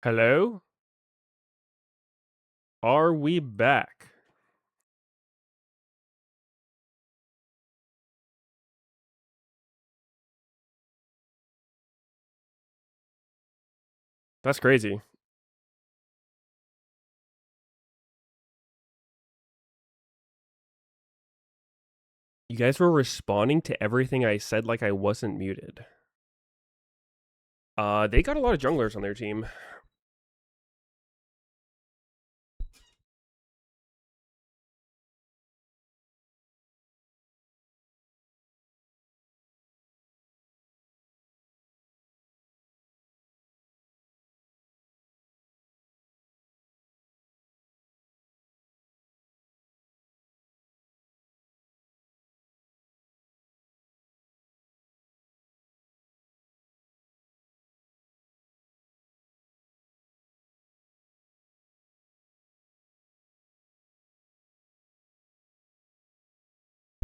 Hello? Are we back? That's crazy. You guys were responding to everything I said like I wasn't muted. They got a lot of junglers on their team.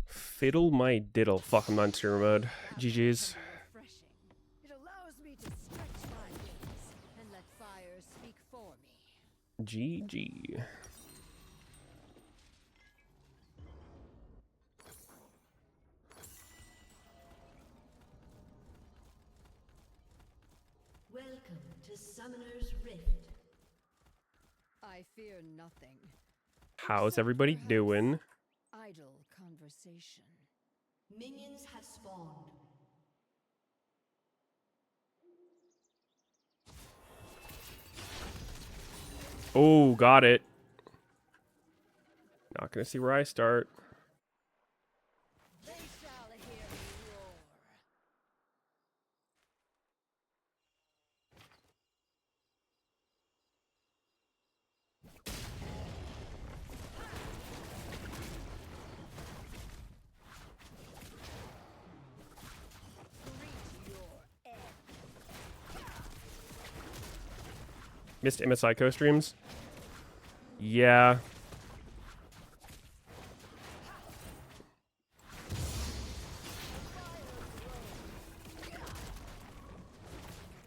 Fiddle my diddle. Fuck, I'm not in serial mode. GG's. It allows me to stretch my wings and let fire speak for me. GG. Welcome to Summoner's Rift. I fear nothing. How's everybody Perhaps doing? idle conversation. Minions have spawned. Oh, got it. Not gonna see where I start. They shall hear me roar. Greet your end. Missed MSI co-streams? Yeah.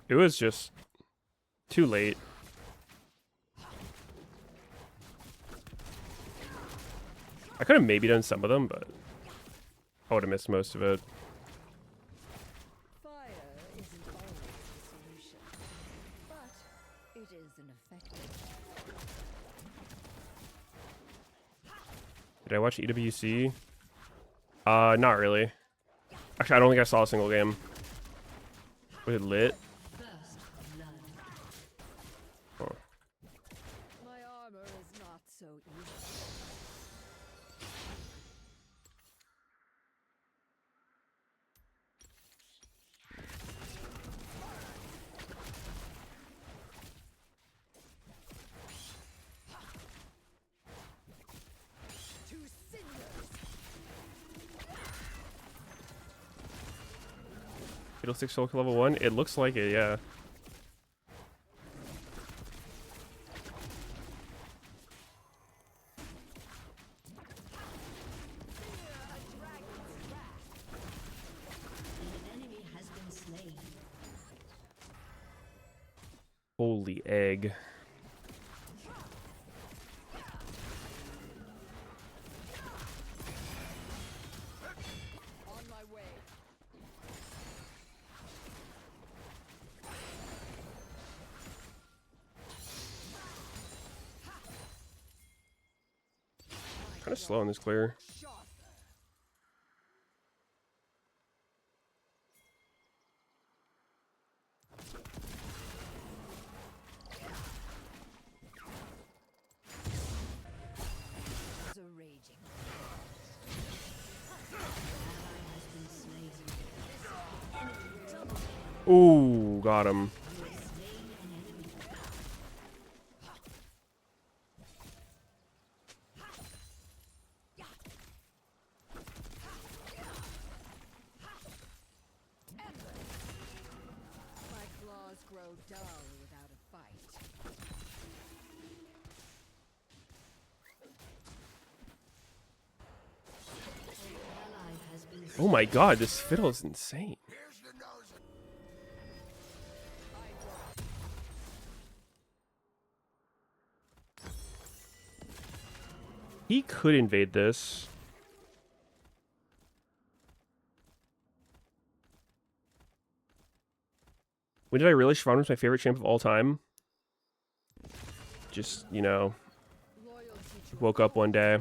It was just too late. I could have maybe done some of them, but I would have missed most of it. Fire isn't always the solution, but it is an effective. Did I watch EWC? Not really. Actually, I don't think I saw a single game. Was it lit? First blood. Oh. My armor is not so easy. To cinders. Fiddlestick Soul level 1? It looks like it, yeah. An enemy has been slain. Holy egg. On my way. Kind of slow in this clear. Sharper. A raging. Ally has been slain. Ooh, got him. You have slain an enemy. My claws grow dull without a fight. Ally has been Oh my god, this fiddle is insane. He could invade this. When did I realize Shyvana was my favorite champ of all time? Just, you know, woke up one day.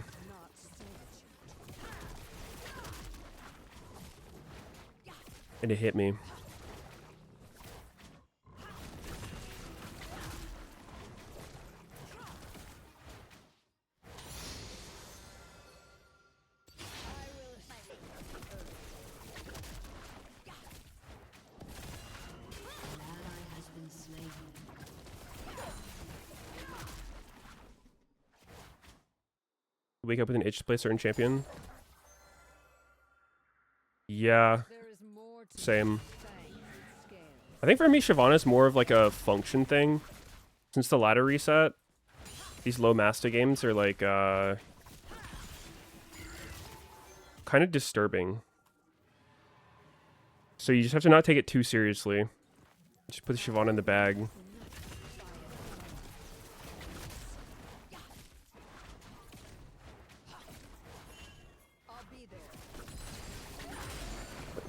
And it hit me. Wake up with an itch to play a certain champion. Yeah, same. I think for me, Shyvana is more of like a function thing. Since the ladder reset, these low master games are like kind of disturbing. So you just have to not take it too seriously. Just put the Shyvana in the bag.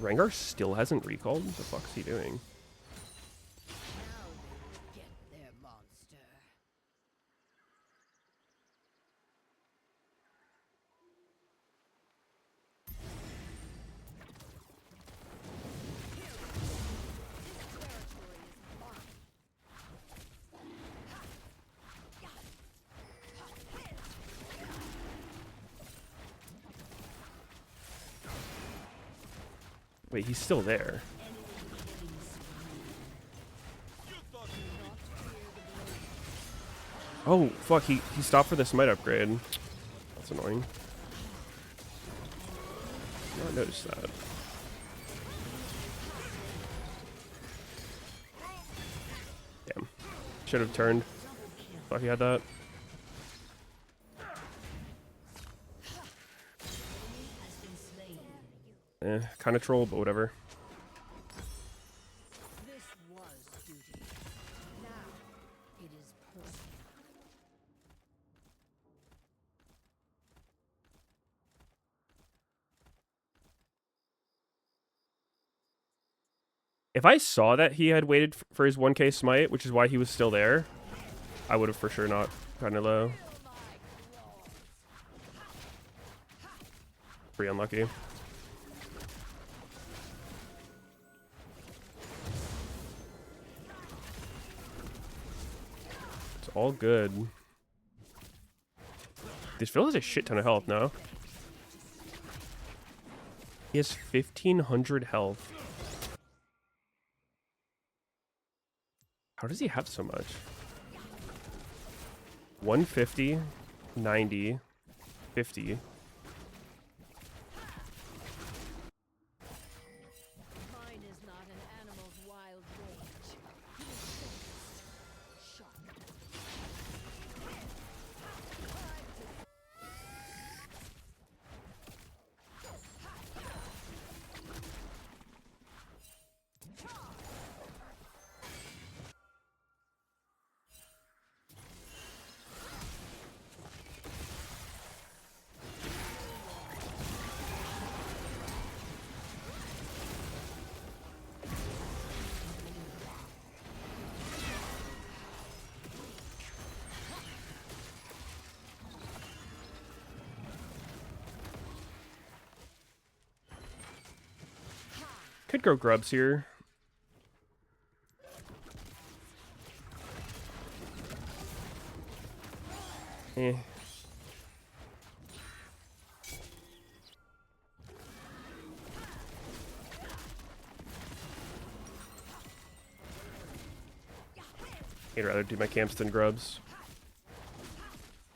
Rengar still hasn't recalled? What the fuck is he doing? Wait, he's still there. Oh, fuck, he stopped for the smite upgrade. That's annoying. I noticed that. Damn. Should have turned. Thought he had that. Kind of troll, but whatever. This was duty. Now it is personal. If I saw that he had waited for his 1k smite, which is why he was still there, I would have for sure not gotten it low. Pretty unlucky. It's all good. This Phil has a shit ton of health now. He has 1,500 health. How does he have so much? 150, 90, 50. Mine is not an animal's wild rage. It is focused, sharp. Could grow grubs here. Eh. I'd rather do my camps than grubs.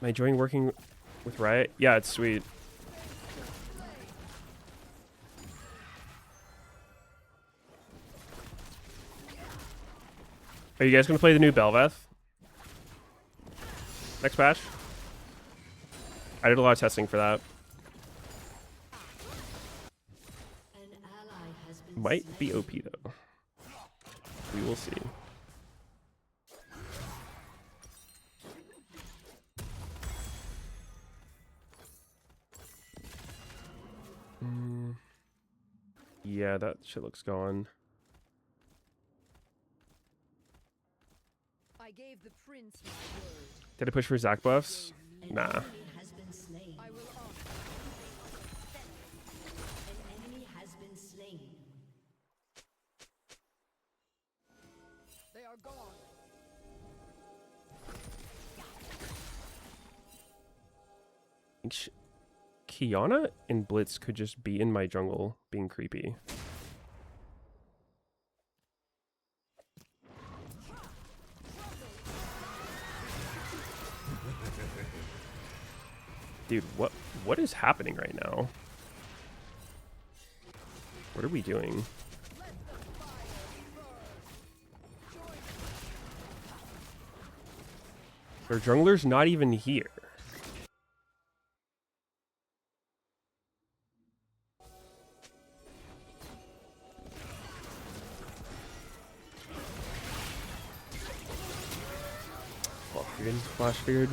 Am I enjoying working with Riot? Yeah, it's sweet. Are you guys gonna play the new Bel'Veth? Next patch? I did a lot of testing for that. Might be OP though. We will see. Yeah, that shit looks gone. I gave the prince my word. Did I push for Zac buffs? An Nah. enemy has been slain. I will honor. An enemy has been slain. They are gone. I think Kiana and Blitz could just be in my jungle being creepy. Dude, what is happening right now? What are we doing? Our jungler's not even here. Oh, you're getting flash figured.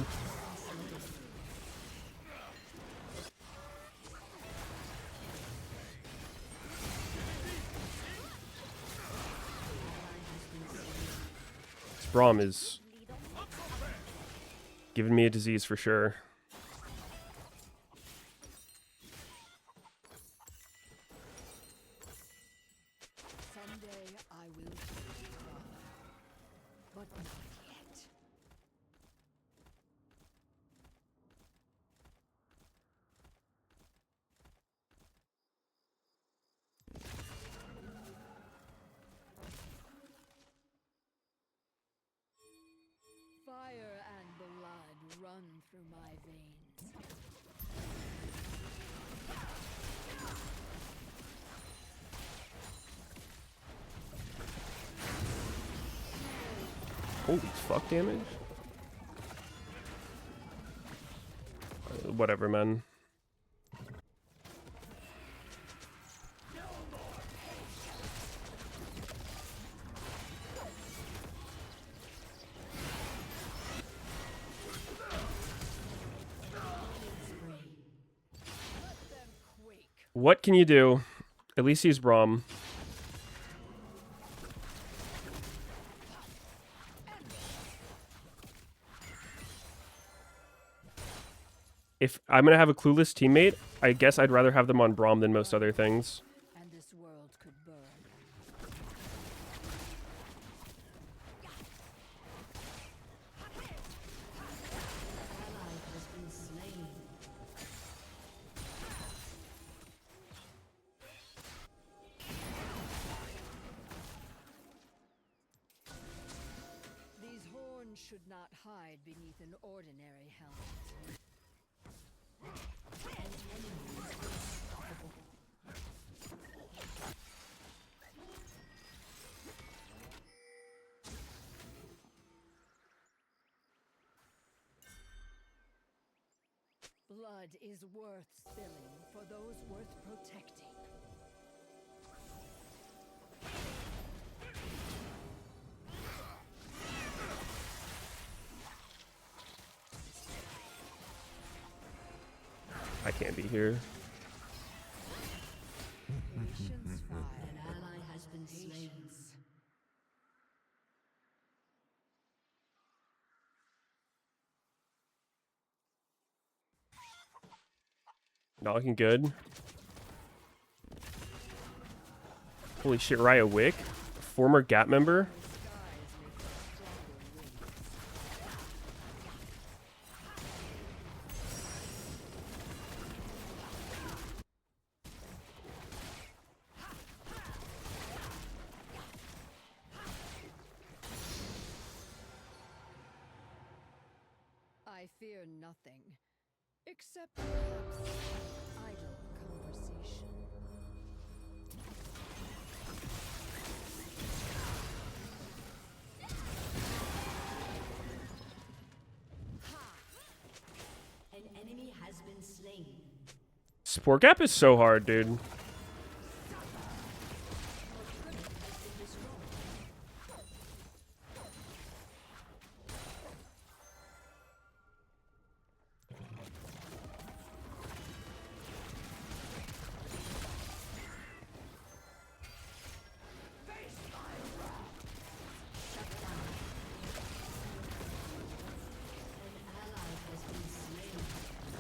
This Braum is giving me a disease for sure. Someday I will be your father, but not yet. Fire and blood run through my veins. Holy fuck damage. Whatever, man. What can you do? At least he's Braum. If I'm gonna have a clueless teammate, I guess I'd rather have them on Braum than most other things. And this world could burn. Ally has been slain. These horns should not hide beneath an ordinary helmet. An enemy is unstoppable. Blood is worth spilling for those worth protecting. I can't be here. Patience, fire. An ally has been slain. Not looking good. Holy shit, Raya Wick? Former Gap member? I fear nothing, except perhaps idle conversation. An enemy has been slain. Support Gap is so hard, dude.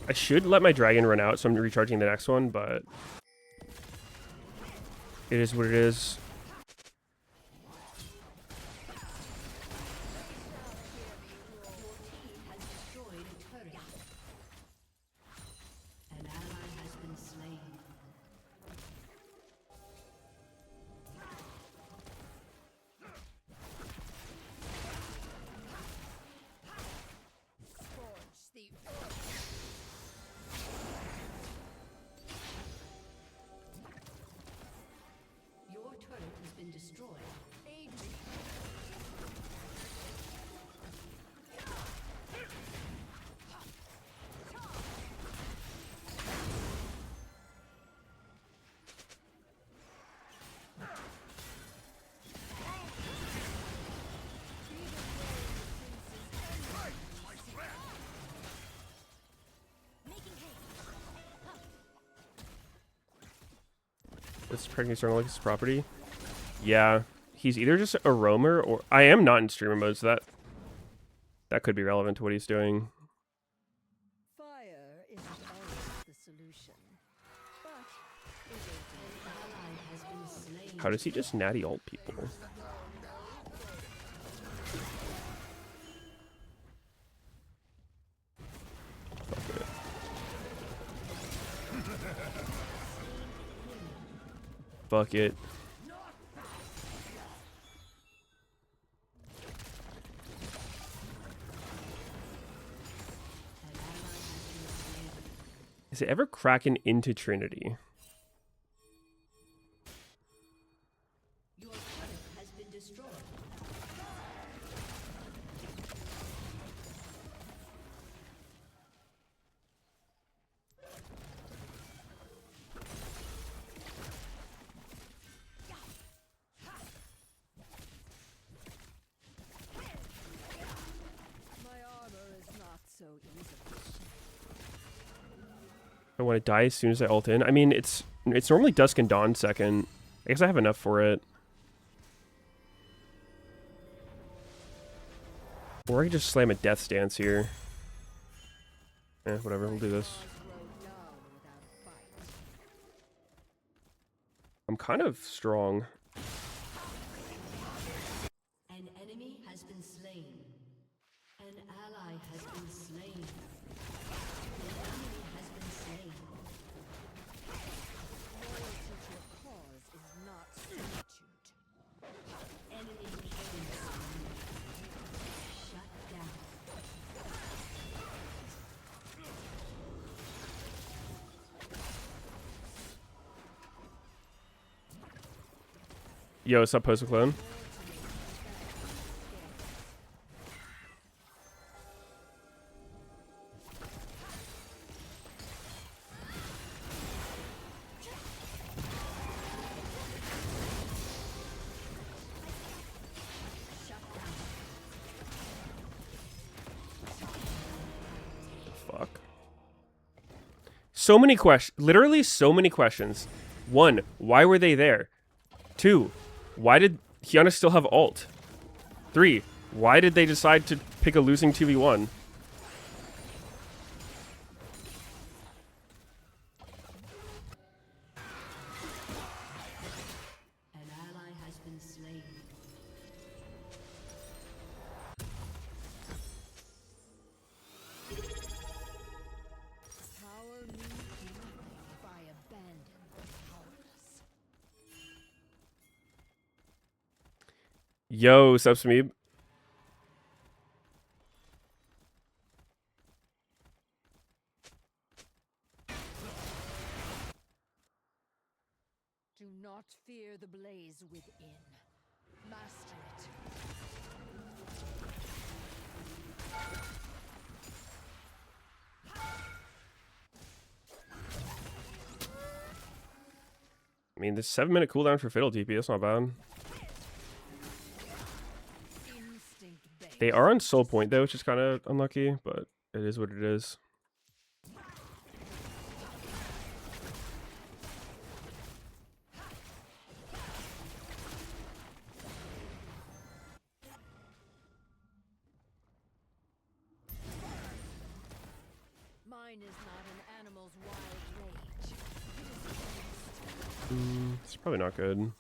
I should let my dragon run out, so I'm recharging the next one, but it is what it is. An ally has been slain. Scorch the Your turret has been destroyed. aid me. This pregnancy strong like his property. Yeah, he's either just a roamer or I am not in streamer mode, so that could be relevant to what he's doing. Fire isn't always the solution, but it is An ally has been slain. How does he just natty ult people? Fuck it. Fuck it. Is it ever cracking into Trinity? Your turret has been destroyed. my armor is not so easily. I want to die as soon as I ult in. I mean, it's normally Dusk and Dawn second. I guess I have enough for it. Or I could just slam a Death Stance here. Eh, whatever, we'll do this. Grow down without a fight. I'm kind of strong. An enemy has been slain. An ally has been slain. An enemy has been slain. Loyalty to a cause is not servitude. Enemy killing spree. Shut down. Yo, what's up, Post Clone? Fuck. So many questions. Literally so many questions. 1, why were they there? 2, why did Kiana still have ult? 3, why did they decide to pick a losing 2v1? An ally has been slain. Power means nothing if I abandon the powerless. Yo, sup, Smeeb? Do not fear the blaze within. Master it. I mean, this 7-minute cooldown for Fiddle TP, that's not bad. Instinct-based. They are on Soul Point, though, which is kind of unlucky, but it is what it is. Mine is not It's probably not good.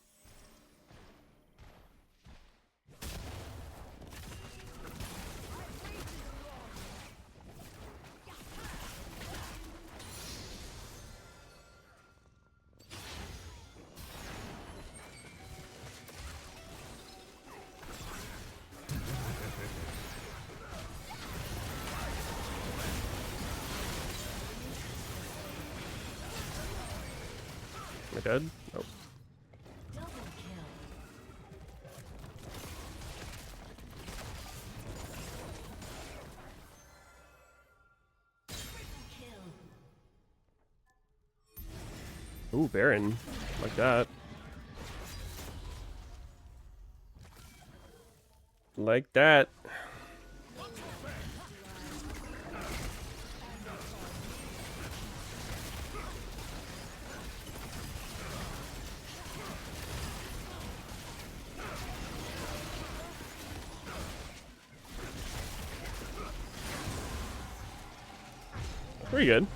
Am I dead? Nope. Double kill. Kill. Ooh, Baron. Like that. Like that. Pretty good.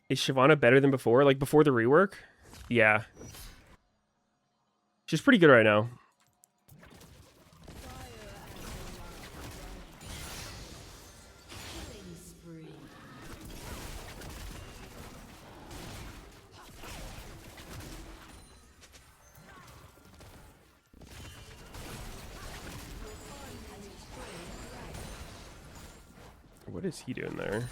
Is Shyvana better than before? Like before the rework? Yeah. She's pretty good right now. Killing spree. What is he doing there?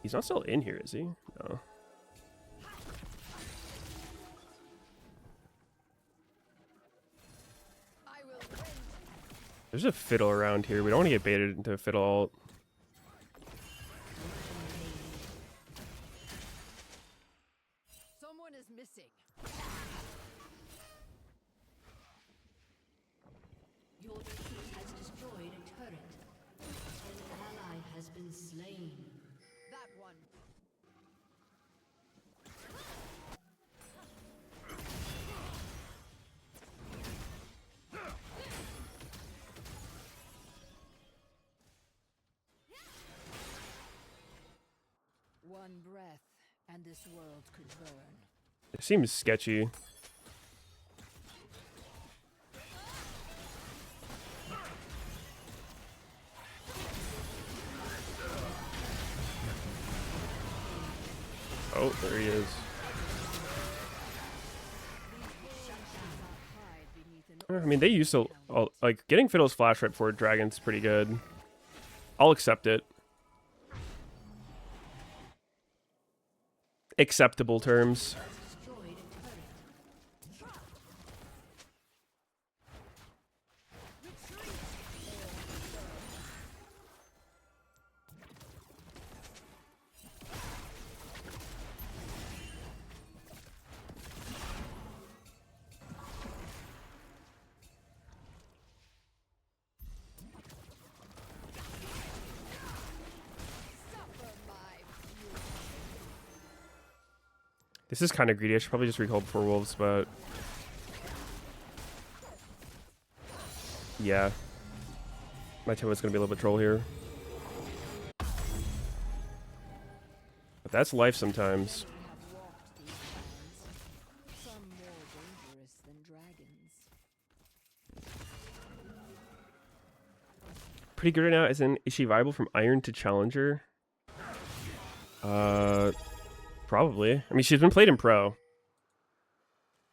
He's not still in here, is he? No. I will rend. There's a fiddle around here. We don't want to get baited into a fiddle ult. Someone is missing. Your team has destroyed a turret. An ally has been slain. That one. One breath, and this world could burn. It seems sketchy. Oh, there he is. Hide beneath an I mean, they used to like getting Fiddle's flash right before Dragon's pretty good. I'll accept it. Acceptable terms. Destroyed a turret. suffer my fury. This is kind of greedy. I should probably just recall before Wolves, but yeah. My tempo's gonna be a little bit troll here. But that's life sometimes. Many have walked these lands, some more dangerous than dragons. Pretty good right now, as in, is she viable from Iron to Challenger? Probably. I mean, she's been played in Pro.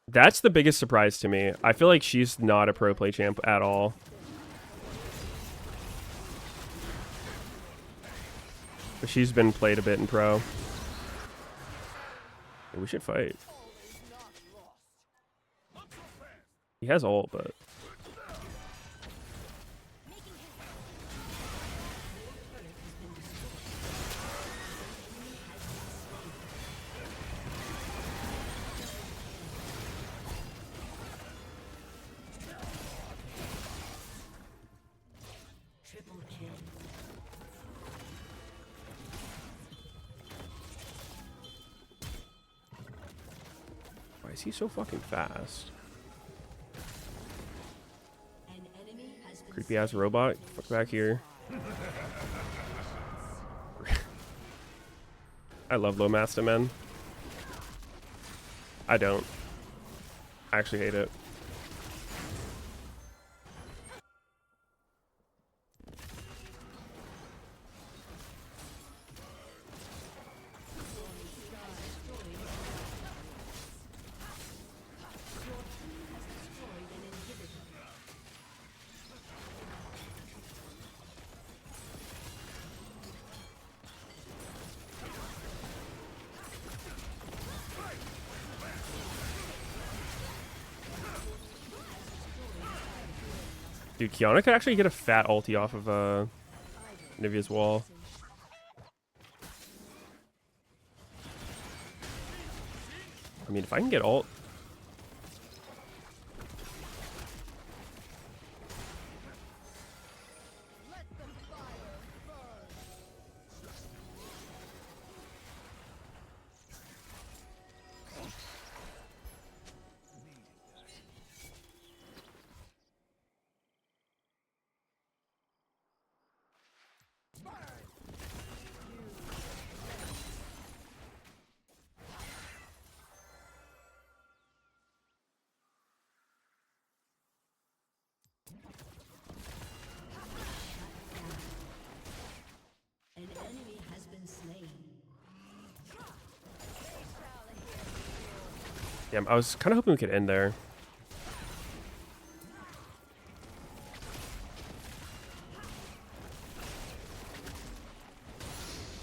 That's the biggest surprise to me. I feel like she's not a Pro play champ at all. But she's been played a bit in Pro. We should fight. All is not lost. He has ult, but Triple kill. why is he so fucking fast? Creepy ass robot. Fuck back here. I love low Masta, man. I don't. I actually hate it. Dude, Kiana could actually get a fat ulti off of Nivea's wall. I mean, if I can get ult. An enemy has been slain. Yeah, I was kind of hoping we could end there.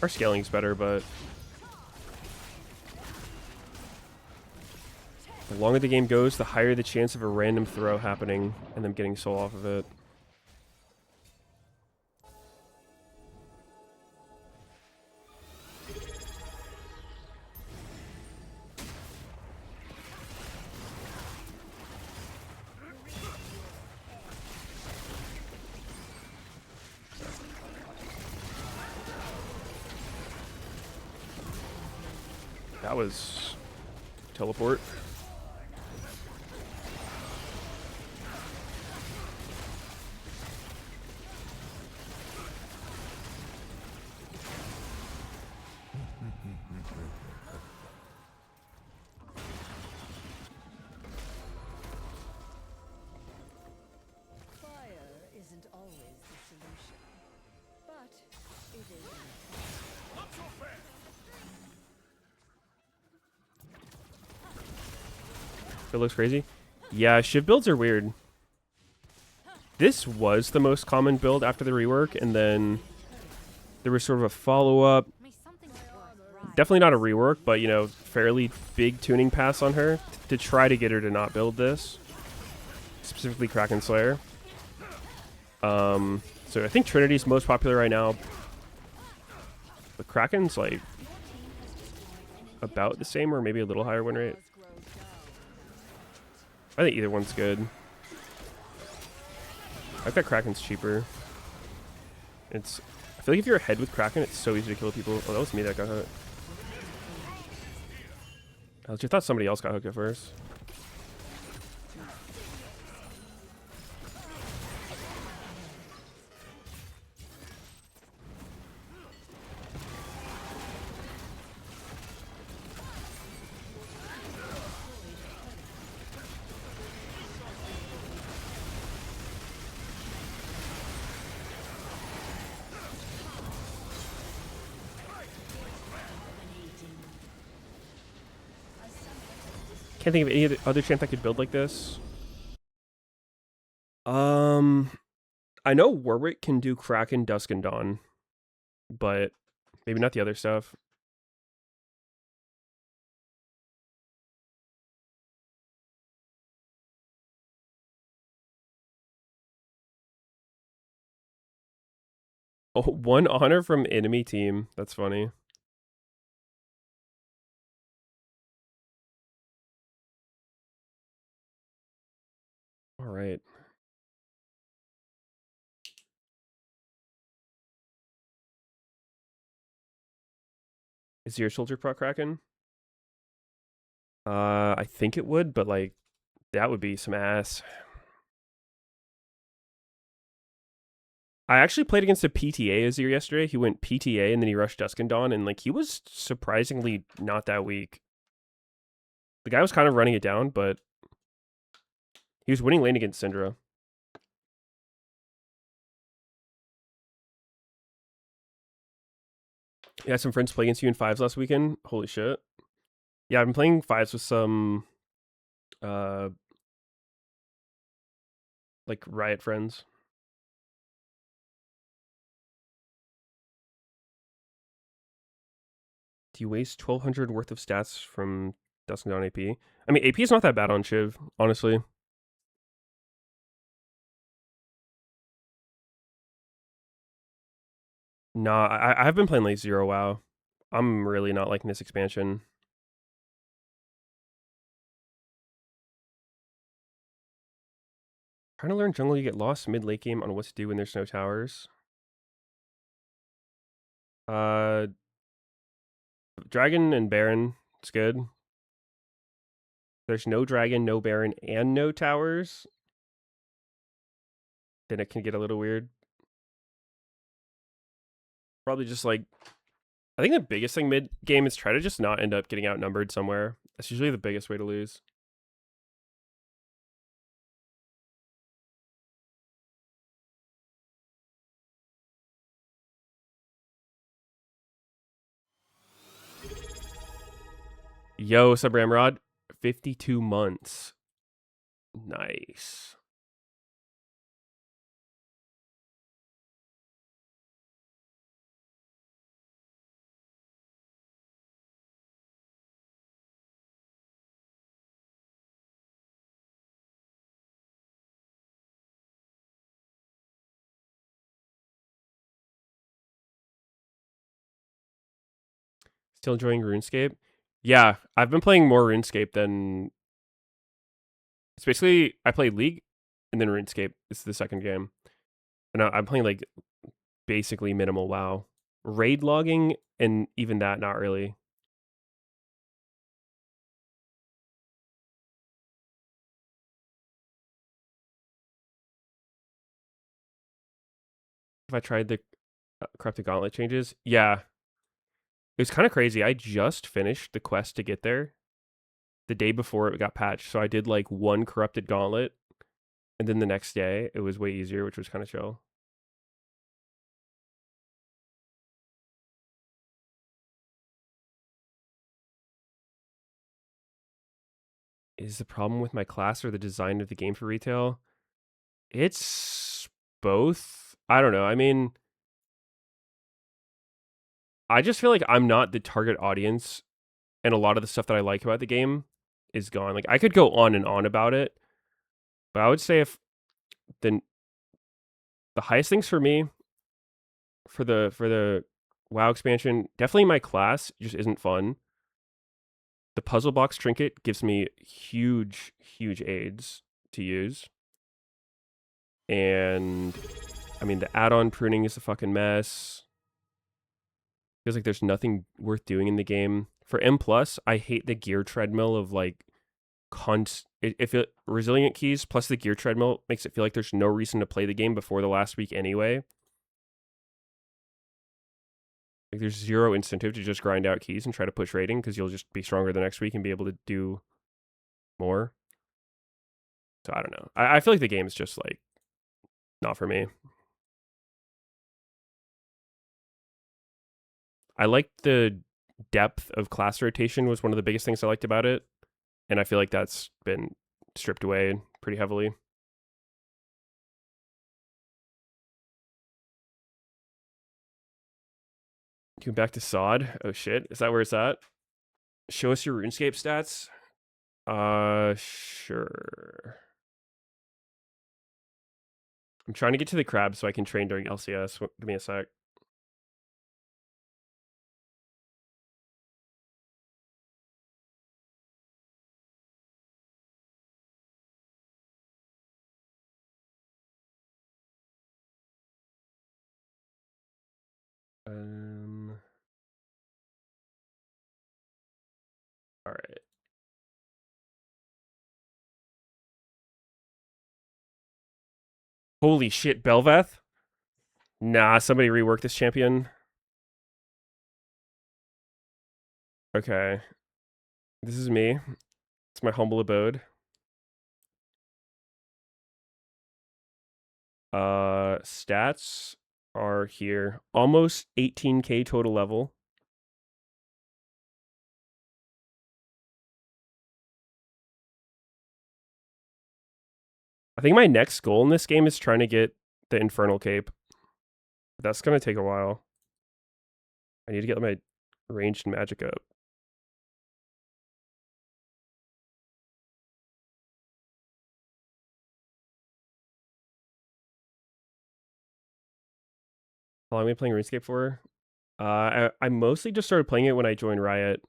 Our scaling's better, but the longer the game goes, the higher the chance of a random throw happening and them getting soul off of it. That was teleport. Fire isn't always the solution, but it is. It looks crazy. Yeah, Shiv builds are weird. This was the most common build after the rework, and then there was sort of a follow-up. Definitely not a rework, but, you know, fairly big tuning pass on her to try to get her to not build this. Specifically Kraken Slayer. So I think Trinity's most popular right now. But Kraken's, like, about the same or maybe a little higher win rate. I think either one's good. I bet Kraken's cheaper. I feel like if you're ahead with Kraken, it's so easy to kill people. Oh, that was me that got hit. I just thought somebody else got hooked at first. Can't think of any other champ that could build like this. I know Warwick can do Kraken, Dusk, and Dawn, but maybe not the other stuff. Oh, 1 honor from enemy team. That's funny. All right. Is your soldier pro Kraken? I think it would, but like that would be some ass. I actually played against a PTA Azir yesterday. He went PTA and then he rushed Dusk and Dawn, and like he was surprisingly not that weak. The guy was kind of running it down, but he was winning lane against Syndra. You had some friends play against you in fives last weekend. Holy shit. Yeah, I've been playing fives with some uh like Riot friends. Do you waste 1200 worth of stats from Dusk and Dawn AP? I mean, AP is not that bad on Shiv, honestly. Nah, I have been playing like Zero WoW. I'm really not liking this expansion. Trying to learn jungle, you get lost mid late game on what to do when there's no towers. Uh, Dragon and Baron, it's good. There's no dragon, no Baron, and no towers. Then it can get a little weird. Probably just like, I think the biggest thing mid game is try to just not end up getting outnumbered somewhere. That's usually the biggest way to lose. Yo, sub Ramrod, 52 months. Nice. Still enjoying RuneScape? Yeah, I've been playing more RuneScape than. It's basically I play League and then RuneScape. It's the second game. And I'm playing like basically minimal WoW. Raid logging and even that not really. If I tried the corrupted gauntlet changes, yeah, it was kind of crazy. I just finished the quest to get there the day before it got patched. So I did like one corrupted gauntlet, and then the next day it was way easier, which was kind of chill. Is the problem with my class or the design of the game for retail? It's both. I don't know. I mean, I just feel like I'm not the target audience, and a lot of the stuff that I like about the game is gone. Like I could go on and on about it, but I would say if the highest things for me for the WoW expansion, definitely my class just isn't fun. The puzzle box trinket gives me huge aids to use. And I mean the add-on pruning is a fucking mess. Feels like there's nothing worth doing in the game. For M plus, I hate the gear treadmill of like if it resilient keys plus the gear treadmill makes it feel like there's no reason to play the game before the last week anyway. Like there's zero incentive to just grind out keys and try to push rating because you'll just be stronger the next week and be able to do more. So I don't know. I feel like the game is just like not for me. I liked the depth of class rotation was one of the biggest things I liked about it. And I feel like that's been stripped away pretty heavily. Going back to Sod. Oh shit. Is that where it's at? Show us your RuneScape stats. Sure. I'm trying to get to the crab so I can train during LCS. Give me a sec. All right. Holy shit, Belveth. Nah, somebody rework this champion. Okay. This is me. It's my humble abode. Stats are here. Almost 18k total level. I think my next goal in this game is trying to get the Infernal Cape. That's going to take a while. I need to get my ranged magic up. How long have I been playing RuneScape for? I mostly just started playing it when I joined Riot.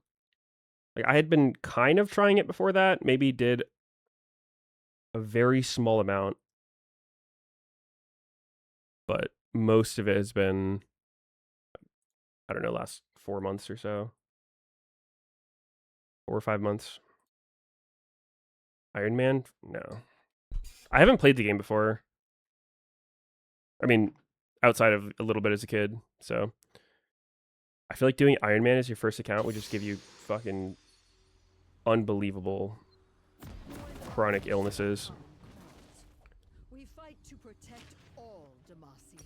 Like, I had been kind of trying it before that. Maybe did a very small amount. But most of it has been, I don't know, last 4 months or so. 4 or 5 months. Iron Man? No. I haven't played the game before. I mean, outside of a little bit as a kid. So I feel like doing Iron Man as your first account would just give you fucking unbelievable chronic illnesses. We fight to protect all Demacians.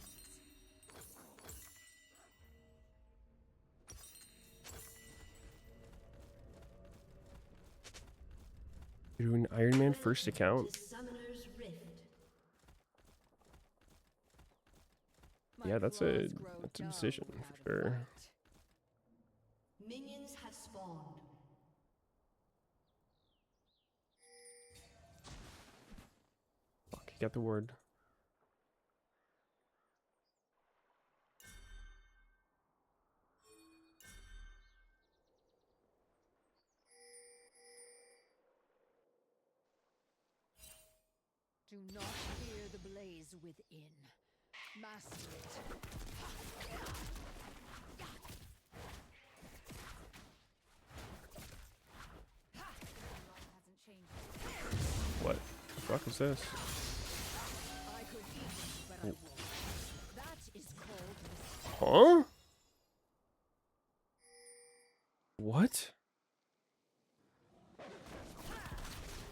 Do an Iron Man first account? To Summoner's Rift. Yeah, that's a decision for sure. Minions have spawned. Fuck, get the word. Do not fear the blaze within. Master it. What the fuck is this? I could eat it, but I won't. That is called Huh? What?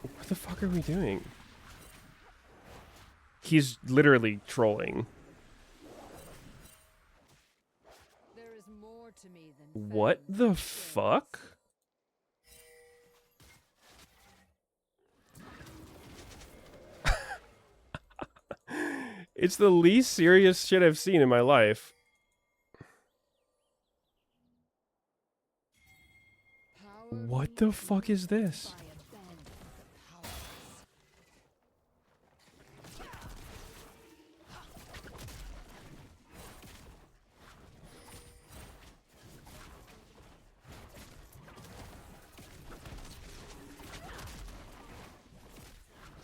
What the fuck are we doing? He's literally trolling. there is more to me than What fangs the and fuck? It's the least serious shit I've seen in my life. Power What the fuck is this? by abandon the powerless.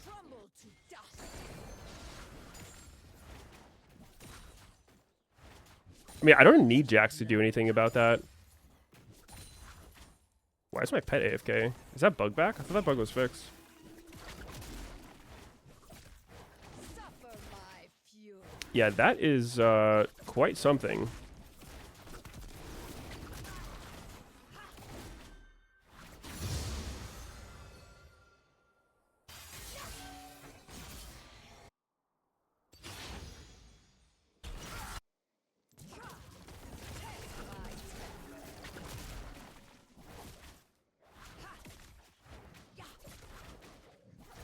Crumble to dust. I mean, I don't need Jax to do anything about that. Why is my pet AFK? Is that bug back? I thought that bug was fixed. Suffer my fury. Yeah, that is quite something.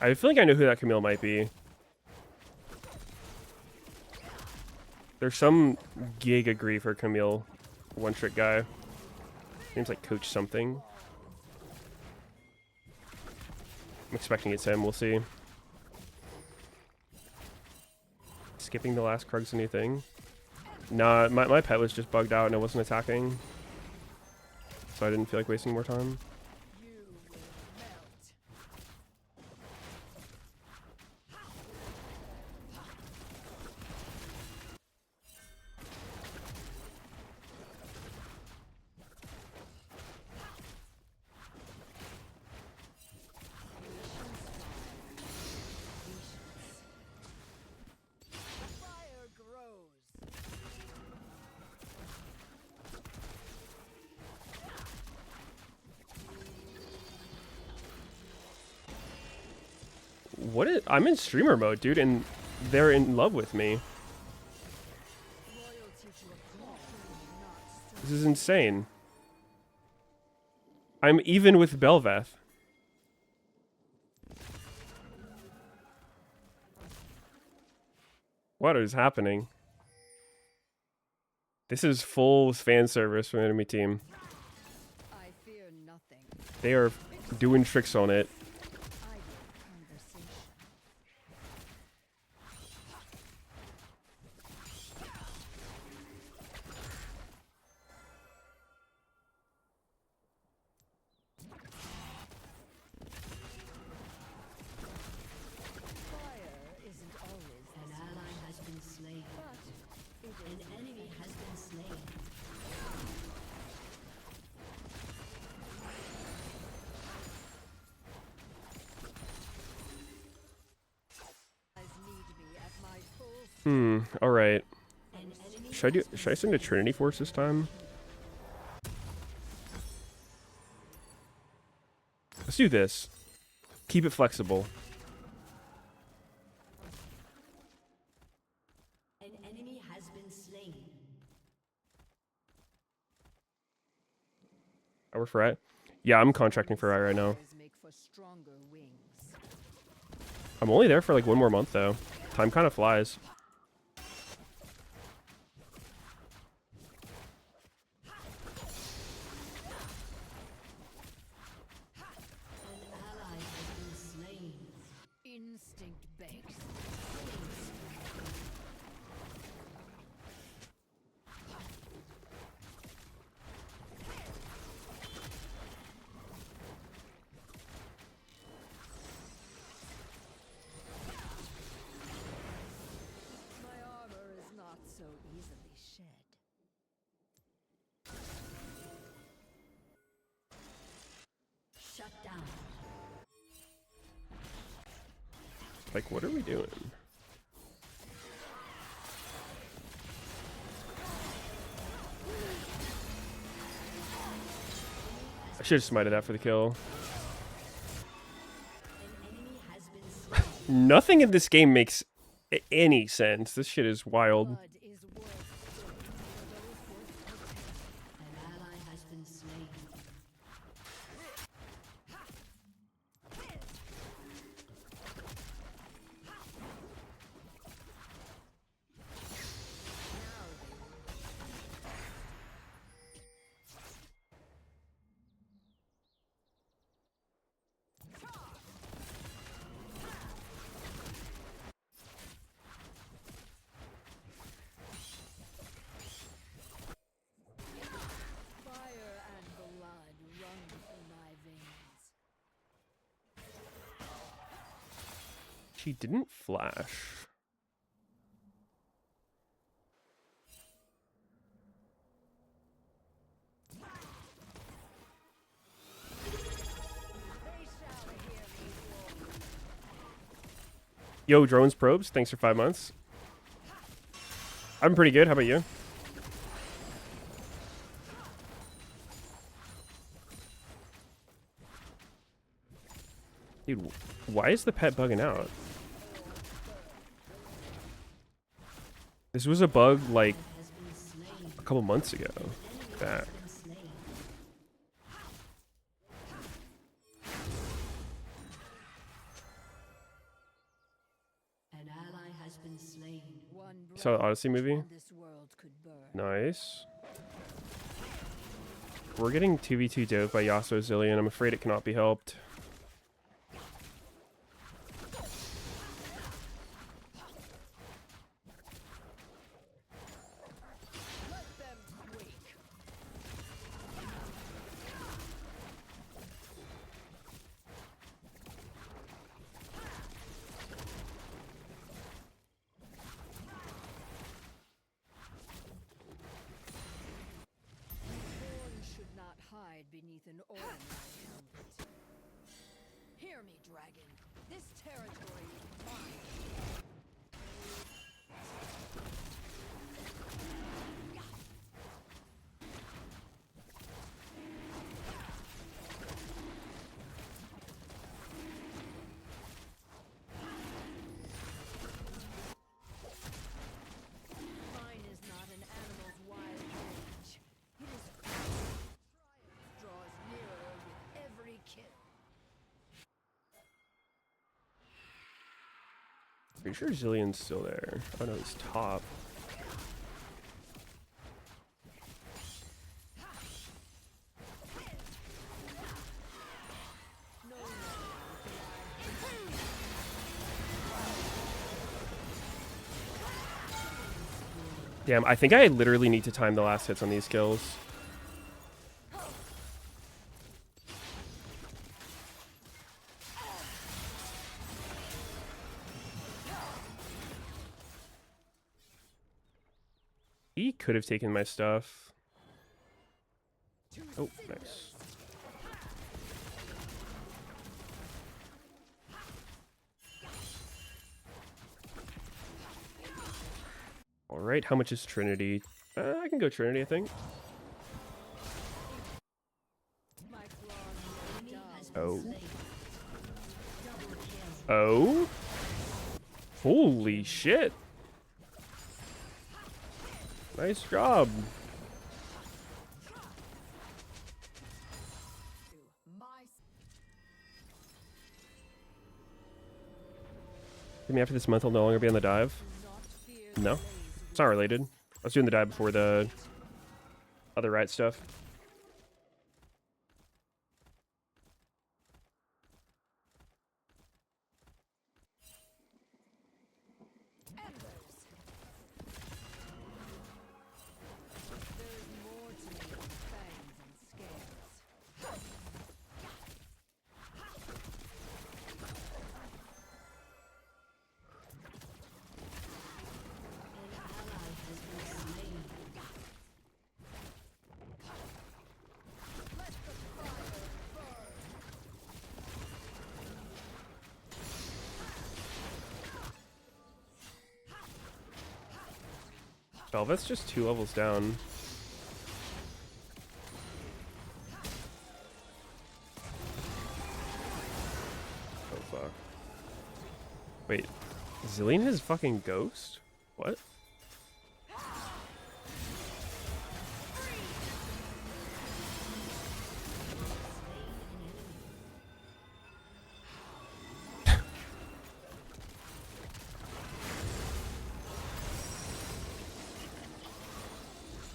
I feel like I know who that Camille might be. There's some Giga Griefer Camille one-trick guy. Name's like Coach something. I'm expecting it's him, we'll see. Skipping the last Krug's a new thing. Nah, my pet was just bugged out and it wasn't attacking. So I didn't feel like wasting more time. You will melt. Fire grows. What is... I'm in streamer mode, dude, and they're in love with me. This is insane. I'm even with Belveth. What is happening? This is full fan service from the enemy team. I fear nothing. They are doing tricks on it. Idle conversation. Fire isn't always the An ally has been slain. but it An is enemy has been slain. need me at my full All right. An enemy Should I send a Trinity Force this time? Let's do this. Keep it flexible. An enemy has been slain. Are we for right? Yeah, I'm contracting for right now. fires make for stronger wings. I'm only there for like 1 more month though. Time kind of flies. An ally has been slain. Instinct bakes. My armor is not so easily shed. Shut down. Like, what are we doing? I should have smited that for the kill. An enemy has been slain. Nothing in this game makes any sense. This shit is wild. Blood is worth spilling for those worth protecting. An ally has been slain. Fire and blood run through my veins. She didn't flash. They shall hear me roar. Yo, Drones Probes, thanks for 5 months. I'm pretty good. How about you? Dude, why is the pet bugging out? This was a bug like Has been slain. a couple months ago. Back. Been slain. An ally has been slain. One You saw the blow Odyssey movie? and this world could burn. Nice. We're getting 2v2 dove by Yasuo Zillion. I'm afraid it cannot be helped. Let them quake. Thorn should not hide beneath an ordinary helmet. Hear me, dragon. This territory is mine. Pretty sure Zillion's still there. Oh no, he's top. Damn, I think I literally need to time the last hits on these kills. He could have taken my stuff. Oh, nice. All right, how much is Trinity? I can go Trinity, I think. Oh. Oh? Holy shit. Nice job. Maybe after this month I'll no longer be on the dive. No, it's not related. I was doing the dive before the other right stuff. Velvet's just 2 levels down. Oh fuck. Wait, Zillion has fucking ghost? What?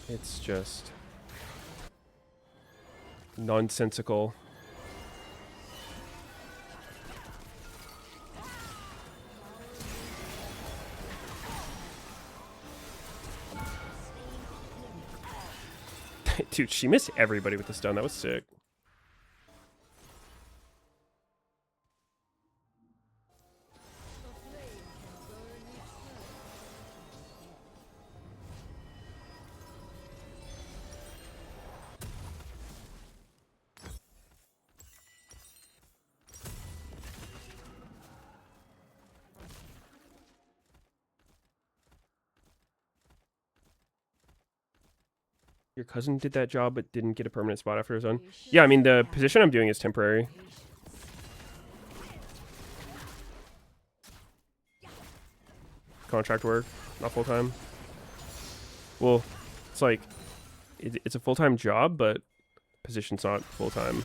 It's just nonsensical. Dude, she missed everybody with the stun. That was sick. Your cousin did that job but didn't get a permanent spot after his own. Yeah, I mean, the position I'm doing is temporary. Contract work, not full-time. Well, it's like, it's a full-time job, but position's not full-time.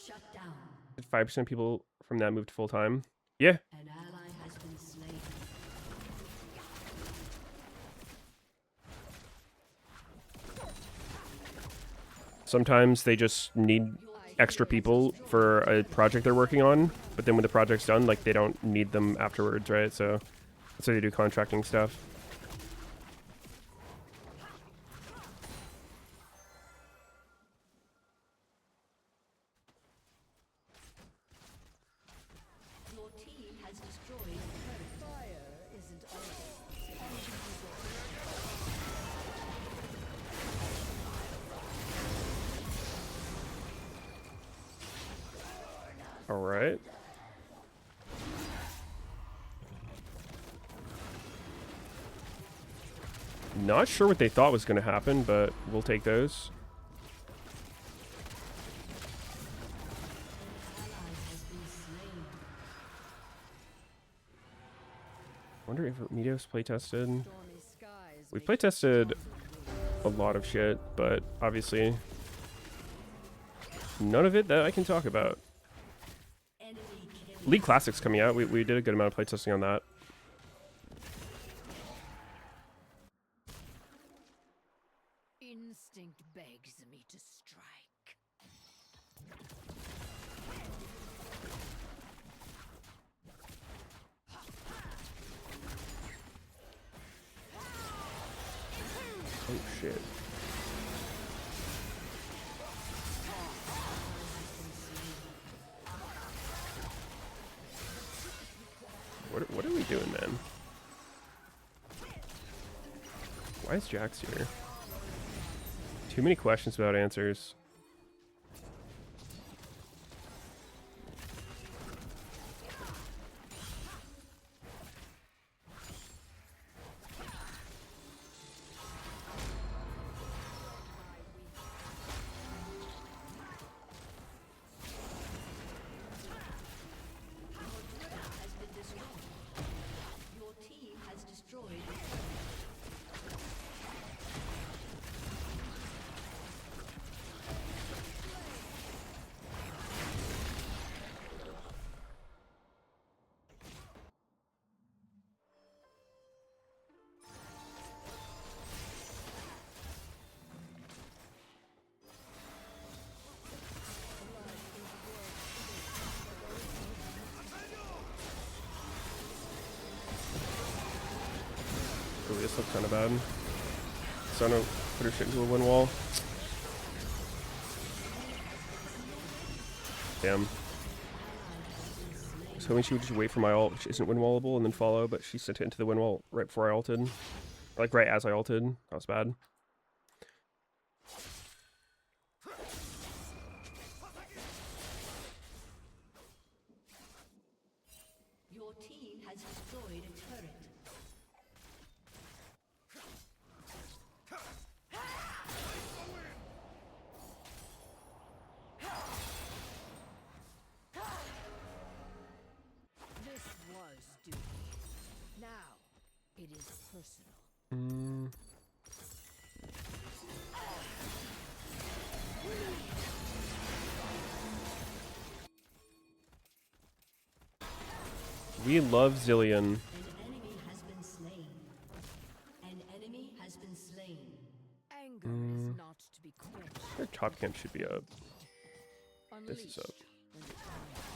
Shut down. 5% of people from that moved to full-time. Yeah. An ally has been slain. Sometimes they just need extra people for a project they're working on, but then when the project's done, like, they don't need them afterwards, right? So that's why they do contracting stuff. Your team has destroyed the turret. Fire isn't always. All right. Not sure what they thought was going to happen, but we'll take those. I wonder if Meteos playtested. We playtested a lot of shit, but obviously none of it that I can talk about. League Classics coming out. We did a good amount of playtesting on that. Instinct begs me to strike. Oh shit. What are we doing, man? Why is Jax here? Too many questions without answers. Your team has destroyed. Oh, this looks kind of bad. Sana put her shit into a wind wall. Damn. I was hoping she would just wait for my ult, which isn't wind wallable, and then follow, but she sent it into the wind wall right before I ulted. Like right as I ulted. That was bad. Your team has destroyed a turret. This was duty. Now it is personal. We love Zillion. An enemy has been slain. An enemy has been slain. Anger is not to be quenched. Their top camp should be up. This is Unleashed up. when the time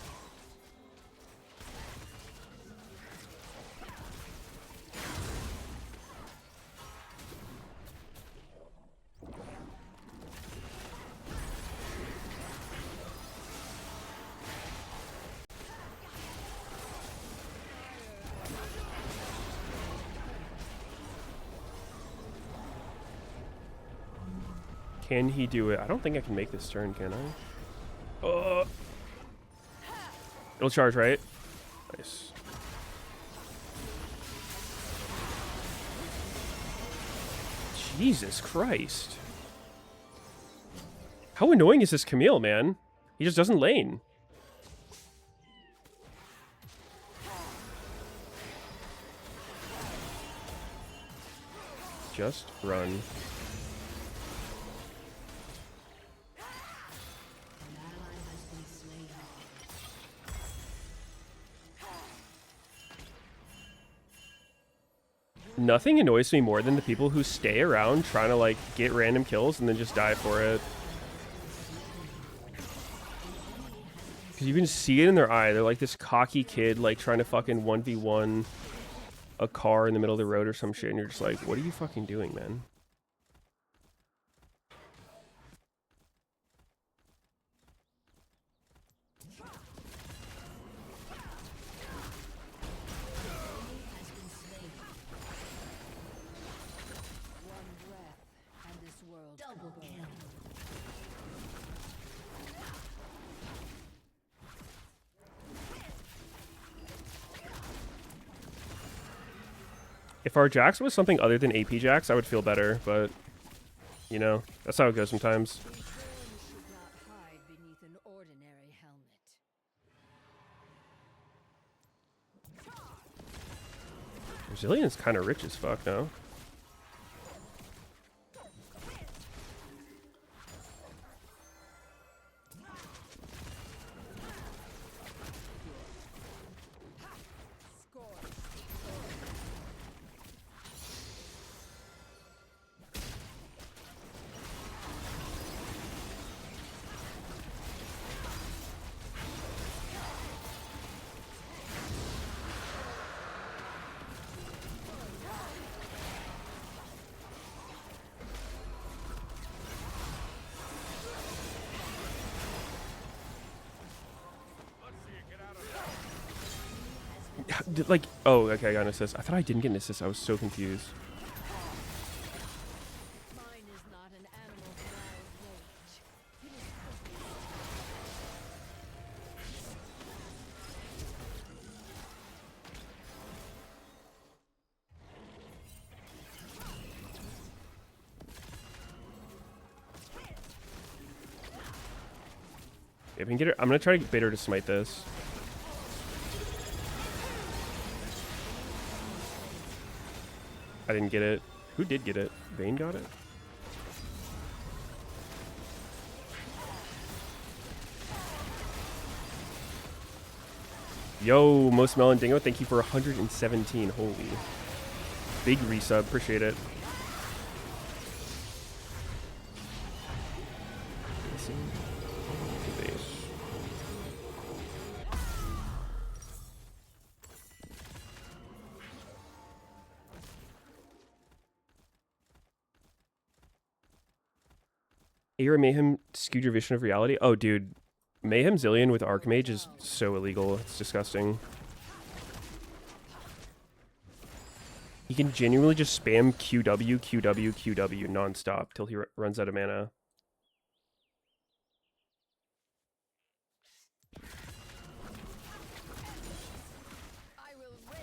Can he do it? I don't think I can make this turn, can I? It'll charge, right? Nice. Jesus Christ. How annoying is this Camille, man? He just doesn't lane. Just run. Nothing annoys me more than the people who stay around trying to like get random kills and then just die for it. Because you can see it in their eye. They're like this cocky kid like trying to fucking 1v1 a car in the middle of the road or some shit, and you're just like, what are you fucking doing, man? Double kill. If our Jax was something other than AP Jax, I would feel better, but, you know, that's how it goes sometimes. A villain should not hide beneath an ordinary helmet. Zillion's kind of rich as fuck, no? Like, oh, okay, I got an assist. I thought I didn't get an assist. I was so confused. Mine is not an animal's wild rage. It is If we can get her, I'm gonna try to bait her to smite this. I didn't get it. Who did get it? Vayne got it? Yo, Most Melon Dingo, thank you for 117. Holy. Big resub, appreciate it. Air Mayhem skewed your vision of reality. Oh, dude. Mayhem Zillion with Archmage is so illegal. It's disgusting. He can genuinely just spam QW, QW, QW nonstop till he runs out of mana. I will wait.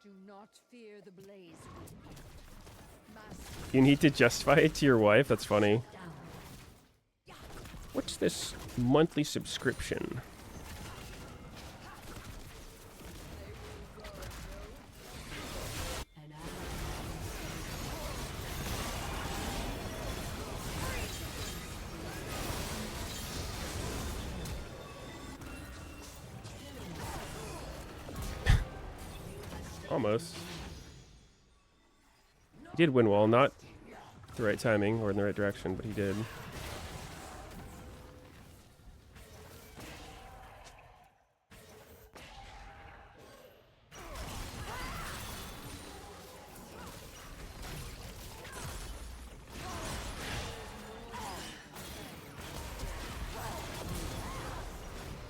Do not fear the blaze. Master. You need to justify it to your wife? That's funny. What's this monthly subscription? Almost. He did win well, not the right timing or in the right direction, but he did.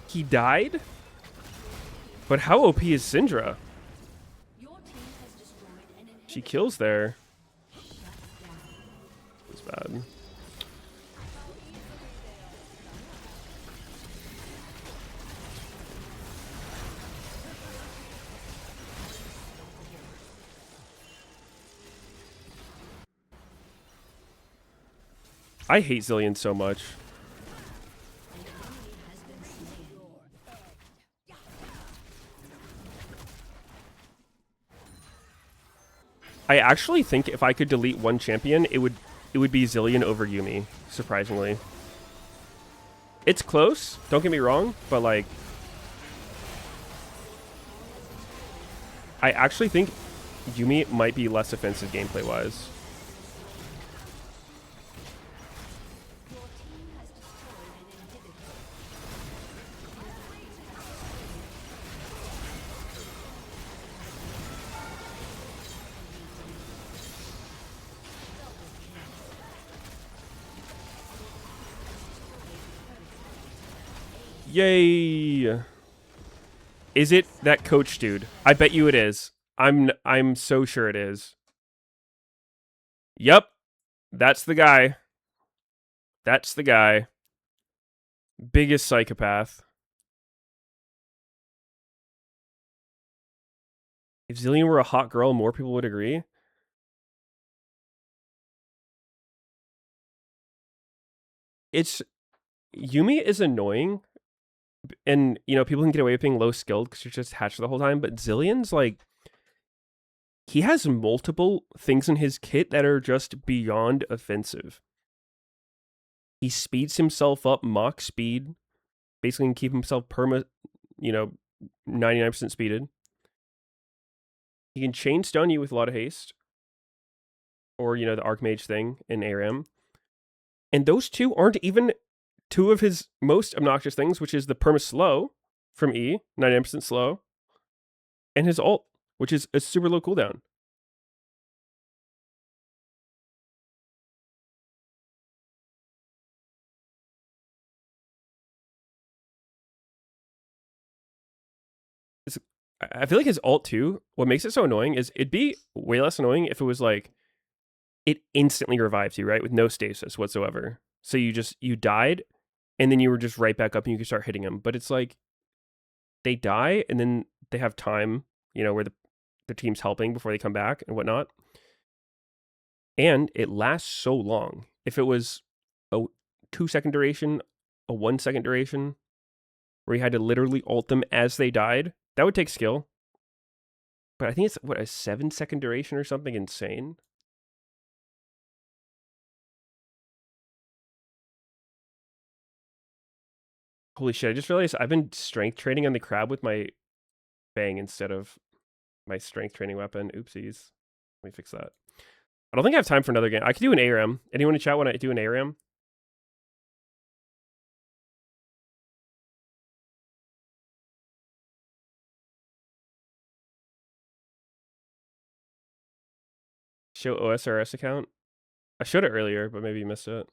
He died? But how OP is Syndra? She kills there. It's bad. I hate Zillion so much. I actually think if I could delete one champion, it would be Zillion over Yuumi, surprisingly. It's close, don't get me wrong, but like I actually think Yuumi might be less offensive gameplay wise. Yay! Is it that coach dude? I bet you it is. I'm so sure it is. Yep. That's the guy. That's the guy. Biggest psychopath. If Zillion were a hot girl, more people would agree. It's Yumi is annoying, and you know people can get away with being low skilled because you're just hatched the whole time. But Zillion's like he has multiple things in his kit that are just beyond offensive. He speeds himself up Mach speed, basically can keep himself 99% speeded. He can chain stun you with a lot of haste, or the Archmage thing in ARAM. And those two aren't even two of his most obnoxious things, which is the perma slow from E, 99% slow, and his ult, which is a super low cooldown. I feel like his ult too, what makes it so annoying is it'd be way less annoying if it was like it instantly revives you, right? With no stasis whatsoever. So you died and then you were just right back up and you could start hitting them. But it's like they die and then they have time, where the team's helping before they come back and whatnot. And it lasts so long. If it was a 2-second duration, a 1-second duration, where you had to literally ult them as they died, that would take skill. But I think it's, a 7-second duration or something insane? Holy shit, I just realized I've been strength training on the crab with my bang instead of my strength training weapon. Oopsies. Let me fix that. I don't think I have time for another game. I could do an ARAM. Anyone in chat when I do an ARAM? Show OSRS account? I showed it earlier, but maybe you missed it.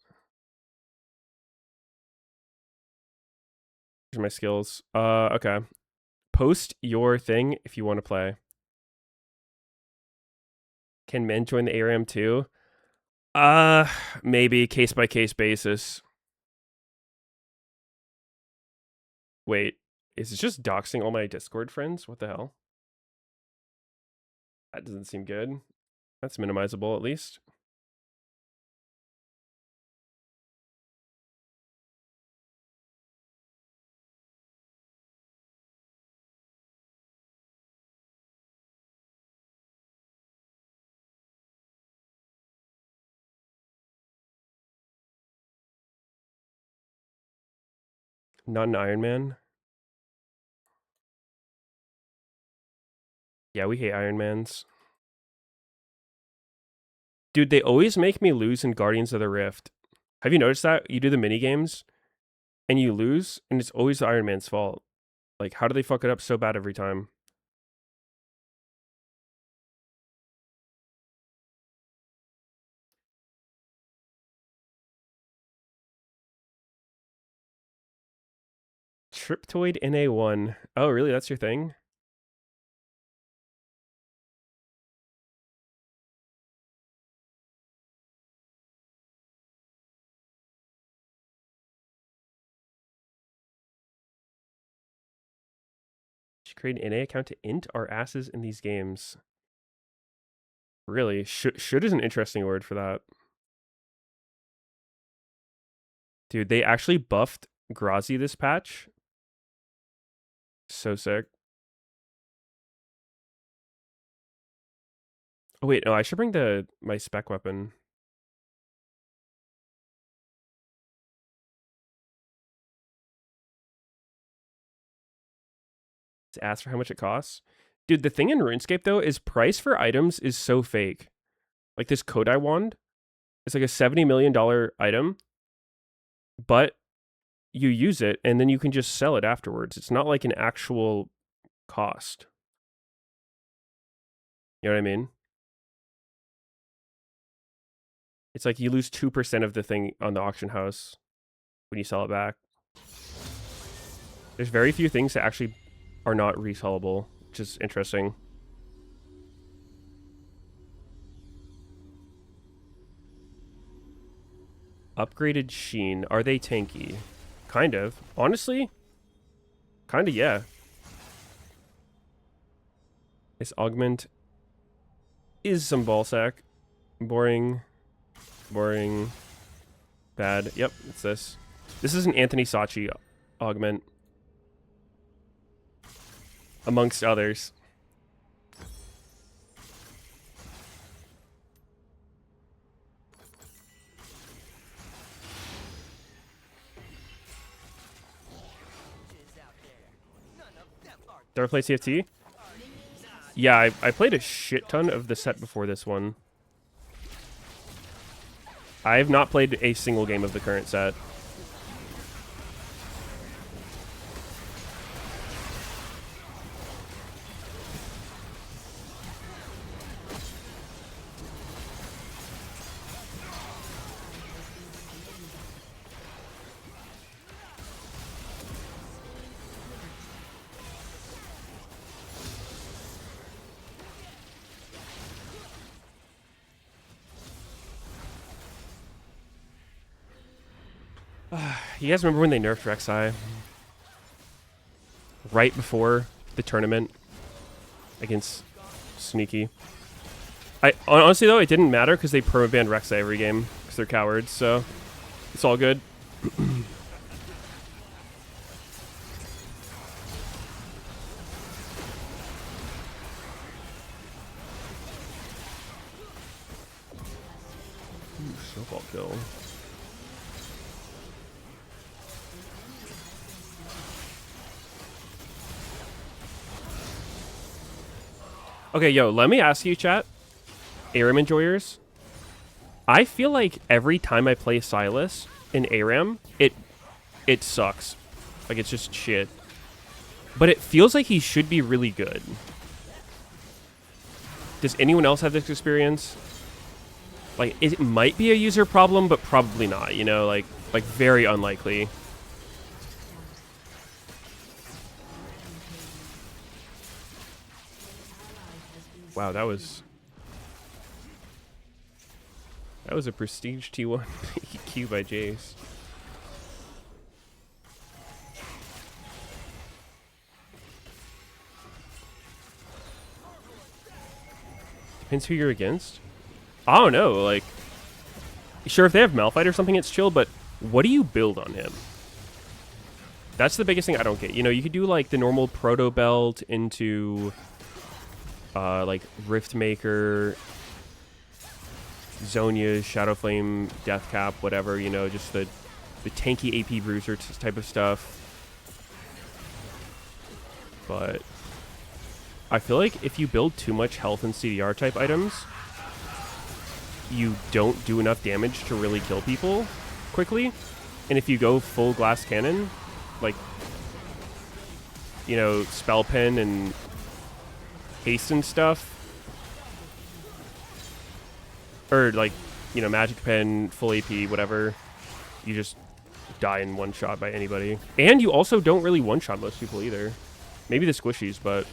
Here's my skills. Okay. Post your thing if you want to play. Can men join the ARAM too? Maybe case by case basis. Wait, is it just doxing all my Discord friends? What the hell? That doesn't seem good. That's minimizable at least. Not an Iron Man. Yeah, we hate Iron Mans. Dude, they always make me lose in Guardians of the Rift. Have you noticed that? You do the mini games and you lose, and it's always the Iron Man's fault. Like, how do they fuck it up so bad every time? Triptoid NA1. Oh, really? That's your thing? Should create an NA account to int our asses in these games. Really? Should is an interesting word for that. Dude, they actually buffed Grazi this patch. So sick. Oh wait, no, I should bring my spec weapon. To ask for how much it costs. Dude, the thing in RuneScape though is price for items is so fake. Like this Kodai wand, it's like a $70 million item, but you use it and then you can just sell it afterwards. It's not like an actual cost. You know what I mean? It's like you lose 2% of the thing on the auction house when you sell it back. There's very few things that actually are not resellable, which is interesting. Upgraded Sheen. Are they tanky? Kind of. Honestly, kind of, yeah. This augment is some ballsack. Boring. Boring. Bad. Yep, it's this. This is an Anthony Sachi augment. Amongst others. Did I play CFT? Yeah, I played a shit ton of the set before this one. I have not played a single game of the current set. You guys remember when they nerfed Rek'Sai? Right before the tournament against Sneaky. Honestly though, it didn't matter because they perma-banned Rek'Sai every game because they're cowards, so it's all good. Snowball kill. Okay, yo, let me ask you, chat. ARAM enjoyers. I feel like every time I play Sylas in ARAM, it sucks. Like, it's just shit. But it feels like he should be really good. Does anyone else have this experience? Like, it might be a user problem, but probably not, you know? Like very unlikely. Wow, that was a prestige T1 EQ by Jace. Depends who you're against. I don't know, like, sure, if they have Malphite or something, it's chill, but what do you build on him? That's the biggest thing I don't get. You know, you could do like the normal Proto Belt into like Riftmaker, Zhonya, Shadowflame, Deathcap, whatever, you know, just the tanky AP bruiser type of stuff. But I feel like if you build too much health and CDR type items, you don't do enough damage to really kill people quickly. And if you go full glass cannon, like, you know, Spell Pen and haste and stuff, or like, you know, Magic Pen, full AP, whatever, you just die in one shot by anybody. And you also don't really one shot most people either. Maybe the squishies, but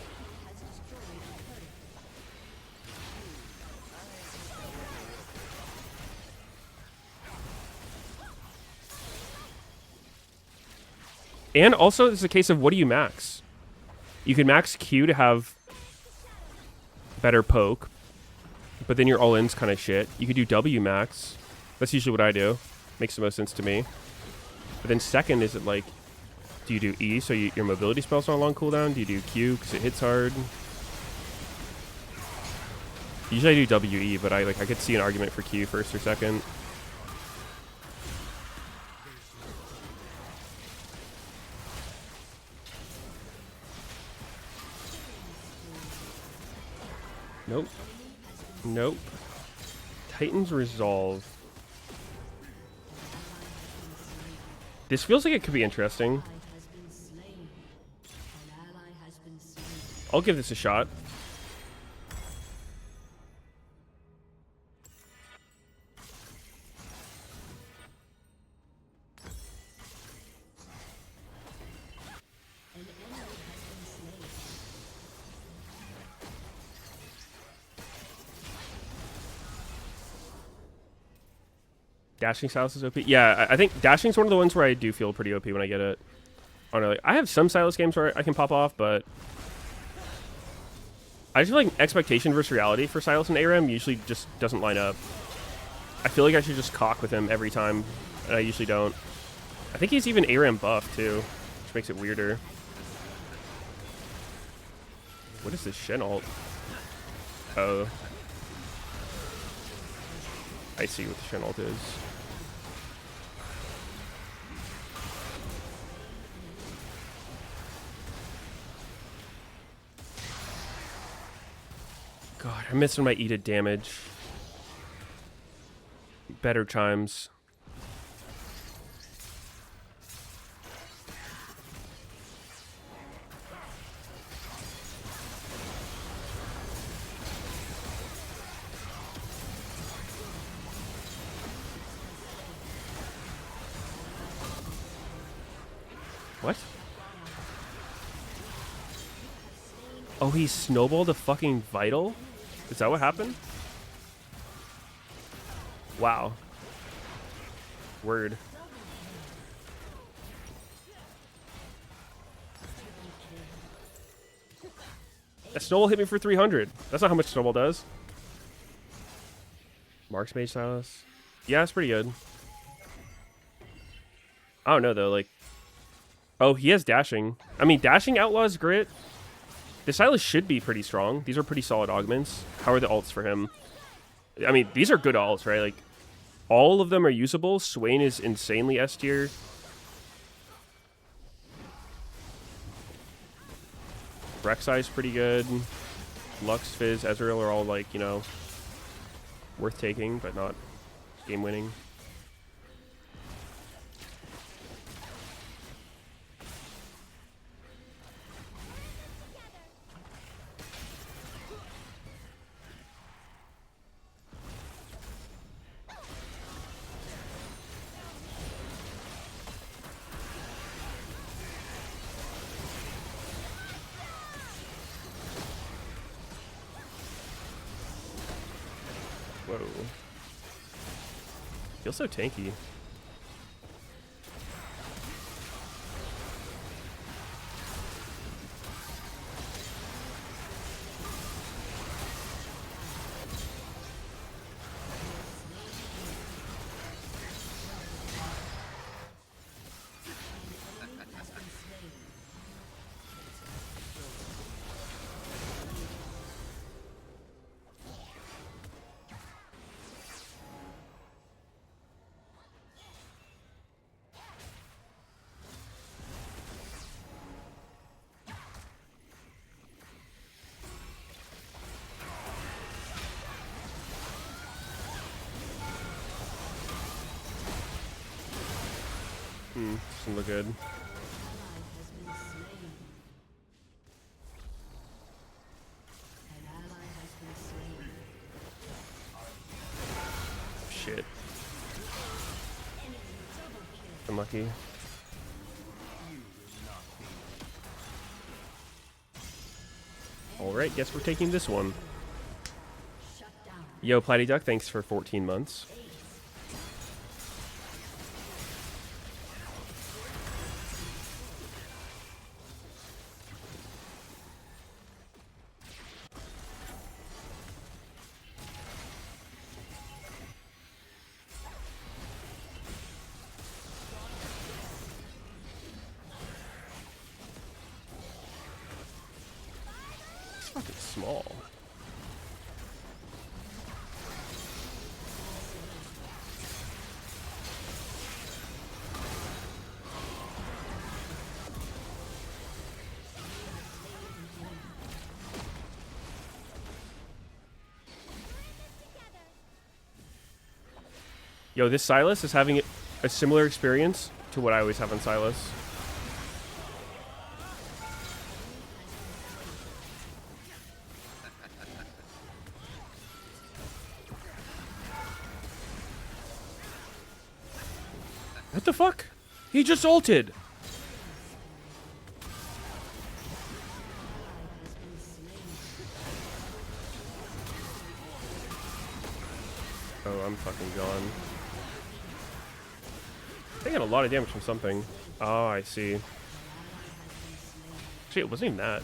and also it's a case of what do you max? You can max Q to have better poke, but then your all-in's kind of shit. You could do W max. That's usually what I do. Makes the most sense to me. But then second, is it like, do you do E so your mobility spell's not on long cooldown? Do you do Q because it hits hard? Usually I do WE, but I could see an argument for Q first or second. Nope. Nope. Titan's Resolve. This feels like it could be interesting. I'll give this a shot. Dashing Silas is OP. Yeah, I think Dashing's one of the ones where I do feel pretty OP when I get it. I don't know. Like, I have some Silas games where I can pop off, but I just feel like expectation versus reality for Silas and ARAM usually just doesn't line up. I feel like I should just cock with him every time, and I usually don't. I think he's even ARAM buff too, which makes it weirder. What is this Shen ult? Oh. I see what the Shen ult is. God, I missed when my Eda damage. Better chimes. What? Oh, he snowballed a fucking Vital? Is that what happened? Wow. Word. That snowball hit me for 300. That's not how much snowball does. Marks Mage Silas. Yeah, it's pretty good. I don't know though, like... Oh, he has dashing. I mean, dashing outlaws grit. The Silas should be pretty strong. These are pretty solid augments. How are the ults for him? I mean, these are good ults, right? Like, all of them are usable. Swain is insanely S tier. Rek'Sai's pretty good. Lux, Fizz, Ezreal are all, like, you know, worth taking, but not game winning. Whoa. Feels so tanky. Doesn't look good. Shit. Unlucky. Alright, guess we're taking this one. Yo, Platy Duck, thanks for 14 months. Fucking small. Yo, this Silas is having a similar experience to what I always have on Silas. What the fuck? He just ulted. Oh, I'm fucking gone. Taking a lot of damage from something. Oh, I see. Actually, it wasn't even that.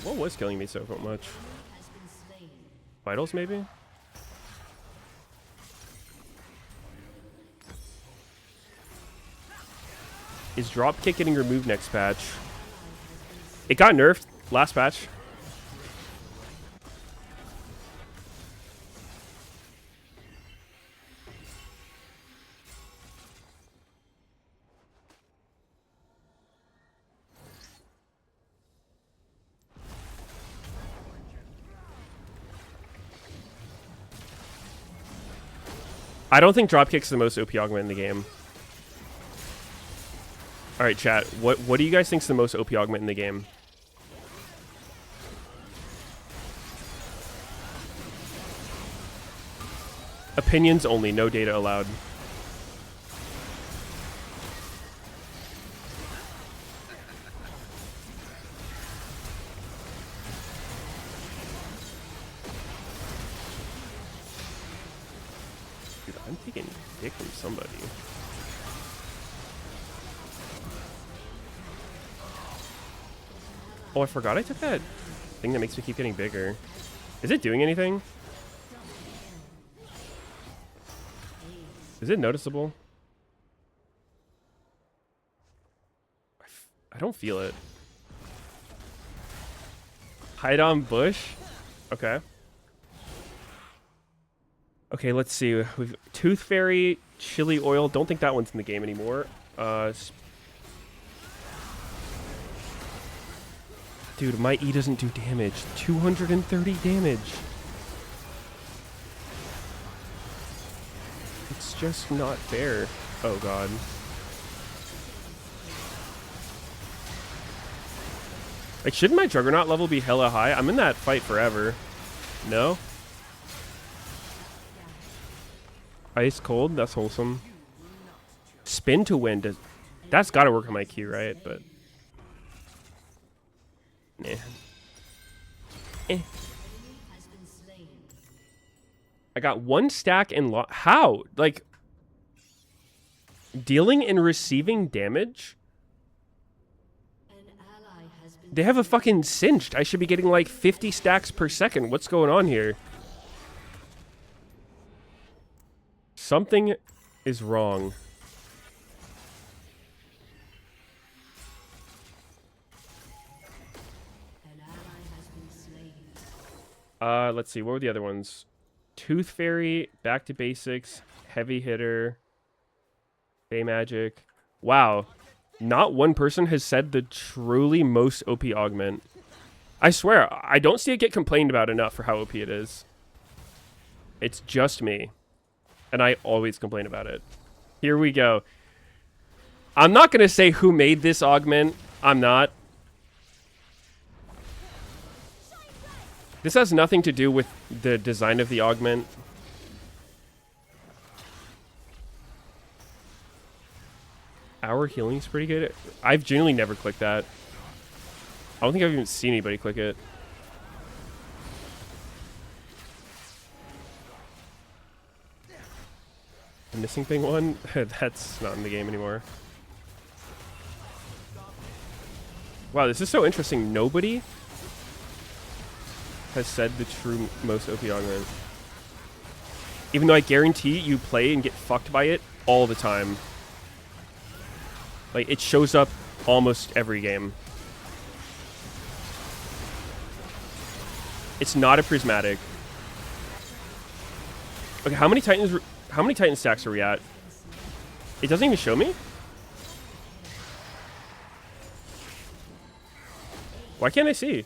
What was killing me so much? Vitals, maybe? Is dropkick getting removed next patch? It got nerfed last patch. I don't think dropkick's the most OP augment in the game. All right, chat. What do you guys think's the most OP augment in the game? Opinions only, no data allowed. Dude, I'm taking dick from somebody. Oh, I forgot I took that thing that makes me keep getting bigger. Is it doing anything? Is it noticeable? I don't feel it. Hide on bush? Okay. Okay, let's see. We've Tooth Fairy, Chili Oil. Don't think that one's in the game anymore. Dude, my E doesn't do damage. 230 damage. It's just not fair. Oh, God. Like, shouldn't my Juggernaut level be hella high? I'm in that fight forever. No? Ice cold? That's wholesome. Spin to win. That's got to work on my Q, right? But... nah. Eh. I got one stack and how? Like, dealing and receiving damage? They have a fucking cinched. I should be getting like 50 stacks per second. What's going on here? Something is wrong. Let's see. What were the other ones? Tooth Fairy, Back to Basics, Heavy Hitter, Fey Magic. Wow. Not one person has said the truly most OP augment. I swear, I don't see it get complained about enough for how OP it is. It's just me. And I always complain about it. Here we go. I'm not going to say who made this augment. I'm not. This has nothing to do with the design of the augment. Our healing is pretty good. I've genuinely never clicked that. I don't think I've even seen anybody click it. The missing thing one? That's not in the game anymore. Wow, this is so interesting. Nobody has said the true most OP augment. Even though I guarantee you play and get fucked by it all the time. Like, it shows up almost every game. It's not a prismatic. Okay, how many Titan stacks are we at? It doesn't even show me? Why can't I see?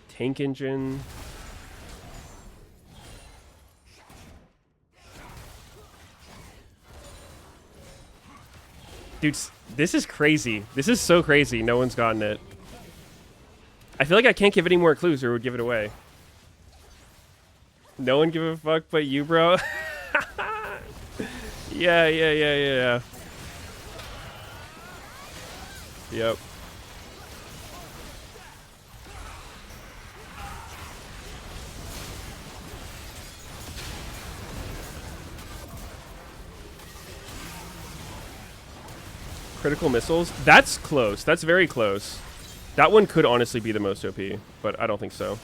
Tank engine. Dude, this is crazy. This is so crazy. No one's gotten it. I feel like I can't give any more clues or it would give it away. No one give a fuck but you, bro. Yeah. critical missiles. That's close. That's very close. That one could honestly be the most OP, but I don't think so.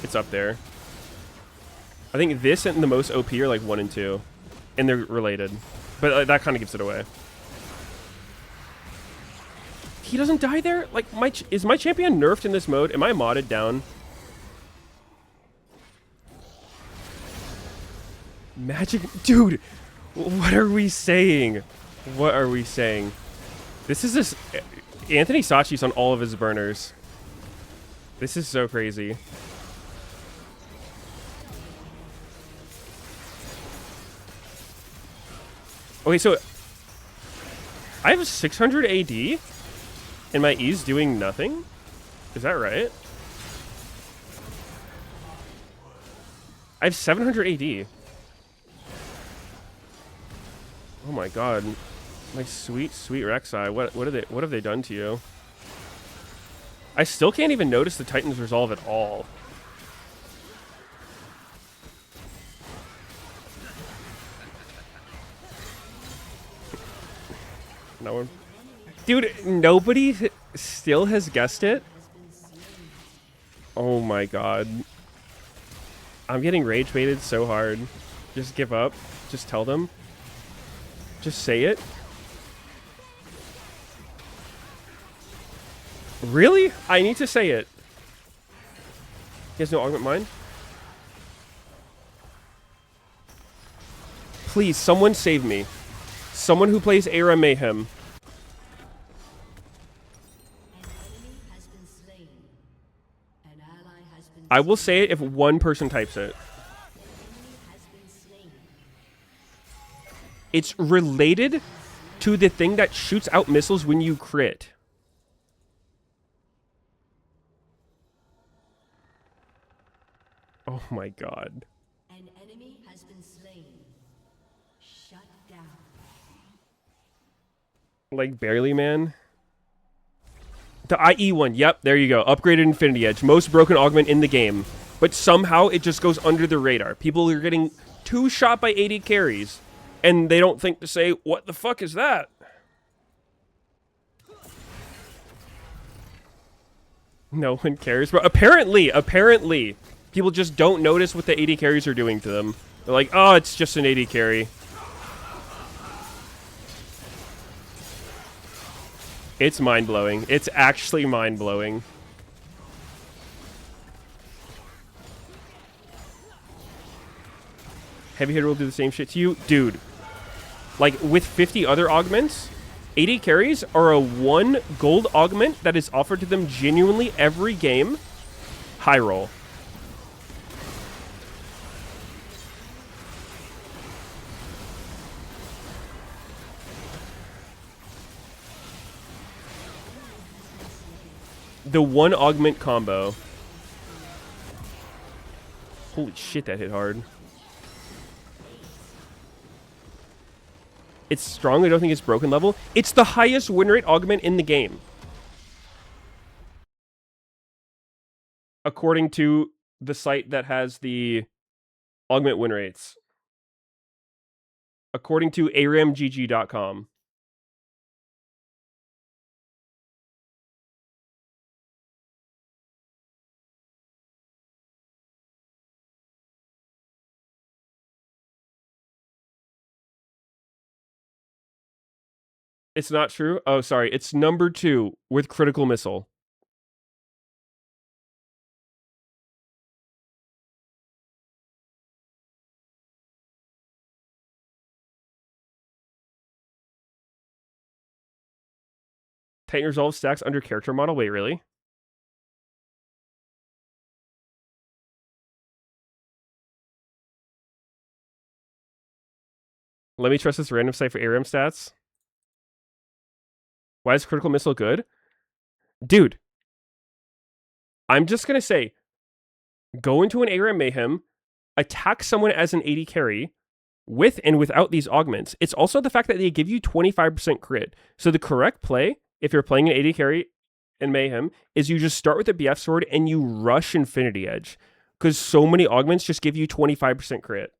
It's up there. I think this and the most OP are like 1 and 2. And they're related. But that kind of gives it away. He doesn't die there? Like, is my champion nerfed in this mode? Am I modded down? Magic... Dude! What are we saying? What are we saying? This is this... Anthony Sachi's on all of his burners. This is so crazy. Okay, so... I have 600 AD? And my E's doing nothing? Is that right? I have 700 AD. Oh my god. My sweet, sweet Rek'Sai. What have they done to you? I still can't even notice the Titan's Resolve at all. No one. Dude, nobody still has guessed it? Oh my god. I'm getting rage baited so hard. Just give up. Just tell them. Just say it. Really? I need to say it. He has no augment mine? Please, someone save me. Someone who plays Era Mayhem. I will say it if one person types it. It's related to the thing that shoots out missiles when you crit. Oh my god. An enemy has been slain. Shut down. Like barely, man. The IE one, yep, there you go. Upgraded Infinity Edge. Most broken augment in the game. But somehow it just goes under the radar. People are getting 2 shot by 80 carries. And they don't think to say, what the fuck is that? No one cares. But apparently, people just don't notice what the 80 carries are doing to them. They're like, oh, it's just an 80 carry. It's mind-blowing. It's actually mind-blowing. Heavy hitter will do the same shit to you? Dude. Like, with 50 other augments, 80 carries are a 1 gold augment that is offered to them genuinely every game. High roll. The 1 augment combo. Holy shit, that hit hard. It's strong. I don't think it's broken level. It's the highest win rate augment in the game. According to the site that has the augment win rates. According to aramgg.com. It's not true? Oh, sorry. It's number 2 with critical missile. Titan Resolve stacks under character model. Wait, really? Let me trust this random site for ARAM stats. Why is critical missile good? Dude. I'm just going to say, go into an ARAM Mayhem, attack someone as an 80 carry, with and without these augments. It's also the fact that they give you 25% crit. So the correct play, if you're playing an 80 carry in Mayhem, is you just start with the BF sword and you rush Infinity Edge. Because so many augments just give you 25% crit.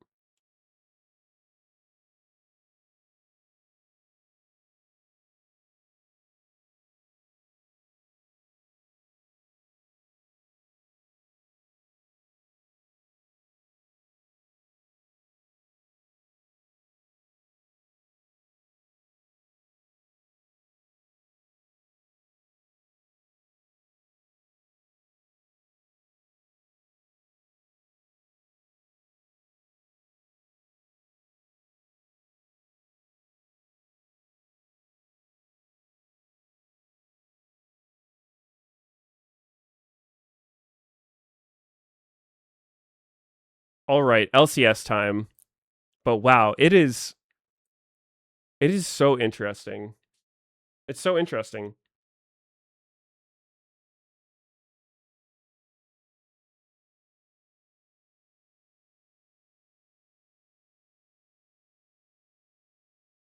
All right, LCS time. But wow, it is so interesting. It's so interesting.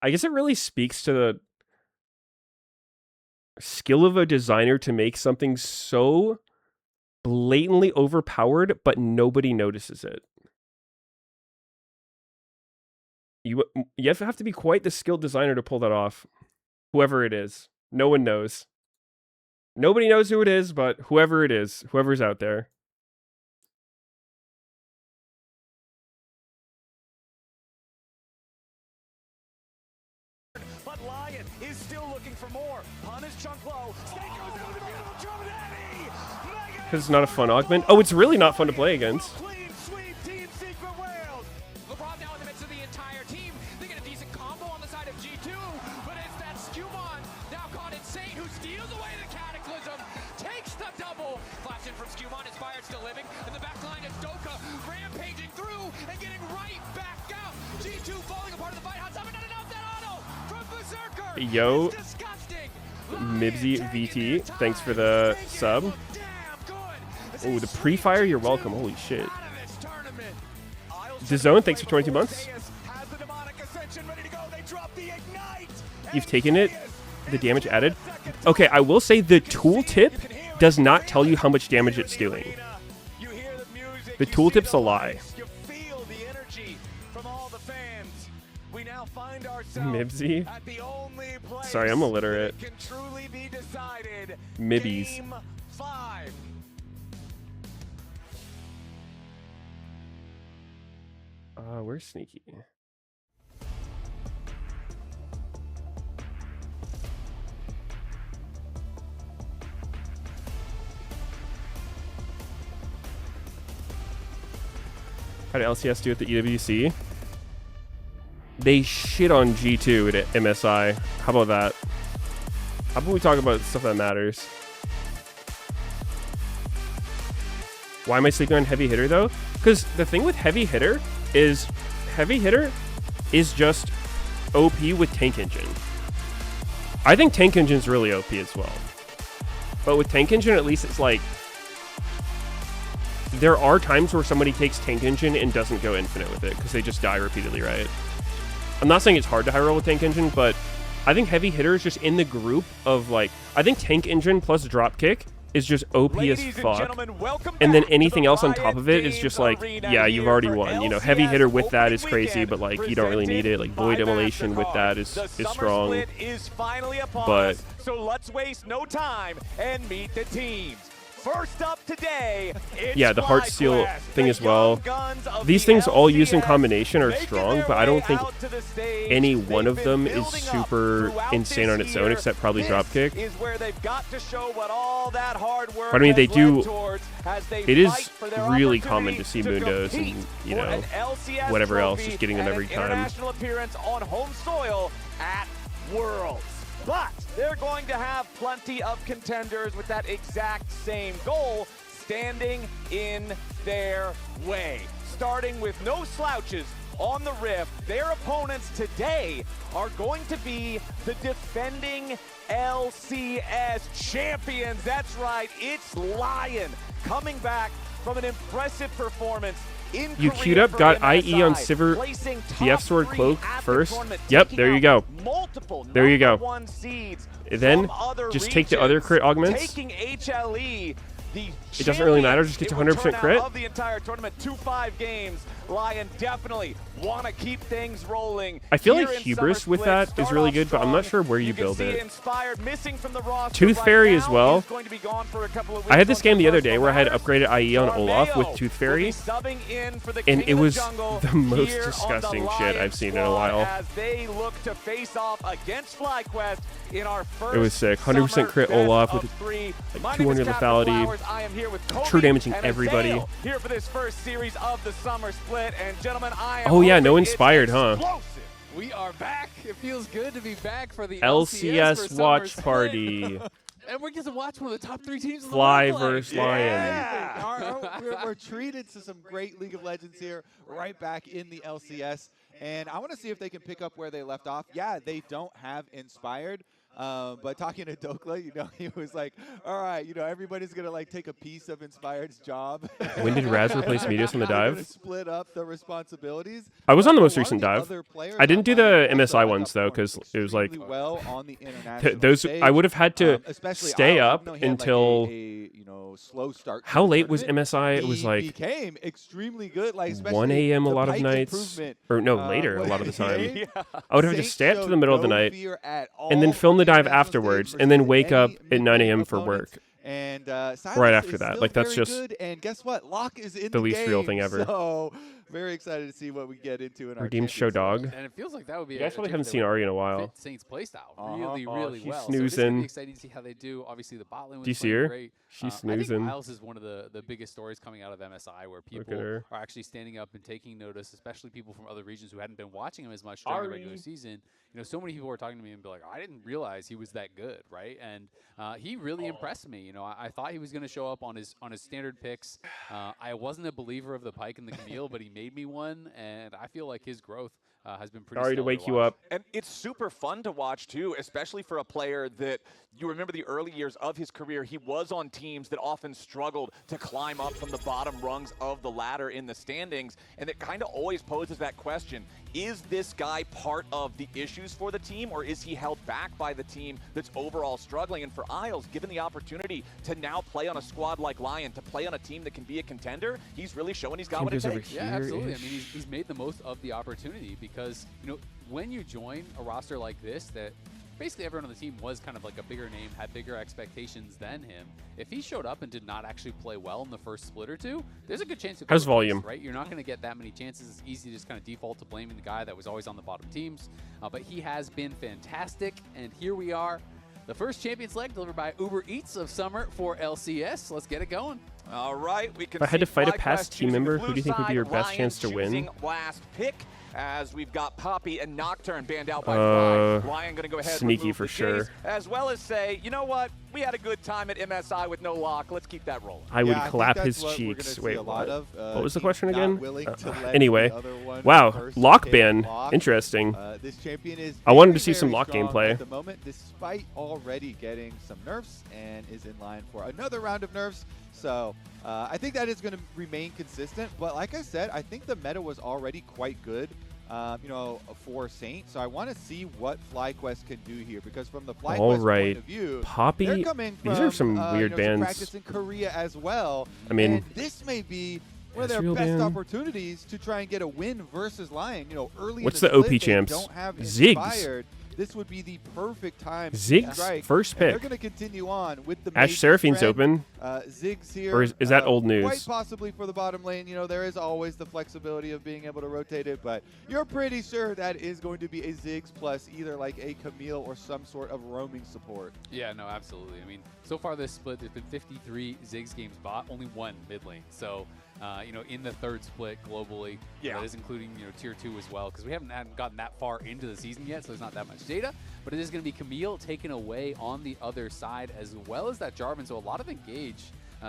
I guess it really speaks to the skill of a designer to make something so blatantly overpowered, but nobody notices it. You have to be quite the skilled designer to pull that off. Whoever it is. No one knows. Nobody knows who it is, but whoever it is, whoever's out there. But Lion is still looking for more. Punish chunk low. Snake goes down with a beautiful drum and heavy. Because it's not a fun augment. Oh, it's really not fun to play against. Clean sweep, Team Secret World. LeBron now in the midst of the entire team. They get a decent combo on the side of G2, but it's that Skewmon now caught insane who steals away the Cataclysm, takes the double. Flash in from Skewmon, Inspired still living. In the back line is Doka rampaging through and getting right back out. G2 falling apart in the fight. Hot not enough that auto from Berserker. Yo, It's disgusting. Mibsy VT, thanks for the sub. Oh, the pre-fire, you're welcome. Holy shit. DAZN, thanks for 22 months. You've taken it. The damage added. Okay, I will say the tooltip does not tell you how much damage it's doing. The tooltip's a lie. Mibsy? Sorry, I'm illiterate. Mibbies. Where's Sneaky? How did LCS do at the EWC? They shit on G2 at MSI. How about that? How about we talk about stuff that matters? Why am I sleeping on Heavy Hitter though? Because the thing with Heavy Hitter is just OP with Tank Engine. I think Tank Engine's really OP as well. But with Tank Engine, at least it's like there are times where somebody takes Tank Engine and doesn't go infinite with it because they just die repeatedly, right? I'm not saying it's hard to high roll with Tank Engine, but I think Heavy Hitter is just in the group of like, I think Tank Engine plus Dropkick is just OP as fuck. And then anything else on top of it is just like, yeah, you've already won. You know, Heavy Hitter with that is crazy, but like you don't really need it. Like Void Immolation with that is strong. But so let's waste no time and meet the teams. First up today, yeah, the Heartsteel thing as well. These things all used in combination are strong, but I don't think any one of them is super insane on its own, except probably Dropkick. But I mean, they do. It is really common to see Mundos and, you know, whatever else, just getting them every time. International appearance on home soil at Worlds. But they're going to have plenty of contenders with that exact same goal standing in their way. Starting with no slouches on the Rift, their opponents today are going to be the defending LCS champions. That's right, it's Lion coming back from an impressive performance. You queued up, got IE on Sivir, BF Sword Cloak first. Yep, there you go. There you go. Then, just take the other crit augments. It doesn't really matter, just get to 100% crit. Of the entire tournament, 2-5 games. Lion definitely want to keep things rolling. I feel like Hubris with that is really good, but I'm not sure where you build it. Tooth Fairy as well. I had this game the other day where I had upgraded IE on Olaf with Tooth Fairy, and it was the most disgusting shit I've seen in a while. It was sick. 100% crit Olaf with like 200 lethality, true damaging everybody. Here for this first series of the summer split, and gentlemen, oh yeah, no Inspired, huh? We are back. It feels good to be back for the LCS watch party. And we're getting to watch one of the top 3 teams in the Fly world play. versus Lion. Yeah. We're treated to some great League of Legends here, right back in the LCS. And I want to see if they can pick up where they left off. Yeah, they don't have Inspired. But talking to Dokla, he was like, all right, everybody's going to like take a piece of Inspired's job. When did Raz replace Meteos on the They're gonna dive? split up the responsibilities. I was on the But most a lot recent of the dive. other players I didn't do on the Lion MSI also ones, though, performed 'cause it was like- extremely well on the international Those stage. I would have had to Especially stay Isles, up even though he had, like, until a slow start. to how the late was tournament, MSI? It was he like became extremely good, like 1 especially a.m. a the lot of Pike nights, improvement, or no, later a was- lot of the time. Yeah. I would have to Saints stay up to the showed middle of the no night, fear at and then all film the on the dive international afterwards, stage and then versus wake up any at 9 a.m. mid-range for opponents. work. And Silas Right after is that. still Like, that's very just good, and guess what? Locke is in the least game, real thing ever. So very excited to see what we get into in our Redeemed Show Champions Dog. And it feels like that would be You guys a probably champion haven't that seen would Ari in a while. fit Saints playstyle really, Oh, really she's well. So this is gonna snoozing. be exciting to see how they do. Obviously, the bot lane was Do you see playing her? great. She's I snoozing. think Miles is one of the biggest stories coming out of MSI, where at people her. are actually standing up and taking notice, especially people from other regions who hadn't been watching him as much during the regular Ari. season. So many people were talking to me and be like, I didn't realize he was that good, right? And he really impressed me. I thought he was going to show up on his standard picks. I wasn't a believer of the Pike and the Camille, but he made me one, and I feel like his growth has been pretty Sorry to stellar wake you watch. up. And it's super fun to watch, too, especially for a player that you remember the early years of his career. He was on teams that often struggled to climb up from the bottom rungs of the ladder in the standings. And it kind of always poses that question. Is this guy part of the issues for the team, or is he held back by the team that's overall struggling? And for Isles, given the opportunity to now play on a squad like Lion, to play on a team that can be a contender, he's really showing he's got what it Campers over takes. here. Yeah, absolutely. I Here-ish. mean, he's made the most of the opportunity because, when you join a roster like this, that basically everyone on the team was kind of like a bigger name, had bigger expectations than him. If he showed up and did not actually play well in the first split or two, there's a good chance he'll go How's to volume? right? You're not going to get that many chances. It's easy to just kind of default to blaming the guy that was always on the bottom teams. But he has been fantastic, and here we are. The first Champions Leg delivered by Uber Eats of summer for LCS. Let's get it going. All right, we can If I had see to fight a FlyQuest past team choosing the member, blue who do you think would be your side, best Lion chance to win? choosing last pick, as we've got Poppy and Nocturne banned out by Uh, Fly. Lion going to go ahead and Sneaky remove for the sure. Jace, as well as say, you know what? We had a good time at MSI with no lock. Let's keep that rolling. I would Yeah, think clap that's his what we're gonna cheeks. see Wait, a lot what? of, What was the teams question not again? willing to let Anyway, the other one wow, first lock take ban. lock. Interesting. This champion is I wanted very, to see some very lock strong gameplay. at the moment, despite already getting some nerfs, and is in line for another round of nerfs. So I think that is going to remain consistent. But like I said, I think the meta was already quite good, for Saint. So I want to see what FlyQuest can do here, because from the FlyQuest All point right, of view, Poppy. they're coming from, These are some weird some bans. practice in Korea as well. I mean, and this may be one of their Israel best ban. opportunities to try and get a win versus Lion. Early What's in the OP split, they champs? don't have Ziggs. Inspired. This would be the perfect time to Ziggs, strike. first And they're pick. going to continue on with the Ash Mage's Seraphine's trend. open. Ziggs here. Or is that old news? Quite possibly for the bottom lane. There is always the flexibility of being able to rotate it, but you're pretty sure that is going to be a Ziggs plus either like a Camille or some sort of roaming support. Yeah, no, absolutely. I mean, so far this split, there's been 53 Ziggs games bought, only one mid lane. So, in the third split globally, that is including, tier 2 as well, because we haven't gotten that far into the season yet, so there's not that much data. But it is going to be Camille taken away on the other side, as well as that Jarvan. So a lot of engage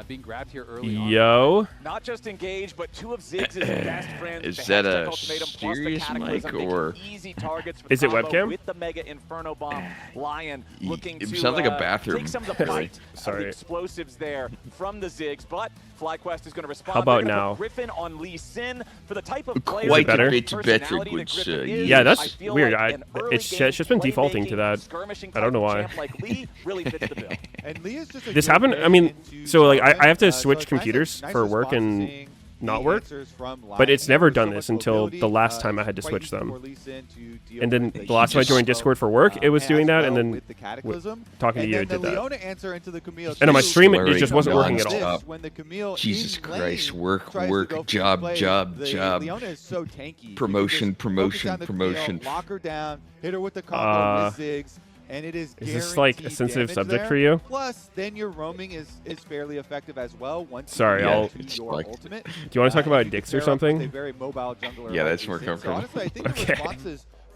being grabbed here early on. Yo. Not just engage, but two of Ziggs' best friends. Is the that hashtag a ultimatum plus the serious cataclysm, mic, making or- easy targets for Is the it combo webcam? with the Mega Inferno Bomb. Lion looking It to sounds like a bathroom. take some of the bite of Sorry. the explosives there from the Ziggs, but FlyQuest is going to respond. How about They're gonna now? put Griffin on Lee Sin for the type of player Quite a and bit personality bathroom, that which, Griffin is. Yeah, that's I feel weird. like I- an early it's game just been defaulting to playmaking, that. skirmishing I don't know type why. of champ like Lee really fits the bill. And Lee is just a This good happened. way I mean, into so like Jarvan. I have to So switch it's computers nice for work response and seeing not the work. answers from But Lion. it's never There's done so this much until mobility. the last time I had to Quite switch easy them. for Lee Sin to deal And then with the last time I joined just- Discord for work, it was as doing that, well and then with the Cataclysm. talking to And you, then it did the that. Leona answer into the Camille And on my too. stream, it Slurring just wasn't working at all. nonstop. When the Camille Jesus in Christ, lane work, tries to work, go for job, play, job, the job. Leona is so tanky. You can Promotion, just focus promotion, on the Camille, promotion. lock her down, hit her with the combo with Ziggs, and it is this like a guaranteed sensitive damage subject there. for you? Plus, then your roaming is fairly effective as well. Once Sorry, you I'll- get It's to your like- ultimate. Do you want to talk if about you dicks pair or up with something? a very mobile jungler Yeah, like that's Lee more Sin. comfortable. So honestly, I think the Okay. responses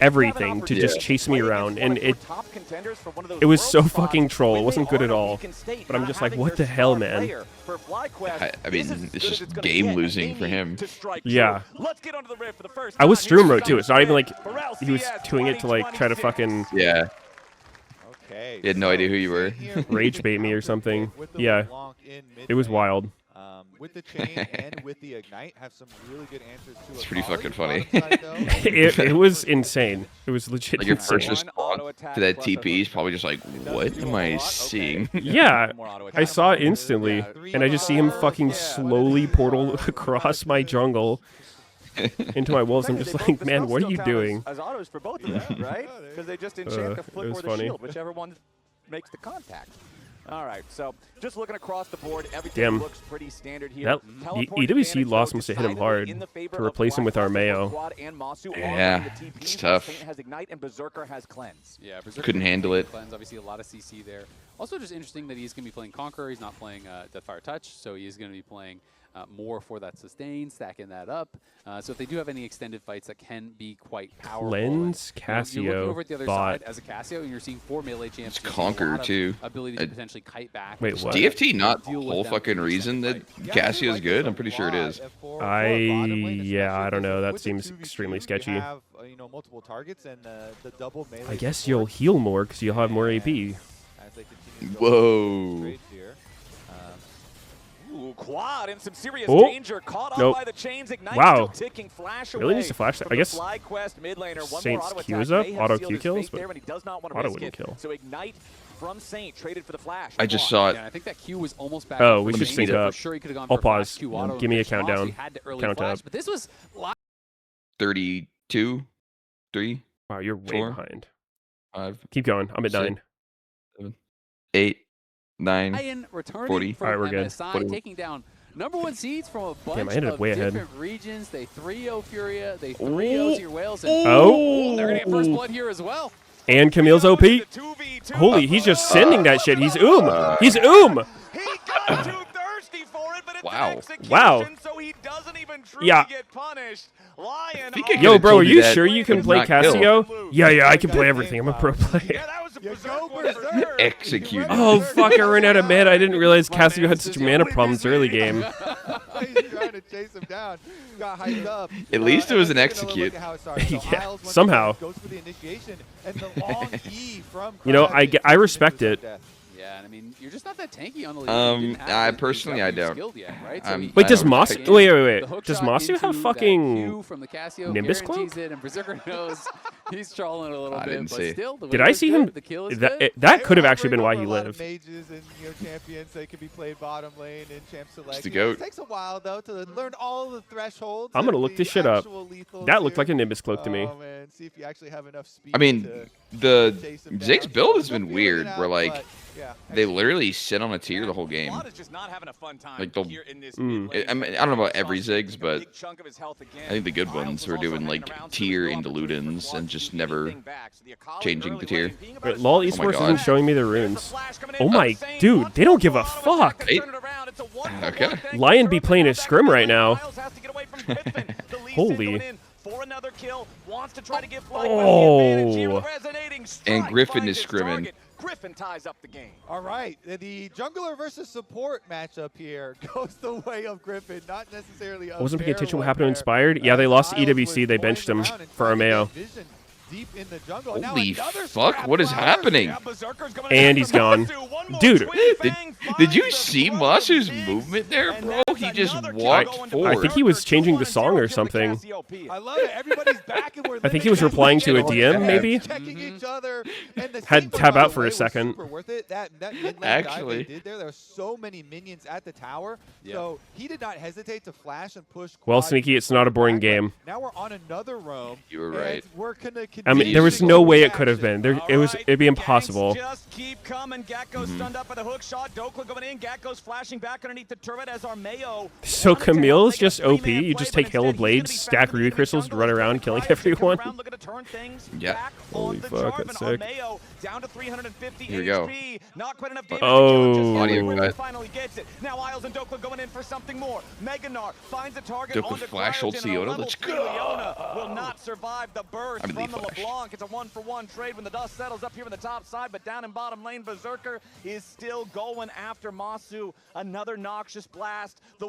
everything to just chase me around, and it was so fucking troll. It wasn't good at all. But I'm just like, what the hell, man? I mean, it's just game losing for him. Yeah. I was stream mode too. It's not even like he was doing it to like try to fucking Yeah. Okay. He had no idea who you were. rage bait me or something. Yeah. It was wild. with the chain and with the ignite, have some really good answers to It's a pretty Kali. fucking funny. Bottom side, though, It was insane. It was legit Like your insane. first response to that TP is probably just like, what am I seeing? Yeah, More auto I attack. saw it instantly, and I just see him fucking slowly portal across my jungle into my walls. I'm just like, man, what are you doing? As autos for both of them, right? Because they just enchant the it flick was or the funny. shield, whichever one makes the contact. All right, so just looking across the board, everything Damn. looks pretty standard here. That Teleport EWC advantage, loss though, must have hit him decidedly hard in the favor to of replace him with Black Panther, Armeo. Quad and Masu Yeah, all getting the it's TPs, tough. Saint has Ignite and Berserker has Cleanse. Yeah, Berserker Couldn't handle it. Cleanse, obviously a lot of CC there. Also just interesting that he's going to be playing Conqueror. He's not playing Deathfire Touch, so he's going to be playing more for that sustain, stacking that up. So if they do have any extended fights that can be quite powerful. Cleanse, And, you're looking Cassio, over at the other bot. side as a Cassio, and you're seeing 4 melee champs. It's using a Conqueror, lot of too. Ability to potentially kite back. Wait, and what? DFT not the deal with whole them fucking for the reason second that fight. Yeah, I Cassio's really like good? this I'm pretty sure it a is. lot for I- a bottom lane, yeah, I don't especially know. That with the seems 2v2, extremely you sketchy. have, multiple targets and the double melee I guess support you'll heal more because you'll have more AP. as they continue to go Whoa. through trades here. Ooh, Quad in some serious Oh. danger. Caught Nope. up by the chains. Ignite Wow. still ticking. Flash Really away needs to flash that. from I the guess Fly Quest mid laner. One Saint's more auto Q attack is up, may have auto sealed Q his kills, fate but there, and he does not want to auto risk wouldn't it. kill. So Ignite from Saint traded for the flash. I just saw Yeah, it. and I think that Q was almost back. Oh, on we for should Saint. sync For up. sure he could have gone I'll for flash pause. Q auto Give me a and response. countdown. He had to early Count flash, up. but this was live. 32, 3, Wow, you're way 4, behind. 5, Keep going. I'm at 6, 9. 7, 8, 9. Ryan returning 40. from Alright, we're good. MSI, 41. taking down #1 seeds from a bunch I ended up of way ahead. different regions. They 3-0 Furia, they 3-0 your Whales, and Oh. they're gonna get first blood here as well. And Camille's OP. Holy, he's just sending that shit. He's He's He got too thirsty for it, but it's Wow. an execution, Wow. so he doesn't even truly Yeah. get punished. Lion, think I Yo, could've bro, told are you you that sure you can and play not kill. Cassio? Yeah, I can play everything. I'm a pro player. yeah, that was a You berserk go one for berserk. sure. Executed. Oh, fuck, I ran out of mana. I didn't realize Cassio had such mana problems early game. He's trying to chase him down. Got hyped up. At least it was an and let's take another execute. look at how it started. So Yeah, Isles once somehow. again goes for the initiation and the long E from You know, Crab I into respect his it. death. Yeah, and I mean, you're just not that tanky on the league. You didn't have I the personally, I W don't. skilled Yet, right? I'm- Wait, I does don't Masu? respect Wait, it. wait, The hook wait. Does shot Masu into have that fucking Q from the Cassio Nimbus guarantees Cloak? it, and Berserker knows he's trolling a little I bit, didn't but see. still, the Did win I is see good, him? The kill is That good. that could have They were actually been why he offering a lot of lived. Mages and champions that could be played bottom lane in champ select. the goat. It takes a while though to learn all the thresholds. I'm gonna and look the this shit up. actual lethals That looked here. like a Nimbus Cloak to me. Oh man, see if you actually have enough speed. I mean, to the chase him Ziggs down. build has Still been figuring weird, it where out, like but, yeah, they literally sit on a tier the whole game. Quad is just not having a fun time Like, they'll- here in this Mm. mid lane. I don't know about every Ziggs, but Big chunk of his health again. I think the good Isles ones was were also doing hanging like around, so tier there's no into opportunity for Ludens Quad and to just keep never anything back. So the Akali changing early the tier. lane being about Wait, as LOL strong as Esports God. isn't showing me the There's the runes. flash coming in Oh from my, Saint. dude, One they don't more give a auto attack to fuck. turn it around. It's a 1-for-1. Okay. Thank you, Lion be Griffin. playing Now his back scrim to right now. Isles has to get away from Griffin. The Lee Sin Holy. going in for another kill. Wants to try to get flanked Oh. by the advantage here. Resonating strike Griffin finds is its scrimming. target. Griffin ties up the game. All right, the jungler versus support matchup here goes the way of Griffin, not necessarily. I wasn't paying attention to what happened to Inspired. Yeah, they lost to EWC. They benched him for Armeo. Deep in the jungle. Now Holy another fuck, scrap what is fire. happening? Yeah, Berserker's coming And in he's after gone. Masu. One more Dude, twin Did, bang did you finds the see brother Masu's Ziggs, movement there, and bro? that's He just another kill walked going to forward. I think he was Berserker. changing the 2-0 song or to the something. Cassiopeia. I love it. Everybody's back and we're I think he was replying to a DM, maybe? Checking each other. And the Had teamwork, tab by out the for a way, was second. Super worth it. That mid lane dive Actually. they did there were so many minions at the tower. Yeah. So he did not hesitate to flash and push. Well, Quad Sneaky, it's not a boring back, but game. Now we're on another roam. You were and right. We're gonna I mean, there was continue no to way go it could have action. been. It'd be impossible. Ganks just keep coming. Gakko stunned up by the hook shot. Dokla going in. Gakko's flashing back underneath the turret as Armeo. So wanted to Camille's make it a just OP. three-man You play, just but take Hail instead of he's gonna Blades, be stack found in Ruby the Crystals, jungle. run He's around gonna killing try to come everyone. around, looking to turn things Yeah. back Holy on the fuck, Jarvan. that's sick. Armeo down to 350 Here we go. HP. Not quite enough damage. Oh. to kill him just yet, Audio but Griffin cut. finally gets it. Now Isles and Dokla going in for something more. Meganar finds a target Dokla onto flash Cryogen, ult and a Leona. level Let's 3 go. Leona will not survive the burst I mean, from the Flash. LeBlanc. It's a 1-for-1 trade when the dust settles up here on the top side, but down in bottom lane, Berserker is still going after Masu. Another noxious blast. The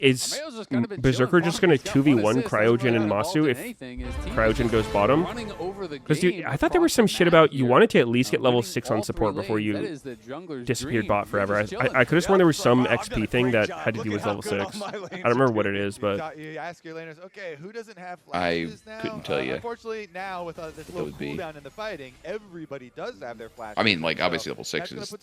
Is Armeo's just kind of been Berserker chilling. just going to He's got one 2v1 assist. Cryogen That's and really not Masu involved if in anything. His team Cryogen is goes bottom? running over the Because game I thought there was some across shit the about map you here. wanted to at least get level Winning 6 all on support three before lanes. That you is the jungler's disappeared dream. bot They're forever. just chilling. I could have sworn there was some I've done a XP thing great that job. had to Look do at with how level good all 6. my I lanes don't remember are what it doing. is, but You ask your laners, okay, who doesn't have I flashes now? couldn't tell you. Unfortunately, now with this little would be. cooldown in the fighting, everybody does have their flashes. I mean, like, So obviously level that's 6 gonna is put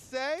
say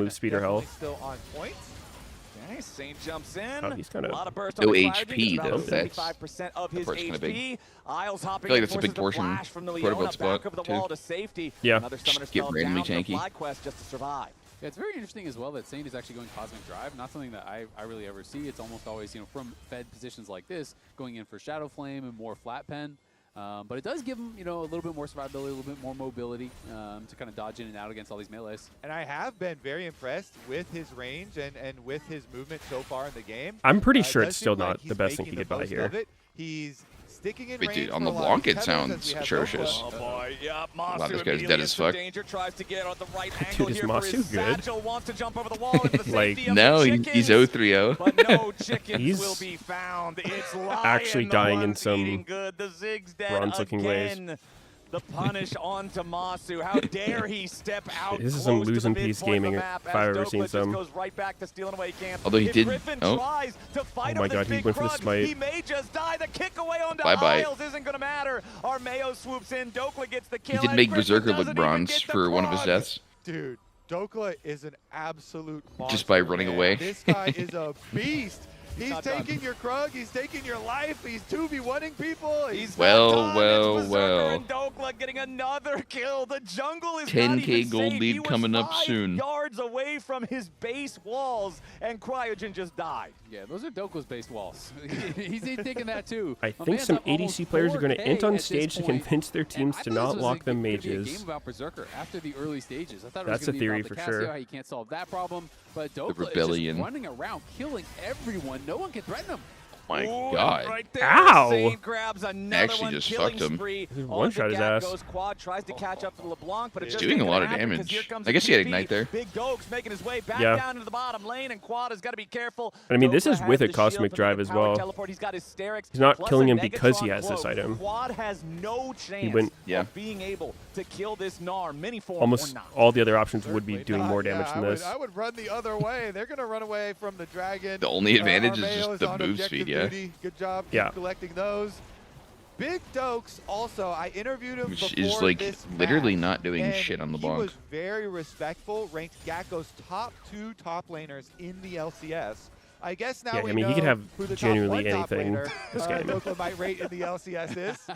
move speed or definitely health. Still on point. Nice. Saint jumps in. Oh, he's kind a of lot of burst no on the HP, about though. That's 75% of his part's kinda big. HP. Isles hopping I feel like in, that's a big forces the portion flash from the part of Leona that spot, back over the too. wall to safety. Yeah. Another summoner Just get spell randomly down, tanky. the flag quest just to survive. Yeah, it's very interesting as well that Saint is actually going Cosmic Drive. Not something that I really ever see. It's almost always, from fed positions like this, going in for Shadow Flame and more flat pen. But it does give him, a little bit more survivability, a little bit more mobility to kind of dodge in and out against all these melees. And I have been very impressed with his range and with his movement so far in the game. I'm pretty It sure does it's still seem like not he's the best thing making he could the buy most here. of it. He's sticking in Wait, range dude, on for the a lot of LeBlanc, it tethers as sounds we have atrocious. Doppler. Oh boy, yeah, Wow, Masu this guy's immediately dead in as some fuck. danger, tries to get on the right Dude, angle is here for Masu his good? satchel, wants to jump over the wall into the Like, safety of No, the he's chickens, 0-3-0. but no chickens He's will be found. It's Lion, actually the dying in ones some eating good. The Zig's dead bronze-looking ways. again. The punish onto Masu. How dare he step out This is some close to the losing piece midpoint of gaming the if map I've as ever Dokla seen just some. goes right back to stealing away camp. Although he If did- Griffin oh. tries to fight Oh my him with God, he big went for the Krug, smite. he may just die. The kick away onto Bye-bye. Isles isn't going to matter. Armeo swoops in. Dokla gets the He kill. did and make Griffin Berserker doesn't look even bronze get the for one of his Krug. deaths. Dude, Dokla is an absolute monster. Just by running man. away. This guy is a beast. He's not done. taking your Krug. He's taking your life. He's 2v1ing people. He's Well, not done. well, It's Berserker well. and Dokla getting another kill. The jungle is 10K not even gold safe. lead He was coming up 5 soon. yards away from his base walls, and Cryogen just died. Yeah, those are Dokla's based walls. He's thinking that too. I My think man's some up almost ADC players are going to 4K int on at this stage to point. convince their teams And to I thought not this was lock the gonna be a mages. game about Berserker after the early stages. I thought That's it a was theory going to be for about the sure. Cassio, how you can't solve that problem. But Dokla is rebellion. just running around, killing everyone. No one can threaten him. My Ooh, God. Right there, Ow. Saint grabs another Actually one, just killing fucked him. spree. He On one-shot the his gap ass. goes Quad, tries to catch up to LeBlanc, but it He's just doing ain't a lot gonna of happen 'cause damage. here comes I guess he had TP. Ignite there. Big Dokes making his way back Yeah. down into the bottom lane, and Quad has got to be careful. I mean, this Dokla is has with a the Cosmic shield from Drive the as power well. Teleport. He's got hysterics. He's not plus killing a him because he Megatron has this cloak. item. Quad has no chance went- Yeah. of being able to kill this Gnar mini form or Almost not. all the other options would be Certainly doing not. more damage Yeah, than this. I would run the other way. They're going to run away from the dragon. The only advantage is Armeo just the on move objective speed, yeah. duty. Good job Yeah. collecting those. Big Dokes also, I interviewed him Which before is like this literally match, not doing and shit on the he block. was very respectful, ranked Gakko's top 2 top laners in the LCS. I guess now Yeah, we I mean, know he could have who the genuinely top 1 top anything laner, this game. Dokla might rate in the LCS is.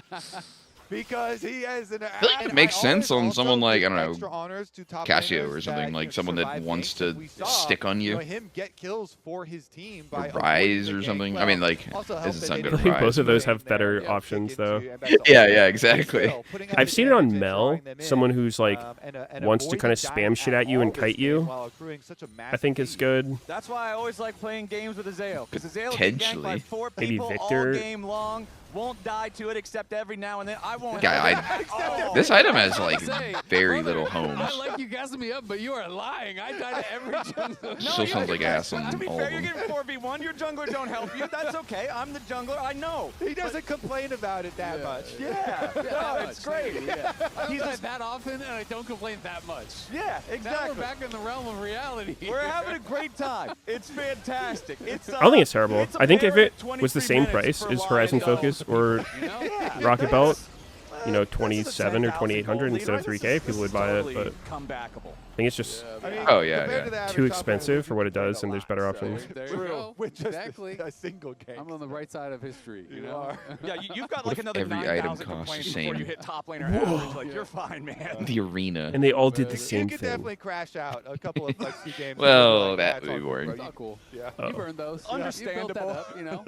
Because he has an. feel like it makes sense on someone like, I don't know, extra honors to top Cassio laners or something, that, like someone that survive wants ganks, to and we saw, stick on you. him get kills for his team by Or avoiding Rise the or gank. something. I Well, mean, like, also doesn't helped that sound they good at didn't I think both of Rise. those have there, better kick options, into, though. and that's Yeah, all. yeah, exactly. Still, putting out I've seen it on advantage and Mel, drawing them in, someone who's like and wants to avoiding kind of dying spam shit at you all and this kite game you. while accruing such a I massive think it's lead. good. That's why I always like playing games with Azale, because Azale can gank by Potentially. 4 Maybe people Victor. all game long. Won't die to it except every now and then. I won't. Yeah, Oh. This item has like Say, very brother, little homes. I like you gassing me up, but you are lying. I died to every jungle. Still sounds like ass on To be all fair, of you're them. getting 4v1. Your jungler don't help you. That's okay. I'm the jungler. I know. He doesn't complain about it that much. Yeah. No, That it's much. great. Yeah. I don't He's die just- that often, and I don't complain that much. Yeah, Now we're exactly. back in the realm of reality. We're having a great time. It's fantastic. It's, I don't think it's terrible. it's a I think if fair it was the 23 same minutes price for as Lion Horizon Dome. Focus or You know? Yeah. Rocket Belt, Well, this is a 27 or 10,000 2800 gold instead of lead, right? 3K, people would buy it, Totally but comebackable. I think it's just I mean, Oh, yeah, compared yeah. to the average too top expensive laner, for what it we played does, a and there's lot, better so options. There you True, go. with just Exactly. a single game. I'm on the right side of history. You You know? are. Yeah, you've got What like if another every item 9,000 costs the complaints before you same? hit top laner average. Like, you're fine, man. The arena. And they all did the You same could thing. definitely crash out a couple of Flexi games. Well, Like, that it's would all be good, boring. bro. It's all cool. Yeah. Uh-oh. You've earned those. Understandable. You built that up, you know?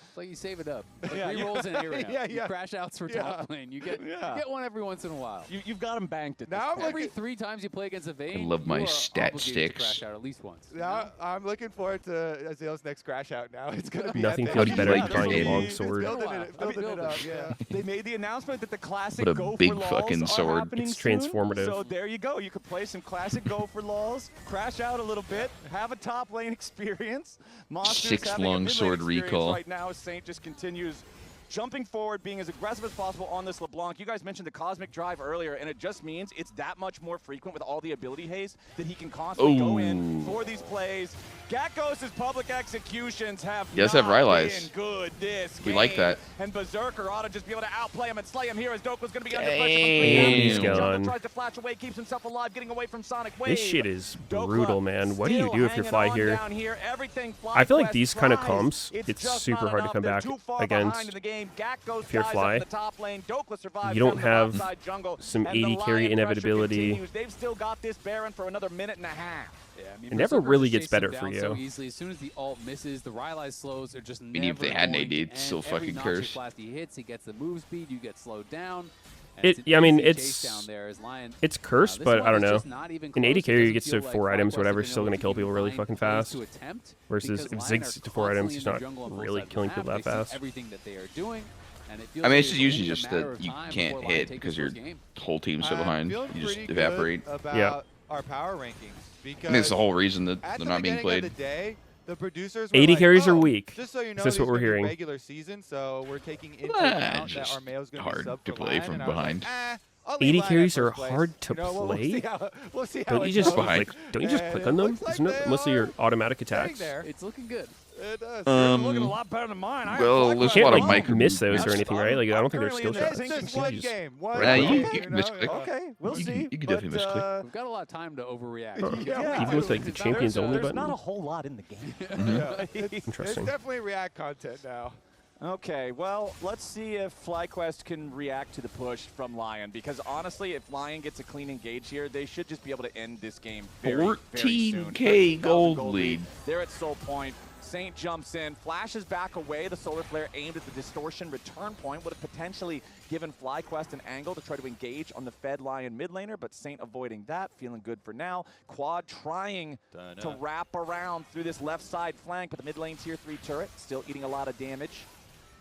It's like you save it up. Like Yeah, you- re-rolls in area. Yeah, You yeah. crash outs for Yeah. top lane. You get one every once in a while. You've got him banked at this Now I'm point. Every looking- 3 times you play against a Vayne, love my you are stat obligated sticks. to crash out at least once. you Now know? I'm looking forward to Azale's next crash out. Now it's gonna be Nothing epic. feels He's better like than buying a Dave. long He's sword. building Wow. it, building it up. Yeah. They made the announcement that the classic What a Go big for fucking Lols are sword. happening It's soon. transformative. So there you go. You could play some classic Go for Lols, crash out a little bit, have a top lane experience. Monsters 6 having a long mid-lane sword experience recall. right now. Saint just continues jumping forward, being as aggressive as possible on this LeBlanc. You guys mentioned the Cosmic Drive earlier, and it just means it's that much more frequent with all the ability haste that he can constantly go in Ooh. for these plays, Gakkos' public executions have He does have not Rylai's. been good this We like game. that. And Berserker ought to just be able to outplay him and slay him here as Doko's going to be under Damn. pressure. He's Jungle gone. tries to flash away, keeps himself alive, getting away from Sonic Wave. This shit is Dokla brutal, man. What do you still do if you're hanging Fly on here? down here. Everything I feel like FlyQuest these kind of tries, comps, it's just super not hard to enough. come They're back too far behind against in the game. Gakkos if you're dies Fly. up in the top lane. Dokla survives You don't down the have outside jungle, some and the AD carry Lion pressure inevitability. continues. They've still got this Baron for another minute and a half. Yeah, I mean, It never Berserker really just gets chases him better for down you. So easily. As soon as the ult misses, the Rylai slows are just mean, if never they had an going AD, to it'd still end. Every fucking Noxious curse. Blast he hits, he gets the move speed, you get slowed down. And Yeah, I mean, easy it's- chase down there as Lion. It's cursed, This but one I don't is know. just not even An AD close. It carry doesn't gets to feel like 4 items, FlyQuest whatever, have is been still able going to to kill keep people really Lion fucking plays fast. to attempt Versus because if Lion Ziggs are to 4 items, constantly he's in the not jungle on both really sides of the killing map. people that They see fast. everything that they are doing, and it feels I mean, like it's it's usually only a just matter that of you time can't before Lion hit take because this your first game. whole team's so I'm behind. feeling You just pretty evaporate. good about Yeah. our power rankings because I mean, it's the whole reason that at they're the not being beginning played. of the day, the producers were 80 like, carries are "Oh, weak. Just so you know, That's what these we're are gonna be hearing. regular season, so we're taking into Ah, account that just Armeo's going to be hard sub to for play Lion," from and I was behind. Like, I'll leave 80 Lion at carries are first place. hard to You know, play? We'll see how Don't it you just goes. Behind. like, don't you just And click it on them? looks like Isn't it they mostly your are automatic getting attacks? there. It's looking good. It does. Looking a lot better than mine. I have well, FlyQuest there's a Can't lot of alone. like micro miss those or movements. anything, right? Like I don't think they're currently skill in the shots. It's just one game. One Nah, game, you can know? misclick. Okay, we'll You see. can- you can definitely but, misclick. We've got a lot of time to overreact. Even with like the champions only there's button. not a whole lot in the game. Yeah, it's Interesting. definitely React content now. Okay, well, let's see if FlyQuest can react to the push from Lion, because honestly, if Lion gets a clean engage here, they should just be able to end this game very, very soon. 14K 13,000 gold lead. They're at soul point. Saint jumps in, flashes back away. The solar flare aimed at the distortion return point would have potentially given FlyQuest an angle to try to engage on the fed Lion mid laner, but Saint avoiding that, feeling good for now. Quad trying to wrap around through this left side flank, but the mid lane tier 3 turret still eating a lot of damage.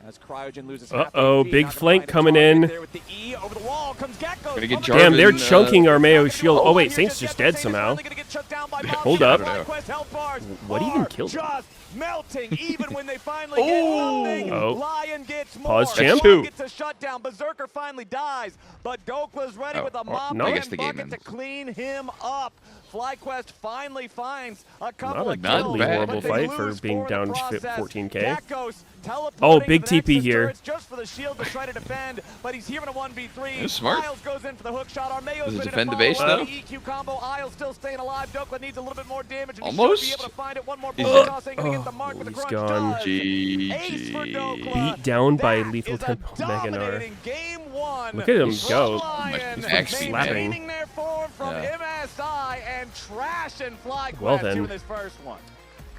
As Cryogen loses half Uh-oh, HP, big not gonna flank find a coming target in. there with the E over the wall comes Gakkos. Gonna get Damn, they're Jarvan, chunking Armeo's Back shield. into Oh the wait, wall Saint's here, just Saint dead is somehow. finally gonna get shut down by Bob. Hold up. FlyQuest health bars What even are killed him? just melting, even when they finally get nothing. Oh. Lion gets more. Pause, Quad champ. gets a shutdown. Berserker finally dies, but Dokla's ready Oh, with a mop no. I and guess the game bucket to ends. clean him up. FlyQuest finally finds a couple Not a of Not kills, bad. but horrible they fight for lose being the down process. 14K. Gakkos teleporting Oh, big to the TP Nexus here. turrets just for the shield to try to defend, but he's here in a 1v3. That's smart. Isles goes in for the hook shot. Armeo's Does it ready to defend the follow base, up though? the EQ combo. Isles still staying alive. Dokla needs a little bit more damage, and Almost. he should be able to find it. One more Is bullet it? toss ain't gonna get the mark, but the he's crunch gone. does. Ace for Dokla. Beat down by That Lethal is a Tempo Meganar. dominating game one. Look at him He's go. Lion Much slapping. maintaining their form from Yeah. MSI and trashing FlyQuest Well then. here in this first one.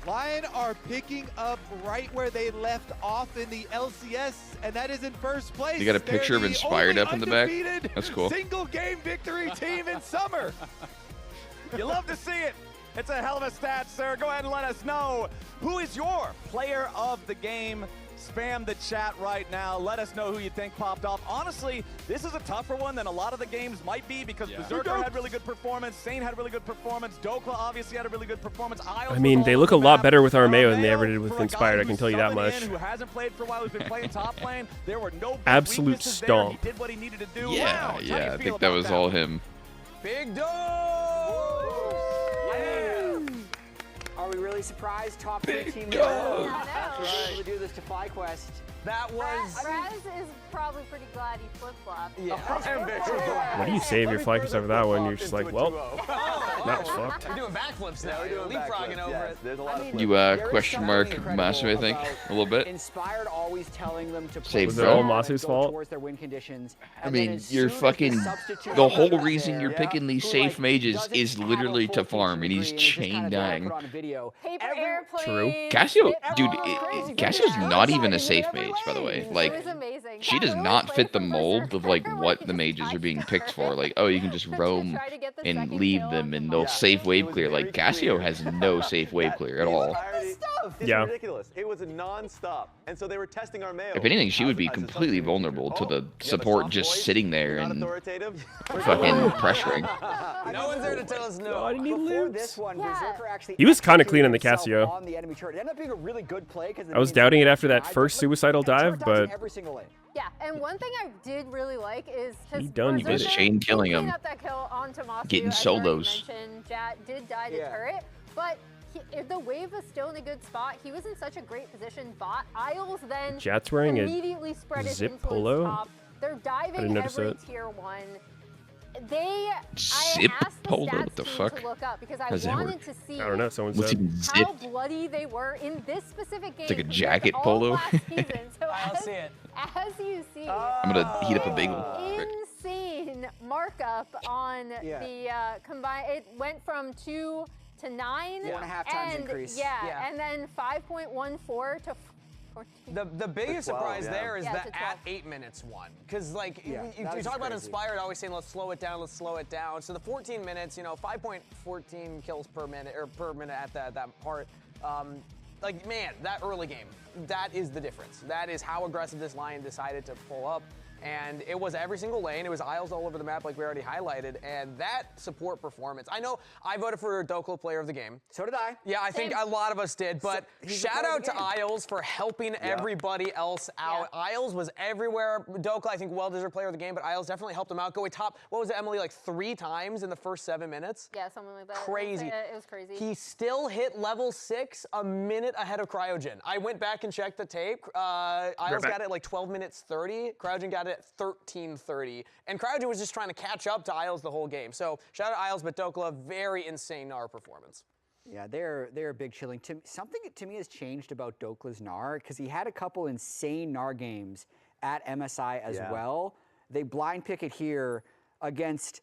Lion are picking up right where they left off in the LCS, and that is in first place. You got a They're picture of the Inspired only up in the back? undefeated That's cool. Single game victory team in summer. You love to see it. It's a hell of a stat, sir. Go ahead and let us know. Who is your player of the game? Spam the chat right now. Let us know who you think popped off. Honestly, this is a tougher one than a lot of the games might be because Berserker had really good performance, Saint had really good performance, Dokla obviously had a really good performance. I mean, they look a lot better with Armeo than they ever did with Inspired, I can tell you that much. Who hasn't played for a while, who's been playing top lane, there were no big Absolute weaknesses stomp. there. He did what he needed to do. Yeah, Wow, how do you yeah. I feel think that about was all him. Big dose! Yeah! Are we really surprised? Top 3 team. dog. After being able to do this to FlyQuest. That was... Raz is probably pretty glad he flip-flopped. What do you say if you're FlyQuest over that one? You're just like, well, that was fucked. We're doing backflips now. We're doing leapfrogging over it. There's a lot of You question mark Massive, I think, a little bit. Inspired always telling them to Save Was it it all all Masu's fault? towards their win conditions. I And then mean, as you're soon as fucking. substitute The whole is reason there, you're picking these who, safe like, mages doesn't is have a literally full to teaching farm, and he's degree just chain kinda dying. put on a video. Paper Every- airplanes. True. Cassio, dude, crazy. Cassio's Yeah. not even a Outside safe in every mage, by the way. lane. Like, It was amazing. she does Really not played fit the from mold of like Berserker what when the he mages are being died picked for. there. Like, oh, you can just To roam try to get the and second leave kill them, on and the they'll boss. safe wave was clear. very Like, Cassio clear. has no safe wave clear at all. It's Yeah. ridiculous. It was a non-stop. And so they were testing Armeo. If anything, she would be as a completely substitute. vulnerable to Oh, the you have a support soft just voice, sitting there you're not and authoritative. fucking pressuring. No one's there to tell us no. God, he Before lives. this one, Yeah. Berserker actually He was kinda executed clean on the himself Cassio. on the enemy turret. It ended up being a really good play 'cause I was doubting it after that first suicidal dive, but every single lane. Yeah, and one thing I did really like is He done He was did it. chain killing clean him. up that kill on Tommaso, Getting as I already solos. mentioned. Jat did die to Yeah. turret, but if the wave was still in a good spot, he was in such a great position. Bot Isles then Jet's wearing immediately a spread his zip influence polo. top. They're diving notice every it. tier 1. Zip I asked the polo? stats What the team fuck? to look up because I How's that wanted work? to see I don't know. Someone What's said. even zip? how bloody they were in this specific game. like a compared jacket to all polo. last season. So I'll see it. as you see, I'm gonna heat up a bagel. insane markup on Yeah. the combined. It went from 2 to 9. 4.5 times and, increase. Yeah, and then 5.14 to 14. The biggest 12, surprise yeah. there is Yeah, that to 12. at 8 minutes one. Because, like, Yeah, you that was talk about crazy. Inspired always saying, let's slow it down, let's slow it down. So the 14 minutes, 5.14 kills per minute, or per minute at that part. Like, man, that early game, that is the difference. That is how aggressive this Lion decided to pull up. And it was every single lane. It was Isles all over the map, like we already highlighted. And that support performance. I know I voted for Dokla Player of the Game. So did I. Yeah, I think a lot of us did, but he's the shout player of out the to game. Isles for helping everybody else out. Isles was everywhere. Dokla, I think, well-deserved player of the game, but Isles definitely helped him out. Go top, what was it, Emily, like 3 times in the first 7 minutes? Yeah, something like that. Crazy. It was crazy. He still hit level 6 a minute ahead of Cryogen. I went back and checked the tape. Isles got it like 12 minutes 30. Cryogen got it at 13:30. And Cryogen was just trying to catch up to Isles the whole game. So shout out Isles, but Dokla, very insane Gnar performance. Yeah, they're big chilling. Something to me has changed about Dokla's Gnar because he had a couple insane Gnar games at MSI as well. They blind pick it here against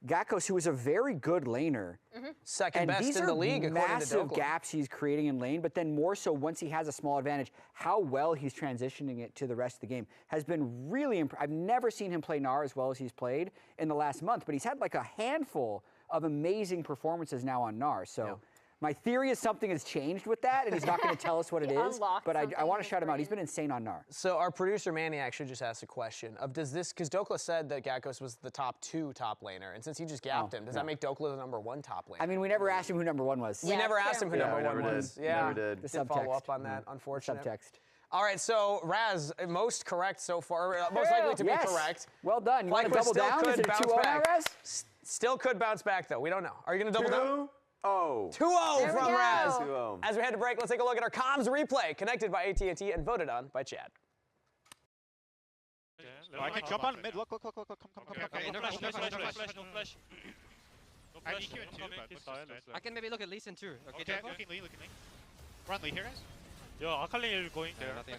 Gakkos, who is a very good laner. Second best in the league, according to massive Dokla. gaps he's creating in lane, but then more so once he has a small advantage, how well he's transitioning it to the rest of the game has been really impressive. I've never seen him play Gnar as well as he's played in the last month, but he's had like a handful of amazing performances now on Gnar. So my theory is something has changed with that, and he's not going to tell us what it is, unlocked but I something want in to his shout him out. He's brain. been insane on Gnar. So our producer Manny actually just asked a question of does this, because Dokla said that Gakkos was the top 2 top laner, and since he just gapped him, does that make Dokla the number 1 top laner? I mean, we never asked him who number 1 was. We never asked him who Yeah, number we one never was. did. Yeah, Never did. The Didn't follow subtext. up on that, unfortunate. Subtext. All right, so Raz, most correct so far, most likely to Yes. be correct. Well done. You want to Lycra double still down? could Is it a bounce 2-0 now, back. Raz? Still could bounce back though. We don't know. Are you gonna double down? 2-0. 2-0 There we from go. Raz. 2-0. As we head to break, let's take a look at our comms replay, connected by AT&T and voted on by Chad. Oh, I can jump on mid. Look, come. Okay, no flash, no flash, no flash, no flash. I need you in two, but what's this? I can maybe look at Lee Sin too. Okay, looking Lee. Run Lee here, guys. Yo, Akali is going there. Nothing.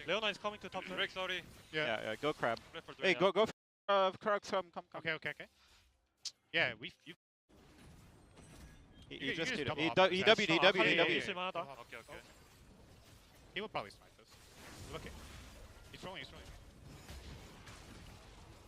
Leona is coming to top. Break, sorry. Yeah, go crab. Hey, Go, crab, come. Okay. Yeah, you just did it. He W. Okay. He will probably smite us. Look it. He's throwing.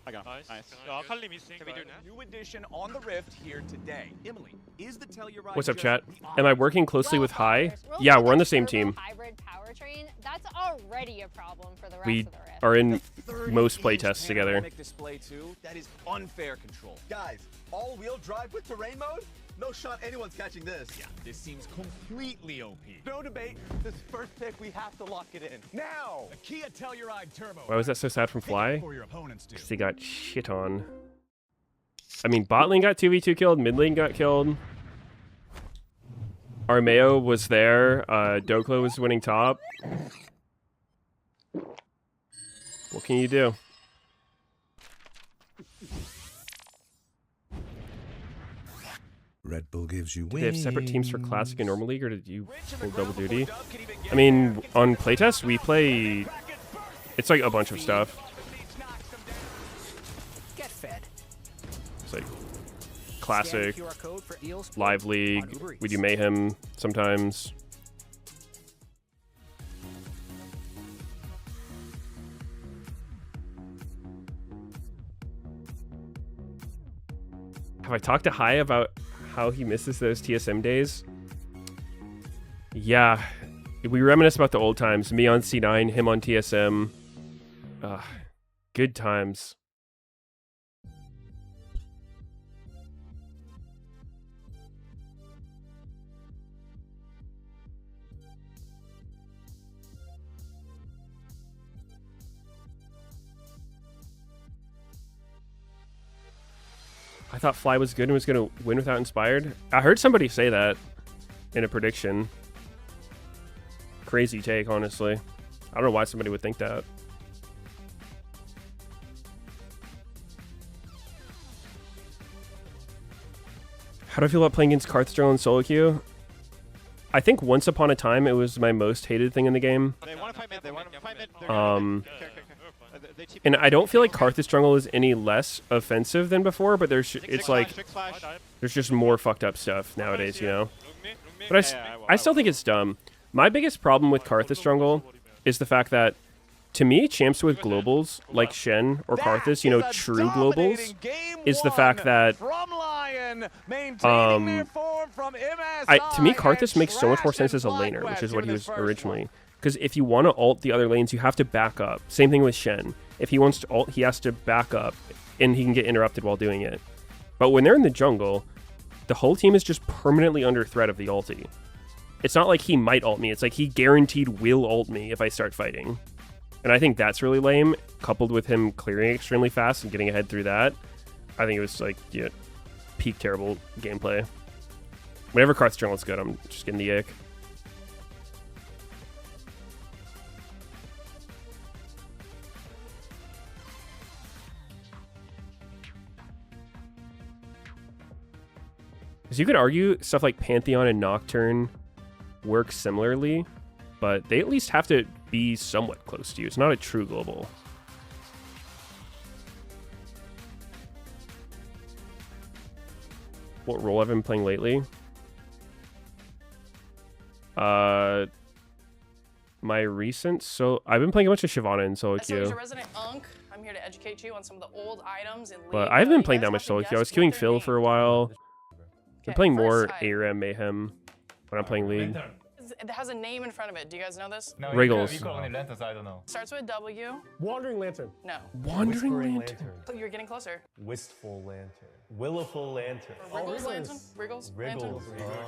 I got him. Nice. Akali missing. Can we do that? New addition on the Rift here today. Emily, is the Telluride What's up, just chat? the Am I working closely with High? Well, Yeah, we're on the this same turbo team. Hybrid powertrain, that's already a problem for the rest We of the Rift. are in 30 most inch playtests together. panoramic display too. That is unfair control. Guys, all-wheel drive with terrain mode? No shot anyone's catching this. Yeah, this seems completely OP. No debate. This first pick, we have to lock it in. Now! The Kia Telluride Turbo. Why was that so sad from Fly? Before your opponents do. Because he got shit on. I mean, bot lane got 2v2 killed, mid lane got killed. Armeo was there. Dokla was winning top. What can you do? Red Bull gives you Do they have separate teams for Classic and Normal League, or did you pull double duty? Dub can even get I mean, on playtest, we play... It's like a bunch of stuff. Get fed. It's like Classic, QR code for deals Live League, on Uber we do Eats. Mayhem sometimes. Have I talked to High about how he misses those TSM days? Yeah, we reminisce about the old times. Me on C9, him on TSM. Good times. I thought Fly was good and was going to win without Inspired. I heard somebody say that. in a prediction. Crazy take, honestly. I don't know why somebody would think that. How do I feel about playing against Karthus jungle in solo queue? I think once upon a time it was my most hated thing in the game. They want to fight mid. They want to fight mid. And I don't feel like Karthus jungle is any less offensive than before, but there's just more fucked up stuff nowadays, you know. But I still think it's dumb. My biggest problem with Karthus jungle is the fact that, to me, champs with globals like Shen or Karthus, you know, true globals, is the fact that to me, Karthus makes so much more sense as a laner, which is what he was originally. Because if you want to ult the other lanes, you have to back up. Same thing with Shen. If he wants to ult, he has to back up, and he can get interrupted while doing it. But when they're in the jungle, the whole team is just permanently under threat of the ulti. It's not like he might ult me. It's like he guaranteed will ult me if I start fighting. And I think that's really lame, coupled with him clearing extremely fast and getting ahead through that. I think it was like, yeah, peak terrible gameplay. Whenever Karthus jungle is good, I'm just getting the ick. Because you could argue stuff like Pantheon and Nocturne work similarly, but they at least have to be somewhat close to you. It's not a true global. What role have I been playing lately? My recent, I've been playing a bunch of Shyvana in solo queue. Your resident Unk. I'm here to educate you on some of the old items in League. But I haven't been playing that much solo queue. I was queuing Phil for a while. Been playing more ARAM Mayhem when I'm playing League. It has a name in front of it. Do you guys know this? No, Wriggles. You call only lanterns, I don't know. Starts with a W. Wandering Lantern. No. Wandering Lantern. You're getting closer. Wistful Lantern. Willowful Lantern. Wriggles Lantern. Wriggles Lantern.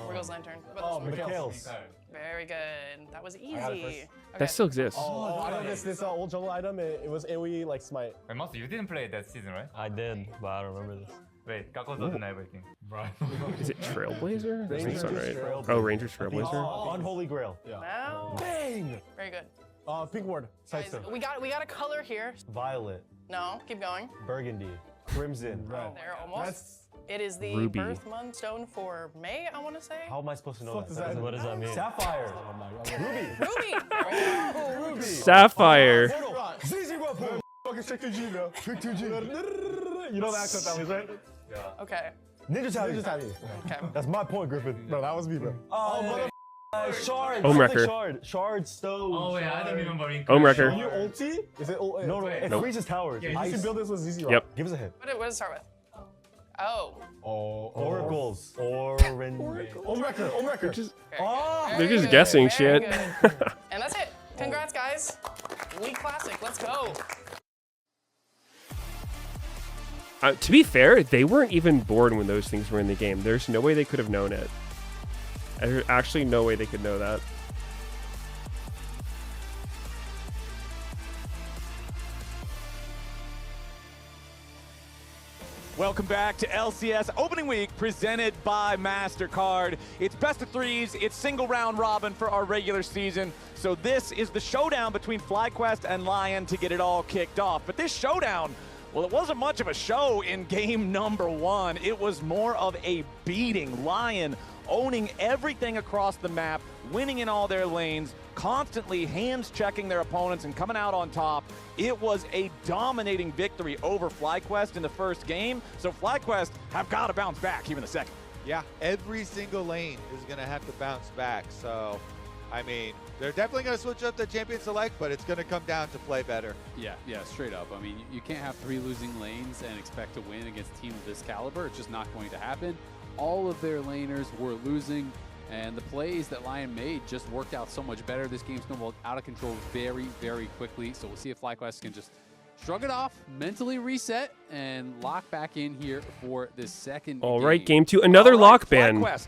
Wriggles Lantern. Meteos. Very good. That was easy. Okay. That still exists. Oh, I know this old jungle item. It was AoE like smite. Wait, Monster, you didn't play that season, right? I did, but I don't remember this. Wait, Kako doesn't know everything. Right. Is it Trailblazer? That doesn't sound right. Trailblazer. Oh, Ranger Trailblazer. Unholy Grail. Yeah. Wow. Bang! Very good. Pink ward. Guys, we got a color here. Violet. No, keep going. Burgundy. Crimson. Red. There, almost. It is the Ruby. birth month stone for May, I want to say. How am I supposed to know that? What does that mean? Sapphire. Oh my God. Ruby. Ruby. There we go. Ruby. Sapphire. ZZ bro. Fucking check 2G, bro. Trick 2G. You know the accent that was, right? Yeah. Okay. Ninja Tabby. Okay. That's my point, Griffin. Bro, that was me, bro. Oh, Shard. Homewrecker. Shard stone. Oh, yeah, I don't remember. Homewrecker. When you ulti, is it? No, it freezes towers. Yeah, you can build this with ZZ Rock. Yep. Give us a hit. What does it start with? Oh. Oracles. Homewrecker. They're just guessing shit. And that's it. Congrats, guys. League Classic. Let's go. To be fair, they weren't even born when those things were in the game. There's no way they could have known it. There's actually no way they could know that. Welcome back to LCS Opening Week presented by MasterCard. It's best of threes, it's single round robin for our regular season. So this is the showdown between FlyQuest and Lion to get it all kicked off. But this showdown, well, it wasn't much of a show in game number one. It was more of a beating. Lion owning everything across the map, winning in all their lanes, constantly hands checking their opponents and coming out on top. It was a dominating victory over FlyQuest in the first game, so FlyQuest have got to bounce back here in the second. Yeah, every single lane is going to have to bounce back, so, I mean, they're definitely going to switch up the champion select, but it's going to come down to play better. Yeah, straight up. I mean, you can't have 3 losing lanes and expect to win against a team of this caliber. It's just not going to happen. All of their laners were losing, and the plays that Lion made just worked out so much better. This game snowballed out of control very, very quickly. So we'll see if FlyQuest can just shrug it off, mentally reset, and lock back in here for this second All right, game 2. Another lock ban. FlyQuest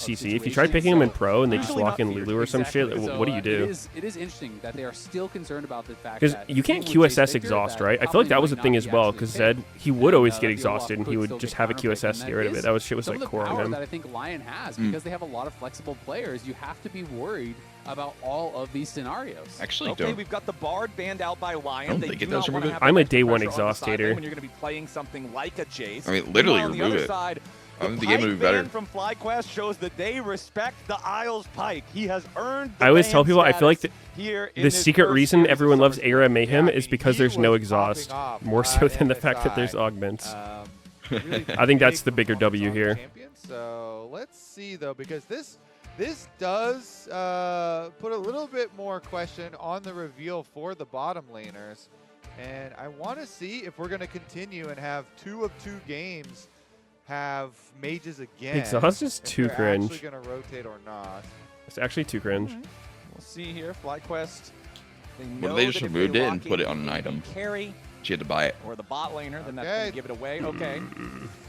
CC. If you try picking him in pro and they just lock in Lulu or some shit, what do you do? It is interesting that they are still concerned about the fact Because that you can't QSS exhaust, right? I feel like that was a thing as well, because Zed, he would always get exhausted and he would just have a QSS to get rid of it. That shit was like core on him. That I think Lion has, because they have a lot of flexible players, you have to be worried about all of these scenarios. Actually, okay, we've got the Bard banned out by Lion. Don't think it does remove it. I'm a day one exhaust hater. When you're going to be playing something like a Jace. I mean, literally on the remove other it. side, I think the game would be better. From FlyQuest shows that they respect the Isles Pike. He has earned. I always tell people I feel like the secret first reason series everyone of loves Summer Era Mayhem Yeah, I is mean, because he there's no was exhaust, popping off, more so than the MSI. fact that there's augments. Really I think that's big the bigger W performance on here. the champion. So let's see though, because this does put a little bit more question on the reveal for the bottom laners, and I want to see if we're going to continue and have 2 of 2 games have mages again. Exhaust is if too they're cringe. Actually going to rotate or not? It's actually too cringe. We'll see here. FlyQuest. What if they just removed it and put it on an item? Carry She had to buy it. or the bot laner, then that's Okay. going to give it away. Okay.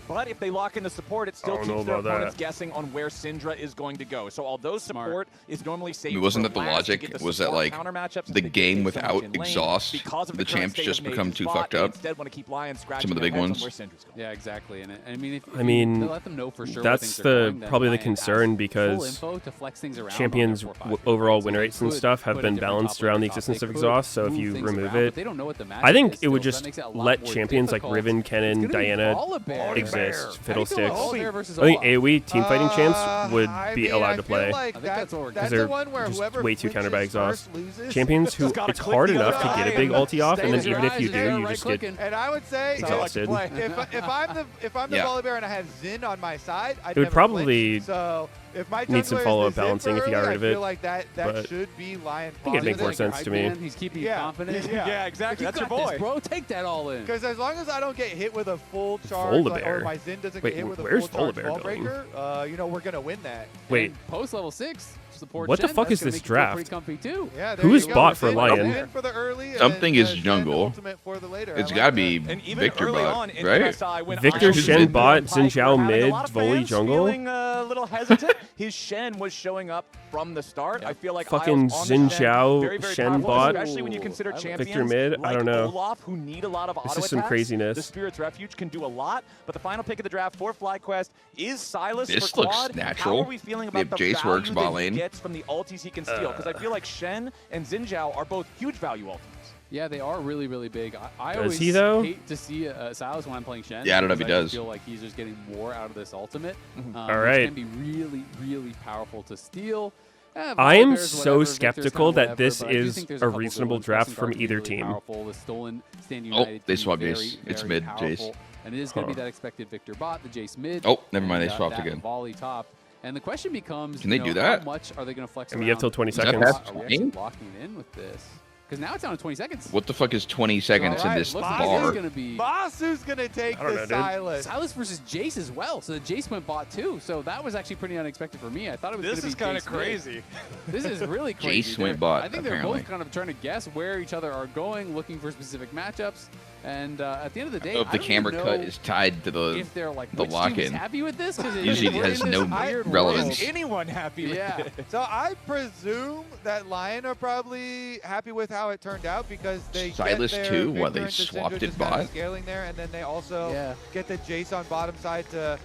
But if they lock in the support, it still I don't know keeps their about opponents that. guessing on where Syndra is going to go. So although support is normally safe, I mean, wasn't for that the last to logic? get the Was that support like counter matchups the since they game take so much without in lane, exhaust, because of the current champs state just of become Mage's too bot, fucked they up? Instead, want to keep Lion scratching Some of the their big heads on ones. where Syndra's going. Yeah, exactly. And I mean, if I mean, they let them know for sure that's where things are going, then probably the Lion has concern full because info to flex things around on champions' their 4-5, overall right? win So they rates and could stuff have put a been different balanced top laner around the top. existence They of could exhaust, so if move you things remove around, but it, they don't know what the I think matchup is it would still, so just that makes it a lot let more champions like difficult. Riven, Kennen, It's gonna be Diana Volibear. exist. How do you feel about Fiddlesticks. Volibear versus I think Olaf? AoE teamfighting champs would I be mean, allowed I to feel play. like I think that's what we're that's they're the one where just whoever way too countered by flinches exhaust. first loses. Champions who Just gotta it's click hard the enough other to get a eye big and ulti off, and then Close your even if you eyes, do, you're you right just get clicking. And I would say exhausted. if I'm the Yeah. Volibear and I have Xin on my side, I'd It would never probably flinch. So if my need some jungler is follow-up the Xin balancing for if you got early, rid of I it, feel like that but should be Lion I think it'd make more positive. sense to me. He's keeping you Yeah. confident. Yeah, exactly. You That's your got this, boy. bro. Take that all in. Because as long as I don't get hit with a full charge, like, or Volibear. my Xin doesn't Wait, get hit with a where's full charge Volibear wall going? breaker, you know, we're gonna win that. Wait, And post level 6 support. What the Shen, fuck that's is gonna this make you feel draft? Pretty comfy too. Yeah, there Who's you go. bot for Xin Lion? in for the early, and Something then is Shen jungle. ultimate for the later. It's I gotta like be that. And even Victor early bot, on in right? MSI, when Victor, Isles Shen and bot, Pike were Xin Zhao having a mid, lot of Voli fans jungle. feeling a little hesitant. His Shen was showing up from the start. I feel like Fucking Isles on Xin the Shen, Zhao very, very Shen powerful, bot. especially when you consider champions Victor mid, I like don't know. Olaf, who need a lot of This auto is some attacks. craziness. The Spirit's Refuge can do a lot, but the final pick of the draft for FlyQuest is Silas This for looks Quad. natural. How are we feeling about If the Jace value works that bot he lane. gets from the ultis he can steal? Because I feel like Shen and Xin Zhao are both huge value ultimates. Yeah, they are really, really big. I Does always he, though? hate to see Silas when I'm playing Shen. Yeah, I don't know if he because does. I feel like he's just getting more out of this ultimate. All Which right. can be really, really powerful to steal. I am Volibear's so whatever, Victor's skeptical kinda that this whatever, but I do is think there's a couple good reasonable ones. draft Blessing from Guard can be either really team. Powerful. The Stolen Stand Oh, United they can be swapped very, Jace. It's very mid, Jace. powerful. And it is going to Huh. be that expected Victor bot, the Jace mid. Oh, never mind, they and, swapped that again. Volley top. And the question becomes, Can they you know, do that? how much are they going to flex I mean, you have till around? 20 Is that seconds. past Are we actually 20? locking it in with this? Because now it's down to 20 seconds. What the fuck is 20 seconds in Alright, this Looks like bar? it's going to be Basu's gonna take I don't the know, dude. Silas. Silas versus Jace as well. So the Jace went bot too. So that was actually pretty unexpected for me. I thought it was going to be kind Jace mid. This is really crazy. Jace went They're- bot, I think they're apparently. both kind of trying to guess where each other are going, looking for specific matchups. And at the end of the day, Oh, if the I don't camera even cut know is tied to the if they're like the which team is lock-in. happy with this, because Usually it has no relevance. Is anyone happy with Yeah. it? So I presume that Lion are probably happy with how it turned out because they Silas get their too, Victor what, they into Syndra swapped it just kinda bot? scaling there, and then they also Yeah. get the Jace on bottom side to.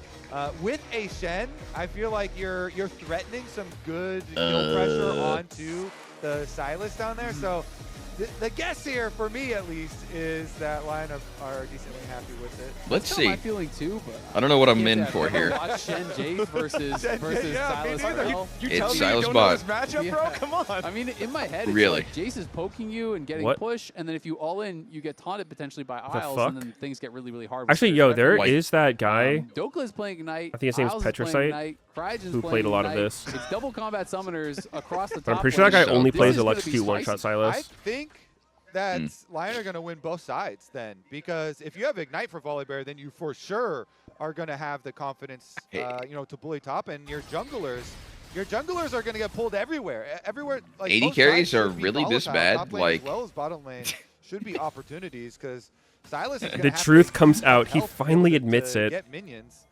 With a Shen, I feel like you're threatening some good kill pressure onto the Silas down there. So the guess here, for me at least, is that Lion are decently happy with it. Let's That's kinda my see. feeling too, but I don't know what I'm Yeah, in yeah, for I've never here. watched Shen Jace versus Yeah, Silas me neither. Bell. You It's tell me Silas you don't bot. know this matchup, bro? Yeah. Come on. I mean, in my head, it's Really? like Jace is poking you and getting What? push, and then if you all in, you get taunted potentially by The Isles, fuck? and then things get really, really hard. with Actually, Spirit yo, Refuge. there White. is that guy. Dokla's playing Ignite. I think his name's Isles is playing Petrosite, Ignite, Crygen's who playing played a lot of Ignite. this. It's double combat summoners across the top. But I'm pretty sure that guy lane. only This plays is gonna be Electrocute spicy. one-shot I Silas. think that Lion are going to win both sides then, because if you have Ignite for Volibear, then you for sure are going to have the confidence, to bully top, and your junglers are going to get pulled everywhere. Everywhere, like 80 both carries sides are should be really this volatile. bad? Top lane Like- as well as bottom lane should be opportunities because Silas is gonna The have to truth take comes some out. He health finally to admits it. Get minions.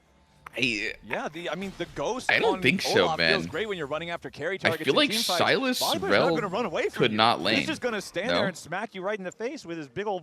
Yeah, the ghost. I don't on think so, Olaf feels man. great when you're running after carry I targets. feel in like teamfights. Silas Volibear's not Rel gonna run away from could you. not lane. He's just gonna stand No? there and smack you right in the face with his big old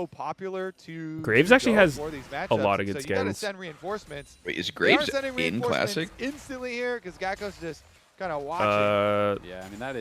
so popular to Graves actually go has for these a matchups. lot of good So you gotta skins. send reinforcements. Wait, is They are Graves sending in reinforcements Classic? instantly here because Gakko's just kind of watching. Yeah, I mean that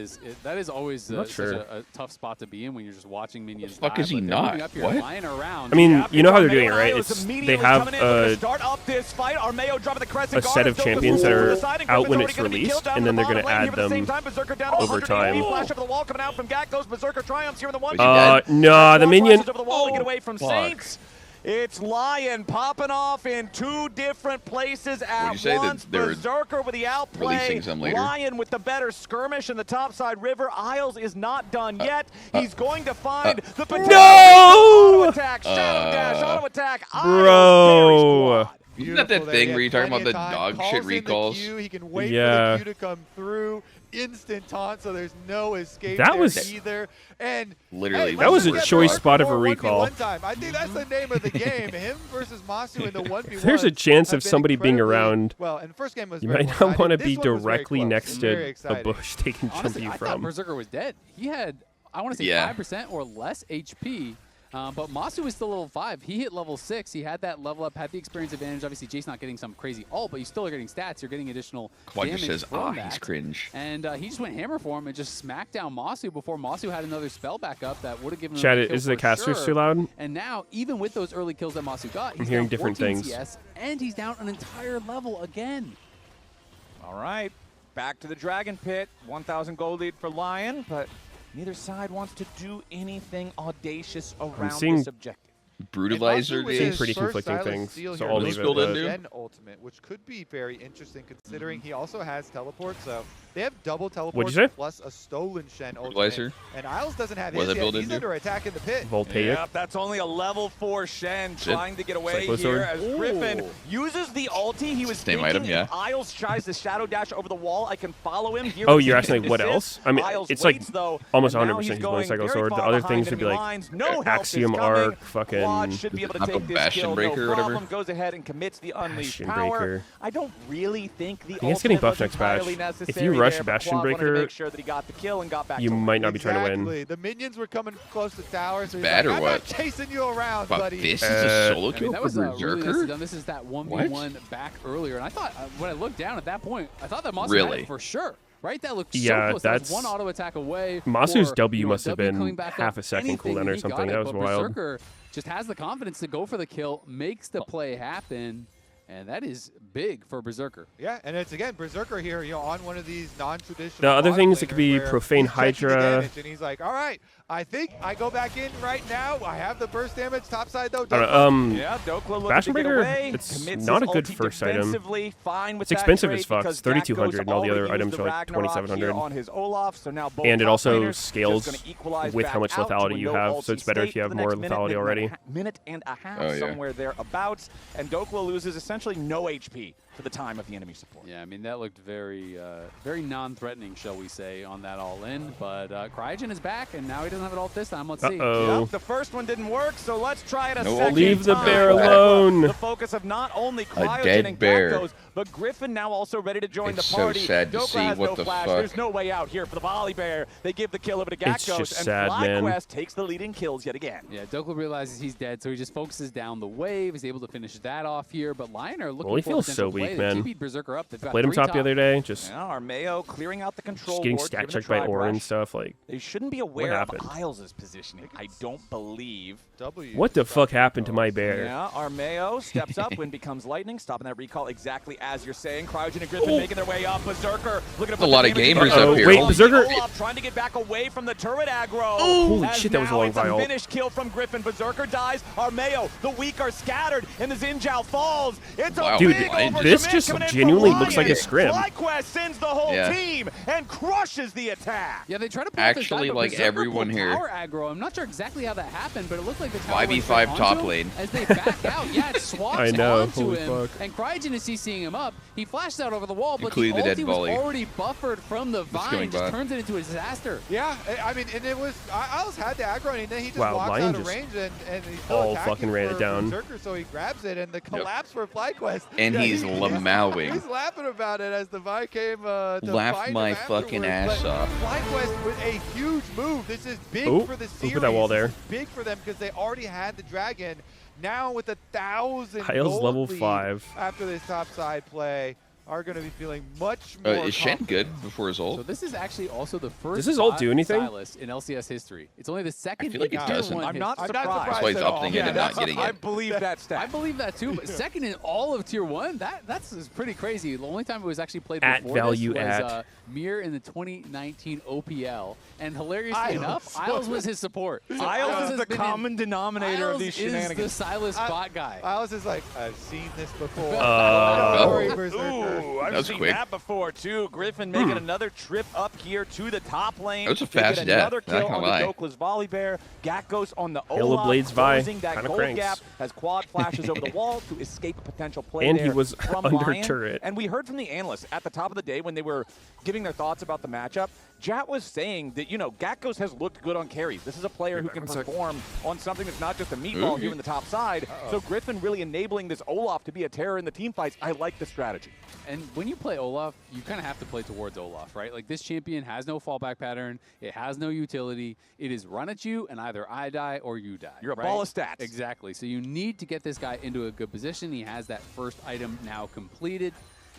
is always such a tough spot to be in when you're just watching minions. The fuck die, is he but they're not? moving up here, What? lying around. I mean, Yeah, you know how they're Armeo doing it, and right? Ios It's immediately they have coming in, looking to start up this fight. Armeo dropping the crescent a guard set as of Doka champions that moves to are the side, and out Griffin's when already it's gonna be released, killed down and then the they're going to bottom lane add here at the same them time. Berserker down to over 180. time. Flash over the wall coming out from Gak goes Berserker triumphs here in the one. Nah, the minion. Over the wall to get away from Saints. It's Lion popping off in 2 different places at once. Berserker with the outplay. Lion with the better skirmish in the topside river. Isles is not done yet. He's going to find the potential auto attack, shadow dash, auto attack. Bro. Isn't that that thing where you're talking about the dog shit recalls? He can wait for the Q to come through. Instant taunt, so there's no escape that there was either. And literally, that was a choice spot of a recall. I think that's the name of the game. Him versus Masu in the 1v1. There's a chance of somebody being around. Well, and the first game was you might not want to be directly next to a bush taking Honestly, you I from. thought Berserker was dead. He had, I want to say, 5% or less HP. But Masu is still level 5. He hit level 6. He had that level up, had the experience advantage. Obviously, Jace not getting some crazy ult, but you still are getting stats. You're getting additional damage says, from that. He's cringe. And he just went hammer for him and just smacked down Masu before Masu had another spell back up that would have given him Chad, a kill is the for caster sure. too loud? And now, even with those early kills that Masu got, he's I'm hearing down different 14 things. CS, and he's down an entire level again. All right, back to the Dragon Pit. 1,000 gold lead for Lion, but neither side wants to do anything audacious around this objective. Brutalizer seeing pretty conflicting things, so I'll leave it. Ultimate, which could be very interesting considering he also has teleport. So they have double teleport What'd you say? plus a stolen Shen Brutalizer. ultimate. And Isles doesn't have What's his that yet. build He's into? under attack in the pit. Voltaic. Yep, that's only a level 4 Shen trying to get away Cyclo here sword. as Griffin uses the ulti. He was Same thinking item, yeah. if Isles tries to shadow dash over the wall, I can follow him. Here Oh, with you're the asking like what assist. else? I mean, Isles it's like waits, though, almost and now 100% he's he's going Cyclo very sword. The far other behind things would be enemy like lines. No help is Axiom coming. Arc, Quad fucking should be able to Not take the this Bastion kill, Breaker or no whatever? problem. Goes ahead and commits the unleashed Bastion power. Breaker. I don't really think the I think it's getting ultimate buffed was next patch. entirely If necessary you rush there, but Bastion Quad wanted to Breaker, make sure that he got the kill and got back you to might not be trying to win. Exactly. The minions were coming close to tower, so he's Bad like, or I'm what? not chasing you around, But buddy. this is a solo I kill mean, that for was really nicely Berserker? done. This is that 1v1 back earlier. And I thought, when I looked down at that point, I thought that Masu had Really? it for sure. Right? That looked Yeah, so close. That was that's- one auto attack away. Masu's or, W you know, must have W been coming back half up, a second anything, cooldown and or he something. got it, That was but wild. Berserker just has the confidence to go for the kill, makes the play happen. And that is big for Berserker. Yeah, and it's again Berserker here, on one of these non-traditional. The other bot things, it laners could be where Profane he's checking the Hydra. damage, and he's like, all right, I think I go back in right now. I have the burst damage. Topside though. Yeah, Dokla looking Bastion to get Breaker, away. it's Commits not a his good ulti first item. defensively, fine with It's expensive that as trade fuck. because It's 3,200, Dak and all the goes other already items used are the like Ragnarok 2,700. here on his Olaf, so now both And it top also laners just scales gonna equalize with back how much out to lethality a you no have, ulti so it's better if state you for have the more next lethality already. Minute and a half, Oh, yeah. somewhere thereabouts, and Dokla loses essentially no HP for the time of the enemy support. Yeah, I mean, that looked very very non-threatening, shall we say, on that all-in. But Cryogen is back, and now he doesn't have it all this time. Let's see. Uh-oh. Yep, the first one didn't work, so let's try it a No, second leave the time. bear alone. The focus of not only Cryogen dead and bear. Gakkos, but Griffin now also ready to join It's the so party. sad to Dokla see. has What no the flash. fuck? There's no way out here for the volley bear. They give the kill over to It's Gakkos, just and sad, man. FlyQuest takes the lead in kills yet again. Yeah, Dokla realizes he's dead, so he just focuses down the wave. He's able to finish that off here. But Lion are looking Well, he for a feels potential so weak, play. man. They beat Berserker up. They've got Played him 3 top the other day, just Now Armeo clearing out the control getting board, stat giving checked a by try Aura and brush. stuff. Like, They shouldn't be aware of happened? Isles' positioning, I don't believe. what the fuck happened to my bear? Yeah, Armeo steps up, wind becomes lightning, stopping that recall exactly as you're saying. Cryogen and Griffin making their way up. Berserker looking to A lot of gamers up here. Wait, Berserker. Olaf trying to get back away from the turret aggro. Holy As shit, that was a now long it's vial. finished kill from Griffin. Berserker dies. Armeo, the weak are scattered, and the Zinjao falls. It's a Dude, big this overcommit just coming in from genuinely looks like a Lion. scrim. FlyQuest sends the whole Yeah. team and crushes the attack. Yeah, they try to pull Actually, this like Berserker everyone pulled here. Power aggro. I'm not sure exactly how that happened, but it looked like the tower 5v5 went top onto him lane. as they back out. Yeah, it swaps I know, onto holy him, fuck. and Cryogen is CCing him up. He flashed out over the wall, but Including the the dead ulti was volley. already buffered from the vine. going Just by. turns it into a disaster. Yeah, I mean, and it was Isles had the aggro, and then he just Wow, walks Lion out of just range, and he's still all attacking fucking ran it for down. Berserker, so he grabs it, and the collapse for FlyQuest. And Yeah, he's lamowing. He's laughing about it as the Vi came to Laugh find my him fucking afterwards, ass but off. FlyQuest with a huge move. This is big Ooh, for the look series. at that wall there. This is big for them because they already had the dragon. Now with 1,000 Kyle's gold level lead 5. after this topside play. are going to be feeling much more Is Shen confident. good before his ult? So this is actually also the first Does his ult do anything? Silas in LCS history. It's only the second. feel like it doesn't. I'm not I'm surprised. not surprised That's why he's at all. opting in and not getting I it. believe that stat. I believe that too, but second in all of Tier 1, that's pretty crazy. The only time it was actually played At before value this was at. Mir in the 2019 OPL, and hilariously enough, Isles was his support. So Isles is has the been common denominator Isles of these is shenanigans. the Silas bot guy. I was just like, I've seen this before. Ooh, I've was seen quick. that before too. Griffin making another trip up here to the top lane. That was a to fast get death, another not kill gonna on lie. the Dokla's volley bear. Gakos on the Halo Olaf, Blades Vi, closing that kinda gold cranks. gap as quad flashes over the wall to escape a potential play And there he was from under Lion. turret. And we heard from the analysts at the top of the day when they were giving their thoughts about the matchup. Jat was saying that, Gakos has looked good on carries. This is a player who can perform on something that's not just a meatball here in the top side. So Griffin really enabling this Olaf to be a terror in the team fights. I like the strategy. And when you play Olaf, you kind of have to play towards Olaf, right? Like, this champion has no fallback pattern. It has no utility. It is run at you, and either I die or you die. You're a right? ball of stats. Exactly. So you need to get this guy into a good position. He has that first item now completed.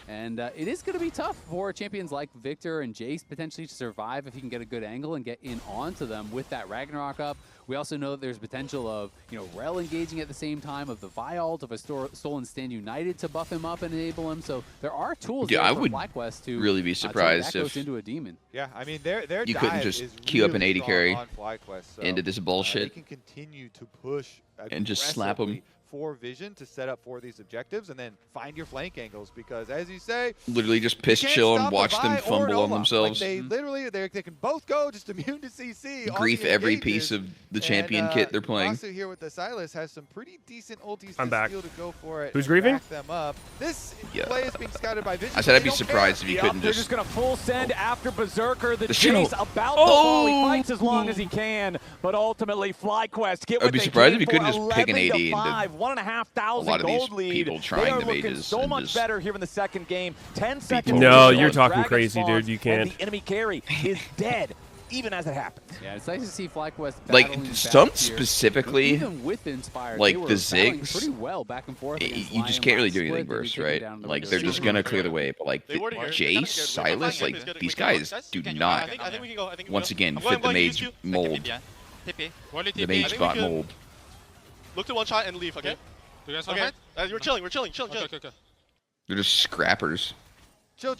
And it is going to be tough for champions like Victor and Jace potentially to survive if he can get a good angle and get in onto them with that Ragnarok up. We also know that there's potential of, Rel engaging at the same time, of the Vi ult, of a Stolen Stand United to buff him up and enable him. So there are tools there I for would FlyQuest to really be surprised turn if Gakos into a demon. Yeah, I mean, their you dive couldn't just is queue up an really 80 strong carry on FlyQuest, so, into this They bullshit can continue to push and just slap him. aggressively for vision to set up for these objectives and then find your flank angles because, as you say, Literally just piss you can't chill and stop a watch them Vi or an fumble on Olaf. themselves. Like they literally, they can both go just immune to CC. on Grief the every engages. piece of the champion kit they're playing. Masu here with the Silas has some pretty decent ultis I'm to back. steal to go for it. Who's and grieving? back them up. This Yeah. play is being scouted by Vision. I said I'd They be don't surprised if he Yep, couldn't they're just. just going to full send after Berserker. The Shadow. chase about to fall. He Oh! fights as long as he can, but ultimately FlyQuest get I'd what be they surprised came if he couldn't for, just pick an 11 to 80 into 5, 1,500 a lot of these gold lead. people trying they are the looking mages so and much just better here in the second game. 10 seconds. No, to go. you're talking Dragon crazy, spawns, dude. You and can't. the enemy carry is dead, even as it happens. Yeah, it's nice to see FlyQuest Like, battling stunts back here. specifically, Even with Inspired, like they were the battling zigs, pretty well back and forth against you just Lion can't really last do anything split. They verse, were taken right? down in the Like, window. they're just gonna clear the way, but like They were here. Jace, Silas, like these guys do not. I think we can go. I think we Once go. again, I'm fit the going to mage use you. mold, TP. the mage bot mold. Look to one shot and leave, okay? You guys Okay. want We're chilling. We're chilling. Chill. Okay, okay. They're just scrappers. Chill.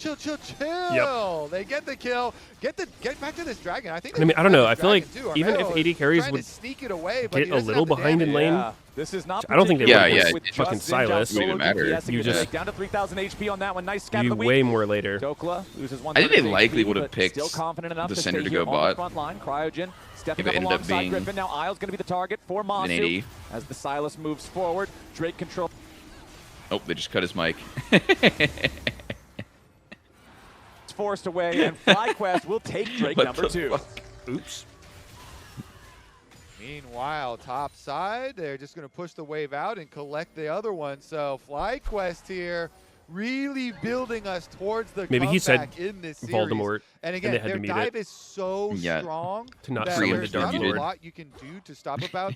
They get the kill. Get back to this dragon. I think. I mean, I don't know. I feel like too. even if Armeo 80 is carries trying would to sneak it away, but get he a doesn't little have the behind in damage. lane. Yeah, this is not I don't think they particularly would good with with fucking just Zinjao Silas. solo Wouldn't matter. DPS. You You just- just down to 3,000 HP on that one. Nice scat you of the week. way more later. Dokla loses one. I think they third of likely HP, would have but picked still confident enough the to center stay to go here on the bot. front line. Cryogen stepping If it up ended up alongside being Griffin. Now Isle's going to be the target for Masu 180. as the Silas moves forward. Drake control. Oh, they just cut his mic. It's forced away, and FlyQuest will take Drake What number the 2. fuck? Oops. Meanwhile, top side, they're just going to push the wave out and collect the other one. So FlyQuest here really building us towards the Maybe he said comeback in this series. Voldemort, And and again, they had their to mute dive it. is so strong To not that free him there's the Dark not a Lord. lot you can do to stop about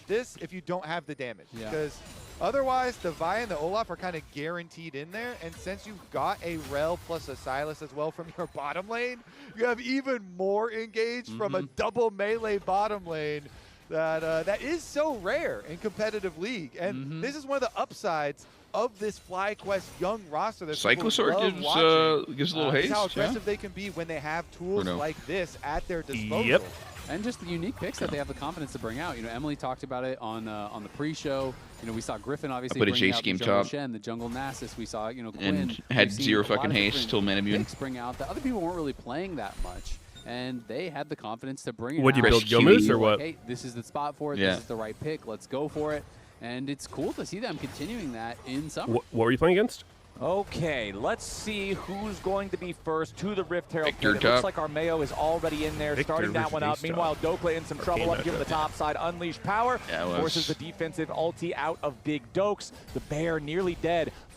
this if you don't have the damage. Yeah. Because otherwise, the Vi and the Olaf are kind of guaranteed in there. And since you've got a Rel plus a Silas as well from your bottom lane, you have even more engaged from a double melee bottom lane. That is so rare in competitive league, and this is one of the upsides of this FlyQuest young roster. That people Cyclosaur love gives a little is haste. how aggressive they can be when they have tools no? like this at their disposal. Yep. And just the unique picks that they have the confidence to bring out. You know, Emily talked about it on the pre-show. You know, we saw Griffin obviously put a bring Jace out game the Jungle top. Shen, the Jungle Nasus. We saw, you know, Quinn. And We've had seen zero a lot fucking of haste different till man immune. picks bring out that other people weren't really playing that much. And they had the confidence to bring it Would you out. build Kiwi. Yomus or Like, what? hey, this is the spot for it. Yeah. This is the right pick. Let's go for it. And it's cool to see them continuing that in summer. What were you playing against? Okay, let's see who's going to be first to the Rift Herald Victor pit. It looks top. like Armeo is already in there, Victor starting that one up. versus Meanwhile, Dokla in some trouble up here on the top side. Unleash power Yeah, it was- forces the defensive ulti out of Big Dokes. The bear nearly dead.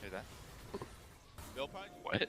Hear that? They'll probably What?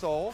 Soul.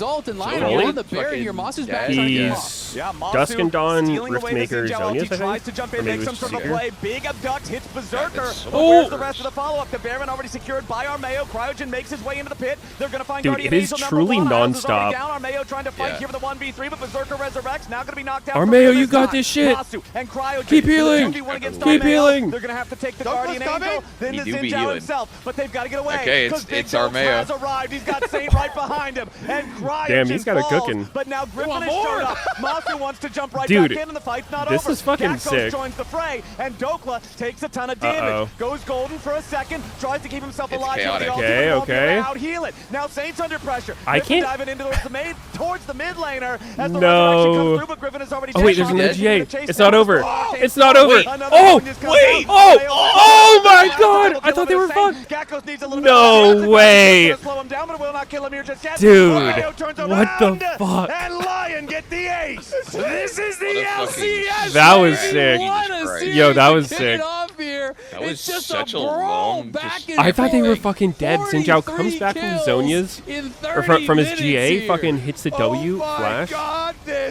his ult, and Lion Really? on the Baron here. Monster's back trying to get him off. He's Yeah, Masu Dusk and Dawn, stealing away the Riftmaker, Zinjao ult. He Zonia's, I tries think? to jump Or in, maybe make some it's sort of Seeker. play. Big abduct hits Berserker. this- But Oh! where's the rest of the follow-up? The Baron already secured by Armeo. Cryogen makes his way into the pit. They're going to find Dude, Guardian it is Angel truly number 1. Isles is already nonstop. down. Armeo trying to fight Yeah. here with a 1v3, but Berserker resurrects. Now going to be knocked out. Armeo, for real you this got time. this shit. Masu and Cryogen. Keep healing. 2v1 against Keep Armeo. healing. They're going to have to take the Douglas Guardian coming. Angel. Then He the do be Zinjao healing. himself. himself, but they've got to get away. Okay, it's Armeo. Has arrived. He's got Saint right behind him, and Cryogen Damn, he's got it falls, cooking. But now Griffin has showed up. Masu wants to jump right Dude, back in, and the fight's not this over. is fucking Gakkos sick. joins the fray, and Dokla takes a ton of damage. Goes golden for a second, tries to keep himself alive. Out heal it. Now Saint's under pressure. I can't. Diving into towards the mid laner as the no. comes through, but Griffin has already wait, there's another GA. It's not over. Oh, it's not over. Wait. Oh, wait. Oh my God. I thought they were fun. No way. Dude, what the fuck? And Lion get the ace. This is the LCS. That was sick. Yo, that was sick. That was such a long. I thought they were fucking dead. Xin Zhao comes back from Zhonya's, or from his GA, fucking hits the W flash,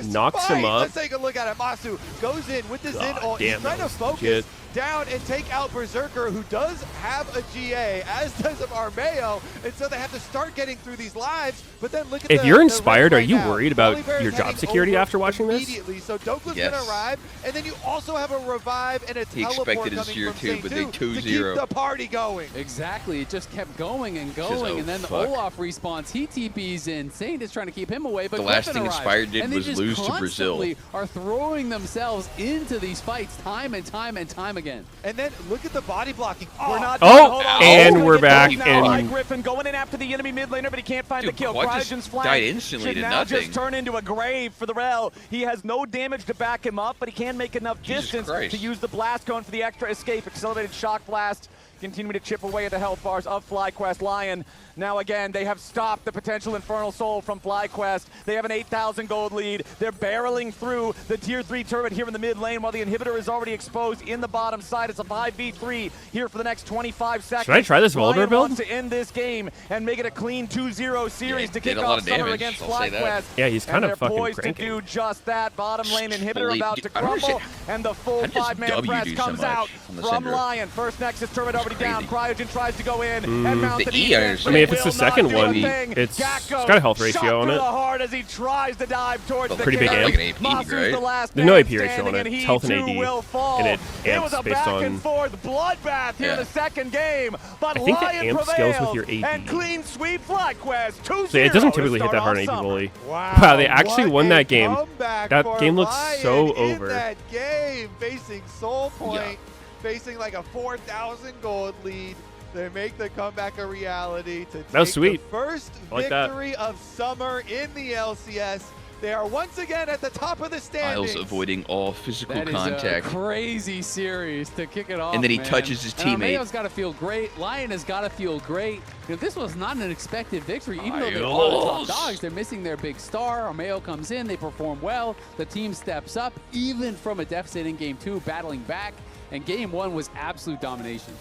knocks him up. Let's take a look at it. Masu goes in with the Zen ult. He's trying to focus down and take out Berserker, who does have a GA, as does Armeo, and so they have to start getting through these lives. But then look at if you're inspired, are you worried about your job security after watching this? Immediately, so Dokla's gonna arrive, and then you also have a revive and a teleport coming from Saint but they 2-0 to keep the party going. Exactly, it just kept going and going, and then the Olaf respawns. He TPs in. Saint is trying to keep him away, but the last thing Inspired did was lose to Brazil. Are throwing themselves into these fights time and time and time again. And then look at the body blocking. We're not and we're back. And Griffin going in after the enemy mid laner, but he can't find the kill. Cryogen's flank died instantly to now nothing. just turn into a grave for the Rel. He has no damage to back him up, but he can make enough distance to use the blast cone for the extra escape. Accelerated shock blast, continuing to chip away at the health bars of FlyQuest. Lion, now again, they have stopped the potential Infernal Soul from FlyQuest. They have an 8,000 gold lead. They're barreling through the tier 3 turret here in the mid lane while the inhibitor is already exposed in the bottom side. It's a 5v3 here for the next 25 seconds. Should I try this Volder build? Wants to end this game and make it a clean 2-0 series to kick off summer against FlyQuest. Yeah, he's kind of fucking poised cranking. to do just that. Bottom lane inhibitor about to crumble, and the full 5-man press comes out from Lion. First Nexus turret already down. Cryogen tries to go in and mount the defense. I mean, if it's the second one, it's got a health ratio on it. Hard as he tries to dive towards the pretty big amp. Like an AP, right? There's no AP ratio on it. It's health and AD, and it amps was a based back on. And forth bloodbath here in the second game, but I think the Lion amp scales with your AD. And clean sweep FlyQuest 2-0. So it doesn't typically hit that hard on AP bully. Wow, they actually won that game. That game looks so over. In that game, facing Soul Point, facing like a 4,000 gold lead. They make the comeback a reality to take the first victory of summer in the LCS. They are once again at the top of the standings. Miles avoiding all physical that contact. Is a crazy series to kick it off. And then he touches his teammate. Armeo's got to feel great. Lion has got to feel great. You know, this was not an expected victory. Even though they're all the top dogs, they're missing their big star. Armeo comes in, they perform well. The team steps up, even from a deficit in game 2, battling back. And game 1 was absolute domination.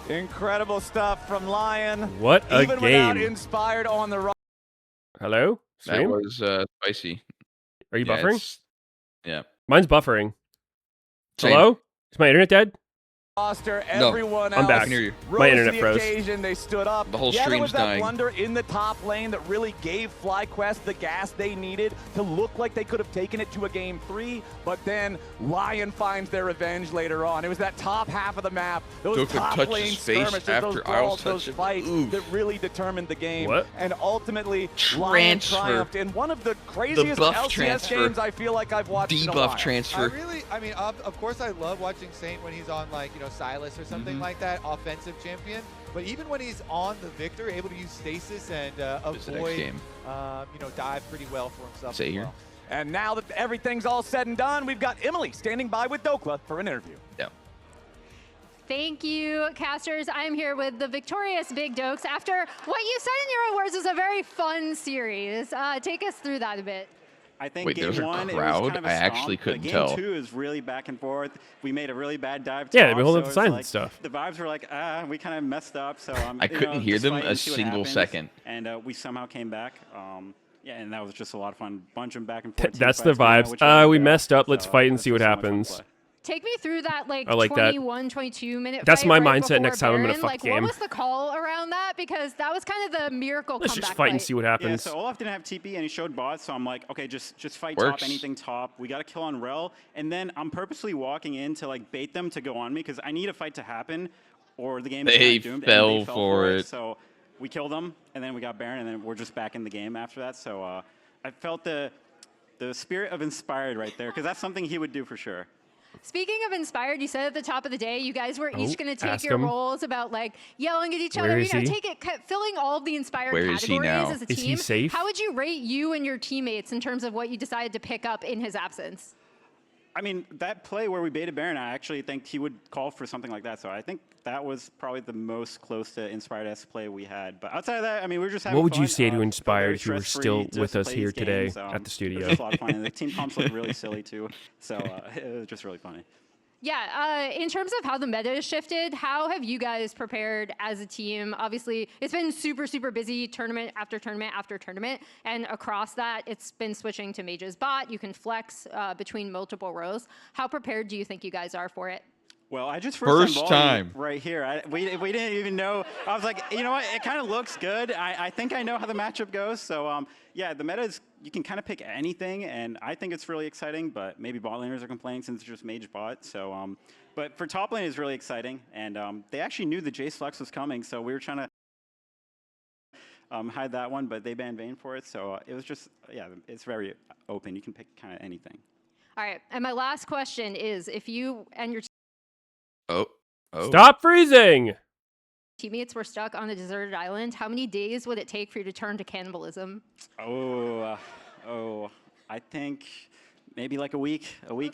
Incredible stuff from Lion. What a even game. Without Inspired on the right. Hello? Stream? That was spicy. Are you buffering? Yeah. Mine's buffering. Same. Hello? Is my internet dead? Roster, everyone I'm back. I can hear you. My internet froze. Occasion, they stood up. The whole there stream's was that dying. blunder in the top lane that really gave FlyQuest the gas they needed to look like they could have taken it to a game 3, but then Lion finds their revenge later on. It was that top half of the map, those top lane skirmishes, those brawls, those fights that really determined the game. And ultimately, Lion triumphed in one of the craziest LCS games I feel like I've watched in a while. Debuff transfer. I mean, of course I love watching Saint when he's on, like, you know, Silas or something like that, offensive champion. But even when he's on the Victor, able to use stasis and avoid, you know, dive pretty well for himself. Stay here. And now that everything's all said and done, we've got Emily standing by with Dokla for an interview. Yeah. Thank you, casters. I'm here with the victorious Big Dokes. After what you said in your own words was a very fun series. Take us through that a bit. I think Wait, game there's a 1, crowd? it was kind of a I actually stomp, couldn't but tell. Game 2 is really back and forth. We made a really bad dive. Yeah, top, they've been holding so up the signs like, and stuff. The vibes were like, we kind of messed up. So I couldn't hear them a single second. And we somehow came back. Yeah, and that was just a lot of fun. Bunch them back and forth. That's the vibes. We messed up. Let's fight and see what happens. Take me through that, like, I like 21, 22-minute That's fight my right mindset next time I'm going to fuck like, game. What was the call around that? Because that was kind of the miracle Let's comeback just fight and see what happens. Yeah, so Olaf didn't have TP and he showed bots, so I'm like, okay, just fight Works. top, anything top. We got to kill on Rel, and then I'm purposely walking in to like bait them to go on me because I need a fight to happen or the game They is kinda doomed, fell and they fell for it. So we killed them, and then we got Baron, and then we're just back in the game after that. So I felt the spirit of Inspired right there, because that's something he would do for sure. Speaking of Inspired, you said at the top of the day you guys were each going to take ask your him. roles about like yelling at each Where other, is he? filling all of the Inspired Where is he categories now? as a Is team. he safe? How would you rate you and your teammates in terms of what you decided to pick up in his absence? I mean, that play where we baited Baron, I actually think he would call for something like that. So I think that was probably the most close to Inspired-esque play we had. But outside of that, I mean, we were just having What would you fun. say to Felt Inspired very if you were stress-free, still just with us play here these today games. at the It studio? was just a lot of fun, and the team comps looked really silly too. So it was just really funny. Yeah, in terms of how the meta has shifted, how have you guys prepared as a team? Obviously, it's been super, super busy tournament after tournament after tournament. And across that, it's been switching to Mage's bot. You can flex between multiple rows. How prepared do you think you guys are for it? Well, I just First time. right here. We didn't even know. I was like, you know what? It kind of looks good. I think I know how the matchup goes. So yeah, the meta is, you can kind of pick anything, and I think it's really exciting. But maybe bot laners are complaining since it's just Mage bot. So but for top lane, it's really exciting, and they actually knew the Jace Flex was coming, so we were trying to hide that one, but they banned Vayne for it. So it was just, yeah, it's very open. You can pick kind of anything. All right, and my last question is, if you and your Oh. Stop freezing! teammates were stuck on a deserted island, how many days would it take for you to turn to cannibalism? I think maybe like a week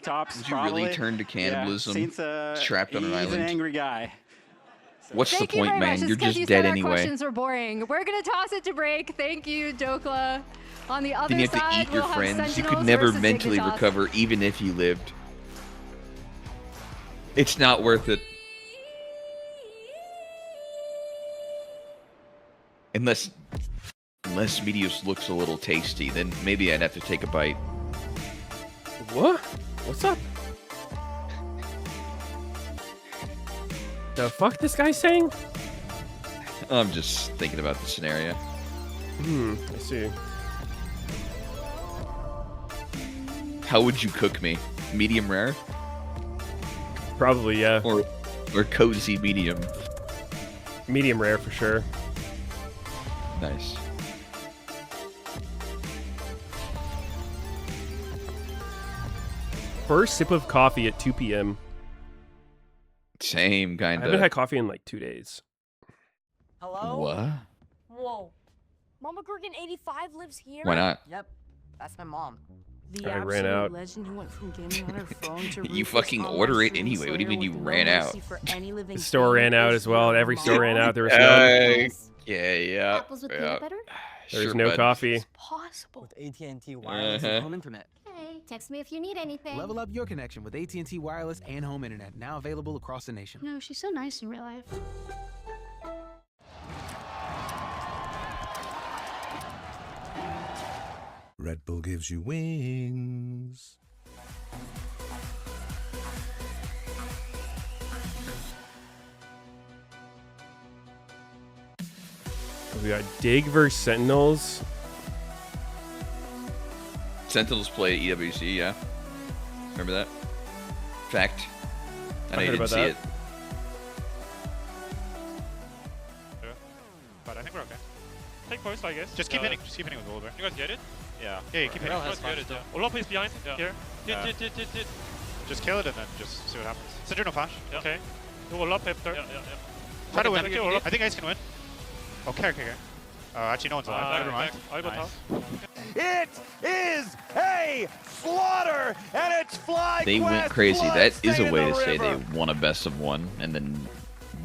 tops. Would you probably. really turn to cannibalism? Yeah, Saint's trapped on an he's island. an angry guy. What's the Thank you point, very man? much. You're It's 'cause just you dead said our anyway. questions were boring. We're going to toss it to break. Thank you, Dokla. On the other Then you have side, to eat your we'll have friends. You Sentinels could never versus mentally Dignitas. recover, even if you lived. It's not worth it. Unless Meteos looks a little tasty, then maybe I'd have to take a bite. What? What's up? The fuck this guy's saying? I'm just thinking about the scenario. I see. How would you cook me? Medium rare? Probably, yeah. Or cozy medium? Medium rare for sure. Nice. First sip of coffee at 2 p.m. Same, I kind haven't of. had coffee in like 2 days. Hello? What? Whoa. Mama Gurgan 85 lives here? Why not? Yep. That's my mom. I ran out. Legend who went from gaming on her phone to You ruthless fucking online order it streaming anyway. What do you slayer mean you with ran no out? mercy for any living The store thing ran out that as well. Every is store mom. ran out. There was none. Yeah. Apples with yeah. peanut butter? There's Sure, no bud. coffee. Possible. With AT&T Wireless and Home Internet. Hey, text me if you need anything. Level up your connection with AT&T Wireless and Home Internet, now available across the nation. No, she's so nice in real life. Red Bull gives you wings. We got Dig versus Sentinels. Sentinels play at EWC, yeah. Remember that? Fact. I know you heard didn't about see that. it. But I think we're okay. Take post, I guess. Just keep hitting with Wolver. You guys get it? Yeah. Yeah, you keep hitting. You guys get it, yeah. Olaf is behind. Here. Hit. Just kill it and then just see what happens. Send no flash. Okay. Do Olaf after. Yeah. Try to win. I think Ace can win. Okay. Actually, no one's alive. Never mind. Nice. It is a slaughter, and it's FlyQuest. They went crazy. That is a way to say they river. won a best of one and then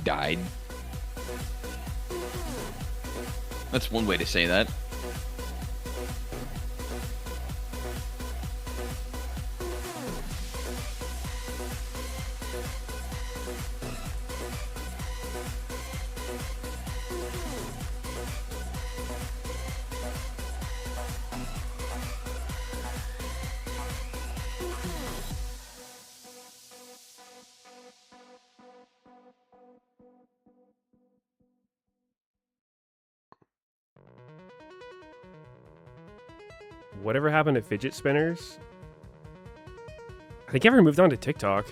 died. That's one way to say that. Whatever happened to fidget spinners? I think everyone moved on to TikTok.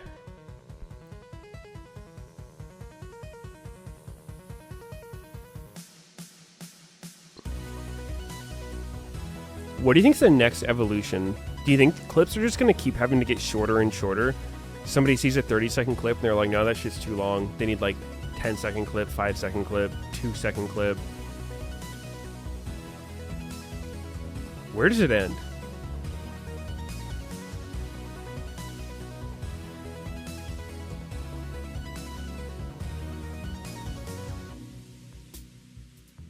What do you think is the next evolution? Do you think clips are just going to keep having to get shorter and shorter? Somebody sees a 30-second clip and they're like, no, that shit's too long. They need like 10-second clip, 5-second clip, 2-second clip. Where does it end?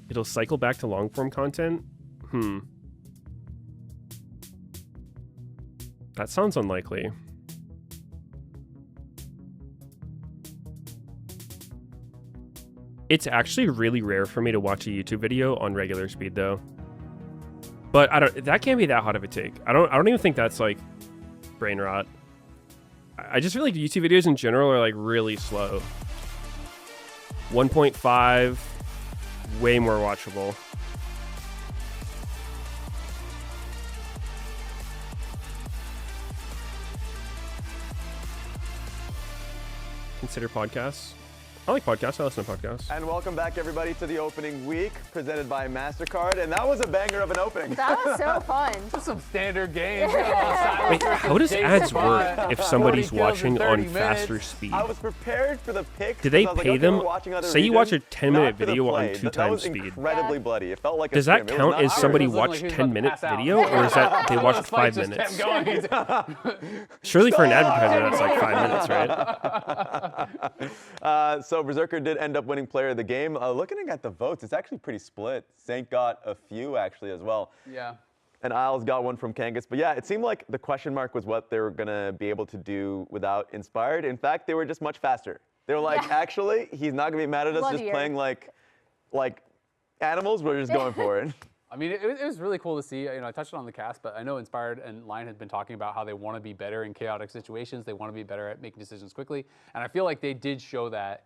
It'll cycle back to long-form content? That sounds unlikely. It's actually really rare for me to watch a YouTube video on regular speed though. But that can't be that hot of a take. I don't even think that's like brain rot. I just feel like YouTube videos in general are like really slow. 1.5, way more watchable. Consider podcasts. I like podcasts. I listen to podcasts. And welcome back, everybody, to the opening week presented by MasterCard. And that was a banger of an opening. That was so fun. Just some standard games. Wait, how does ads work if somebody's watching on faster speed? I was prepared for the pick. Do they pay them? Say you watch a 10-minute video on 2 times speed. That was incredibly bloody. It felt like does that count as somebody watched 10-minute video, or is that they watched 5 minutes? Surely for an advertiser, that's like 5 minutes, right? So Berserker did end up winning player of the game. Looking at the votes, it's actually pretty split. Saint got a few actually as well. Yeah. And Isles got one from Kangas. But yeah, it seemed like the question mark was what they were going to be able to do without Inspired. In fact, they were just much faster. They were like, actually, he's not going to be mad at us just playing like animals. We're just going for it. I mean, it was really cool to see. I touched on the cast, but I know Inspired and Lion had been talking about how they want to be better in chaotic situations. They want to be better at making decisions quickly, and I feel like they did show that,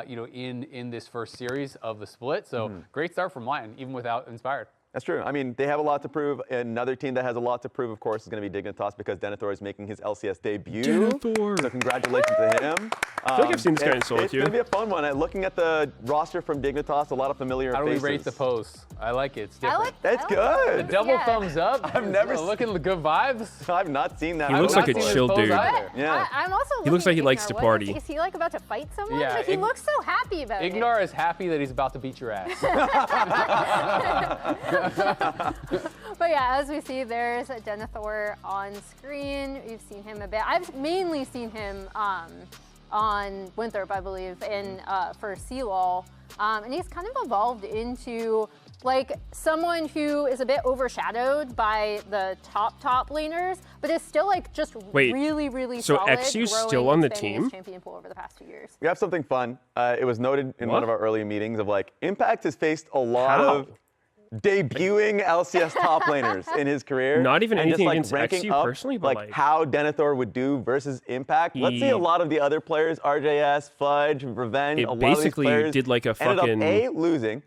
in this first series of the split. So great start from Lion, even without Inspired. That's true. I mean, they have a lot to prove. Another team that has a lot to prove, of course, is going to be Dignitas because Denethor is making his LCS debut. Denethor! So congratulations to him. I feel like I've seen this guy in solo queue. It's going to be a fun one. Looking at the roster from Dignitas, a lot of familiar faces. How do we rate the post? I like it. It's different. It's good. The double thumbs up. I've never looking good vibes. I've not seen that. He looks like a chill dude. Yeah. I'm also. He looks like he likes to party. Is he like about to fight someone? Yeah, Like, he looks so happy about it. Ignar is happy that he's about to beat your ass. But yeah, as we see, there's Denethor on screen. We've seen him a bit. I've mainly seen him on Winthrop, I believe, for CLOL. And he's kind of evolved into like someone who is a bit overshadowed by the top laners, but is still like just really so solid. XU's still on the expanding his team? champion pool over the past 2 years. We have something fun. It was noted in one of our early meetings of like, Impact has faced a lot of debuting LCS top laners in his career. Not even and anything just, against ranking XU up, personally, but like how Denethor would do versus Impact. Let's see a lot of the other players, RJS, Fudge, Revenge, a lot of these basically players did like a ended fucking up A, losing,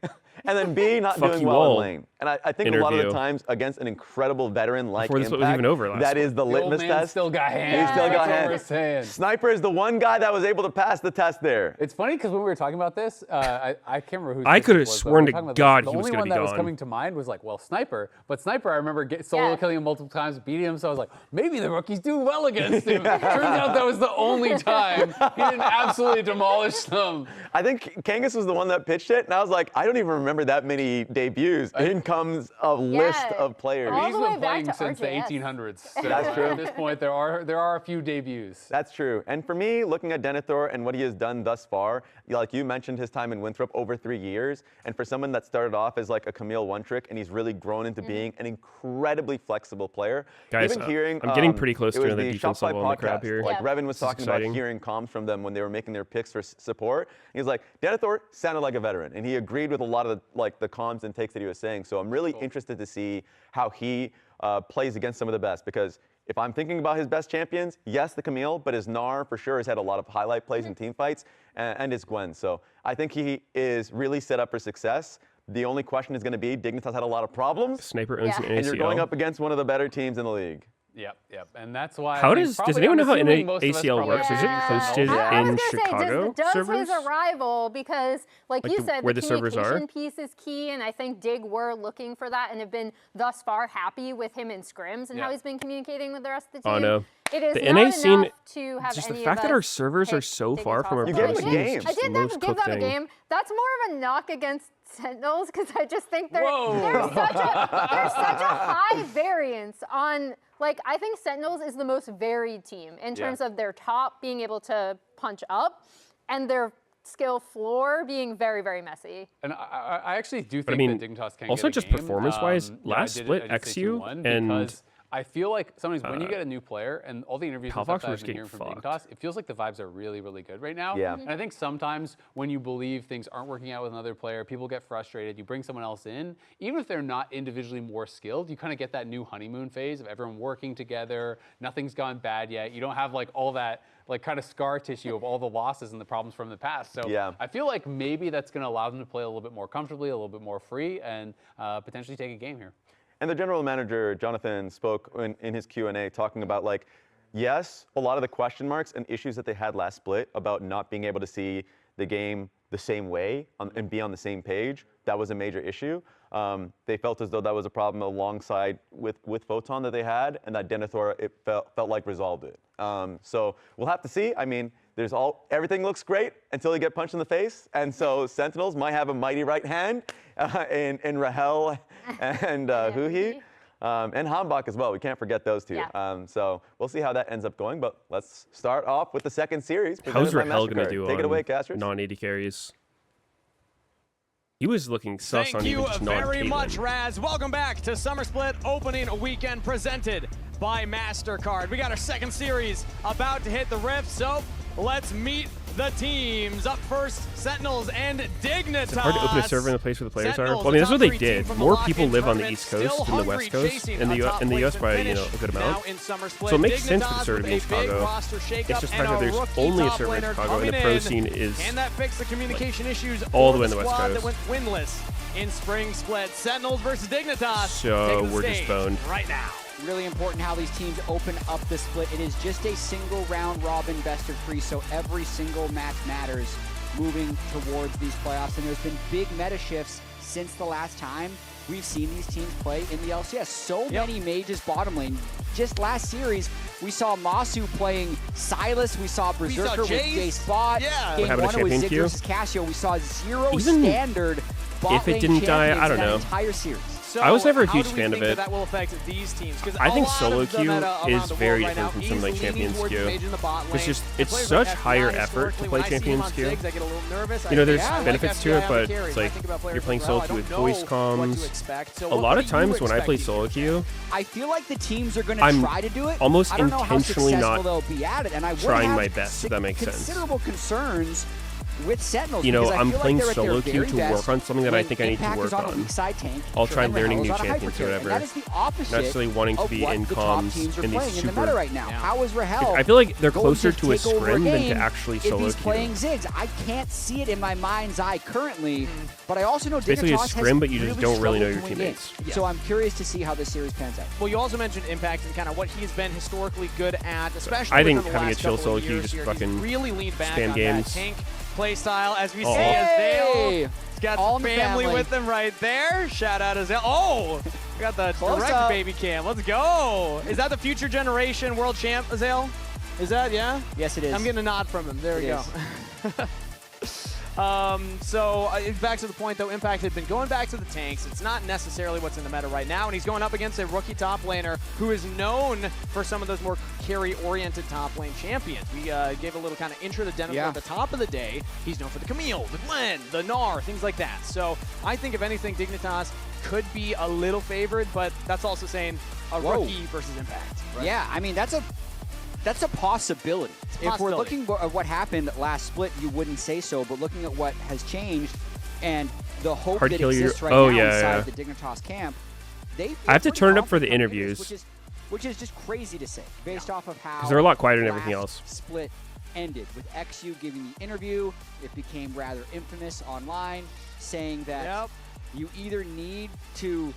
and then B, not fuck doing you well all in lane. And I think a lot of the interview. times against an incredible veteran like Before this Impact, was even over last that is the litmus old man test. still got hands. He still got That's what we're hands. saying. Sniper is the one guy that was able to pass the test there. It's funny because when we were talking about this, I can't remember who. I could have was, sworn we to were talking about God this. he was The gonna only be one that was gone. coming to mind was like, well, Sniper. But Sniper, I remember solo killing him multiple times, beating him. So I was like, maybe the rookie's do well against him. Turns out that was the only time he didn't absolutely demolish them. I think Kangas was the one that pitched it, and I was like, I don't even remember that many debuts. In comes a list of players. He's been playing since the 1800s. So That's true. At this point, there are a few debuts. That's true. And for me, looking at Denethor and what he has done thus far, like you mentioned his time in Winthrop over 3 years, and for someone that started off as like a Camille one-trick, and he's really grown into being an incredibly flexible player. Guys, Even hearing, I'm getting pretty close it to was the defense Shopify level on the crab podcast, here. Like Revan was This is talking about exciting. hearing comms from them when they were making their picks for support. He was like, Denethor sounded like a veteran, and he agreed with a lot of the comms and takes that he was saying. So I'm really interested to see how he plays against some of the best, because if I'm thinking about his best champions, yes, the Camille, but his Gnar for sure has had a lot of highlight plays in team fights, and his Gwen. So I think he is really set up for success. The only question is going to be, Dignitas had a lot of problems. Sniper owns an and you're ACL. going up against one of the better teams in the league. Yep. And that's why. How does anyone know how ACL works? Is it posted in Chicago does servers? his arrival, because like you said, where the the servers are? communication piece is key, and I think Dig were looking for that and have been thus far happy with him in scrims and how he's been communicating with the rest of the team. Oh no. It is the not NA enough scene, to have just any the fact of that our us servers are pick so Dig far and from our toss place them. is I just the did most give cooked them a thing. game. That's more of a knock against Sentinels, because I just think there's such a high variance on, like, I think Sentinels is the most varied team in terms of their top being able to punch up and their skill floor being very, very messy. And I actually do think But I mean, that Dignitas can also get a just game. performance-wise, last I did split say XU 2-1 and because I feel like sometimes when you get a new player and all the interviews and Palvox stuff that was I've been getting hearing from fucked. Dignitas, it feels like the vibes are really, really good right now. Yeah. And I think sometimes when you believe things aren't working out with another player, people get frustrated. You bring someone else in, even if they're not individually more skilled, you kind of get that new honeymoon phase of everyone working together. Nothing's gone bad yet. You don't have like all that like kind of scar tissue of all the losses and the problems from the past. So I feel like maybe that's going to allow them to play a little bit more comfortably, a little bit more free, and potentially take a game here. And the general manager, Jonathan, spoke in his Q&A talking about, like, yes, a lot of the question marks and issues that they had last split about not being able to see the game the same way and be on the same page, that was a major issue. They felt as though that was a problem alongside with Photon that they had, and that Denethor, it felt like resolved it. So we'll have to see. I mean, everything looks great until you get punched in the face, and so Sentinels might have a mighty right hand in Rahel and Huhi. And Hambach as well. We can't forget those two. So we'll see how that ends up going. But let's start off with the second series. How's Rahel going to do Take it away, Casters. non-AD carries? He was looking sus on Thank you even just very non-Caitlyn. much, Raz. Welcome back to Summer Split opening weekend presented by MasterCard. We got our second series about to hit the rift, so let's meet the teams. Up first, Sentinels and Dignitas. Is it hard to open a server in the place where the players are? Well, I mean, that's what they did. More people live on the East Coast than the West Coast. In the US by, you know, a good amount. So it makes sense for the server to be in Chicago. It's just the fact that there's only a server in Chicago, and the pro scene is and that fixed the communication issues all the way in the West squad Coast. that went winless in spring split. Sentinels versus Dignitas. So taking the we're just stage boned. right now. Really important how these teams open up the split. It is just a single round robin best of 3, so every single match matters moving towards these playoffs. And there's been big meta shifts since the last time we've seen these teams play in the LCS. So many mages bottom lane. Just last series, we saw Masu playing Silas. We saw Berserker with Jace Bot. Game What happened to 1 was Champion Zig Q? versus Cassio. We saw 0 Even standard bot if it lane didn't die, champions I don't that know. entire series. So I was never a how huge do we fan of think it. That will affect these teams. I think a lot solo of the queue meta is around the very world right different now from is something like leaning Champions towards queue. mage in the bot It's lane. just I it's play for such FBI higher effort to historically. play When I see him Champions on queue. Ziggs, I get a little nervous. You know, there's I like benefits to FBI it, on but the carries. it's I like think about players you're playing as solo well. I queue with don't know voice what to comms. expect. So A what lot do of times you when I expect play these solo queue, I feel like the teams are going to I'm try to do it. almost I don't know how intentionally successful not they'll be at it, and I would trying have my best, if that makes sense. considerable concerns with Sentinels. You know, because I I'm feel playing like they're at solo their queue very to best work on something that I when think I need to Impact work is on. A on. weak side tank, I'll try and learning Rahel's new on a champions or hypercarry, whatever. And that is the opposite Not necessarily wanting to of be what in the top comms teams are in these playing in the super. meta right now. How is Rahel? I feel like they're going closer to a take over scrim than to game actually if solo he's queue. playing Ziggs. I can't see it in my mind's eye currently, but I also know It's basically a Dignitas scrim, has but you just don't really know your struggled to win teammates. games. So I'm curious to see how this series pans out. Well, you also mentioned Impact and kind of what he's been historically good at, especially I think within the having a last chill couple solo of queue years just here. fucking He's really leaned back spam on games. that tank play style, as we see Hey! as Dale. He's got All the in the family family. with him right there. Shout out Azale. Oh, we got the Close direct up. baby cam. Let's go. Is that the future generation world champ, Azale? Is that, yeah? Yes, it is. I'm getting a nod from him. There we go. Back to the point, though, Impact had been going back to the tanks. It's not necessarily what's in the meta right now, and he's going up against a rookie top laner who is known for some of those more carry-oriented top lane champions. We gave a little kind of intro to Denethor at the top of the day. He's known for the Camille, the Glen, the Gnar, things like that. So I think, if anything, Dignitas could be a little favored, but that's also saying a rookie versus Impact. Right? Yeah, I mean, that's a possibility. If we're looking at what happened last split, you wouldn't say so, but looking at what has changed and the hope Hard that kill exists right oh, now yeah, inside yeah. the Dignitas camp, they feel I have to pretty turn it up for the confident in this, interviews. which is just crazy to say, based off of how Because they're a lot quieter than last everything else. split ended. With XU giving the interview, it became rather infamous online, saying that you either need to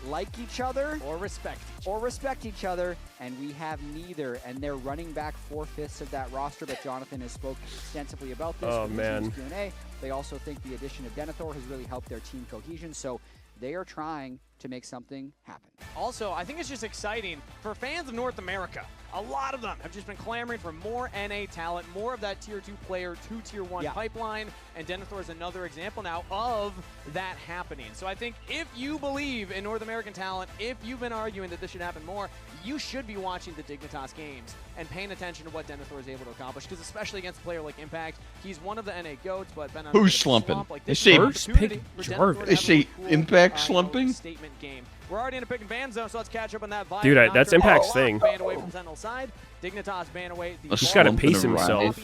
like each other or respect each other, and we have neither. And they're running back 4/5 of that roster, but Jonathan has spoke extensively about this. Oh, with man. his Q&A. They also think the addition of Denethor has really helped their team cohesion, so they are trying to make something happen. Also, I think it's just exciting for fans of North America. A lot of them have just been clamoring for more NA talent, more of that Tier 2 player to Tier 1 pipeline, and Denethor is another example now of that happening. So I think if you believe in North American talent, if you've been arguing that this should happen more, you should be watching the Dignitas games and paying attention to what Denethor is able to accomplish, because especially against a player like Impact, he's one of the NA GOATs, but been on Who's slumping? Is she Impact slumping? Statement game. We're already in a pick and ban zone, so let's catch up on that vibe. Dude, that's Impact's thing. Banned away from Sentinel's side. Dignitas banned away. He's got to pace himself.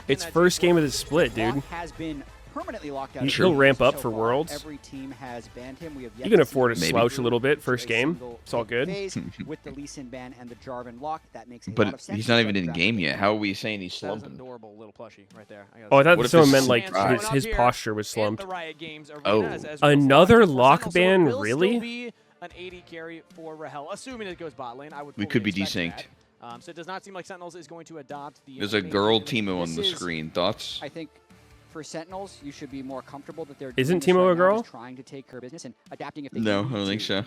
It's first game of the split, dude. Has been permanently locked out. He'll ramp up for Worlds. Every team has banned him. We have You can afford to slouch a little bit first game. It's all good. With the Lee Sin ban and the Jarvan lock, that makes a lot But of sense. he's not even in game yet. How are we saying he's That was an slumping? adorable little plushie right there. Oh, I thought What if someone this meant is like surprise? his posture was slumped. Oh. Another lock ban, really? Be an 80 carry for Rahel, assuming it goes bot lane. I would. We could be fully desynced. expect that. So it does not seem like Sentinels is going to adopt the. There's a girl Teemo on the screen. Thoughts? I think for Sentinels, you should be more comfortable that they're Isn't doing this Teemo right a now, girl? just trying to take her business and adapting if they No, can I don't think so.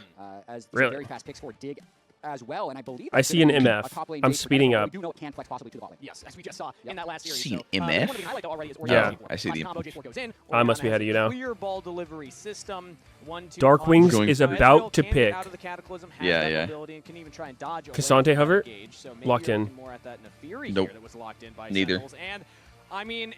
as Really? very fast picks for Dig as well, and I believe I that's see an gonna be a MF. top lane I'm base for speeding Denethor. up. We do know it can flex possibly to the bot lane. Yes, as we just saw in that last series. See So, an the MF? one thing I highlight, though, already is Yeah. I see the combo J4 goes in, I must be Orianna ahead of you has a now. Clear ball delivery system. 1-2 Dark on Wings the- is Ezreal about to can get pick. out of the Cataclysm, has Yeah, that yeah. mobility, and can even try and dodge away Cassante from hover? that engage. So maybe Locked you're in. looking more at that Nefiri Nope. here that was locked in by Neither. Sentinels. And I mean,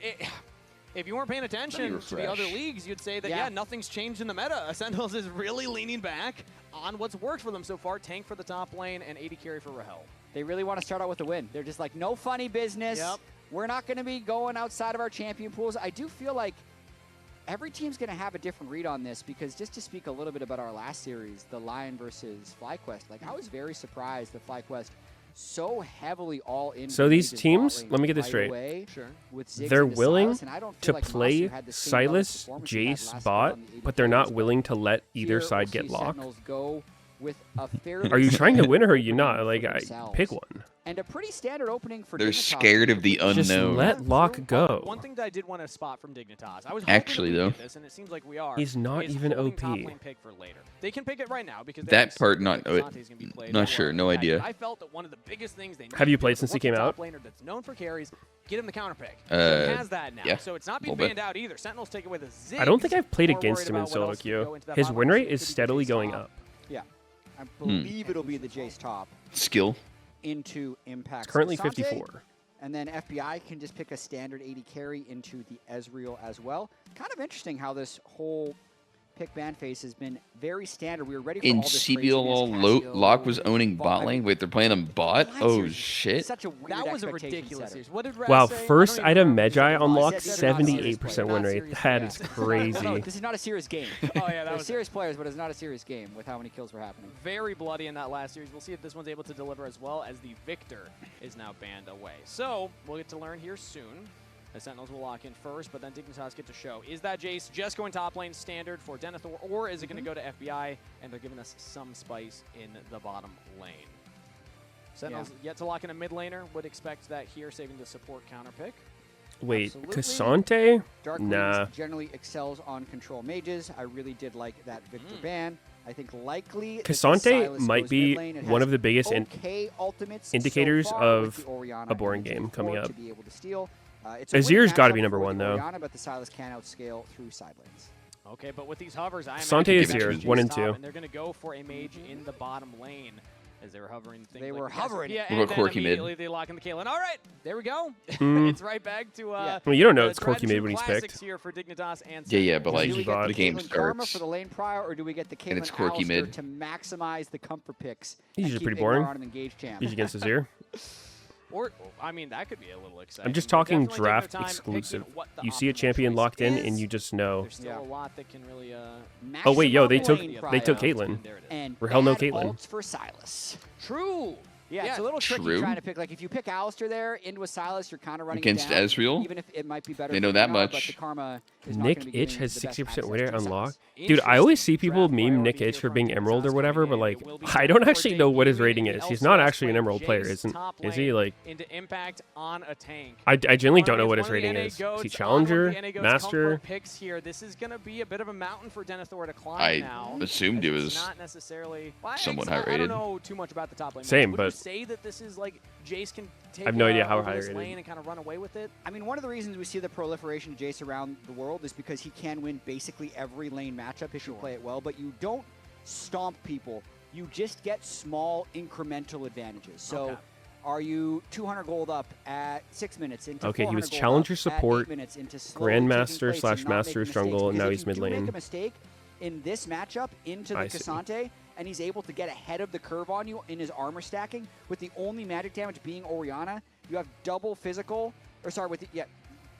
if you weren't paying attention to the other refresh. leagues, you'd say that, yeah, nothing's changed in the meta. Sentinels is really leaning back on what's worked for them so far. Tank for the top lane and 80 carry for Rahel. They really want to start out with a win. They're just like, no funny business. Yep. We're not going to be going outside of our champion pools. I do feel like every team's going to have a different read on this, because just to speak a little bit about our last series, the Lion versus FlyQuest, like I was very surprised that FlyQuest so heavily all in. So these teams, let me get this straight. They're willing to play Silas, Jace, bot, but they're not willing to let either side get locked. Are you trying to win or are you not? Like, pick one. And a pretty standard opening for They're Dignitas. scared of the unknown. Just let Locke go. One thing that I did want to spot from Dignitas, I was Actually, hoping though, to this, and it seems like we are. He's not is even holding OP. top lane pick for later. They can pick it right now because That part, not sure, no idea. I felt that one of the biggest things they Have you played since he came out? Top laner that's known for carries, get him the counter pick. He Uh, has that now, yeah, so it's not being little bit. banned out either. Sentinels take away the Ziggs. I don't think I've played More against worried him in about what solo else can queue. go into that His bottom win lane. rate Could is be steadily Jace going top. up. Yeah. I believe it'll be the Jace top Skill. into Impact. It's currently Cassante, 54. And then FBI can just pick a standard 80 carry into the Ezreal as well. Kind of interesting how this whole pick ban phase has been very standard. We were ready for In all this CBLL, Locke was owning bot lane. Wait, they're playing him bot? Oh, shit. Such a weird That was a expectation ridiculous setter. series. What did Raz Wow, say? first I don't even item remember. Magi unlocked, Said they're not serious 78% players. win rate. That is No, crazy. this is not a serious game. Oh, yeah, that They're was serious players, but it's not a serious game with how many kills were happening. very bloody in that last series. We'll see if this one's able to deliver as well, as the Victor is now banned away. So we'll get to learn here soon. The Sentinels will lock in first, but then Dignitas get to show. Is that Jace just going top lane standard for Denethor, or is it going to go to FBI, and they're giving us some spice in the bottom lane? Sentinels yet to lock in a mid laner. Would expect that here, saving the support counter pick. Wait, Absolutely. Cassante? Dark Nah. Wings generally excels on control mages. I really did like that Victor ban. I think likely that the Cassante Silas might goes be mid lane. It one has of the biggest okay ultimates so indicators far of with the Orianna a boring and the game J4 coming up. to be able to steal. It's a win Azir's got to be matchup number for one, the though. Orianna, but the Silas can outscale through side lanes. Okay, but with these hovers, I Cassante imagine is they're here, gonna 1 and stop, 2. And they're going to go for a mage in the bottom lane. As they were hovering. They were hovering. Yeah, What and about then Corky mid? immediately they lock in the Kaelin. All right, there we go. Mm. It's right back to. Well, you don't know the it's Corky tried mid and when true he's classics picked. Here for Dignitas and Yeah, but Do like we get the game Caitlyn Karma starts. for the lane prior, or do we get the Caitlyn And it's Corky Alistair mid. to maximize the comfort picks? He's and usually keep pretty boring. Ignar on an engaged champ? He's against Azir. Or, I mean, that could be a little exciting. I'm just They're talking definitely taking their draft time exclusive. picking what the You see a optimal champion choice locked in, is. and you just know. There's still a lot that can really. Oh wait, yo, they took Maximum lane Caitlyn. And Rahel no bad Caitlyn. ults for Silas. True. Yeah, it's a little tricky True. trying to pick. Like, if you pick Alistair there into a Silas, you're kind of running Against it down, Ezreal? even if it might be better. They for know that Ignar, much. But the Karma is not Nick gonna be Itch giving has the best 60% access win to rate the Silas. unlocked. Dude, I always see people meme Nick Itch for being Emerald or whatever, but like, I don't actually know what his rating is. He's not actually an Emerald player, isn't? Is he like? Into impact on a tank. I genuinely don't know what his rating is. Is he Challenger, Master? Picks here. This is going to be a bit of a mountain for Denethor to climb now. I assumed he was not necessarily somewhat high I rated. don't know too much about the top lane. Same, Would but you say that this is like Jace can take I have no idea how over high this rated. lane and kind of run away with it? I mean, one of the reasons we see the proliferation of Jace around the world is because he can win basically every lane matchup if you play it well, but you don't stomp people. You just get small incremental advantages. So are you 200 gold up at 6 minutes into Okay, he was 400 gold Challenger up support, at 8 minutes into slowly Grandmaster taking place and not /Master making Strungle, and mistakes? now Because he's if mid you do lane. make a mistake in this matchup into the I see. Cassante, and he's able to get ahead of the curve on you in his armor stacking, with the only magic damage being Orianna, you have double physical, or sorry, with the,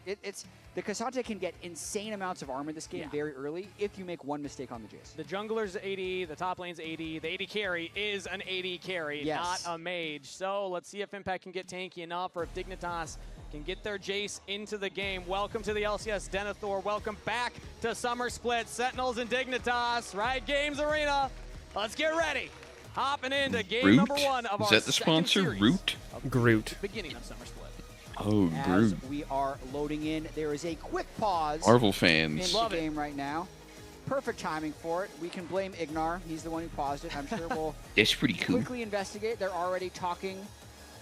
it's the Cassante can get insane amounts of armor this game very early if you make one mistake on the Jace. The jungler's 80, the top lane's 80. The 80 carry is an 80 carry, not a mage. So let's see if Impact can get tanky enough, or if Dignitas can get their Jace into the game. Welcome to the LCS, Denethor. Welcome back to Summer Split. Sentinels and Dignitas, Riot Games Arena. Let's get ready. Hopping into game number 1 of Is our that the sponsor? Root? Groot. Beginning of Summer Split. Oh, As Groot. we are loading in, there is a quick pause Marvel in fans. the game right now. Perfect timing for it. We can blame Ignar. He's the one who paused it. I'm sure we'll It's pretty cool. quickly investigate. They're already talking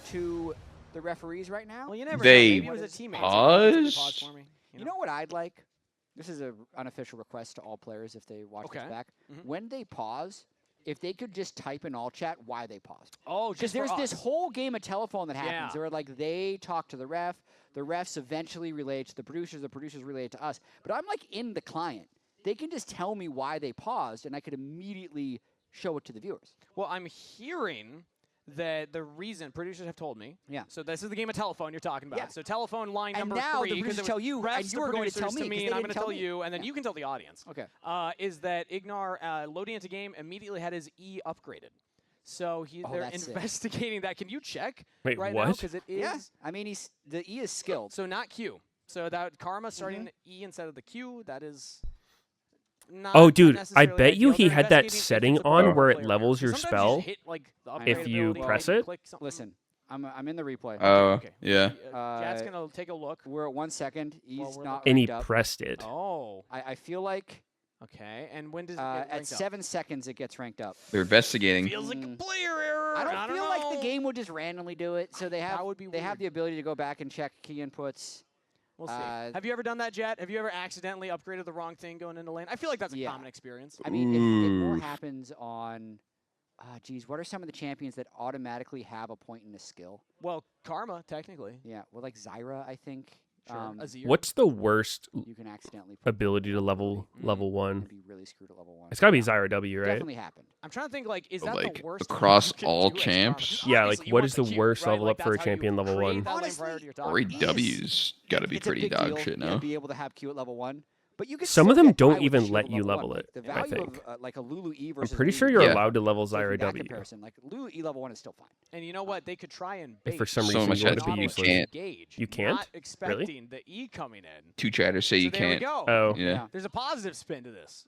to the referees right now. Well, you never They know. Maybe it was a teammate. paused? Pause for me. You know what I'd like? This is an unofficial request to all players if they watch this back. When they pause, if they could just type in all chat why they paused. Oh, because just for there's this us. whole game of telephone that happens Yeah. where like they talk to the refs eventually relate to the producers relate to us. But I'm like in the client. They can just tell me why they paused, and I could immediately show it to the viewers. Well, I'm hearing that the reason producers have told me. Yeah. So this is the game of telephone you're talking about. Yeah. So telephone line And number now 3. the 'cause producers it was tell you, refs and you were going to tell producers me, 'cause me, they and I'm didn't going to tell tell me. you, and then Yeah. you can tell the audience. Okay. Is that Ignar loading into game immediately had his E upgraded. So they're that's sick. investigating that. Can you check Wait, right what? now? Because it is. Yeah. I mean, the E is skilled. So not Q. So that Karma starting E instead of the Q. That is. Not Oh, dude, I necessarily bet you ideal. he They're had that investigating if setting it's a on pro where it player. levels your Sometimes you spell. just hit, like, the If you upgrade press ability, it. click something. Listen, I'm in the replay. Oh, Okay. yeah. Jat's gonna take a look. We're at 1 second. He's we're not And he ranked up. pressed it. Oh. I feel like Okay. And when does it get at ranked up? 7 seconds it gets ranked up. They're investigating. Feels like a player error. I don't feel like the know. game would just randomly do it. So they have That would be they have weird. the ability to go back and check key inputs. We'll see. Have you ever done that, Jet? Have you ever accidentally upgraded the wrong thing going into lane? I feel like that's a common experience. I mean, it more happens on. Geez, what are some of the champions that automatically have a point in the skill? Well, Karma, technically. Yeah, well, like Zyra, I think. Sure. Azir. What's the worst You can accidentally ability to level 1? be really screwed at level 1. It's got to be Zyra W, right? Definitely happened. I'm trying to think, like, is that Like the worst thing across you can all do as champs? Karma? Yeah, like Obviously, you what want is the Q, worst right? level Like, up for a that's how you champion level create 1? that lane priority you're talking Or about. W's got to be It's a pretty big dog deal, shit yeah, now. be able to have Q at level 1. But you can Some of still them get by don't with even shield let at you level level 1. it, Like, the I value think. of like a Lulu E I'm versus pretty Lulu sure E, you're Yeah. allowed to level taking Zyra that W. comparison, like Lulu E level 1 is still fine. And you know what? They could try and If bait. for some So reason much you want it has to to be be useless. can't. Engage, You can't? Not expecting the E coming in. 2 chatters say So you there we can't. go. Oh. Yeah. There's a positive spin to this.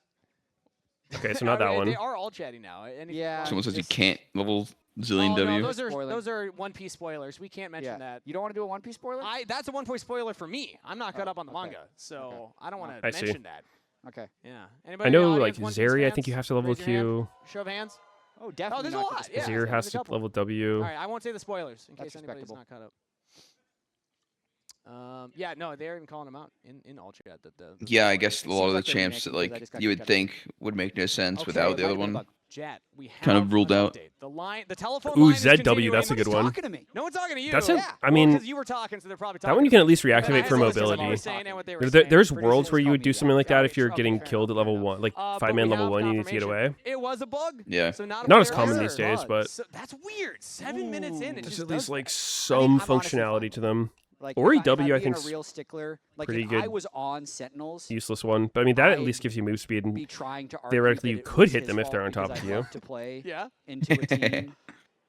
Okay, so not that They one. are all chatting now. Anything Yeah. wrong Someone with says you this? can't level zillion Oh, W. no, Spoiling. those are One Piece spoilers. We can't mention that. You don't want to do a One Piece spoiler? That's a 1 point spoiler for me. I'm not caught up on the okay. manga, so I don't want I to see. mention that. Okay. Yeah. I Anybody in the know, like, audience, One Piece Zeri, I fans? think you have to level Raise your hand. Q. Show of hands. Oh, definitely. Oh, there's a not lot. the Yeah, spoiler. Zir there's has a to couple. level W. All right, I won't say the spoilers in That's case anybody's respectable. not caught up. Yeah, no, they're even calling them out in all chat. The Yeah, I guess a lot of the like they're champs that remaking, 'cause I like just got you kicked would out of think would make no sense Okay, without the might other be a one. bug. Jet, we Kind of have ruled an out. update. The telephone Ooh, line is ZW, continuing. that's a good Nobody's one. talking to me. No one's talking to you. That's a, Yeah. I mean, Because you were talking, so they're probably talking. that one you can at least reactivate for I listened to what they mobility. were saying and what they were There's saying. worlds where you would do something like that if you're Okay, getting fair killed at enough, level fair 1. Like but 5-man we level have 1, you need to get away. confirmation. It was a bug. Yeah. So not a Not as player common error. these days, but So that's weird. 7 minutes in, it there's just at least does like that. some I'm honestly functionality fine to them. Like, Ori if W, I I'm being think, a real stickler. Like, pretty if good. I was on Sentinels, Useless one, but I mean that at I'd least gives you move speed, and be trying to argue theoretically that you it could was hit his them if they're on fault top because of I you. love to play Yeah. into a team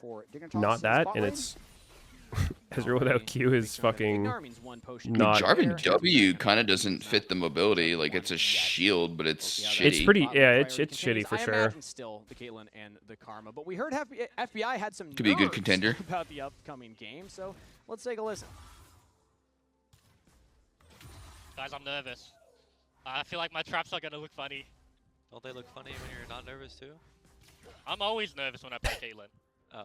for Dignitas. not that, and it's Ezreal without Q is fucking not. Jarvan W kind of doesn't fit the mobility. Like it's a shield, but it's shitty. It's pretty, yeah, it's shitty for I sure. imagine still the Caitlyn and the Karma, but we heard FBI had some Could be a good nerves contender. about the upcoming game, so let's take a listen. Guys, I'm nervous. I feel like my traps are gonna look funny. Don't they look funny when you're not nervous too? I'm always nervous when I play Caitlyn. Oh.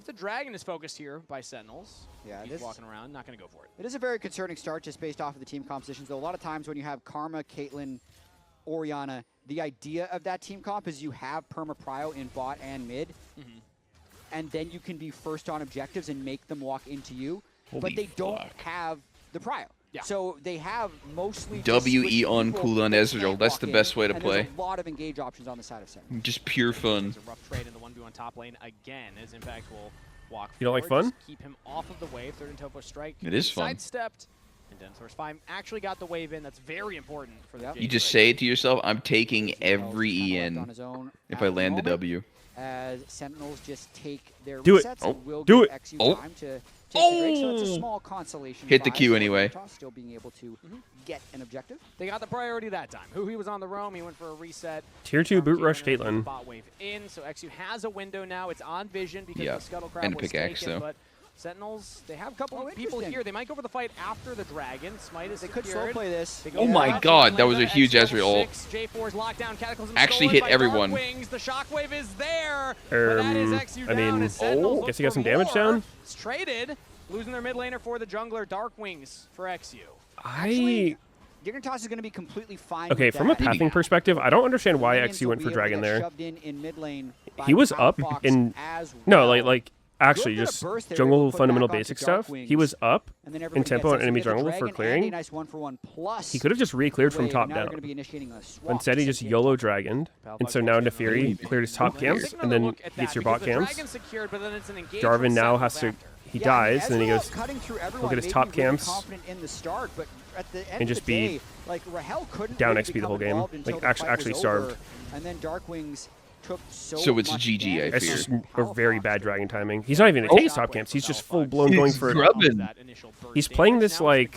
If the Dragon is focused here by Sentinels, yeah, he's walking around, not going to go for it. It is a very concerning start just based off of the team compositions, though a lot of times when you have Karma, Caitlyn, Orianna, the idea of that team comp is you have perma-prio in bot and mid, and then you can be first on objectives and make them walk into you, but they don't have the prio. Yeah. So they have mostly WE on cooldown Ezreal. That's the best way to play. There's a lot of engage options on the side of center. Just pure fun. It's a rough trade in the 1v1 top lane again, as Impact will walk You don't like forward, fun? just keep him off of the wave. Third and topo strike. It is fun. Sidestepped. And Denethor's fine. Actually got the wave in. That's very important for the You just say it to yourself, I'm taking every EN if I land the W. As Sentinels just take their Do it. resets Oh, and will do give it. XU Oh. time to take the break, so it's a small consolation. Hit the buy Q for anyway. Meteos still being able to get an objective. They got the priority that time. He was on the roam. He went for a reset. Tier 2 boot rush Caitlyn. Bot wave in, so XU has a window now. It's on vision because Yeah, the Scuttle Crab and was pickaxe, taken, though. but Sentinels, they have a couple of people here. They might go for the fight after the Dragon. Smite is They could slow secured. play this. Oh my god, that was a huge Ezreal ult. J4's lockdown. Cataclysm Actually stolen hit by everyone. Darkwings. The shockwave is there. But that is XU I down mean, as Sentinels look guess he got for some damage more. down. It's traded. Losing their mid laner for the jungler. Darkwings for XU. Dignitas is going to be completely fine. Okay, with from a that. pathing perspective, I don't understand why Minions XU will went be for able to Dragon get there. shoved in mid lane by He was up Palafox in as no, well. like actually Good bit of just burst there, jungle able to put fundamental back onto basic stuff. Darkwings. He was up And then in everybody tempo gets on enemy into the jungle for Dragon and clearing. a nice 1-for-1 plus He could have just re-cleared from wave. top Now they're down. gonna be initiating a swap. Instead, he just YOLO dragoned, and so now into Fury cleared his top camps, and then gets your bot camps. Jarvan now has to. He dies, and then he goes. Look at his top camps. In the start, but at the end And just of the be day, like Rahel couldn't down really XP the become whole game. involved until Like the fight actually was starved. over, and then Darkwings took So it's much GG, I damage. It's fear. just a very bad dragon timing. He's not even gonna take his top camps. He's just full blown going for. Grubbin. He's playing this like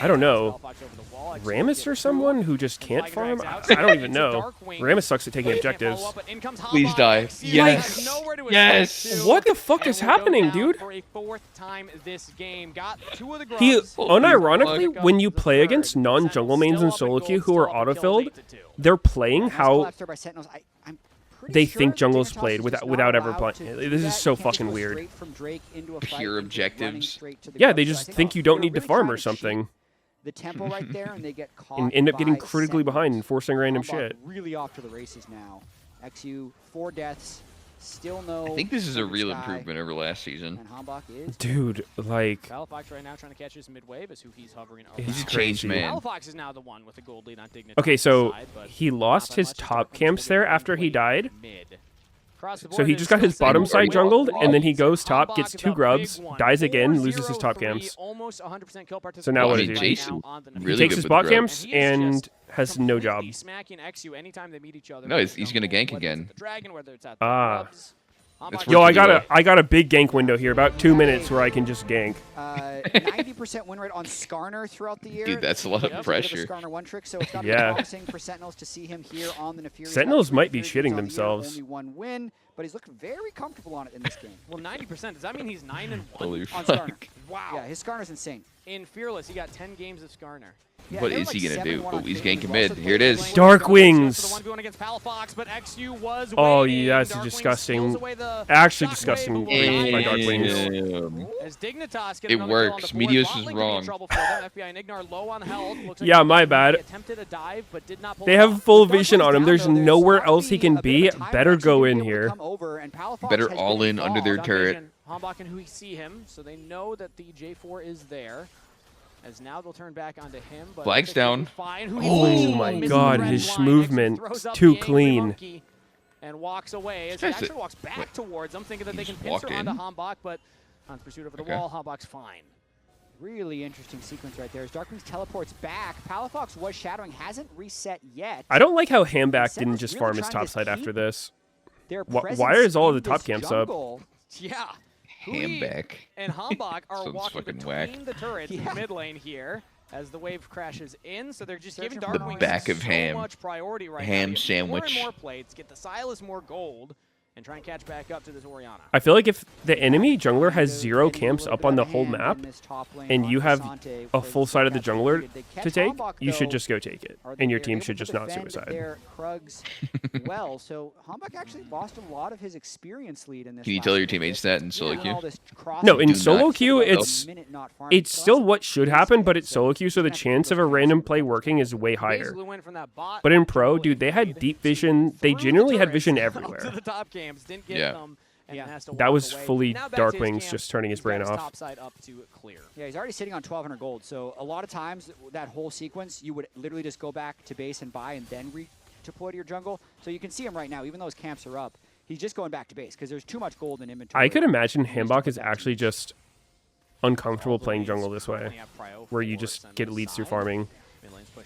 I don't know, Rammus or someone who just can't farm. I don't even know. Rammus sucks at taking objectives. Please die. Yes. Yes. What the fuck is happening, dude? For a fourth time this game, got two of the He grubs. unironically, when you play against non-jungle mains in solo queue who are autofilled, they're playing how they think jungle's played without ever playing. This is so fucking weird. Pure objectives. Yeah, they just think you don't need to farm or something. The tempo right there, and they get caught. And end up getting by critically behind and forcing random Hambach shit. Really off to the races now. XU 4 deaths, still no. I think this is a real Sky. improvement over last season. And Hambach is. Dude, like. Palafox right now trying to catch his mid-wave is who he's hovering over. He's a changed man. Palafox is now the one with the gold lead on Dignitas. Okay, so side, but he lost his top camps there after he died. mid. Across the So board, he it's just got his still bottom staying side well. jungled, and then he goes top, Hambach gets is 2 up grubs, big one. dies again, loses his 4-0-3, top camps. Almost 100% kill So now what I does mean, he do? Jason, He really takes good his with bot grubs. camps and has no job. Smacking XU anytime they meet each other. No, he's gonna gank again. Dragon, whether it's at the Ah. grubs. It's Yo, working well. I got a big gank window here, about 2 minutes where I can just gank. 90% win rate on Skarner throughout the year. Dude, that's a lot of It's pressure. A bit of a Skarner one trick, so it's got to Yeah. be promising for Sentinels to see him here on the Nefarious. Sentinels Battle. might be Very good shitting on the year, themselves. Only 1 win, but he's looked very comfortable on it in this game. Well, 90%. Does that mean he's 9-1? Holy on fuck. Skarner. Wow. Yeah, his Skarner's insane. In Fearless, he got 10 games of Skarner. Yeah, What they're is he like gonna do? 7-1 Oh, on he's Caitlyn, ganking who mid. also Here it plays is. Dark Wings. The 1v1 against Palafox, but XU was Oh, waiting. yeah, it's Darkwing disgusting. steals away the Actually shockwave, disgusting but will by not Dark get Wings. killed. As Dignitas get It another kill on works. the board, Meteos bot is lane could be in wrong. trouble for them. FBI and Ignar low on health. Looks like Yeah, he my bad. attempted a dive, but did not pull They it have off. full Dark vision Wings on him. down, There's though. nowhere There's else he can a bit be. of a time Better actually go to in be able to here. come over, and Palafox Better has all been in under their involved. turret. Hambach and who we see him, so they know that the J4 is there. As now they'll turn back onto him. But Flag's down. Oh my god, his movement too clean. And walks away as he Guys, actually walks back towards them, thinking that he they can just pincer walked onto in? Hambach, but on pursuit over the Okay. wall, Hambach's fine. Really interesting sequence right there. As Darkwings teleports back, Palafox was shadowing, hasn't reset yet. I don't like how Hambach didn't Sentinels just really farm his trying top to side after keep this. their Why presence is all of in the top this camps jungle. Yeah. Hambach. And Hambach are Sounds walking fucking between whack. the turrets in Yeah. the mid lane here as the wave crashes in. So they're just giving The Darkwings back of so ham. much priority right Ham now. Get sandwich. More and more plates. Get the Silas more gold. and try and catch back up to this Orianna. I feel like if the enemy jungler has 0 camps up on the whole map, and you have a full side of the jungler to take, you should just go take it, and your team should just not suicide. Well, so Hambach actually lost a lot of his experience lead in this. Can you tell your teammates that in solo queue? No, in solo queue, it's still what should happen, but it's solo queue, so the chance of a random play working is way higher. But in pro, dude, they had deep vision. They generally had vision everywhere. To the top camps, didn't get them, and has to That walk was away. fully Now back to his Darkwings camp. just turning his He's got brain off. top side up to clear. Yeah, he's already sitting on 1,200 gold. So a lot of times that whole sequence, you would literally just go back to base and buy and then redeploy to your jungle. So you can see him right now, even though his camps are up, he's just going back to base because there's too much gold in inventory. I could imagine Hambach is actually just uncomfortable playing jungle this way, where you just get leads through farming.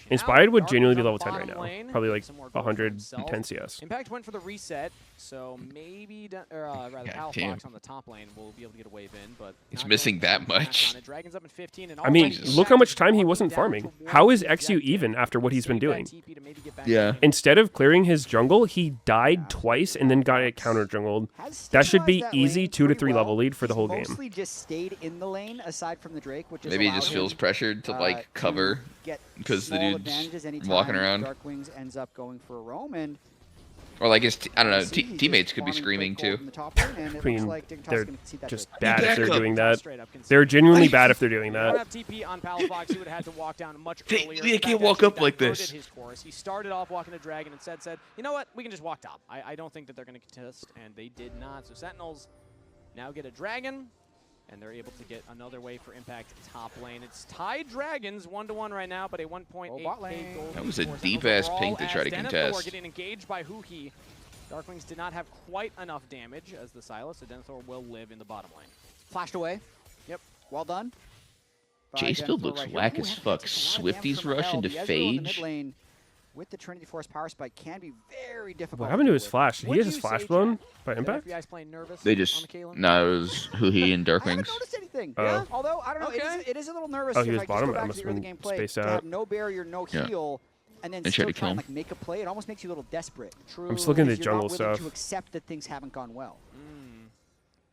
Inspired would genuinely be level 10 right now, probably like 110 CS. Impact went for the reset, so maybe, rather Palafox on the top lane will be able to get a wave in, but he's missing that much. Dragons up in 15, and I mean, look how much time he wasn't farming. How is XU even after what he's been doing? Yeah. Instead of clearing his jungle, he died twice and then got it counter jungled. That should be easy 2 to 3 level lead for the whole game. Mostly just stayed in the lane aside from the Drake, which is Maybe he just feels pressured to like cover because the dude's walking around. Darkwings ends up going for a roam, and or like his, I don't know, teammates could be screaming too. I mean, they're just bad if they're doing that. They're genuinely bad if they're doing that. TP on Palafox, he would have had to walk down much earlier. They can't walk up like this. His course. He started off walking to Dragon and said, you know what, we can just walk top. I don't think that they're going to contest, and they did not. So Sentinels now get a Dragon, and they're able to get another wave for Impact top lane. It's tied Dragons 1-1 right now, but a 1.8 gold. That was a deep-ass ping to try to contest. Getting engaged by Huhi. Darkwings did not have quite enough damage as the Sylas, so Denethor will live in the bottom lane. Flashed away. Yep, well done. Jace build looks whack as fuck. Swifties rush into Phage. With the Trinity Force power spike can be very difficult. What happened to his flash? Did he get his flash blown by Impact? They just, no, it was Huhi and Darkwings. I haven't noticed anything. Yeah, although, I don't know, it is a little nervous. Oh, he was if bottom? I I just must go back have to the been gameplay, spaced to out. have no barrier, no heal, and then still try and like, make a play, it almost makes you a little desperate. I'm just looking at the You're jungle not willing stuff. to accept that things haven't gone well.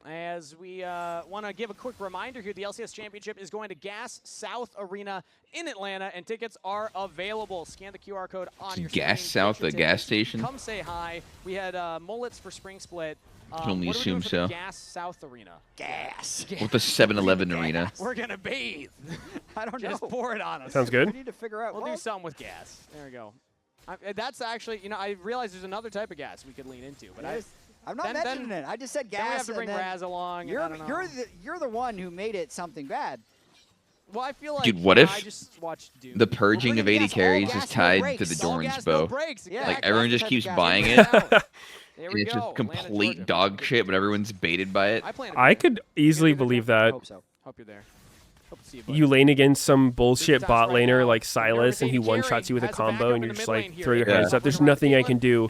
As we want to give a quick reminder here, the LCS Championship is going to Gas South Arena in Atlanta, and tickets are available. Scan the QR code on your Gas screen, South, get your the gas tickets, station? Come say hi. We had Mullets for Spring Split. Can only what are we assume doing for so. the Gas South Arena. Gas. With the 7-Eleven arena. We're going to bathe. I don't know. Just pour it on us. Sounds good. We need to figure out. We'll do something with gas. There we go. That's actually, you know, I realize there's another type of gas we could lean into, but I'm not mentioning it. I just said gas. Then we have to bring Raz along. You're the one who made it something bad. Well, I feel like, Dude, what if the purging We're of bringing 80 gas, carries all is gas, no tied breaks. to the All Doran's gas, no bow? breaks. Yeah, Like gas, everyone that's just the keeps type of buying gas. it. There And we it's go. just complete dog shit, but everyone's baited by it. I could easily believe that. Hope so. Hope you're there. Hope to see you, You lane against some bullshit bot laner like Sylas, and he one-shots you with a combo, and you're just like, throw your hands up. There's nothing I can do.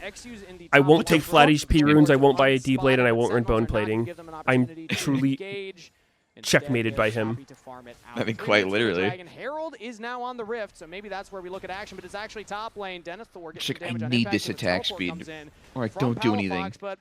I won't take flat HP runes, I won't buy a D blade, and I won't run bone plating. I'm truly checkmated by him. I mean, quite literally. Dragon Herald is now on the Rift, so maybe that's where we look at action, but it's actually top lane. Denethor gets It's like, damage I on need Impact, this so the attack teleport speed, comes in or I from don't do Palafox, anything. But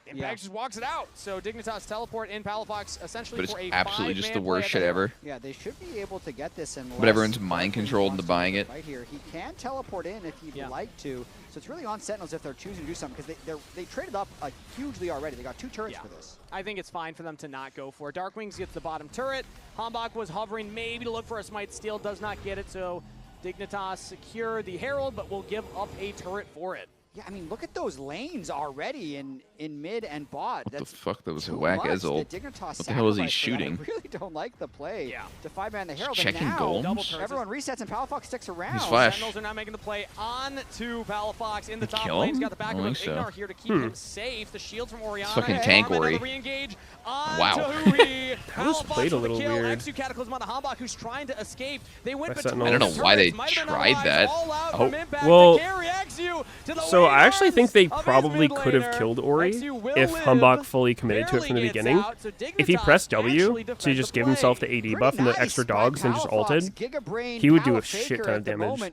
Impact just walks it out. So Dignitas teleport in Palafox essentially But it's for a absolutely just the 5-man worst play shit at the ever. Yeah, they should be able to get this in. But everyone's mind controlled into buying it. Right here, he can teleport in if he'd like to. So it's really on Sentinels if they're choosing to do something because they traded up hugely already. They got 2 turrets for this. I think it's fine for them to not go for it. Darkwings gets the bottom turret. Hambach was hovering maybe to look for a smite steal, does not get it. So Dignitas secure the Herald, but will give up a turret for it. Yeah, I mean, look at those lanes already in mid and bot. What the That's fuck? That was a too whack much. Ezel. The Dignitas What the hell is he sacrificed for that. shooting? I really don't like the play to 5-man the Herald. Checking and now golems? everyone resets and Palafox sticks around. He's flash. Sentinels are now making the play on to Palafox in the top Kill lane. him? He's got the I backup don't of think so. Ignar here to keep him safe. The shields from Orianna. Fucking and tank Armin, Ori. another re-engage on Wow. to Huhi. That was Palafox played a with the little kill. weird. XU Cataclysm on the Hambach, who's trying to escape. They went By between Sentinels. I don't know why they turrets. Might have been tried otherwise. that. All out Oh. from Impact Well, to carry XU to the so I actually think they of his probably mid could have laner. killed Ori XU will if live. Humbach fully committed to it from the Barely gets beginning. out, so If he Dignitas pressed W actually to just give play. himself the AD buff and the extra dogs and just ulted, he would do a shit ton of damage.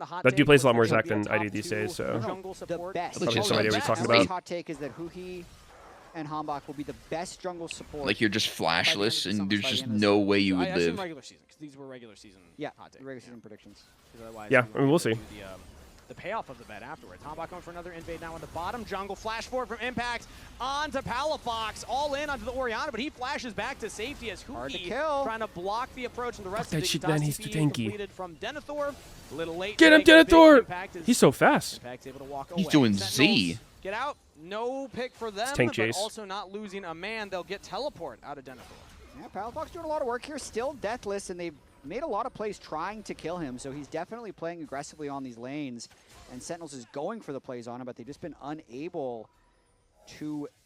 the hot That dude take plays a lot was more that Zach he'll be than a I do top these 2 days, so jungle support. best. probably have some idea what he's talking My about. hot take is that Huhi and Hambach will be the best jungle support. Like you're just by the end of flashless, the and summer, there's by the just end of the no summer. way you would I assume live. regular season, because these were regular season hot takes. Regular season predictions. 'Cause otherwise Yeah, we I mean, we'll wouldn't see. be able to do the payoff of the bet afterwards. Hambach going for another invade now in the bottom jungle. Flash forward from Impact onto Palafox. All in onto the Orianna, but he flashes back to safety as Huki trying to block the approach from the rest Fuck of that the shit, man, he's too tanky. completed from Denethor. A little late. Get to him, make a big Denethor! impact as He's so fast. Impact's able to walk He's away. doing Sentinels Z. Get out. No pick for them, tank but chase. also not losing a man. They'll get teleport out of Denethor. Yeah, Palafox doing a lot of work here, still deathless, and they've made a lot of plays trying to kill him, so he's definitely playing aggressively on these lanes. And Sentinels is going for the plays on him, but they've just been unable to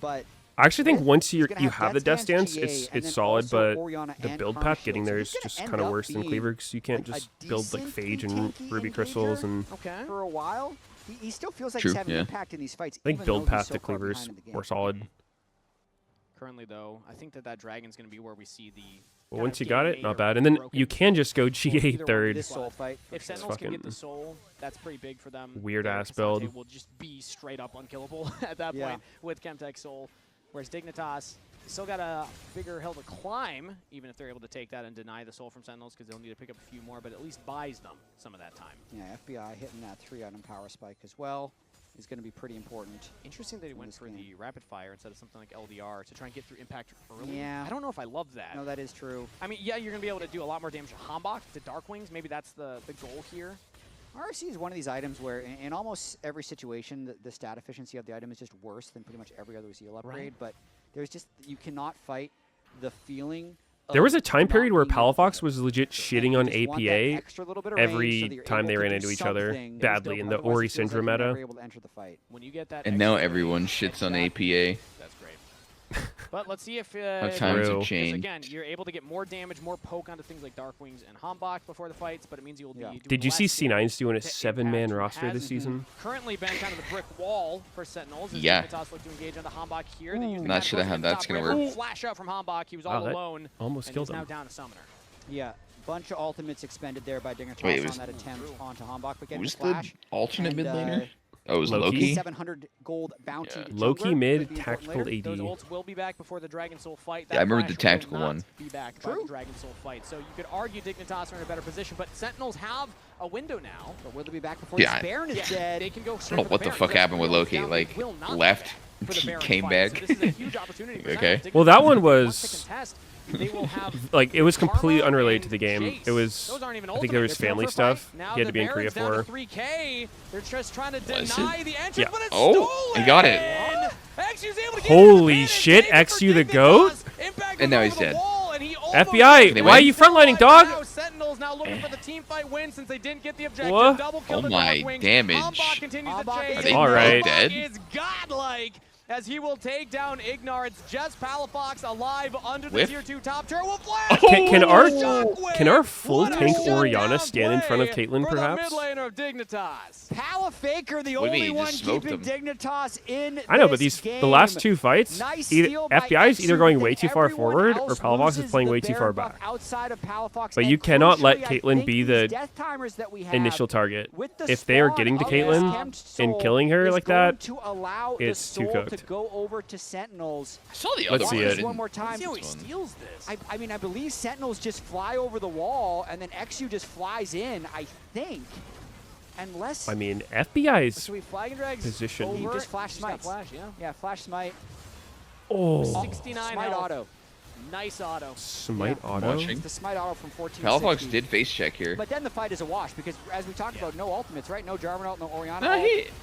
but I actually think once he's you gonna have the Death Death Stance, GA, and it's then solid, also but Orianna the and build Perm path Shield, getting so there he's is gonna just end kind of up worse than being, Cleaver because you can't like, a just build like decent Phage free and tanky Ruby Crystals engager. and Okay. For a while, he still feels like True, he's having yeah. impact in these fights. I think even build though he's path so to far Cleaver's behind in the game. more solid. Currently, though, I think that Dragon's going to be where we see the. Well, once you got it, not bad. And then you can just go G8 third. Soul fight. If Sentinels can get the soul, that's pretty big for them. Weird ass Kasante build. Will just be straight up unkillable at that point with Chemtech Soul. Whereas Dignitas still got a bigger hill to climb, even if they're able to take that and deny the soul from Sentinels, because they'll need to pick up a few more, but at least buys them some of that time. Yeah, FBI hitting that 3-item power spike as well is going to be pretty important. Interesting that he went for the rapid fire instead of something like LDR to try and get through impact early. Yeah. I don't know if I love that. No, that is true. I mean, yeah, you're going to be able to do a lot more damage to Hambach, to Darkwings. Maybe that's the goal here. RC is one of these items where in almost every situation, the stat efficiency of the item is just worse than pretty much every other zeal upgrade, but there's just, you cannot fight the feeling. There was a time period where Palafox was legit shitting on APA every time they ran into each other badly in the Ori Syndrome meta. And now everyone shits on APA. That's great. But let's see if times have changed. Again, you're able to get more damage, more poke onto things like Darkwings and Hambach before the fights, but it means you will be doing Did you see less C9's doing a 7-man roster this season? Currently been kind of the brick wall for Sentinels. As Yeah. Dignitas look to engage on the Hambach here. They use the Not sure how that's going to work. Flash out from Hambach. He was all alone. Almost and killed he's now him. down a summoner. Yeah, bunch of ultimates expended there by Dignitas Wait, on that attempt onto Hambach, but getting Who's the flash. the alternate mid laner? Oh, it was Loki? Loki? 700 gold bounty. Loki mid, tactical AD. Those ults will be back before the Dragon Soul fight. Yeah, I remember the Flash tactical will not one. Be back by the Dragon Soul fight. So you could argue Dignitas are in a better position, but Sentinels have a window now. But will they be back before Yeah. this Baron is dead? They can go I don't know what the fuck happened with Loki. Like, left, came back. Okay. Well, that one was like it was completely unrelated to the game. It was I think there was family stuff. He had to be in Korea for. 3K. They're just trying to Was deny it? the entrance, Yeah. but it's Oh, he got it. Holy shit, XU the GOAT? And now he's dead. FBI, why are you frontlining, dog? Sentinels now looking for the team fight win since they didn't get the objective. What? Double kill Oh to my Darkwings. damage. Hambach continues to chase. Are they All right. dead? Is godlike as he will take down Ignar. It's just Palafox alive under the Whiff. tier 2 top turret. Will flash. Can Shockwave. our full What a tank shutdown Orianna stand in front of play Caitlyn for perhaps? the mid laner of Dignitas. Palafaker, the What do you only mean? He one just smoked keeping Dignitas in I know, but this the last two fights, Nice either steal by FBI is either XU, going but way too far everyone forward or else Palafox is loses playing the way too Baron far buff back. outside of Palafox, But and you cannot let crucially, I Caitlyn think be these the death timers that we have initial target. with the If they are spawn getting to of Caitlyn Chemsoul and killing her is like going that, to allow it's the too soul cooked. to go over to Sentinels. I saw the Let's other see one. it. One more time. See how he steals this. I mean, I believe Sentinels just fly over the wall, and then XU just flies in, I think. Unless... I mean, FBI's So we flag and drags position. over. He just flash He's got smites. flash, yeah. Yeah, flash smite. Oh, 69 Smite health. auto. Nice auto. smite Yeah. auto. Watching. It's the smite auto from 1460. Palafox did face check here. But then the fight is a wash because, as we talked about, no ultimates, right? No Jarvan ult, no Orianna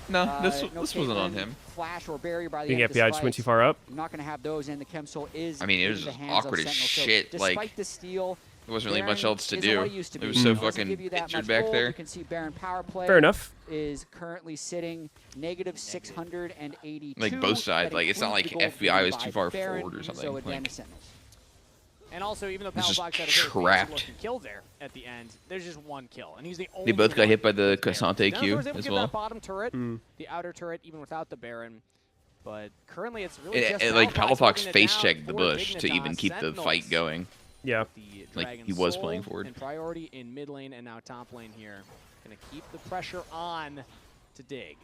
No, ult. this wasn't on Caitlyn, him. Flash or barrier by the Think end of this FBI just went fight. too far up? You're not going to have those, and the Chemsoul is I mean, it in was the hands awkward of as Sentinel. shit, So like, despite the steal, There wasn't really much Baron else to isn't do. what it used to It be. was so Doesn't fucking give you that injured much back gold. there. You can see Baron power play Fair enough. is currently sitting negative 682. Like, both sides. That Like, it's not like includes the gold FBI was gained too by far Baron, forward or something. So advantage Like, Sentinels. And also, even though This is Palafox had a very trapped. fancy looking kill there at the end, there's just one kill, and he's the only they both got one hit by the with Baron. Kasante Denethor Q was able to as get well. that bottom turret, the outer turret, even without the Baron. But currently, it's really just Like, Palafox holding it face down checked the for bush to Dignitas. even keep the fight Sentinels, going. Yeah. the Like, Dragon he was Soul playing forward. in priority in mid lane and now top lane here. Going to keep the pressure on to Dig.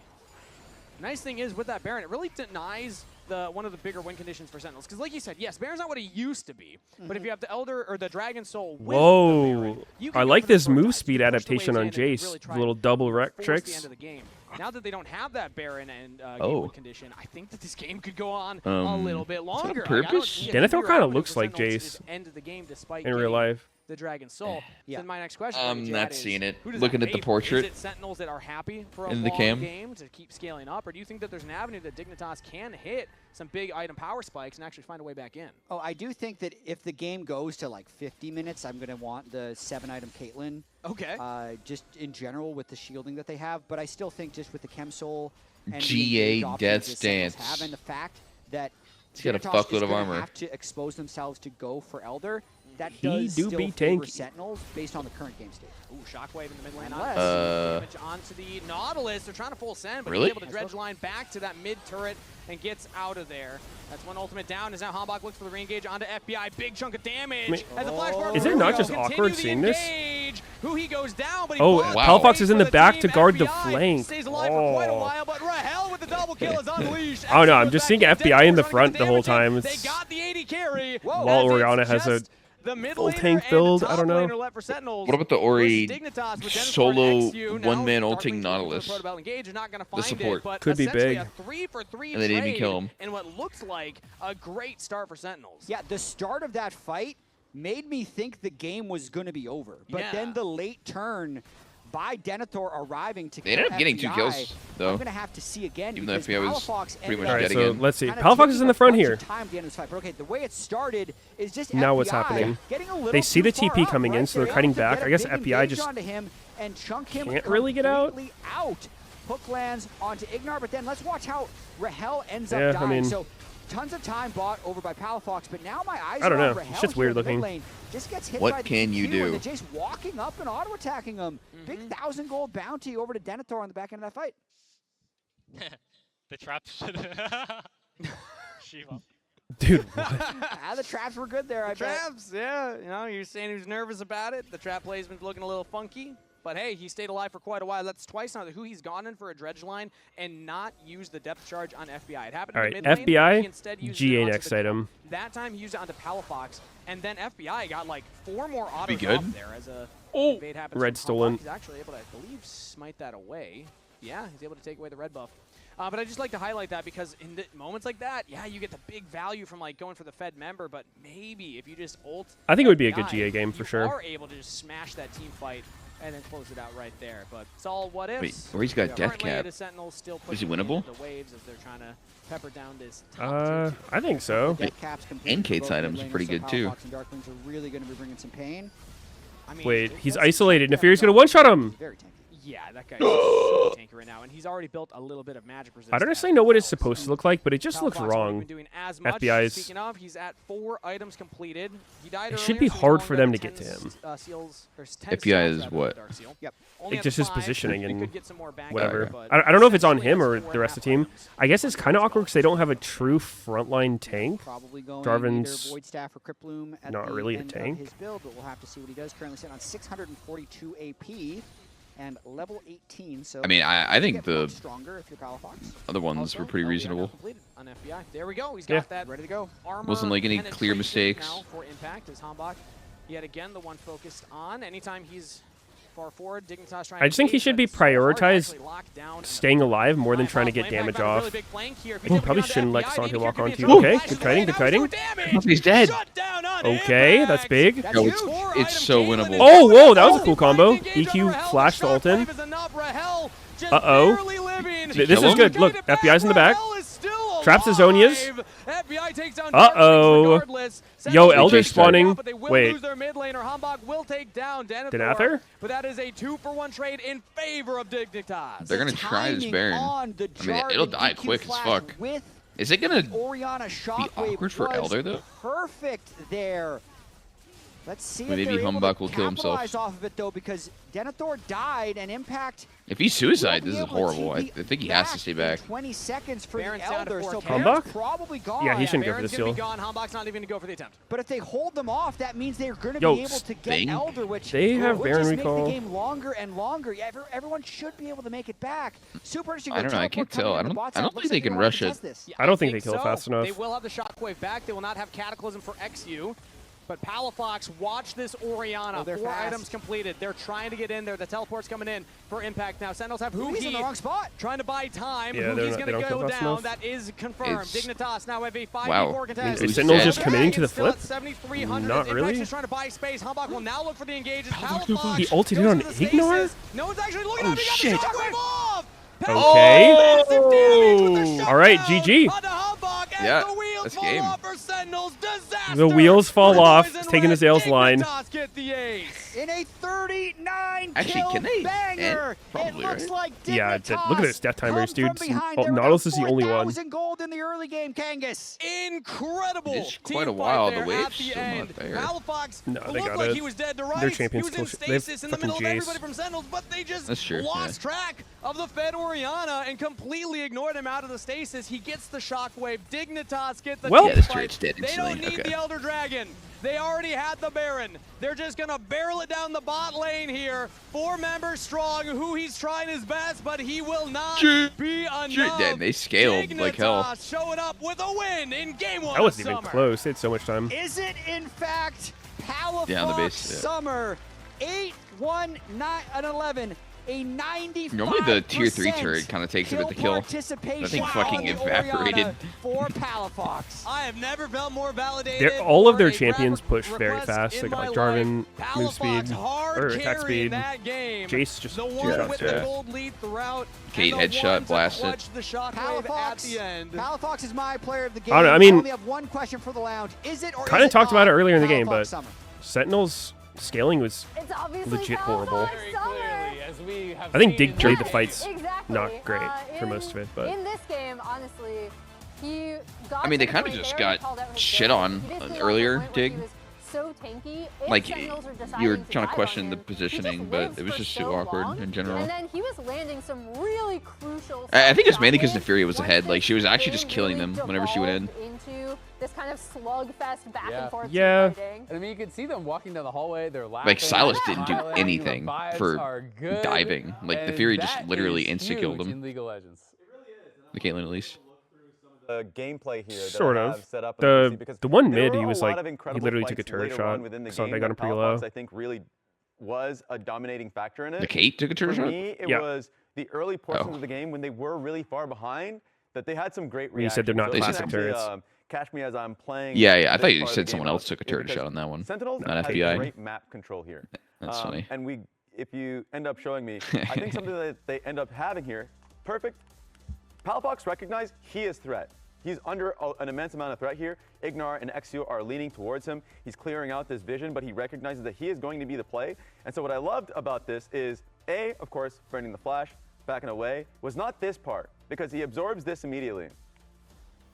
Nice thing is with that Baron, it really denies one of the bigger win conditions for Sentinels. Because like you said, yes, Baron's not what he used to be. But if you have the Elder or the Dragon Soul with the Baron, Whoa. you can I go like for the this short move dives. speed You push the adaptation on waves in and Jace. really The try little and double rec force tricks. the end of the game. Now that they don't have that Baron and game Oh. win condition, I think that this game could go on a little bit longer. purpose? Like, I don't see a Denethor clear kinda avenue looks for like Sentinels to Jace just end the game despite in real getting life. the Dragon Soul. Yeah. Then my next question I'm for you, not Jad, is, seeing it. who does Looking that at the favor? portrait Is it Sentinels that are happy for a in the long cam. game to keep scaling up, or do you think that there's an avenue that Dignitas can hit some big item power spikes and actually find a way back in? Oh, I do think that if the game goes to like 50 minutes, I'm going to want the 7-item Caitlyn. Okay. Just in general with the shielding that they have, but I still think just with the Chemsoul and GA the options Death that Sentinels Stance. have, and the fact that He's got a Dignitas fuckload is of gonna armor. have to expose themselves to go for Elder, that He does do still be favor tanky. Sentinels based on the current game state. Ooh, Shockwave in the mid lane. Unless- Damage onto the Nautilus. They're trying to full send, but Really? he's able to dredge line back to that mid turret and gets out of there. That's one ultimate down. Is now Hambach looks for the re-engage onto FBI. Big chunk of damage. As the flash forward Is it will not just continue awkward the seeing this? engage. Who he goes down, but he Oh, blocks wow. Palafox is in the back to team. guard the FBI flank. Stays alive for quite a Oh. while, but Rahel with the double kill is unleashed. I don't know. I'm just seeing Back in. FBI in the Denver's front running the whole the damage time. in. They got the 80 carry. While As it's Orianna has a just the mid full laner tank and build. the I don't top know. laner left for Sentinels What about the Ori versus Dignitas with Denethor solo and XU. Now one-man Darkling's ulting looking for the Nautilus? Protobelt engage. You're not gonna The find support. it, but Could be essentially big. a 3-for-3 And they didn't even trade kill him. in what looks like a great start for Sentinels. Yeah, the start of that fight made me think the game was going to be over. But Yeah. then the late turn by Denethor arriving to They ended kill up getting 2 FBI, kills, though. I'm going to have to see again. Even though because FBI was Palafox pretty much ended up dead Alright, so again. let's see. kinda Palafox taking is a in the front bunch here. of time at the end of this fight. But okay, the way it started is just Now FBI what's happening? getting a little They see too the far TP up, coming in, right? so they're They're cutting able to back. get I a guess big FBI engage just onto him and chunk him can't really get out. completely out. Hook lands onto Ignar, but then let's watch how Rahel ends Yeah, up I dying. mean- So tons of time bought over by Palafox, but now my eyes I don't are on know. Rahel It's just here weird in the mid looking. lane. Just gets hit What by the can you EQ, and do? the Jace walking up and auto-attacking him. Big 1,000 gold bounty over to Denethor on the back end of that fight. The traps. Shiva. Dude, The traps were good there, I bet. Traps, yeah. You know, you're saying he was nervous about it. The trap placement's looking a little funky. But hey, he stayed alive for quite a while. That's twice now who he's gone in for a dredge line and not used the depth charge on FBI. It happened All in right, the mid lane. FBI, He instead used GA it onto next the- item. That time he used it onto Palafox, and then FBI got like 4 more autos Be good. off there as a Oh, evade happens red from Hambach. stolen. He's actually able to, I believe, smite that away. Yeah, he's able to take away the red buff. But I just like to highlight that because in the moments like that, yeah, you get the big value from like going for the Fed member, but maybe if you just ult I think it would be a good FBI, GA game for you sure. are able to just smash that team fight and then close it out right there. But it's all what ifs. Wait, Ori's got death Currently, cap. the Sentinels still Is he pushing winnable? the waves as they're trying to pepper down this top I think so. Death caps completed And for Kate's both items mid are laners, pretty so good, too. Palafox and Darklings are really going to be bringing some pain. I mean, Wait, it he's does isolated. seem Neferi's gonna one-shot him. Very tanky. Yeah, that guy's so tanky right now, and he's already built a little bit of magic resistance. I don't necessarily know what it's supposed to look like, but it just looks Palafox hasn't wrong. been doing as much. FBI's. Speaking of, he's at 4 items completed. He died It earlier, should be so he's hard only for got them to 10 get to him. Seals, or 10 FBI seals, is rather, what? Dark Seal. Yep. Only It at just his 5. positioning He and could get some more back whatever. there, but I don't know if it's on essentially him or has 4 the rest of the half team. items. I guess it's kind of awkward because they don't have a true frontline tank. Probably going Jarvan's either Void Staff or Crypt Bloom at not the really a end tank. of his build, but we'll have to see what he does. Currently sitting on 642 AP and level 18. So I mean, I you think get the much stronger if you're Palafox. other ones Also, were pretty LBI now reasonable. completed on FBI. There we go. He's Yeah. got that Ready to go. armor Wasn't like any clear penetration mistakes. Now for impact is Hambach. Yet again, the one focused on. Anytime he's far forward, Dignitas trying I just think he should be prioritized staying alive more than trying to get damage off. Oh, probably shouldn't let Santi walk onto you. Okay, good kiting, good kiting. He's dead. Okay, that's big. Yo, it's so winnable. Oh, whoa, that was a cool combo. EQ flash the ult in. Uh-oh. This kill is him? good. Look, FBI's in the back. Traps the Zonias. Uh-oh. Yo, Elder spawning. Wait. Denethor? But that is a 2-for-1 trade in favor of Dignitas. They're gonna try this Baron. I mean, it'll die quick as fuck. With Is it gonna Orianna Shockwave awkward for was Elder, though? perfect there. Let's see Maybe if they're able Humbug to will kill himself. capitalize off of it though, because Denethor died and Impact. If he's suicide, will this be is able to horrible. I TP think he has to back stay in back. 20 seconds for Baron's the down to Elder, so 4K. Baron's Humbug? probably gone. Yeah, he shouldn't go for the Baron's gonna steal. be gone. Hambach's not even going to go for the attempt. But if they hold them off, that means they're going to Yo, be able to get Sting? Elder, which They have would Baron just recall. make the game longer and longer. Yeah, everyone should be able to make it back. Super interesting. I don't know. I can't tell. I don't think they can rush it. Yeah, I don't think they kill it fast enough. They will have the Shockwave back. They will not have Cataclysm for XU. But Palafox, watch this Orianna. Oh, they're 4 fast. items completed. They're trying to get in there. The teleport's coming in for impact now. Sentinels have He's in the wrong spot. trying to buy time. Yeah, they're Huhi's not- going they to don't go kill fast down. enough. That is confirmed. It's- Dignitas now have a 5v4 Wow. contest. Is Sentinels dead. just committing to the Still at flip? 7,300. Not Impact's really. just trying to buy space. Hambach will now look for the engages. He Palafox ulted in goes on to the Ignore? stasis. No one's actually looking Oh, at him. He got shit. the Shockwave off. Okay. Massive damage with the All right, shutdown GG. onto Hambach as Yeah, the wheels that's fall game. off for Sentinels. Disaster The wheels fall for off. Boys in It's taking the Red. sales line. Dignitas get the ace. In a 30 8-9 Actually, kill can they banger. end? Probably, It looks right? like Yeah, look at this death timers, dude. Nautilus is the only one. 4,000 gold in the early game, Kangas. Incredible. It's quite a while. The wave's still not there. Palafox No, they looked got like it. he was dead to rights. Their champions He was in still. They have stasis in the fucking middle of Jace. everybody from Sentinels, but they just That's true, lost track of the Fed Orianna and completely ignored him out of the stasis. He gets the shockwave. Dignitas get the Well, yeah, this fight. turret's dead They don't instantly. need Okay. the Elder Dragon. They already had the Baron. They're just going to barrel it down the bot lane here. 4 members strong, who he's trying his best, but he will not be enough. Damn, they scaled like hell. Dignitas showing up with a win in game 1 That wasn't of even Summer. close. They had so much time. Is it in fact Palafox Yeah, on the base, yeah. Summer 8-1-9-11? A 95% Normally the tier 3 turret kind of takes a bit to kill. That thing fucking evaporated. For Palafox. I have never felt more validated. All of for their a champions grab push very request fast. in They got my like Jarvan, life. move Palafox speed, hard or attack carrying speed. that game. Jace just the two one shots. with the gold lead throughout. Kate and the headshot one to blasted. clutch the shockwave at the end. Palafox is my player of the game. I don't know, I mean- only have one question for the lounge. Is it or Kind is of talked about it not earlier in the game, Palafox but Summer? Sentinels scaling was It's obviously legit Palafox horrible. Summer. I think Dig played the Yes, fights exactly. not great for most of it, but in this game, honestly, he got I mean, they to the kind of point just there where he got called out his shit build. on He basically got to earlier, the point where Dig. he was so tanky. If Like, Sentinels are you deciding were to trying to dive question on the him, he positioning, just but lives it was for just so too awkward long, in general. And then he was landing some really crucial. I think it's mainly because shots Nefuria was once ahead. this Like, she was actually game just killing really them whenever she went in. devolved into this kind of slugfest back and forth. Yeah. fighting. I mean, you could see them walking down the hallway. They're laughing. Like, Silas didn't do smiling, anything the vibes for are good, diving. Like, and Nefuria just that literally is insta-killed huge him. in League of Legends. The Caitlyn at least. The gameplay here that Sort I of. have set up in The- PC because the one there mid, were he a was lot like- of he incredible literally took a fights turret later shot, on within the so game they got that him pretty Palafox, low. I think really was a dominating factor in it. The Kate took a turret For shot? me, it Yeah. was the early portions Oh. of the game when they were really far behind that they had some great When you said they're not reactions. So classic this can turrets. actually, catch me as I'm playing. Yeah, I this thought you part of said the someone game else out, took a is turret because shot on that one. Sentinels Not has FBI. great map control here. That's funny. And if you end up showing me, I think something that they end up having here, perfect. Palafox recognized he is threat. He's under an immense amount of threat here. Ignar and Exu are leaning towards him. He's clearing out this vision, but he recognizes that he is going to be the play. And so what I loved about this is, A, of course, burning the flash, backing away, was not this part, because he absorbs this immediately.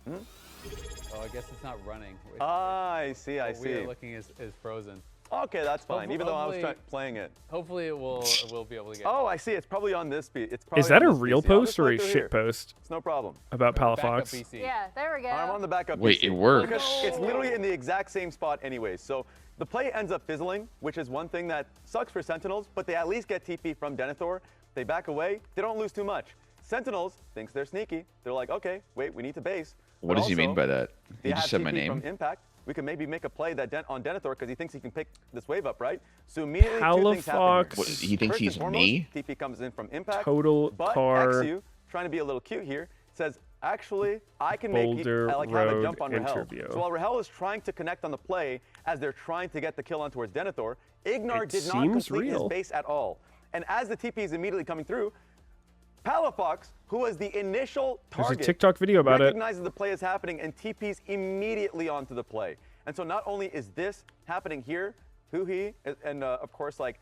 Oh, I guess it's not running. I see, I What we are see. looking is frozen. Okay, that's fine, even though I was Hopefully- playing it. Hopefully it will be able to get. Oh, I see. It's probably on this speed. It's probably Is that on a this real PC. I'll post just or play a through shit here. post It's no problem. about Backup Palafox? PC. Yeah, there we go. I'm on the backup Wait, PC. it works. Because it's literally in the exact same spot anyways. So the play ends up fizzling, which is one thing that sucks for Sentinels, but they at least get TP from Denethor. They back away. They don't lose too much. Sentinels thinks they're sneaky. They're like, okay, wait, we need to base. What does he mean by that? They He just have said my TP name. From Impact. We can maybe make a play that on Denethor because he thinks he can pick this wave up, right? So immediately two things happen here. Palafox. What, he thinks First he's and foremost, me? TP comes in from Impact. Total but car. Exu, trying to be a little cute here, says, actually, I can make Boulder have a Road jump on Rahel. interview. So while Rahel is trying to connect on the play as they're trying to get the kill on towards Denethor, Ignar It did not seems complete real. his base at all. And as the TP is immediately coming through, Palafox, who was the initial There's a target, TikTok video about it. recognizes the play is happening and TPs immediately onto the play. And so not only is this happening here, and of course, like,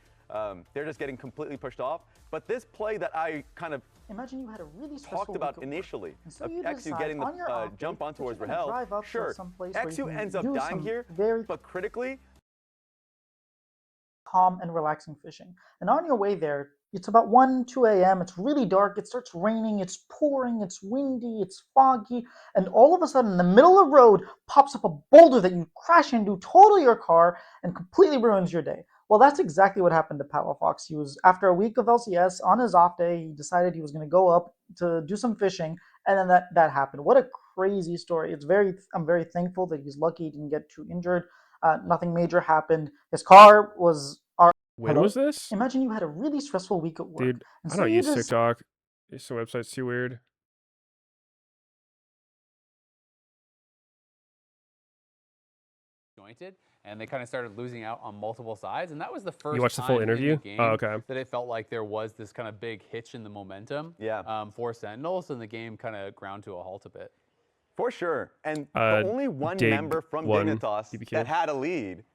they're just getting completely pushed off, but this play that I kind of Imagine you had a really stressful talked about week at work. initially, And so of you Exu decide getting the on your off jump day on that towards you're gonna Rahel, drive up to sure, some place where you Exu can ends up do dying some here, very but critically, calm and relaxing fishing. And on your way there, it's about 1, 2 a.m. It's really dark. It starts raining. It's pouring. It's windy. It's foggy. And all of a sudden, in the middle of the road, pops up a boulder that you crash into, total your car, and completely ruins your day. Well, that's exactly what happened to Palafox. He was, after a week of LCS, on his off day, he decided he was going to go up to do some fishing, and then that happened. What a crazy story. I'm very thankful that he's lucky he didn't get too injured. Nothing major happened. His car was... When was this? Imagine you had a really stressful week at work. Dude, and I so don't you use just- TikTok. This website's too weird. Jointed, and they kind of started losing out on multiple sides, and that was the first watched the time full in the interview? game Oh, okay. that it felt like there was this kind of big hitch in the momentum for Sentinels, and the game kind of ground to a halt a bit. for sure. And the only one Dig member from won Dignitas BBQ. that had a lead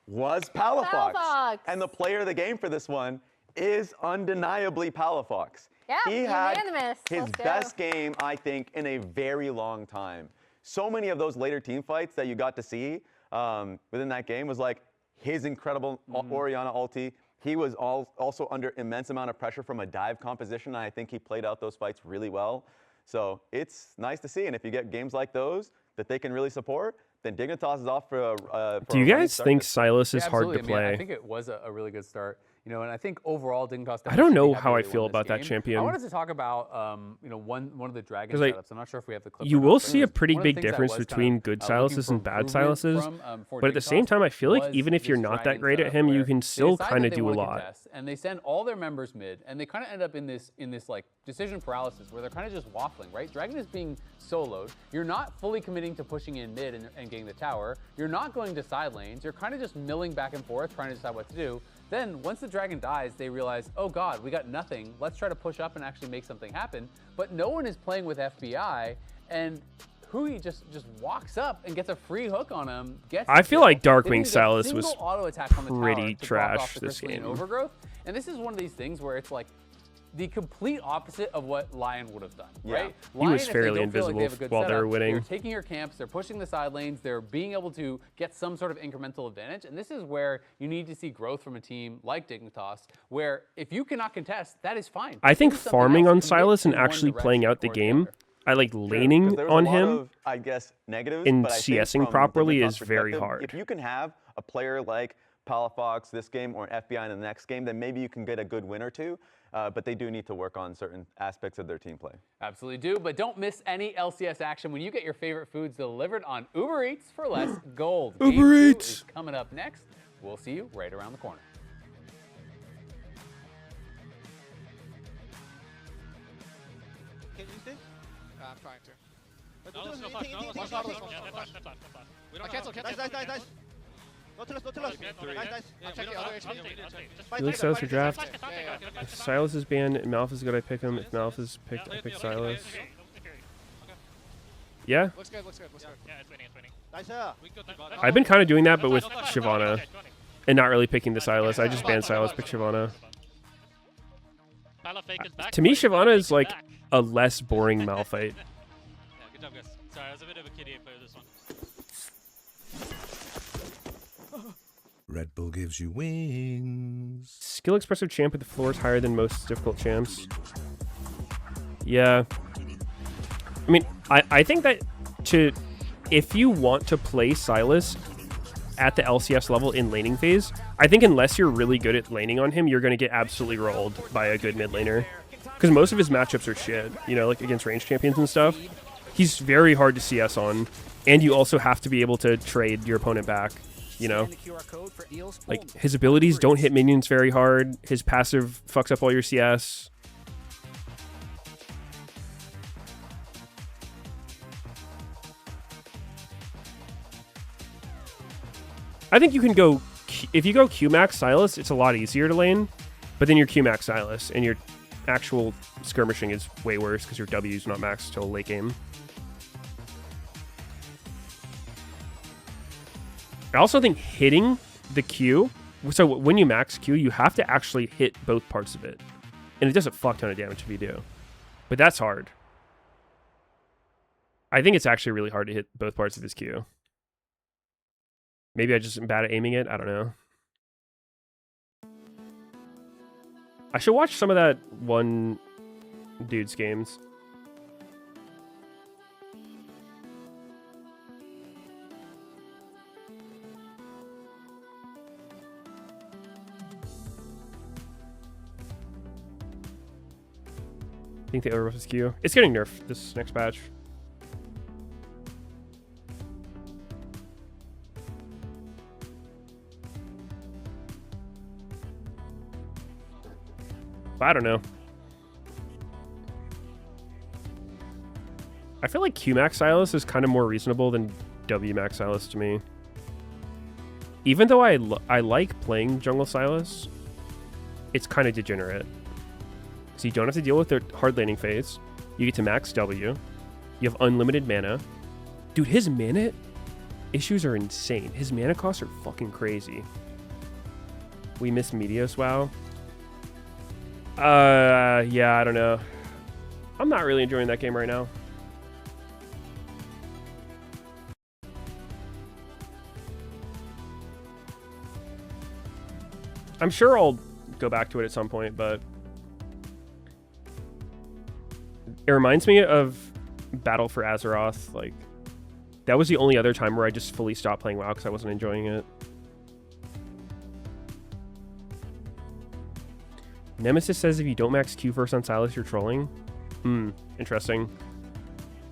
was Palafox. Palafox. And the player of the game for this one is undeniably Palafox. Yeah, he had unanimous. his Let's go. best game, I think, in a very long time. So many of those later team fights that you got to see within that game was like his incredible Orianna ulti. He was also under immense amount of pressure from a dive composition, and I think he played out those fights really well. So it's nice to see, and if you get games like those that they can really support, then Dignitas is off for a Do you guys think Silas is hard to absolutely. play? I mean, I think it was a really good start. You know, and I think overall Dignitas. I don't know how I feel about that champion. I wanted to talk about you know, one of the dragon Like, setups. I'm not sure if we have the clip. you or not, will but see a anyways, pretty one of the big things that difference was between good Silases and bad Silases. But at the same time, I feel like even if you're not that great at him, you can still kind of do a lot. And they send all their members mid, and they kind of end up in this like decision paralysis where they're kind of just waffling, right? Dragon is being soloed. You're not fully committing to pushing in mid and getting the tower. You're not going to side lanes. You're kind of just milling back and forth, trying to decide what to do. Then, once the dragon dies, they realize, oh god, we got nothing. Let's try to push up and actually make something happen. But no one is playing with FBI, and Hui just walks up and gets a free hook on him. I feel like Darkwing Silas was auto attack on the pretty tower trash the this game. Overgrowth. And this is one of these things where it's like the complete opposite of what Lion would have done, right? He Lion, was if they fairly don't feel like they have a invisible good while they were setup, winning. They're taking your camps, they're pushing the side lanes, they're being able to get some sort of incremental advantage. And this is where you need to see growth from a team like Dignitas, where if you cannot contest, that is fine. I think Do something farming else on and get Silas and in one actually direction playing out the or game, I like Because laning there's on a lot him of, I guess, negatives, and but I think CSing from properly Dignitas' is very perspective, hard. If you can have a player like Palafox this game or an FBI in the next game, then maybe you can get a good win or two. But they do need to work on certain aspects of their team play. Absolutely do, but don't miss any LCS action when you get your favorite foods delivered on Uber Eats for less gold. Uber Game 2 Eats. is coming up next. We'll see you right around the corner. Can you use this? I'm trying to. But No, do let's it, go in, fast. in, No, in, let's in, go in, fast. in. Yeah, that's fine. We don't Cancel. Nice. Go to us. Nice. I'll check the other HP. Felix Silas for draft. If Silas is banned and Malphus is good, I pick him. If Malphus is picked, I pick Silas. Yeah, Looks good. Yeah, it's winning. Nice. I've been kind of doing that, but with Shyvana, and not really picking the Silas. I just banned Silas, pick Shyvana. To me, Shyvana is like a less boring Malphite. Yeah, good job, guys. Sorry, I was a bit of a kiddie player this one. Red Bull gives you wings. Skill expressive champ with the floor is higher than most difficult champs. Yeah. I mean, I think that if you want to play Silas at the LCS level in laning phase, I think unless you're really good at laning on him, you're going to get absolutely rolled by a good mid laner. Because most of his matchups are shit, you know, like against range champions and stuff. He's very hard to CS on, and you also have to be able to trade your opponent back, you know? Like, his abilities don't hit minions very hard, his passive fucks up all your CS. I think you can go, if you go Q-Max Silas, it's a lot easier to lane, but then you're Q-Max Silas, and your actual skirmishing is way worse because your W is not maxed till late game. I also think hitting the Q, so when you max Q, you have to actually hit both parts of it, and it does a fuck ton of damage if you do, but that's hard. I think it's actually really hard to hit both parts of his Q. Maybe I just am bad at aiming it. I don't know. I should watch some of that one dude's games. I think they overbuffed his Q. It's getting nerfed this next patch. I don't know. I feel like Q-Max Silas is kind of more reasonable than W-Max Silas to me. Even though I like playing Jungle Silas, it's kind of degenerate. So you don't have to deal with the hard laning phase. You get to max W. You have unlimited mana. Dude, his mana issues are insane. His mana costs are fucking crazy. We miss Meteos, wow. Yeah, I don't know. I'm not really enjoying that game right now. I'm sure I'll go back to it at some point, but it reminds me of Battle for Azeroth. Like, that was the only other time where I just fully stopped playing WoW because I wasn't enjoying it. Nemesis says if you don't max Q first on Silas, you're trolling. Interesting.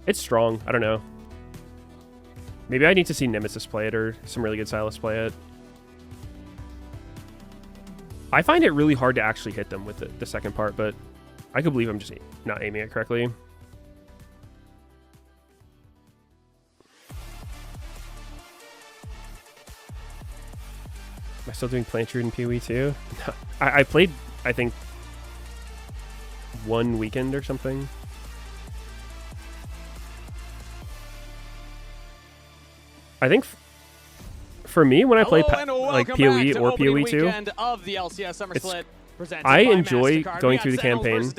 It's strong. I don't know. Maybe I need to see Nemesis play it or some really good Silas play it. I find it really hard to actually hit them with the second part, but I could believe I'm just not aiming it correctly. Am I still doing Plant Root and PoE too? I played, I think, one weekend or something. I think for me, when I play like PoE or PoE 2, of the LCS Summer Split, I enjoy going through the campaign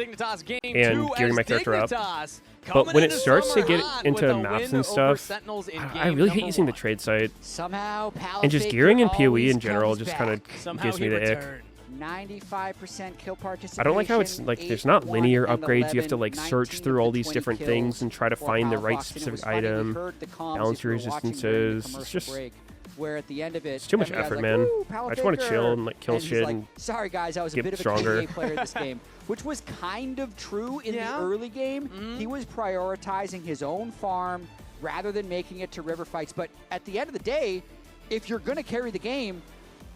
and gearing my character up. But when it starts to get into maps and stuff, I really hate using the trade site. And just gearing in PoE in general just kind of gives me the ick. 95% kill participation. I don't like how it's like there's not linear upgrades. You have to like search through all these different things and try to find the right specific item, balance your resistances. It's just where at the end of it, it's too much effort, man. I just want to chill and like kill shit and sorry guys, I was a bit of a KDA player in this game, which was kind of true in the early game. He was prioritizing his own farm rather than making it to river fights. But at the end of the day, if you're going to carry the game,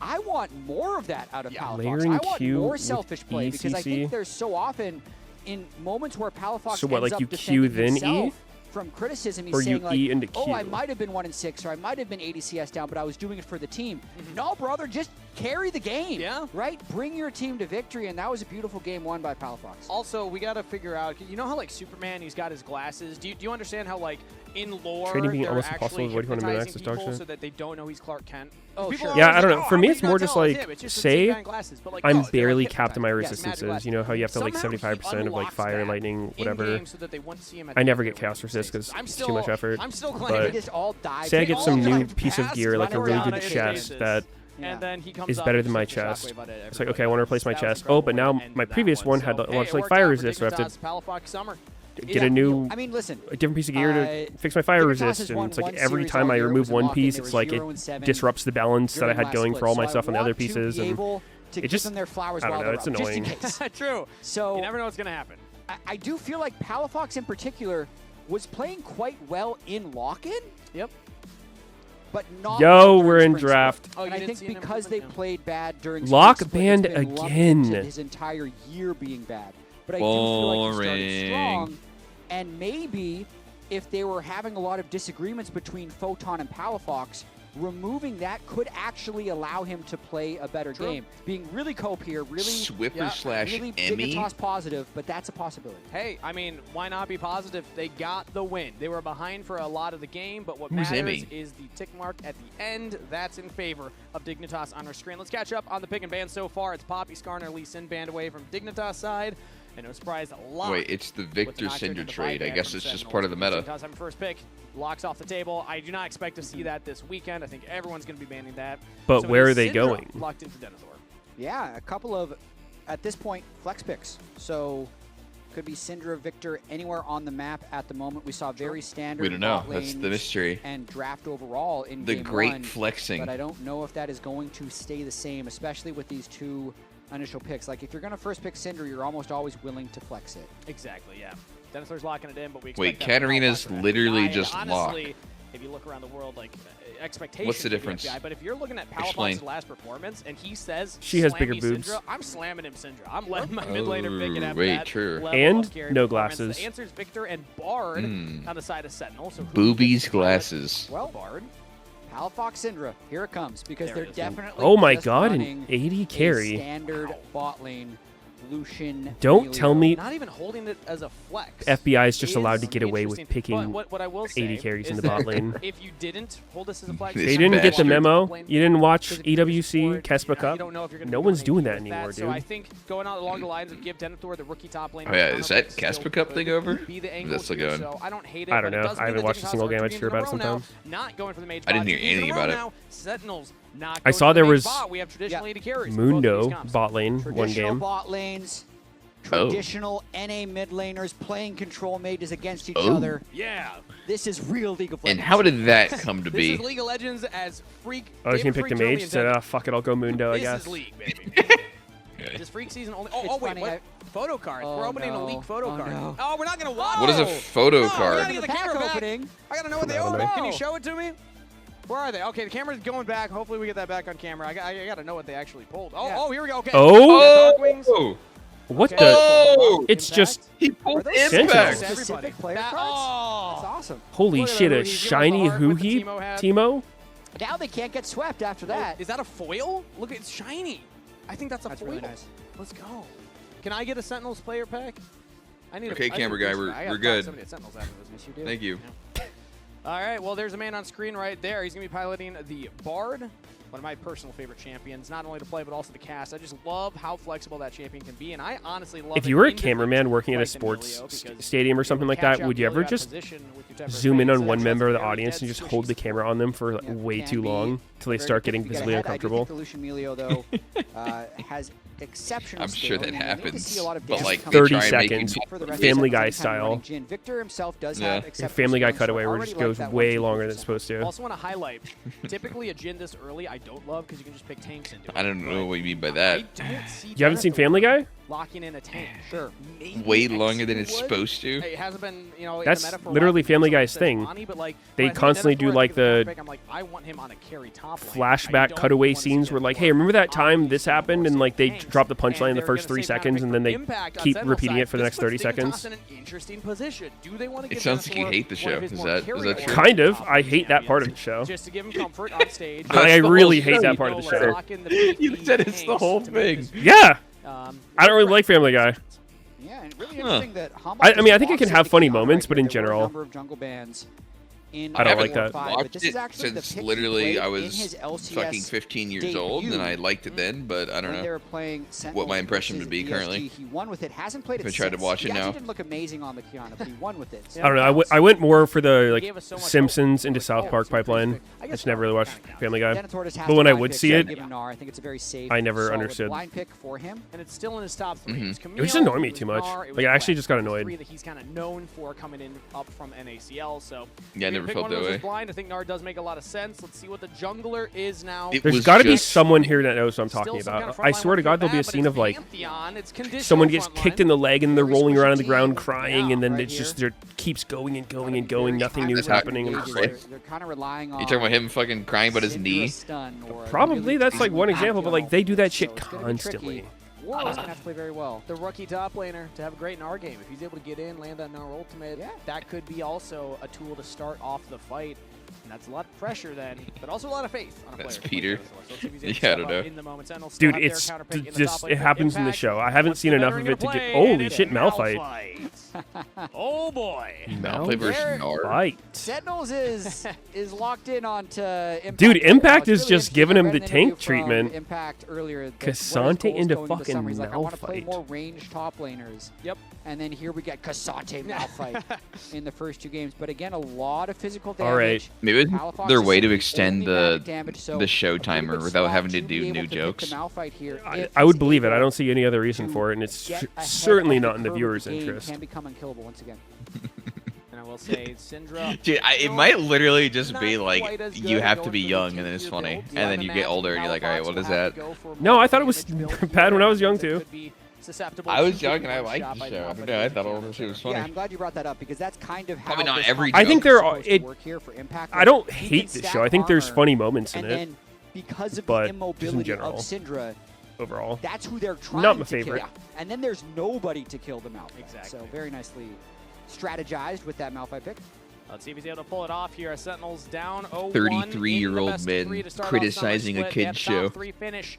I want more of that out of Palafox. I want more selfish play because I think there's so often in moments where Palafox ends up defending himself from criticism. He's saying like, oh, I might have been 1-6 or I might have been 80 CS down, but I was doing it for the team. No, brother, just carry the game. Yeah. Right? Bring your team to victory, and that was a beautiful game won by Palafox. Also, we got to figure out, you know how like Superman, he's got his glasses. Do you understand how like in lore trading being they're almost actually impossible. What do you want to make access people dog so that they don't know he's Clark Kent? Oh, sure. Yeah, I don't know. For me, it's more just like, say like, I'm barely capped in my resistances. You know how you have to like 75% of like fire, lightning, whatever. I never get chaos resist because it's too much effort. But say I get some new piece of gear, like a really good chest that is better than my chest. It's like, okay, I want to replace my chest. Oh, but now my previous one had a lot of like fire resist, so I have to get a new, a different piece of gear to fix my fire resist, and it's like every time I remove one piece, it's like it disrupts the balance that I had going for all my stuff on the other pieces, and it just, I don't know, it's annoying. True. So you never know what's gonna happen. I do feel like Palafox in particular was playing quite well in lock-in. Yep. But not we're in draft. And I think because they played bad during lock banned again. His entire year being bad. But I do feel like he started strong. And maybe if they were having a lot of disagreements between Photon and Palafox, removing that could actually allow him to play a better game. Being really cope here, really Swiffer / really Emmy. Dignitas positive, but that's a possibility. Hey, I mean, why not be positive? They got the win. They were behind for a lot of the game, but what matters is the tick mark at the end. That's in favor of Dignitas on our screen. Let's catch up on the pick and ban so far. It's Poppy, Skarner, Lee Sin banned away from Dignitas side. And no surprise, a lot. Wait, it's the Victor Cinder trade. I guess it's just part of the meta. Dignitas having first pick, locks off the table. I do not expect to see that this weekend. I think everyone's going to be banning that. But so where are they Syndra going? Locked into Denethor. Yeah, a couple of, at this point, flex picks. So could be Syndra, Victor, anywhere on the map at the moment. We saw very standard. We don't know. That's the mystery. And draft overall in the game great one, flexing. But I don't know if that is going to stay the same, especially with these two initial picks. Like if you're going to first pick Syndra, you're almost always willing to flex it. Exactly, yeah. Denethor's locking it in, but we expect Wait, Katarina's literally just honestly, lock. If you look around the world, like expectations. What's the difference? But if you're looking at Palafox's last performance and he says she has bigger boobs, Syndra, I'm slamming him Syndra. I'm letting my mid laner pick it after that. True. And no glasses. The answer is Victor and Bard on the side of Sentinel. So boobies glasses. Well, Bard. Palafox Syndra, here it comes, because they're definitely oh my god, an 80 carry. Standard bot lane Lucian. Don't tell me Not even holding it as a flex. FBI is just allowed to get away with picking what I will say 80 carries in is the bot lane. If you didn't hold this as a flex, They didn't get the memo. You didn't watch EWC, Kespa Cup. No one's doing that anymore, dude. So I think going out along the lines of give Denethor the rookie top lane. Oh yeah, is that Kespa Cup thing over? That's still going. So I don't hate it. I don't know. I haven't watched a single game. I just hear about it sometimes. Not going for the mage. I didn't hear anything about it. Sentinels not. I saw there was we have traditional AD carries. Mundo bot lane one game. Bot lanes. Traditional NA mid laners playing control mages against each other. Yeah. This is real League of Legends. And how did that come to be? This is League of Legends as Freak. Oh, he's gonna pick the mage. Said, fuck it, I'll go Mundo, I guess. This is League, baby. This Freak season only. Oh, wait, what? Photo cards. We're opening a leak photo card. No. Oh, we're not gonna watch. What is a photo We card? gotta get the camera back. Opening. I gotta know what they open. Can you show it to me? Where are they? Okay, the camera's going back. Hopefully we get that back on camera. I gotta know what they actually pulled. Oh, oh, here we go. Okay. Oh! Darkwings. What Okay. the? Oh! It's just He pulled Sentinels. Specific player cards? Oh. That's awesome. Holy Look at shit! that A hoodie. He's giving shiny us the heart with the Hoohie Teemo hat. Teemo. Now they can't get swept after that. Is that a foil? Look, it's shiny. I think that's a foil. Really nice. Let's go. Can I get a Sentinels player pack? I need Okay, a, camera I need a guy, booster. we're- I gotta we're find good. somebody at Sentinels after this. Yes, you do. Thank you. Yeah. All right, well, there's a man on screen right there. He's going to be piloting the Bard, one of my personal favorite champions, not only to play, but also to cast. I just love how flexible that champion can be, and I honestly love If it you were a in different cameraman working at a like sports Emilio, because stadium or something like that, would you ever just zoom in on one member of the audience and just hold the camera on them for way too long until they start getting visibly uncomfortable? I do think the Lucian Melio, though, has exceptional I'm sure skill. that I mean, we get to happens, see a lot of but damage like coming 30 they try and make seconds, you for the rest of Family the Guy second time running style. Jhin. Victor himself does Yeah. have exceptional Family Guy skill, so cutaway I where it already just like goes that way 1-2 longer than percent. it's supposed to. Also want to highlight, typically a Jhin this early, I don't love because you can just pick tanks into it. I don't know what you mean by that. You haven't seen Family Guy? Locking in a tank, sure. Way longer than it's supposed to. It hasn't been, you know, That's in the meta for a literally while, Family so it Guy's says thing. money, but like, They when I think constantly Denethor, do I like think of the pick, I'm like, I want him on a carry top lane. I flashback don't cutaway want to see scenes Jhin where like, play hey, remember that on time these this super happened and like they tanks, drop the punchline in and the they're first gonna 3 say seconds and then they impact on keep Sentinel repeating side. it for the This next puts 30 Dignitas seconds? in an interesting position. Do they want to It give sounds like you Denethor hate the one show. of his Is more that carry true? Kind of. I hate that part of the show. Just to give him comfort on stage. I the whole really hate show. that part of the show. You said it's the whole thing. Yeah. I don't really like Family Guy. Yeah, and really interesting that I mean, I think it can have funny moments, but in general, number of jungle bands in I don't like 4 or that. 5, but this is actually the Since pick he literally played I in was his LCS fucking 15 years old, and I liked it then, but I don't when they know were playing what my Sentinels impression versus would be ESG. currently. He won with it. Hasn't played If it I tried to since. watch He it actually now. didn't look amazing on the Kiana, but he won with it. I don't know. I went more for the like Simpsons into South Park pipeline. I just never really watched Family Guy. Denethor just has But when to I blind would pick see Zen, it, give him Gnar. I think it's a very safe, I never solid understood. blind pick for him. And it's still in his top 3. It's It just annoyed me too much. Like I actually just got annoyed. That he's kind of known for coming in up from NACL. So Yeah, I if you never pick felt one of that those way. as blind, I think Gnar does make a lot of sense. Let's see what the jungler is now. There's got to be someone here that knows what I'm talking about. I swear to God, there'll be a scene of like someone gets kicked in the leg and they're rolling around on the ground crying, and then it's just it keeps going and going and going. Nothing new is happening. And I'm just like, They're kind of relying on. You talking about him fucking crying about his knee? probably that's like one example, but like they do that shit constantly. Warlord's gonna have to play very well. The rookie top laner to have a great Gnar game. If he's able to get in, land that Gnar ultimate, that could be also a tool to start off the fight. And that's a lot of pressure then, but also a lot of faith on a That's player. Peter. So let's see if he's able to Yeah, I step don't up know. in the moment. Sentinels still Dude, have their it's counter pick in the just top lane it for happens in the Impact. show. I haven't seen enough of it to get. Holy shit, Malphite. Oh boy. Malphite versus Gnar. Right. Sentinels is locked in onto Impact. Dude, right now. Impact It's is really just giving him interesting. the I read an tank interview from treatment. Impact earlier. Cassante into fucking He's like, I want to play Malphite. more ranged top laners. Yep. And then here we get Cassante Malphite in the first 2 games. But again, a lot of physical damage. All right. Maybe it's Palafox their is way to the extend only the magic damage, so the show a pretty timer good without slot having to to do be able new to hit the jokes. Malphite here I if would he's believe it. I able don't see any other reason to for it, and it's get ahead certainly of not in the curve of viewers' game, interest. Can become unkillable once again. And I will say, Syndra. Dude, it might literally just be not like quite as you good have at to going be for the young and then it's two-tier funny, build. and then you get older and you're like, all right, what is that? No, I thought it was bad when I was young too. I was young and I liked the show. I don't know. I thought all the shit was Yeah, funny. I'm glad you brought that up because that's kind of how Probably not this every concept I think is there are. supposed to It, work here for Impact. I don't You can hate this stack show. I think there's armor, funny moments in and it, then because of but the just in immobility general, of Syndra, overall, that's who they're trying not my to favorite. kill. And then there's nobody to kill them out. Exactly. So very nicely strategized with that Malphite pick. Let's see if he's able to pull it off here. Sentinels down 0-1 33-year-old in the best of men three to start off criticizing summer a split. They kid's have top show. 3 finish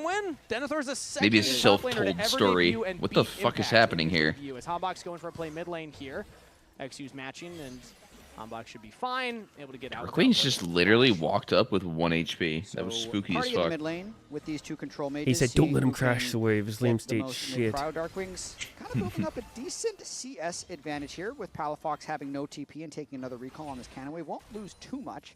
can win. Denethor's a second Maybe a top laner to self-told ever story. debut and What the beat fuck is Impact happening in here? debut. As Hanbok's going for a play mid lane here. XU's matching, and Hanbok should be fine, able to get out. Queen's just literally walked up with 1 HP. That was spooky as Party in the fuck. mid lane with these two control mages. He said, "Don't seeing let him who crash can the wave." His lame get the state most shit. Cryo Darkwings kind of building up a decent CS advantage here with Palafox having no TP and taking another recall on this cannon wave. Won't lose too much.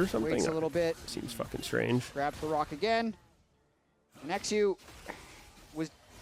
or something? Waits a little bit. Seems fucking strange. Grabs the rock again. Nexu was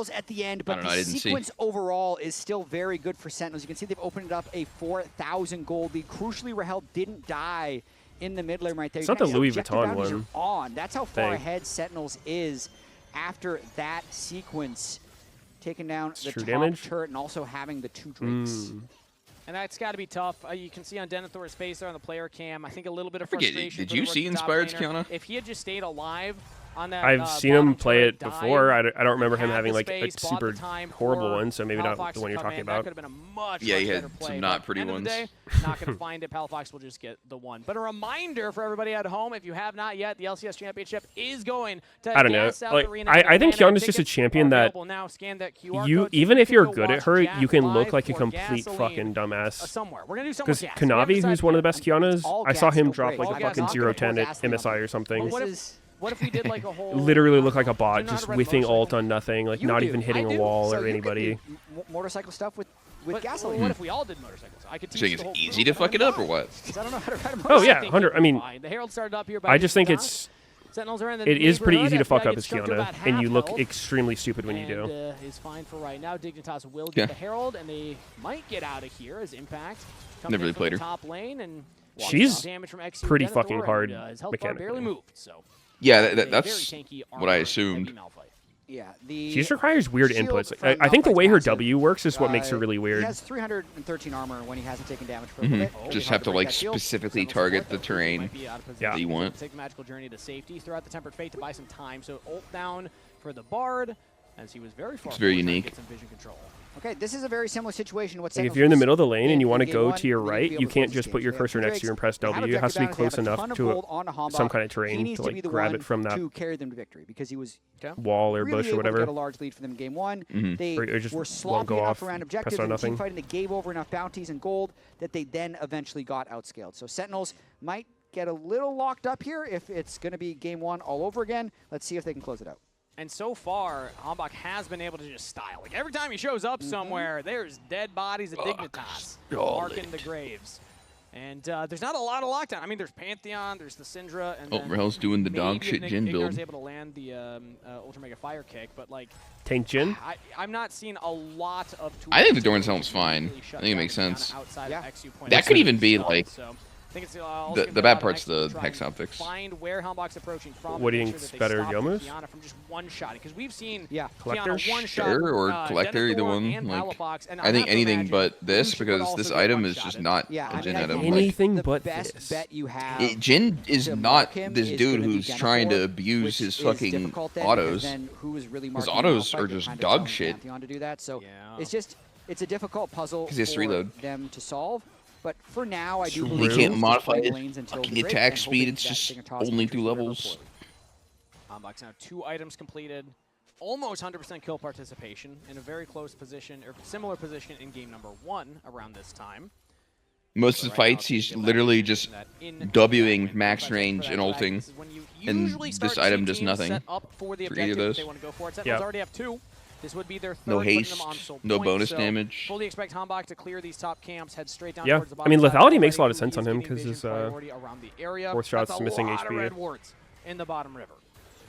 falls at the end, but the sequence overall is still very good for Sentinels. You can see they've opened up a 4,000 gold lead. Crucially, Rahel didn't die in the mid lane right there. It's not the Louis Objective Vuitton bounties one. are on. That's how far Thing. ahead Sentinels is after that sequence, taking down the true top damage? turret and also having the 2 Drakes. And that's got to be tough. You can see on Denethor's face there on the player cam, I think a little bit of forget, frustration. did for you the see rookie top Inspired's laner. Kiana? If he had just stayed alive on that I've seen him play it before. I don't remember him having like a super horrible one, so maybe not the one you're talking about. That could have been a much, Yeah, much he had better play, some but not pretty end of ones. the day, not going to find it. Palafox will just get the one. But a reminder for everybody at home, if you have not yet, the LCS Championship is going to I don't know. Gas South Like, Arena. I think Kiana's Kiana's just a champion that now. Scan that QR you, code so even you if can you're go good at watch her, Jack you can live look like a for complete Gasoline fucking dumbass. Somewhere. We're going to do something Because with gas. We haven't Kanavi, decided who's one of the best yet. Kianas, I saw him drop All like a gas, fucking not gonna 0-10 at gasoline. MSI or something. What if we did like a whole... Literally looked like a bot, not a just red whiffing motorcycle? ult on nothing, like You not do. even hitting I a do. wall So or you could anybody. do motorcycle stuff with But gasoline. what if we all did motorcycles? I could teach Saying the it's whole easy group to fuck it up or what? I don't know how to ride a Oh yeah, motorcycle. 100. I mean, The Herald started up here by I just think Dignitas. it's Sentinels are in the it is pretty neighborhood. easy to fuck FBI up gets as struck to Kiana, about and you half look health. extremely stupid when you do. And is fine for right now. Dignitas will get Yeah. the Herald, and they might get out of here as Impact comes Never in really from played the her. top lane, and She's damage from XU pretty Denethor, fucking and, hard his health bar barely mechanically. moved, so Yeah, a very that's tanky what I armor assumed. heavy Malphite. Yeah, the She just requires weird shield inputs. from I think the Malphite's way her massive. W works is what makes her really weird. He has 313 armor when he hasn't taken damage for a Mhm. little bit. Just Hard have to break like that shield. specifically Sentinels target support, the though. He terrain might be out of that you want. Take the magical journey to safety. Throw out the tempered fate to buy some time. So ult down for the Bard, as he was very far. It's very forward, trying to unique. Get some vision control. Okay, this is a very similar situation to what Like Sentinels if you're in the was middle of the lane and you in want to game go one, to your they need right, be you able to can't close just this put game. your They have cursor next to you and press They have W. It has to be objective close advantage. They have enough a ton of to gold on Hambach. some kind of He terrain needs to to be like the grab one it from that to carry them to victory because he was wall or really bush or able to whatever. get a large lead for them in game one. Mhm. They Or it just were won't sloppy go enough off, around press objectives on and nothing. team fighting. They gave over enough bounties and gold that they then eventually got outscaled. So Sentinels might get a little locked up here if it's going to be game one all over again. Let's see if they can close it out. And so far, Hambach has been able to just style. Like every time he shows up somewhere, there's dead bodies of Dignitas marking the graves. And there's not a lot of lockdown. I mean, there's Pantheon, there's the Syndra, and then Rel's doing the dog maybe shit if Jin Ignor's build. able to land the Ultra Mega Fire Kick, but like Tank Jin? I'm not seeing a lot of tools. I think the Dorn Helm's fine. I think it makes sense. Yeah. That could even be like So I think it's also the bad part's the Hex Optics. Find where Hambach's approaching from. What do you and make think's sure that they better, stop Yomu's? Kiana from just one shot, because we've seen Collector? Kiana one shot. Sure, or Collector, either one. Like, I think anything but this, because this item is just not a Jin item. Anything Like, but best this. bet you have. Jin is to not mark him this is dude gonna be who's trying to Denethor, abuse which his is fucking difficult then, autos. because then who is really His marking autos Malphite? are They're just kind of dog telling shit. Pantheon to do that. So it's a difficult puzzle 'Cause he has to for reload. them to solve. But for now, I do He believe can't they'll modify just play his lanes until fucking the break attack and speed. hoping It's that just Dignitas only can 2 river levels. forward. Hambach's now 2 items completed, almost 100% kill participation, in a very close position, or similar position in game number 1 around this time. Most of the fights, he's literally just Wing max range and ulting, and this item does nothing For the for either of those. they want to go for it. Sentinels already have 2. This would be their third. No putting haste, them on soul no points, bonus so damage. Fully expect Hambach to clear these top camps, head straight down Yeah, towards the I mean, bottom side lethality makes a lot already. of sense on He's him getting because his vision priority around the area. fourth shot's That's a missing lot of HP. red wards in the bottom river.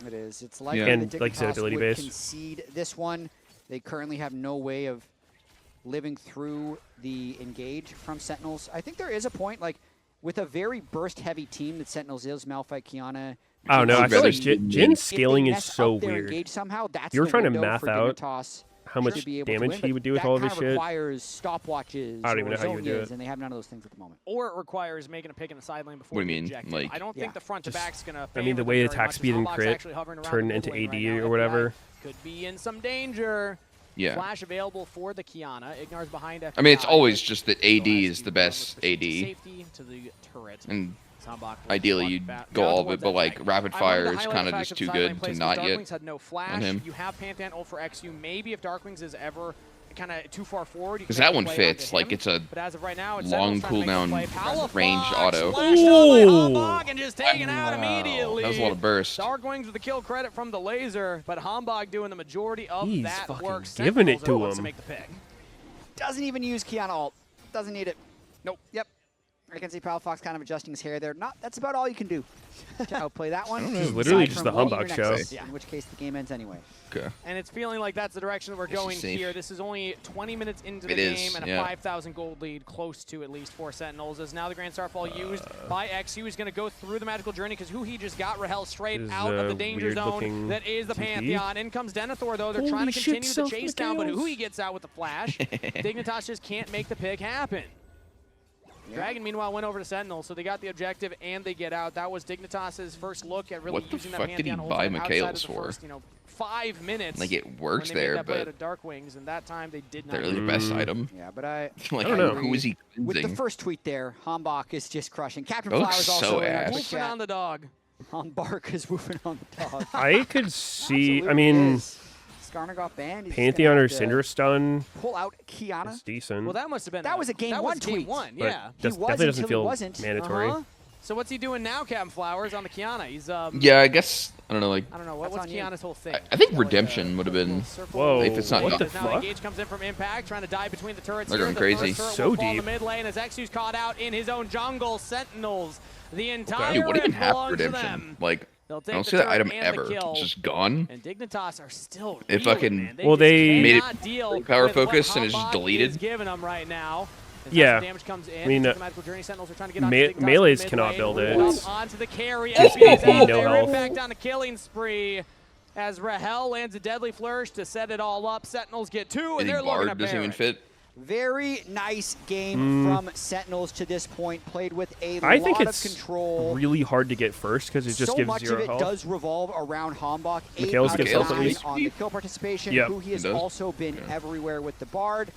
It is. It's likely And, that like you said, Dignitas ability would based. concede this one. They currently have no way of living through the engage from Sentinels. I think there is a point, like, with a very burst-heavy team that Sentinels is, Malphite, Kiana. I don't know. I feel like Jin's If they scaling is mess so up their weird. engage somehow, that's You were the trying to window math for out Dignitas how to much be able to damage win, he but would do with that all of his kind of shit. requires stopwatches I don't even or know how you would do Zonias, it. and they have none of those things at the moment. Or it requires making a pick in the side lane before What do you the mean? objective. Like- I don't think the front to back's going to I mean, the way attack speed and crit turn into AD or whatever. Could be in some danger. Yeah. Flash available for the Kiana. Ignar's behind FBI. I mean, it's always just that AD is the best AD, Safety to the turret. and Hambach will ideally walk you'd back go down all of towards it, but that like flank. rapid I fire wanted to is highlight kind the of fact just that too the side lane good to plays, not because get Darkwings had no flash. on him. You have Pantheon ult for XU. Maybe if Darkwings is ever kind of too far forward, you Because can that make one a play onto fits. Like him. it's a But as of right now, it's long Sentinels trying to make the cooldown play. Palafox ranged auto. slashed down by Hambach and just taken out immediately. That was a lot of burst. Darkwings with the kill credit from the laser, but Hambach doing the majority of He's that fucking work. giving it Sentinels are to the ones him. make the pick. Doesn't even use Kiana ult. Doesn't need it. Nope. Yep. I can see Palafox kind of adjusting his hair there. That's about all you can do to outplay that one. This is literally just the humbug show. Yeah. In which case the game ends anyway. Okay. And it's feeling like that's the direction that we're going here. This is only 20 minutes into the game and a 5,000 gold lead, close to at least for Sentinels. As now the Grand Starfall used by XU is going to go through the magical journey because who he just got Rahel straight out of the danger zone. That is the Pantheon. In comes Denethor though. They're trying to continue the chase down, but who he gets out with the flash. Dignitas just can't make the pick happen. Dragon, meanwhile, went over to Sentinel, so they got the objective and they get out. That was Dignitas' first look at really using that Pantheon ultimate outside of the for? First, 5 minutes. Like, it works there, but Dark Wings, and that time they did not. They're really the best item. Yeah, but I don't know. Who is he cleansing? With the first tweet there, Hambach is just crushing. Captain Looks Flowers also woofing on the dog. Hambach is woofing on the dog. I could see, I mean, Skarnagov banned. Pantheon or Cinder Stun. Pull out Kiana. It's decent. Well, that must have been. That was a game one tweet. Yeah. That definitely doesn't feel mandatory. So what's he doing now, Captain Flowers, on the Kiana? He's yeah, I guess I don't know. Like I don't know what's Kiana's whole thing. I think Redemption would have been. Whoa! If it's not what the now fuck? Engage comes in from Impact, trying to dive between the turrets. They're here. going crazy. So deep. In the mid lane as XU's caught out in his own jungle. Sentinels. The entire Dude, what even happened belongs Redemption? to them. Like, They'll I take don't the see that turret item and ever. the kill. It's just gone. And Dignitas are still It reeling, fucking man. well, they made cannot deal it power with what focus and it's just Hambach deleted. is giving them right now. As Yeah. damage comes in. I mean, Journey Sentinels are trying to get onto Dignitas melees mid cannot lane. build it. Up onto the carry. Just SP's AP, out no there. health. Impact on a killing spree. As Rahel lands a deadly flourish to set it all up. Sentinels get two, and they're looking at doesn't even Baron. fit. Very nice game from Sentinels to this point. Played with a I lot think of it's control. really hard to get first because it just so gives much 0 of it health. does revolve around Hambach. 8 Mikhail's out gets of health at 9 least. on the kill participation, Yep, who he has does. also been everywhere with the Bard.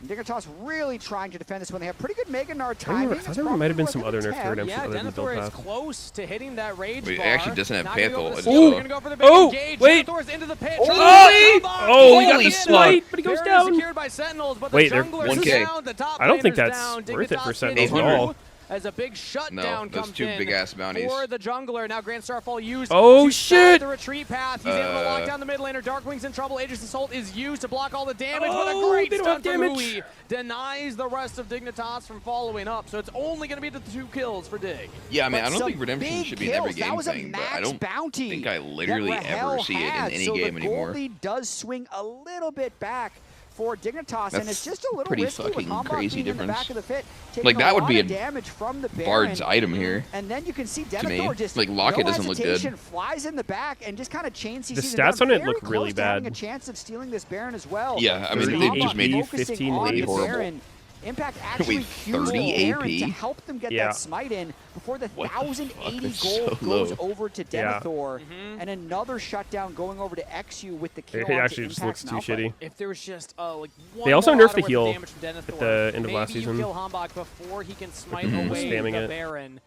Dignitas really trying to defend this one. They have pretty good Mega Nard timing. I thought there might have been some other nerf for Redemption Yeah, other than build Denethor is path. close to hitting that rage Wait, it bar. actually doesn't have Not gonna go Panther. for the I steal, just they're saw. gonna go for the big Oh, engage. wait. Denethor's into the pit. Oh, he got the Hambach smite, but he goes Very down. secured by Sentinels, but Wait, the they're jungler 1K. is down. The top I don't think laner's that's down. worth it for Dignitas Sentinels gets at all. two as a big shutdown those comes two in big-ass bounties. for the jungler. Now Grand Starfall used Oh, to shit. start the retreat path. He's able to lock down the mid laner. Darkwing's in trouble. Aegis Assault is used to block all the damage, but a Oh, great they don't stun have from damage. Hui denies the rest of Dignitas from following up. So it's only going to be the 2 kills for Dig. Yeah, I mean, But I don't some think Redemption big should be an every kills. That game was a thing, but I max don't bounty think I literally that ever Rahel see it in had. any so game the anymore. gold lead does swing a little bit back for Dignitas, and That's it's just a little pretty risky with fucking Hambach crazy being in the difference. back of the pit, taking Like, that a would lot be of a damage from the Baron. Bard's item here. And then you can see To me. Denethor just Like, Locket no doesn't look good. hesitation, flies in the back and just kind of chain CCs. The stats on it look really Having a bad. chance of stealing this Baron as well. Yeah, I mean, So they Hambach just made focusing 15 on AP. the Horrible. Baron. Impact actually Wait, cues 30 the Baron AP? to help them get Yeah. that smite in before the What the 1,080 fuck? That's gold so goes low. over to Yeah. Denethor, and another shutdown going over to XU with the kill. It onto actually just looks Impact's too Malphite. shitty. If there was just like one They also more nerfed the auto heal worth of damage from Denethor, at the end of last maybe season. you kill Hambach before he can smite Mhm. away Spamming the it. Baron.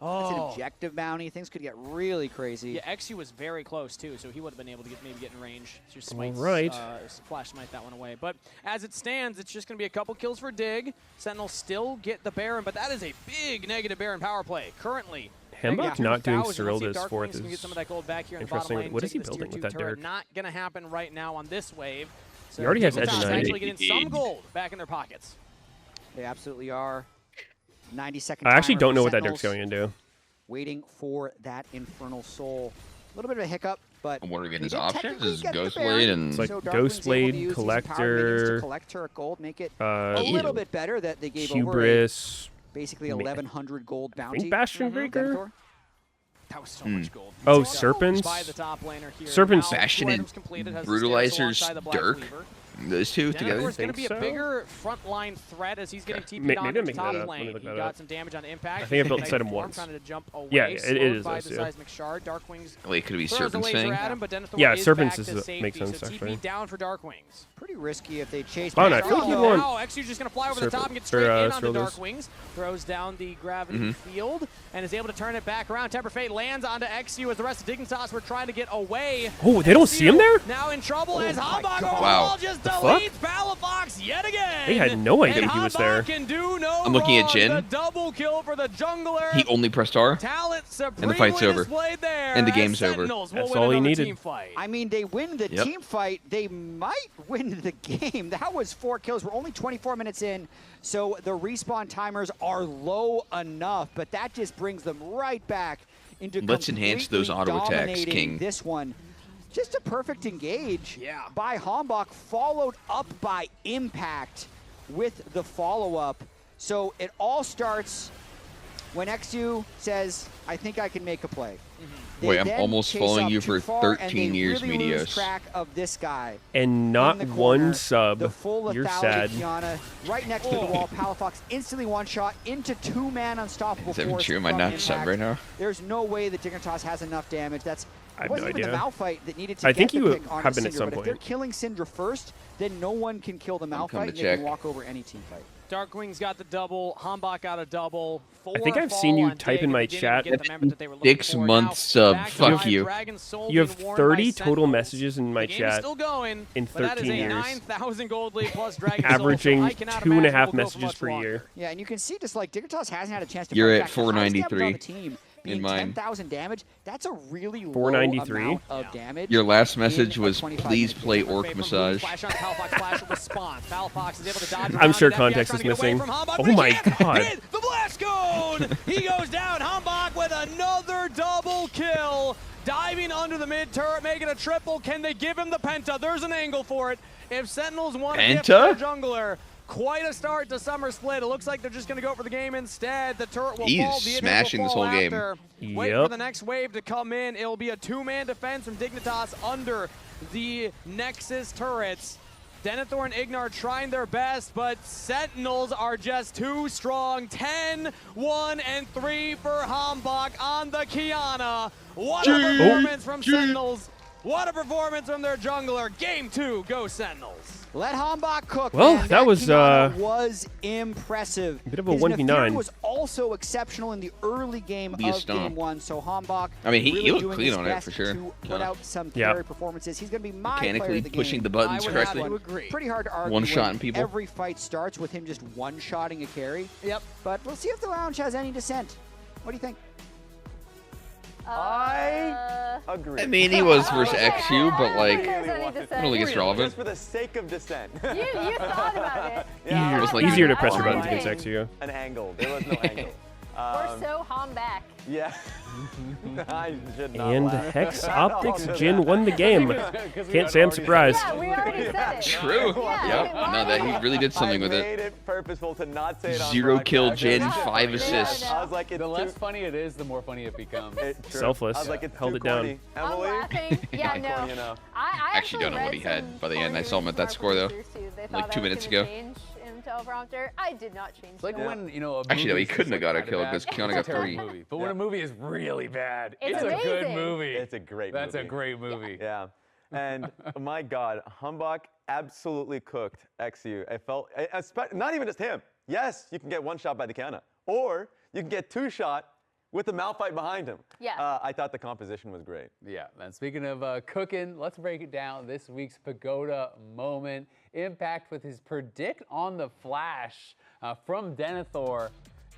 That's an Oh. objective bounty. Things could get really crazy. Yeah, XU was very close too, so he would have been able to maybe get in range. Just All smites, right. flash smite that one away. But as it stands, it's just going to be a couple kills for Dig. Sentinels still get the Baron, but that is a big negative Baron power play currently. Hambach not doing 2,000. Let's see if Cyrilda's Dark fourth Wings can get some of is that gold back here in the interesting. bottom lane. What is he taking this building tier with 2 that turret. Dirk? Not going to happen right now on this wave. So He already has Dignitas Edge and actually 90. getting some gold back in their pockets. They absolutely are. 90-second I actually timer don't for know what that Dirk's Sentinels, going into. waiting for that Infernal Soul. A little bit of a hiccup, but What are they his did options? technically Is get the Ghostblade Baron. and It's like So Darkwing's able to use these empowered minions Collector, to collect turret gold, make it uh, a little bit better that they gave over a, Hubris. basically Ma- 1,100 gold I bounty. think Bastion Breaker. Denethor. That was so much gold. Oh, So Serpents. by the top laner here. Serpents. Now, Bastion two and items completed, has the stairs Brutalizer's alongside the Black Dirk. Cleaver. Those two together. Denethor's going to be a Think so? bigger frontline threat as he's getting TP'd Maybe on I'm the making top that up. Let me lane. look He that got up. some damage on impact. I think I've built He's inside him form, once. Trying to jump away. Yeah, it slowed is by this, the yeah. seismic shard. Darkwings Wait, could it be throws a Serpent's laser thing? at him, but Denethor Yeah, is Serpents back is to a- safety. makes sense, So actually. TP down for Darkwings. Pretty risky if they chase Fine, back. I feel like Oh, you want- Now XU's just going to fly over the top and get Serpent- straight or, in onto Cyrilda's. Darkwings. Throws down the gravity field and is able to turn it back around. Temper Fate lands onto XU as the rest of Dignitas were trying to get away. Oh, they don't see him there? Now in trouble as my Hambach God. overall Wow. just deletes Palafox yet again. They had no idea he was there. I'm looking at Jin. The double kill for the jungler. He only pressed R, and the fight's over, and the game's over. That's all he needed. I mean, they win the Yep. team fight. They might win the game. That was 4 kills. We're only 24 minutes in, so the respawn timers are low enough, but that just brings them right back into Let's enhance those auto attacks, dominating King. This one. Just a perfect engage by Hambach, followed up by Impact with the follow-up. So it all starts when XU says, I think I can make a play. Wait, I'm almost following you for 13 years, really lose Meteos. track of this guy. And not one sub. The full You're 1,000 sad. Kiana, right next to the wall. Palafox instantly one-shot into 2-man unstoppable Is that even force true? Am I from not sub Impact. right now? There's no way that Dignitas has enough damage. That's I have wasn't no even the idea. Malphite that needed to I get think the you pick onto have been at Syndra, some but if they're point. killing Syndra first, then no one can kill the coming Malphite to and they check. can walk over any team fight. Darkwing's got the double. Hambach got a double. I think I've seen you type in my chat. 6 months sub. Fuck you. You have 30 total messages in my chat Still going, in but that is 13 a years, 9,000 gold lead plus Dragon Soul, so averaging I cannot 2.5 imagine we'll go for messages much per longer. year. Yeah, and you can see just like Dignitas hasn't had a chance to You're fight at back. The highest damage 493 on the team being in mine. 10,000 damage. That's a really low 493? amount of damage. Your last message in a was, 25 please minute play game. Orc Massage. Flash on Palafox, flash response. Palafox is able to dodge I'm around sure it. FBI context trying is to get away missing. from Hambach, Oh but he my can't god. hit the blast cone. He goes down. Hambach with another double kill. Diving under the mid turret, making a triple. Can they give him the penta? There's an angle for it. If Sentinels want to gift their Penta? jungler, quite a start to Summer Split. It looks like they're just going to go for the game instead. The turret will He's fall. The smashing will this fall whole game. after. Wait for the next wave to come in. It'll be a 2-man defense from Dignitas under the Nexus turrets. Denethor and Ignar trying their best, but Sentinels are just too strong. 10, 1, and 3 for Hambach on the Kiana. What a performance from Sentinels. What a performance from their jungler. Game 2, go Sentinels. Let Hambach cook. Well, man. that was, Kiana was impressive. a bit of a His 1v9. Nafir was also exceptional in the early game Be a of stomp. game 1. So Hambach, I mean, he really looked doing clean his on it best for sure. to put out some Yeah. carry performances. He's going to be my player Mechanically of the game. pushing the buttons I would have correctly. to agree. Pretty hard to argue. One-shotting when people. Every fight starts with him just one-shotting a carry. Yep. But we'll see if the lounge has any dissent. What do you think? I agree. I mean, he was versus XU, but like, There's any I dissent. don't think it's relevant. Just for the sake of dissent. You thought about it. Yeah, It's I- easier to press I your buttons like against it. XU. An angle. There was no angle. We're so back. Yeah. I should not And laugh. Hex I Optics don't Jin know won the game. Can't say I'm surprised. Yeah, we already said it. True. Yeah, Yep. No, that he really did something I with made it. it purposeful to not say it on 0 kill broadcast. Jin, Yeah, 5 yeah, assists. I know. I was like, it's The too, less funny it is, the more funny it becomes. true. Selfless. I was like, it's Held too it down. corny. I'm Emily? laughing. Yeah, Not no. corny enough. I Actually don't know what he read had some by the end. I saw him at that comments score, though. from our producers, too. They Like thought 2 I was minutes gonna ago. change in teleprompter. I did not change. It's like no. when, you know, a Actually, no, he movie's couldn't have just got a kinda kill bad. because Kiana It's a got terrible 3. movie. But when a movie is really bad, It's it's a good amazing. movie. It's a great That's movie. a great movie. Yeah. And my God, Hambach absolutely cooked XU. I felt, not even just him. Yes, you can get one shot by the Kiana, or you can get 2 shot with the Malphite behind him. Yeah. I thought the composition was great. Yeah, and speaking of cooking, let's break it down. This week's Pagoda moment. Impact with his predict on the flash from Denethor,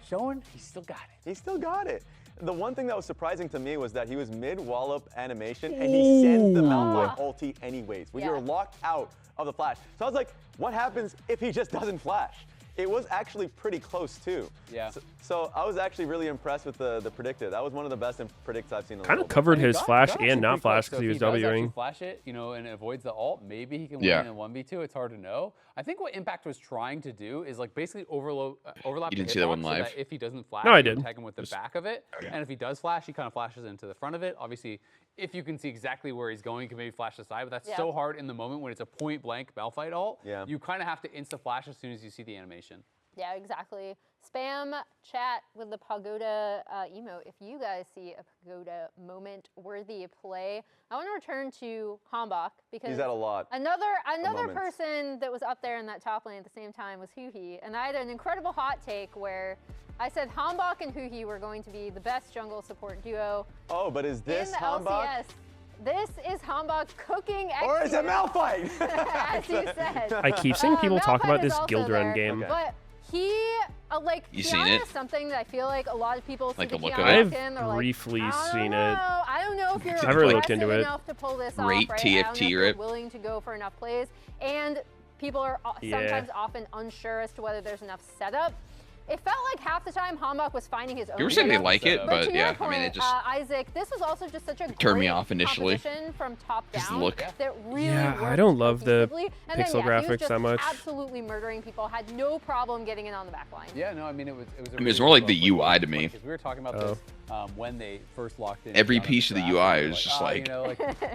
showing he still got it. He still got it. The one thing that was surprising to me was that he was mid-wallop animation, and he sends the Malphite ulti anyways, when you're locked out of the flash. So I was like, what happens if he just doesn't flash? It was actually pretty close, too. Yeah. So I was actually really impressed with the predictor. That was one of the best predicts I've seen in a Kind little of bit. covered And it his got flash actually and not pretty flash close. because So he if was does actually Wing. flash it, you know, and avoids the ult, maybe he can Yeah. win in a 1v2. It's hard to know. I think what Impact was trying to do is like basically overlap. You didn't the see that one hitbox so live? that if he doesn't flash, No, I you can did. tag him with the back of it. And if he does flash, he kind of flashes into the front of it. Obviously, if you can see exactly where he's going, you can maybe flash the side. But that's so hard in the moment when it's a point blank Malphite ult. Yeah. You kind of have to insta flash as soon as you see the animation. Yeah, exactly. Spam chat with the Pagoda emote if you guys see a Pagoda moment worthy of play. I want to return to Hambach because He's had a lot. Another moments. person that was up there in that top lane at the same time was Huhi, and I had an incredible hot take where I said Hambach and Huhi were going to be the best jungle support duo Oh, but is in this the Hambach? LCS. This is Hambach cooking extra. Or is it Malphite? As you said. I keep seeing people talk Malphite about is this also Guild Run there, game. But he, like, You Kiana seen it? is something that I feel like a lot of people Like see a the look Kiana at it? look in, they're like, Briefly I seen don't it. know. I don't know if you're I haven't really looked aggressive into it. enough to pull this Great off, right? I don't know if TFT you're rip. willing to go for enough plays. And people are Yeah. sometimes often unsure as to whether there's enough setup. It felt like half the time Hambach was finding his own. People say they setup. like it, but to your yeah, point, I mean, it just Isaac, this was also just such a turned me great off initially. competition from top Just down look. that really Yeah, I worked don't love the cohesively. And pixel then, yeah, he was graphics just that much. absolutely murdering people, had no problem getting in on the back line. Yeah, no, I mean, it was I mean, it's more like the UI to me. Because we were talking about this when they first locked in. Every Kiana piece of the Straff, UI and we were is just like,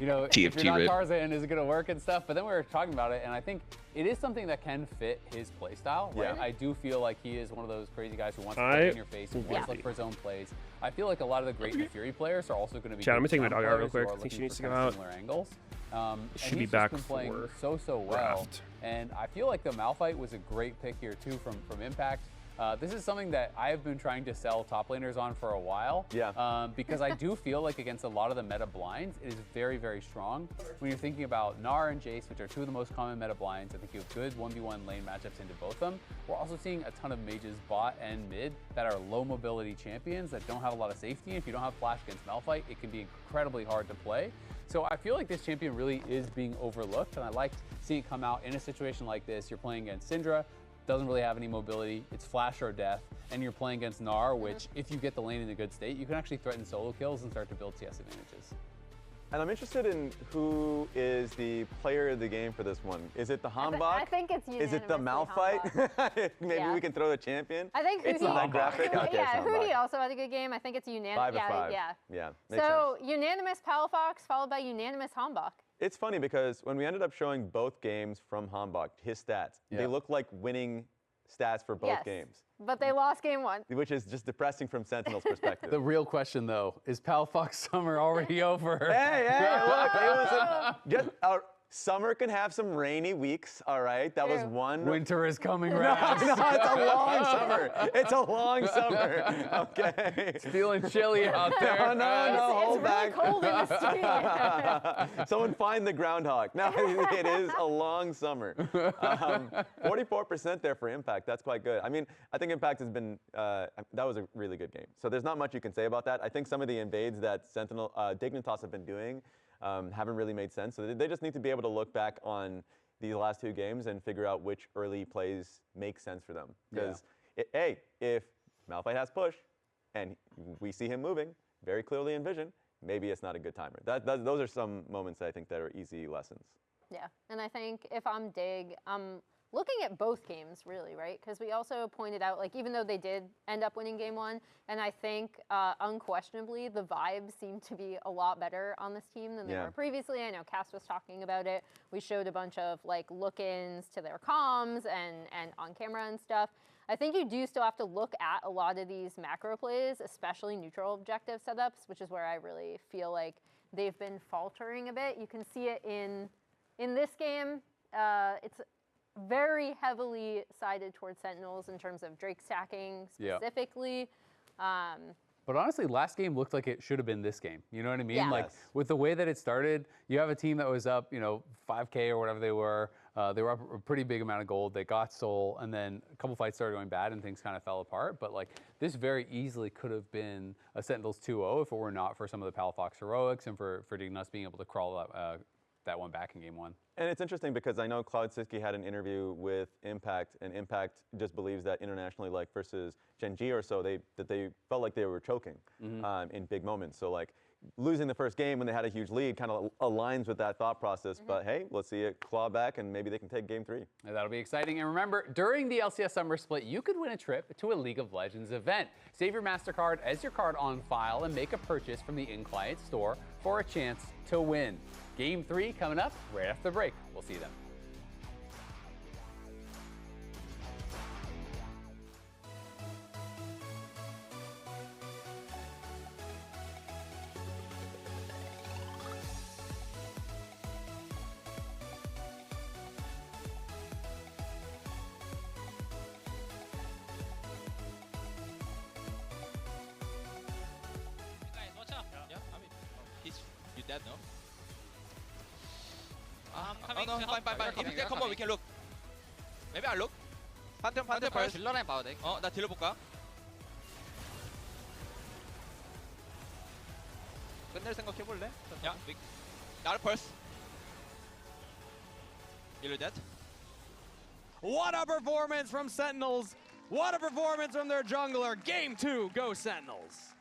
you know, if TFT you're not rip. Tarzan, is it going to work and stuff? But then we were talking about it, and I think it is something that can fit his playstyle. Right? Yeah. I do feel like he is one of those crazy guys who wants to I play in your face, who will wants to be. look for his own plays. I feel like a lot of the great Fury players are also going to be. Chad, I'm good gonna take my ground dog out real players who quick. are I think she looking needs for to go kind of out. similar angles. Should and be he's back just been playing for so well. draft. And I feel like the Malphite was a great pick here too from Impact. This is something that I have been trying to sell top laners on for a while. Yeah. Because I do feel like against a lot of the meta blinds, it is very, very strong. When you're thinking about Gnar and Jace, which are two of the most common meta blinds, I think you have good 1v1 lane matchups into both of them. We're also seeing a ton of mages bot and mid that are low mobility champions that don't have a lot of safety. If you don't have flash against Malphite, it can be incredibly hard to play. So I feel like this champion really is being overlooked, and I like seeing it come out in a situation like this. You're playing against Syndra, doesn't really have any mobility, it's flash or death, and you're playing against Gnar, which if you get the lane in a good state, you can actually threaten solo kills and start to build CS advantages. And I'm interested in who is the player of the game for this one. Is it the Hambach? I think it's Is it the unanimously Malphite? Maybe Yeah. we can throw the champion. I think it's Hootie, that graphic. Okay, yeah, it's Hootie Hambach. also had a good game. I think it's unanimous. 5 of Yeah, 5. yeah. Yeah, makes So sense. unanimous Palafox followed by unanimous Hambach. It's funny because when we ended up showing both games from Hambach, his stats, they look like winning stats for both Yes. games. But they lost game one. Which is just depressing from Sentinel's perspective. The real question though, is Palafox summer already over? Hey, look, it was just summer can have some rainy weeks, all right? That was one. Winter is coming No, around. no, it's a long summer. It's a long summer, okay? It's feeling chilly out there. No, hold back. It's really cold in the street. Someone find the groundhog. No, it is a long summer. 44% there for Impact. That's quite good. I mean, I think Impact has been, that was a really good game. So there's not much you can say about that. I think some of the invades that Sentinel, Dignitas have been doing haven't really made sense. So they just need to be able to look back on these last two games and figure out which early plays make sense for them. Because, hey, if Malphite has push and we see him moving very clearly in vision, maybe it's not a good timer. Those are some moments I think that are easy lessons. Yeah, and I think if I'm Dig, I'm looking at both games really, right? Because we also pointed out, like, even though they did end up winning game one, and I think unquestionably the vibes seem to be a lot better on this team than they were previously. I know Cass was talking about it. We showed a bunch of like look-ins to their comms and on camera and stuff. I think you do still have to look at a lot of these macro plays, especially neutral objective setups, which is where I really feel like they've been faltering a bit. You can see it in this game. It's very heavily sided towards Sentinels in terms of Drake stacking specifically. But honestly, last game looked like it should have been this game. You know what I mean? Yeah. Like with the way that it started, you have a team that was up, 5K or whatever they were. They were up a pretty big amount of gold. They got Soul, and then a couple fights started going bad, and things kind of fell apart. But like this very easily could have been a Sentinels 2-0 if it were not for some of the Palafox heroics and for Dignitas being able to crawl that one back in game one. And it's interesting because I know Cloud Siski had an interview with Impact, and Impact just believes that internationally, like versus Gen G or so, they felt like they were choking in big moments. So like losing the first game when they had a huge lead kind of aligns with that thought process. But hey, let's see it claw back, and maybe they can take game 3. And that'll be exciting. And remember, during the LCS Summer Split, you could win a trip to a League of Legends event. Save your MasterCard as your card on file and make a purchase from the in-client store for a chance to win. Game 3 coming up right after the break. We'll see you then. Guys, watch out. Yeah, I mean, you're dead, no? no, fine. If you get combo, we can look. Maybe I'll look. 판테온 first. 딜러 라인 봐도 돼. 나 딜러 볼까? 끝낼 생각 해볼래? Yeah, 나를 first. You're dead. What a performance from Sentinels. What a performance from their jungler. Game 2, go Sentinels.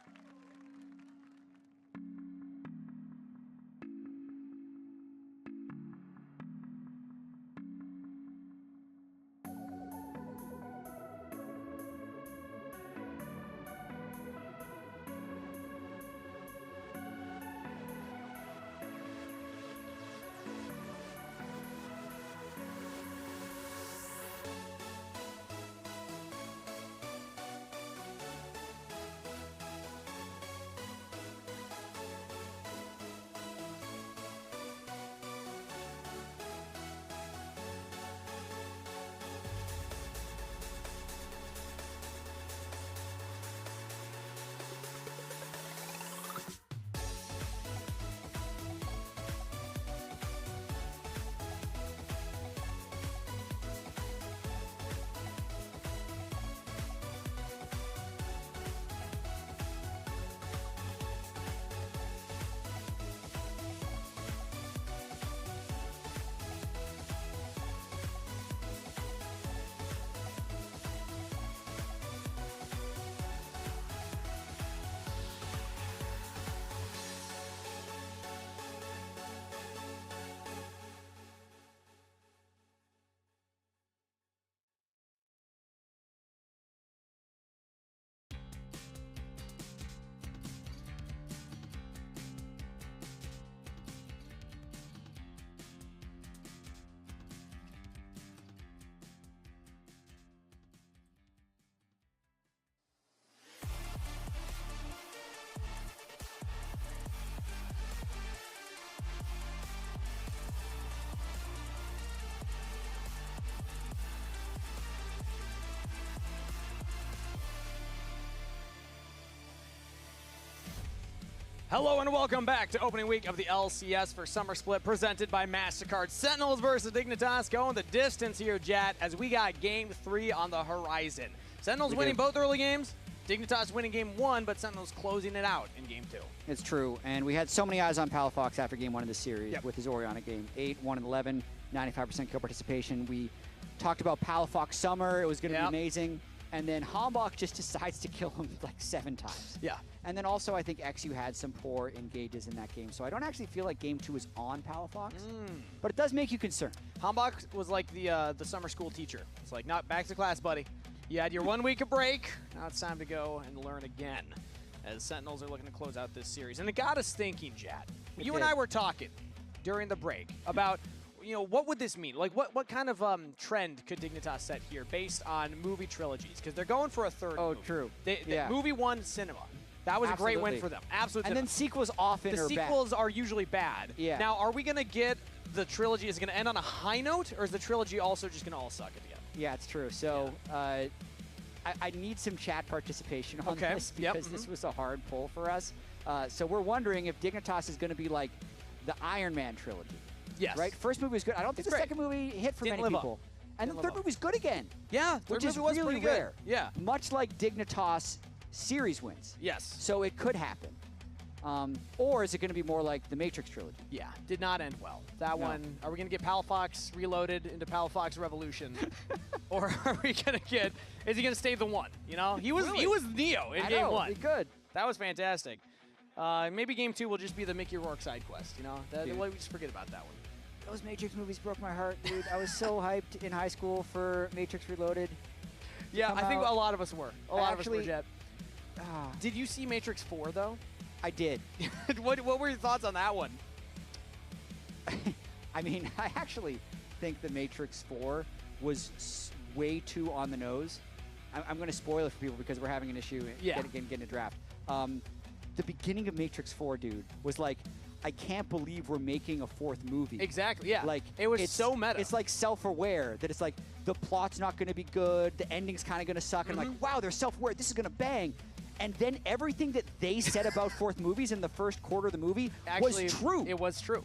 Hello and welcome back to opening week of the LCS for Summer Split presented by MasterCard. Sentinels versus Dignitas going the distance here, Jat, as we got Game 3 on the horizon. Sentinels winning both early games, Dignitas winning Game 1, but Sentinels closing it out in Game 2. It's true, and we had so many eyes on Palafox after Game 1 of the series with his Orion at Game 8, 1-11, 95% kill participation. We talked about Palafox Summer, it was going to be amazing, and then Hambach just decides to kill him like 7 times. Yeah. And then also I think XU had some poor engages in that game, so I don't actually feel like Game 2 is on Palafox, but it does make you concerned. Hambach was like the summer school teacher. It's like, not back to class, buddy. You had your 1 week of break. Now it's time to go and learn again, as Sentinels are looking to close out this series. And it got us thinking, Jat. You and I were talking during the break about, what would this mean? Like, what kind of trend could Dignitas set here based on movie trilogies? Because they're going for a third movie. True. Movie 1, cinema. That was a great win for them. Absolutely. And then sequels often are bad. The sequels are usually bad. Yeah. Now, are we going to get the trilogy? Is it going to end on a high note, or is the trilogy also just going to all suck at the end? Yeah, it's true. So I need some chat participation on this because this was a hard pull for us. So we're wondering if Dignitas is going to be like the Iron Man trilogy. Yes. Right? First movie was good. I don't think the second movie hit for many people. And the third movie was good again. Yeah, which is was really pretty rare. good. Yeah. Much like Dignitas series wins. Yes. So it could happen. Or is it going to be more like the Matrix trilogy? Yeah, did not end well. That one, are we going to get Palafox reloaded into Palafox Revolution? Or are we going to get, is he going to stay the one? He was Neo in Game 1. Be good. That was fantastic. Maybe Game 2 will just be the Mickey Rourke side quest, we just forget about that one. Those Matrix movies broke my heart, dude. I was so hyped in high school for Matrix Reloaded. Yeah, I think a lot of us were. A lot of us were, Jet. Did you see Matrix 4, though? I did. What were your thoughts on that one? I mean, I actually think the Matrix 4 was way too on the nose. I'm going to spoil it for people because we're having an issue getting a draft. The beginning of Matrix 4, dude, was like, I can't believe we're making a 4th movie. Exactly, yeah. Like, it was so meta. It's like self-aware that it's like, the plot's not going to be good, the ending's kind of going to suck, and I'm like, wow, they're self-aware, this is going to bang. And then everything that they said about 4th movies in the first quarter of the movie was true. It was true.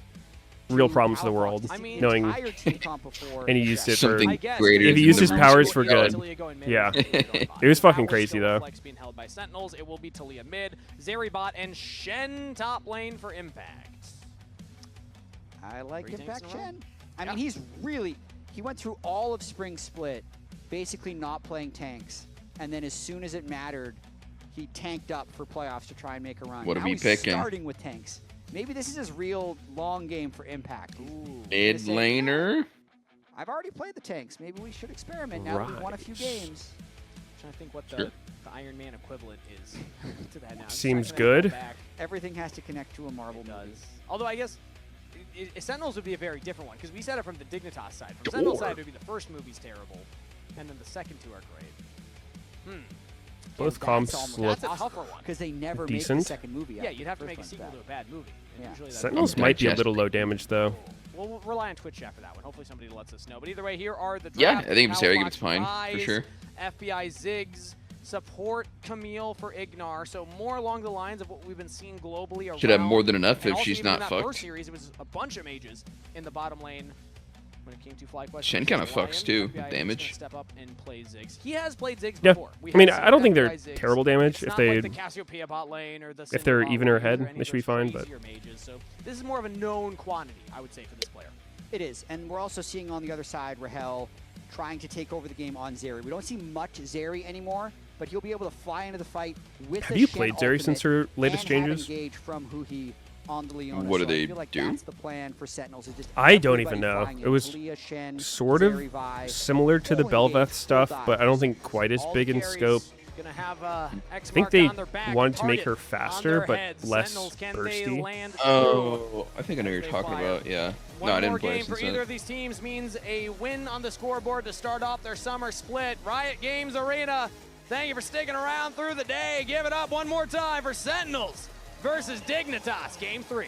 real problems for the world, knowing, and he used it for Something greater if he than used the his powers for real good. Yeah, it was fucking crazy though. Being held by Sentinels. It will be Talia mid, Zeribot, and Shen top lane for Impact. I like Impact Shen. I mean, he went through all of Spring Split, basically not playing tanks, and then as soon as it mattered, he tanked up for playoffs to try and make a run. What are now we he's picking? Starting with tanks. Maybe this is his real long game for Impact. Mid laner. I've already played the tanks. Maybe we should experiment now that we've won a few games. I'm trying to think what the Iron Man equivalent is to that now. Seems good. Everything has to connect to a Marvel movie. Although I guess Sentinels would be a very different one because we said it from the Dignitas side. From Sentinels side, it would be the first movie's terrible, and then the second two are great. Both comps look that's a tougher one because they never decent. make the second movie. Yeah, you'd have to make a sequel to a bad movie. Yeah. Sentinels might be a little low damage though. We'll rely on Twitch chat for that one. Hopefully somebody lets us know. But either way, here are the Yeah, draft. I think Viseri Powerbox gets fine for sure. FBI Ziggs, support Camille for Ignar. So more along the lines of what we've been seeing globally around. Should have more than enough and if also she's even in not that fucked. First series, it was a bunch of mages in the bottom lane. When it came to fly questions, Shen kind of Lion, fucks too, FBI is damage. gonna step up and play Ziggs. He has played Ziggs Yeah, before. I mean, have I don't seen think they're FBI Ziggs. terrible damage. It's If not they, like the Cassiopeia bot lane or the if they're Cinder even bot or lane ahead, or any they of should be those fine. But crazier mages. So this is more of a known quantity, I would say, for this player. It is, and we're also seeing on the other side Rahel trying to take over the game on Zeri. We don't see much Zeri anymore, but he'll be able to fly into the fight with have the you Shen played Zeri since her latest and have changes? engage from Huhi on the Leona. What do So they I feel like do? That's the plan for Sentinels. Is just I don't everybody even know. flying in. It was Talia, Shen, sort of Zeri, Vi, similar to the full engage, Belveth full stuff, dive. but I don't think quite as All big in carries scope. Gonna have, X I think mark they on their back, wanted to make her target faster, on their but heads. less Sentinels, can they bursty. land Oh, I think I know what you're they talking fire? about. Yeah. One No, I more didn't play game for since either then. of these teams means a win on the scoreboard to start off their summer split. Riot Games Arena, thank you for sticking around through the day. Give it up one more time for Sentinels versus Dignitas, Game 3.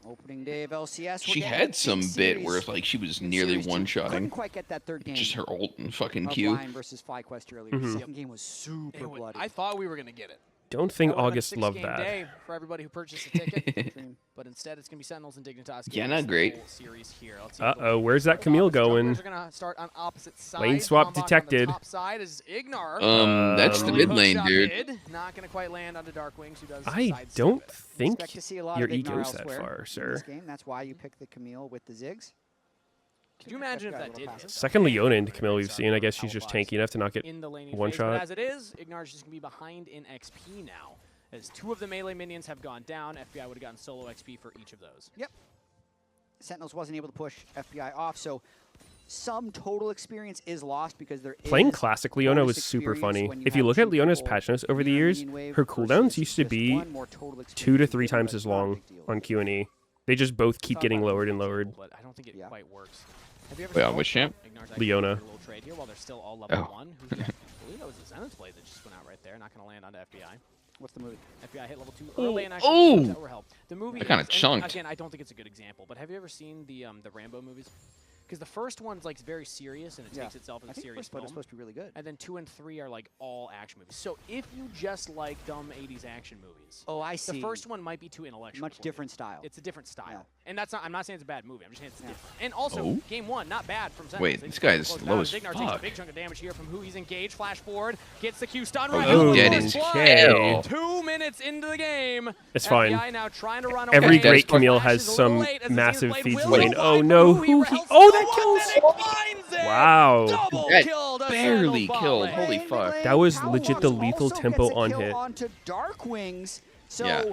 Opening day of LCS. She had some bit where like she was nearly one-shotting. Couldn't quite get that third game. Just her ult and fucking of Q. Lion versus FlyQuest earlier. The second game was super bloody. I thought we were going to get it. Don't think That would've been a August loved 6-game that. day for everybody who purchased a ticket. But instead, it's going to be Sentinels and Dignitas. Yeah, games not the great. whole series here. Let's see what Uh-oh, where's that Camille going? Junglers are going to start on opposite sides. Lane swap Bombach on detected. the top side is Ignar. That's the mid lane, Hookshot dude. mid. Not going to quite land onto Darkwings, who does I sidestep don't it. think Expect to see a lot your of Ignar ego's that elsewhere far, in sir. this game. That's why you pick the Camille with the Ziggs. Could you imagine if that did happen? Second Leona into Camille we've seen. I guess she's just tanky enough to not get In the laning one phase, shot. But as it is, Ignar's just going to be behind in XP now. As 2 of the melee minions have gone down, FBI would have gotten solo XP for each of those. Yep. Sentinels wasn't able to push FBI off, so some total experience is lost because there Playing is classic Leona bonus was super experience funny. when If you have look two at Leona's people patch notes over the near years, mean wave her versus cooldowns used to just be one more total 2 to experience 3 given, times but as it's not a long big deal. on Q&E. They just both keep getting lowered and lowered. But I don't think it quite works. Have you ever Wait, seen on which champ? Ignar's actually Leona. doing a little trade here while they're still all level Oh. 1. I believe that was a Zenith blade that just went out right there. Not going to land onto FBI. What's the movie? FBI hit level 2 Ooh. early and actually Ooh. that were help. The movie That kinda is- and chunked. Again, I don't think it's a good example, but have you ever seen the Rambo movies? Because the first one's like very serious and it takes itself as a serious First Blood film. is supposed to be really good. And then 2 and 3 are like all action movies. So if you just like dumb 80s action movies, Oh, I see. the first one might be too intellectual. Much for you. different style. It's a different style. Yeah. And that's not, I'm not saying it's a bad movie. I'm just saying it's different. And also, Oh. game 1, not bad from Sentinels. Wait, They this just guy kept is close low down. as Ignar takes a fuck. big chunk of damage here from who he's engaged. Flash forward, gets the Q stun. Oh, Rahel dead with as first blood. hell. 2 minutes into the game. It's fine. FBI now trying to run Every away. great Camille Flash has is a little some late as the massive Zenith blade feeds will lane. go Oh wide no, for who Rahel he? still Oh, that wants kills! it, and finds it. Wow. Double That kill to barely Sentinels killed. bot lane. Holy fuck. That was Power legit the Box lethal also tempo gets a on kill hit. onto Darkwings. So Yeah.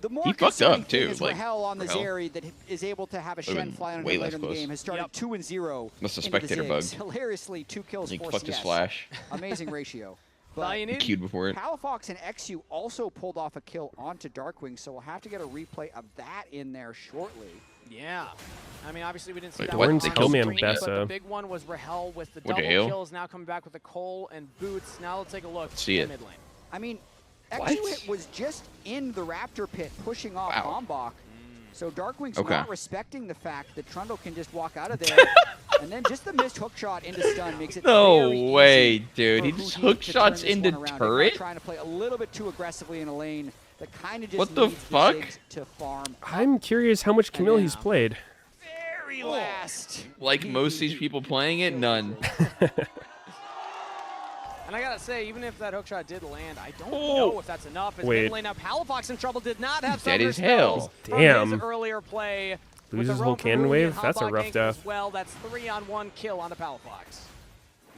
the more He fucked concerning up, thing too, is like, Rahel on the Rahel. Zeri that is able to have a Would've Shen been fly on way him less later in the close. game. Has started 2-0. Must have into the spectator Ziggs. bug. Hilariously, 2 kills, He 4 fucked his CS. flash. Amazing ratio. All But you need. Queued before it. Palafox and XU also pulled off a kill onto Darkwing, so we'll have to get a replay of that in there shortly. Yeah. I mean, obviously, we didn't see Wait, that what? one They on killed screen, Bessa. but the big one was Rahel with the What double the hell? kills, now coming back with the Cole and Boots. Now let's take a look See at it. mid lane. I mean, What? XU was just in the Raptor pit pushing off Wow. Bombach. So Darkwing's Okay. not respecting the fact that Trundle can just walk out of there. And then just the missed hook shot into stun makes it No very way, easy dude. for He just Huhi hook to shots turn this into one around. Ignar turret? Trying to play a little bit too aggressively in a lane that kind of just What the needs fuck? Ziggs to farm. I'm curious how much Camille he's played. Very last. Like most of these people playing it, none. And I gotta say, even if that hookshot did land, I don't Oh. know if that's enough. As Wait. mid lane now, Palafox in trouble, did not have Dead summer as hell. spells from Damn. his earlier play. With Loses the whole roam from cannon Ruby wave? and That's a Hambach rough gank death. as well, that's 3-on-1 kill on the Palafox.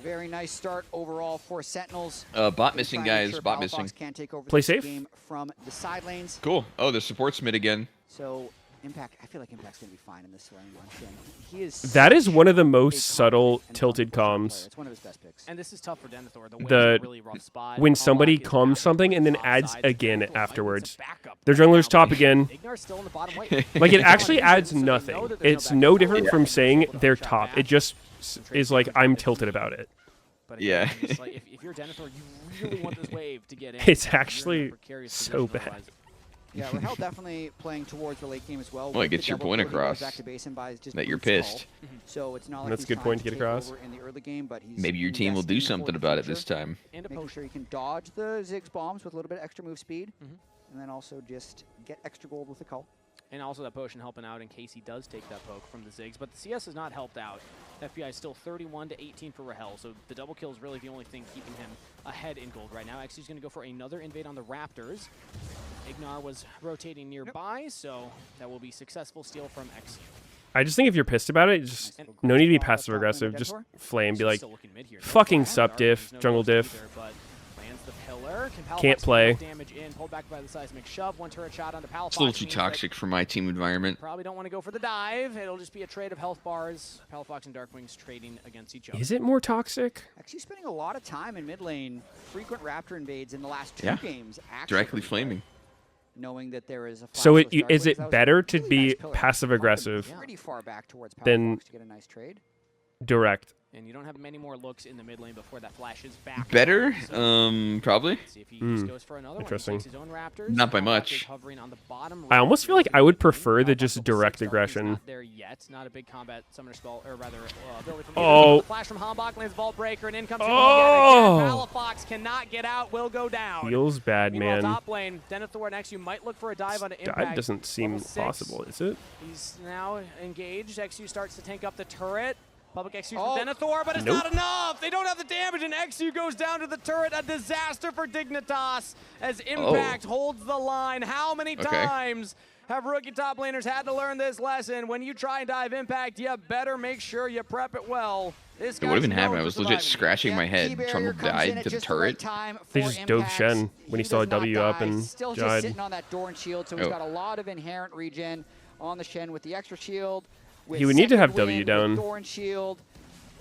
Very nice start overall for Sentinels. Bot missing, Trying to make guys. sure Bot Palafox missing. Can't take over Play this safe. game from the side lanes. Cool. Oh, the support's mid again. So Impact, I feel like Impact's gonna be fine in this lane on Shin. He is That is one of the such most a subtle confident and tilted confident comms. player. It's one of his best picks. And this is tough for Denethor. The wave's The a really rough spot. when Hambach somebody is calms back something and then towards adds offsides. again Denethor afterwards. might need some backup Their right jungler's now, top but again. Ignar's still in the bottom lane. Like it actually adds So they know nothing. that there's It's no no backup. different from saying Able to they're shot top. back. It just is like I'm tilted about it. But Yeah. again, it's like, if you're Denethor, you really want this wave to get in. It's You're in a actually precarious so position bad. otherwise. Yeah, Rahel definitely playing towards the late game as well. Well, it With the gets your double point kill, he goes across back to base and buys just that you're Boots pissed. Skull. So it's not like That's he's a good trying point to get take across. over in the early game, but he's Maybe your team will do investing for something the about it future, this time. And a making poke. sure you can dodge the Ziggs bombs with a little bit of extra move speed, and then also just get extra gold with the call. And also that potion helping out in case he does take that poke from the Ziggs. But the CS has not helped out. FBI is still 31-18 for Rahel, so the double kill is really the only thing keeping him ahead in gold right now. XU's going to go for another invade on the Raptors. Ignar was rotating nearby, so that will be successful steal from XU. I just think if you're pissed about it, just no need to be passive aggressive. Just flame, be like, Still looking mid here. No fucking flash, sup Dark diff, Vision's no jungle ghost diff. either, but lands the pillar. Can Palafox Can't get play. enough damage in, pulled back by the seismic shove. One turret shot onto Palafox. It's a little too means that toxic for my team environment. probably don't want to go for the dive. It'll just be a trade of health bars. Palafox and Darkwings trading against each other. Is it more toxic? Actually spending a lot of time in mid lane, frequent Raptor invades in the last two Yeah. games. Actually, Directly flaming. knowing that there is a So flash it, of is Darkwings, it that was better a to really be nice pillar. passive aggressive Pretty far back towards than Palafox to get a nice trade. direct? And you don't have many more looks in the mid lane before that flashes back. Better? So Probably. let's see if he just goes for another one. He Interesting. takes his own Raptors. Not by Palafox much. is hovering on the bottom I right almost feel like of I would the prefer the Palafox just level direct 6 Darkwing's aggression. Not there yet. Not a big combat summoner spell, or rather ability from Oh. The flash from Hambach lands Vault Breaker, and in comes Oh. again. Palafox cannot get out, will go down. Feels bad, Meanwhile, man. top lane, Denethor next, you might look for a dive onto Impact. Dive doesn't seem Level 6. possible, is it? He's now engaged. XU starts to tank up the turret. Public XU Oh. from Denethor, but it's Nope. not enough. They don't have the damage, and XU goes down to the turret. A disaster for Dignitas as Impact holds the line. How many times have rookie top laners had to learn this lesson? When you try and dive Impact, you better make sure you prep it well. This What even guy's happened? known I for was legit surviving. scratching my head, trying to dive to the turret. They just dove Shen when he saw a W up and Still just died. sitting on that door and shield, so he's got a lot of inherent regen on the Shen with the extra shield. With He would need to have second W wind, down. with Door and shield.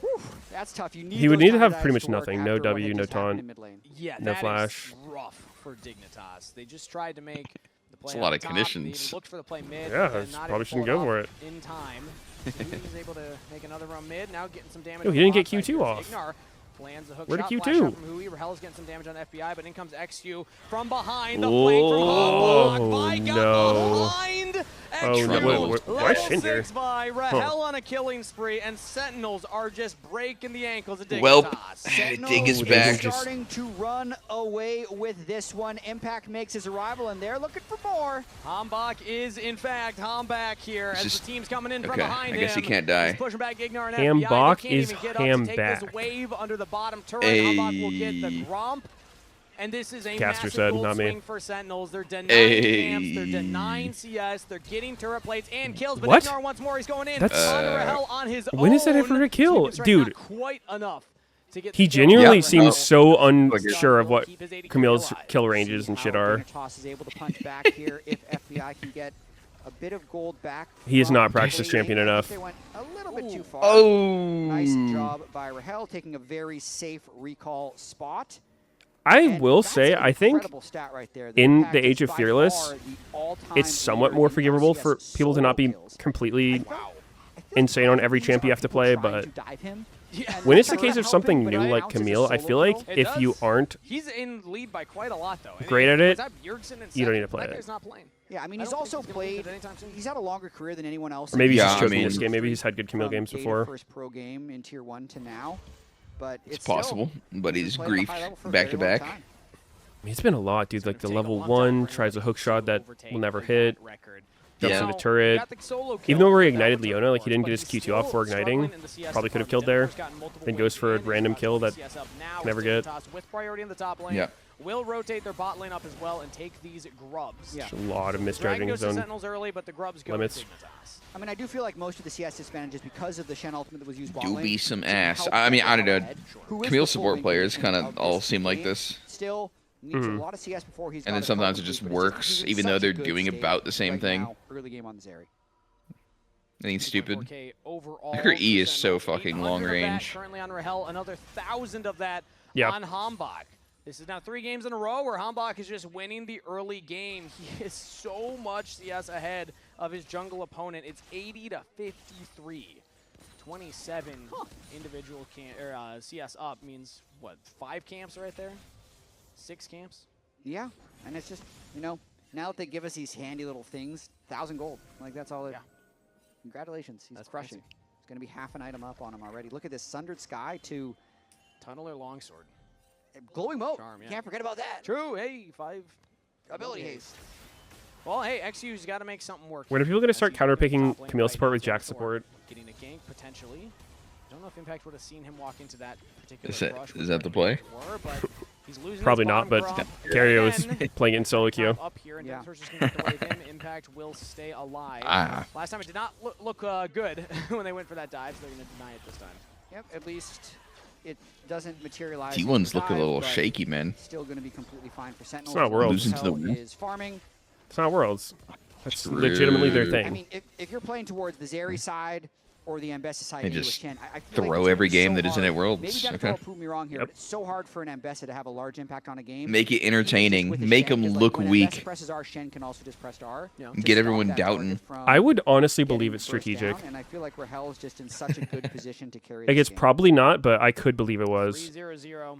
Whew, that's tough. You need He would those need to have dives pretty much work nothing. No after what W, had no just happened taunt, in mid lane. Yeah, no that flash. is rough for Dignitas. They just tried to make the play It's a on lot the of top. conditions. They looked for the play mid. Yeah, but it's not probably able to shouldn't pull go for off it. in time. So he's able to make another run mid. Now getting some damage. Yo, on he the didn't get bot side Q2 here. off. Ignar lands a hook Where'd shot. Q2? Flash shot from Hui. Rahel's getting some damage on FBI, but in comes XU from behind. The flank from Hambach. Vi got no. behind. Oh, no. Why Level Shin here? 6 by Rahel on a killing spree, and Sentinels are just breaking the ankles of Dignitas. Welp, Dig is back. Starting to run away with this one. Impact makes his arrival, and they're looking for more. Hambach is, in fact, Hambach here as Just- the team's coming in from okay, behind I guess he him. can't die. He's pushing back Ignar and Hambach FBI. They can't is even get up to take this Hambach. wave under the bottom turret. Hambach will get the Hey. Gromp. And this is a Caster massive said, gold not me. swing for Sentinels. They're denying Hey. camps, they're denying CS, they're getting turret plates and kills. But What? Ignar once more, he's going in. That's- on Rahel on his own. When is that ever a kill? Team is Dude. not quite enough to get He the kill. genuinely Yeah. seems so unsure Sure of what Camille's kill ranges and shit are. Toss is able to punch back here if FBI can get a bit of gold back. He is from not practice late champion game. I enough. think They went a little bit too far. Oh. Nice job by Rahel taking a very safe recall spot. I And will that's say, an I think incredible stat right there. The in Impact the is Age of by Fearless, far the all-time it's somewhat leader more in forgivable LCS for people to not be solo kills. completely I feel insane on every these champ you are have to people play, trying but to dive him. Yeah. when it's the That's case sort of of something helping, new but like ounces is Camille, I solo feel like kill. It if you does. aren't He's in lead by quite a lot, though. And great at it, was that Bjergsen and you don't Seth? need to play That it. guy's not playing. Yeah, I mean, I he's don't also think he's gonna lose played. it anytime soon. He's had a longer career than anyone else. Or maybe he's Yeah, just I choking mean- this game. Maybe he's had good Camille From games Data before. First pro game in Tier 1 to now. But It's still- possible, but he's played at a griefed high level for a back to very long back. time. mean, it's been a lot, dude. Like the level 1 tries a hook shot that will never hit. Jumps in the turret. Even though we ignited Leona, like he didn't get his Q2 off for igniting. Probably could have killed there. Then goes for a random kill that can never get. With priority in the top lane. Yeah. Will rotate their bot lane up as well and take these grubs. There's a lot of misjudging his own early, but the grubs go limits. I mean, I do feel like most of the CS disadvantage is because of the Shen ultimate that was used bot Do lane. be some ass. I mean, I don't know. Camille support players kind of all seem like this. Still needs a lot of CS before he's. And then sometimes it just works, even though they're doing about the same thing. Early game on the Zeri. I think stupid. Her E is so fucking long range. Currently on Rahel, another 1,000 of that on Hambach. This is now 3 games in a row where Hambach is just winning the early game. He is so much CS ahead of his jungle opponent. It's 80 to 53. 27 individual CS up means, what, 5 camps right there? 6 camps? Yeah, and it's just, you know, now that they give us these handy little things, 1,000 gold. Like, that's all it. Congratulations. He's crushing. It's going to be half an item up on him already. Look at this Sundered Sky to Tunnel or Longsword. Glowing Moat. Charm, Can't forget about that. True. Hey, 5 ability haste. Well, hey, XU's got to make something work. When are people going to start counterpicking Camille support with Jack support? Getting a gank potentially. I don't know if Impact would have seen him walk into that particular rush. Is that the play? But he's losing Probably not, but Gario is playing in solo queue. Up here, and Denethor's just going to get the wave in. Impact will stay alive. Last time it did not look good when they went for that dive, so they're going to deny it this time. Yep, at least it doesn't materialize. T1's looking a little shaky, man. Still going to be completely fine for Sentinels. It's not Worlds. Losing to the win. Is farming. It's not Worlds. That's legitimately their thing. I mean, if you're playing towards the Zeri side or the Ambessa side, They just Shen, I throw like every so game that isn't hard. at Worlds. Maybe Denethor Okay. will prove me wrong here, but it's so hard for an Ambessa to have a large impact on a game. Make it entertaining. With a Make Shen, them 'cause, look like, when weak. Ambessa presses R, Shen can also just press R. To Get stop everyone that doubting. target from I would honestly getting believe it's burst strategic. down, and I feel like Rahel is just in such a good position to carry Like, this it's game. probably not, but I could believe it was. 3-0-0.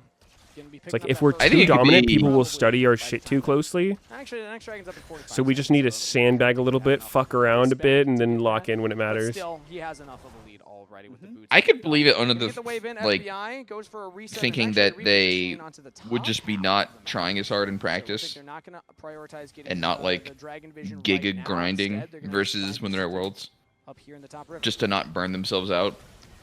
It's like, if we're too dominant, people will study our shit too closely. Actually, the next Dragon's up at 45. So we just need to sandbag a little bit, fuck around a bit, and then lock in when it matters. Still, he has enough of a lead already with the boots. I could believe it under the like FBI goes for a reset, thinking and that actually they onto the top. would just be not trying as hard in practice They're not going to prioritize getting and not like the Dragon Vision giga right now. grinding Instead, they're gonna versus when they're at Worlds, up here in the top river. just to not burn themselves out.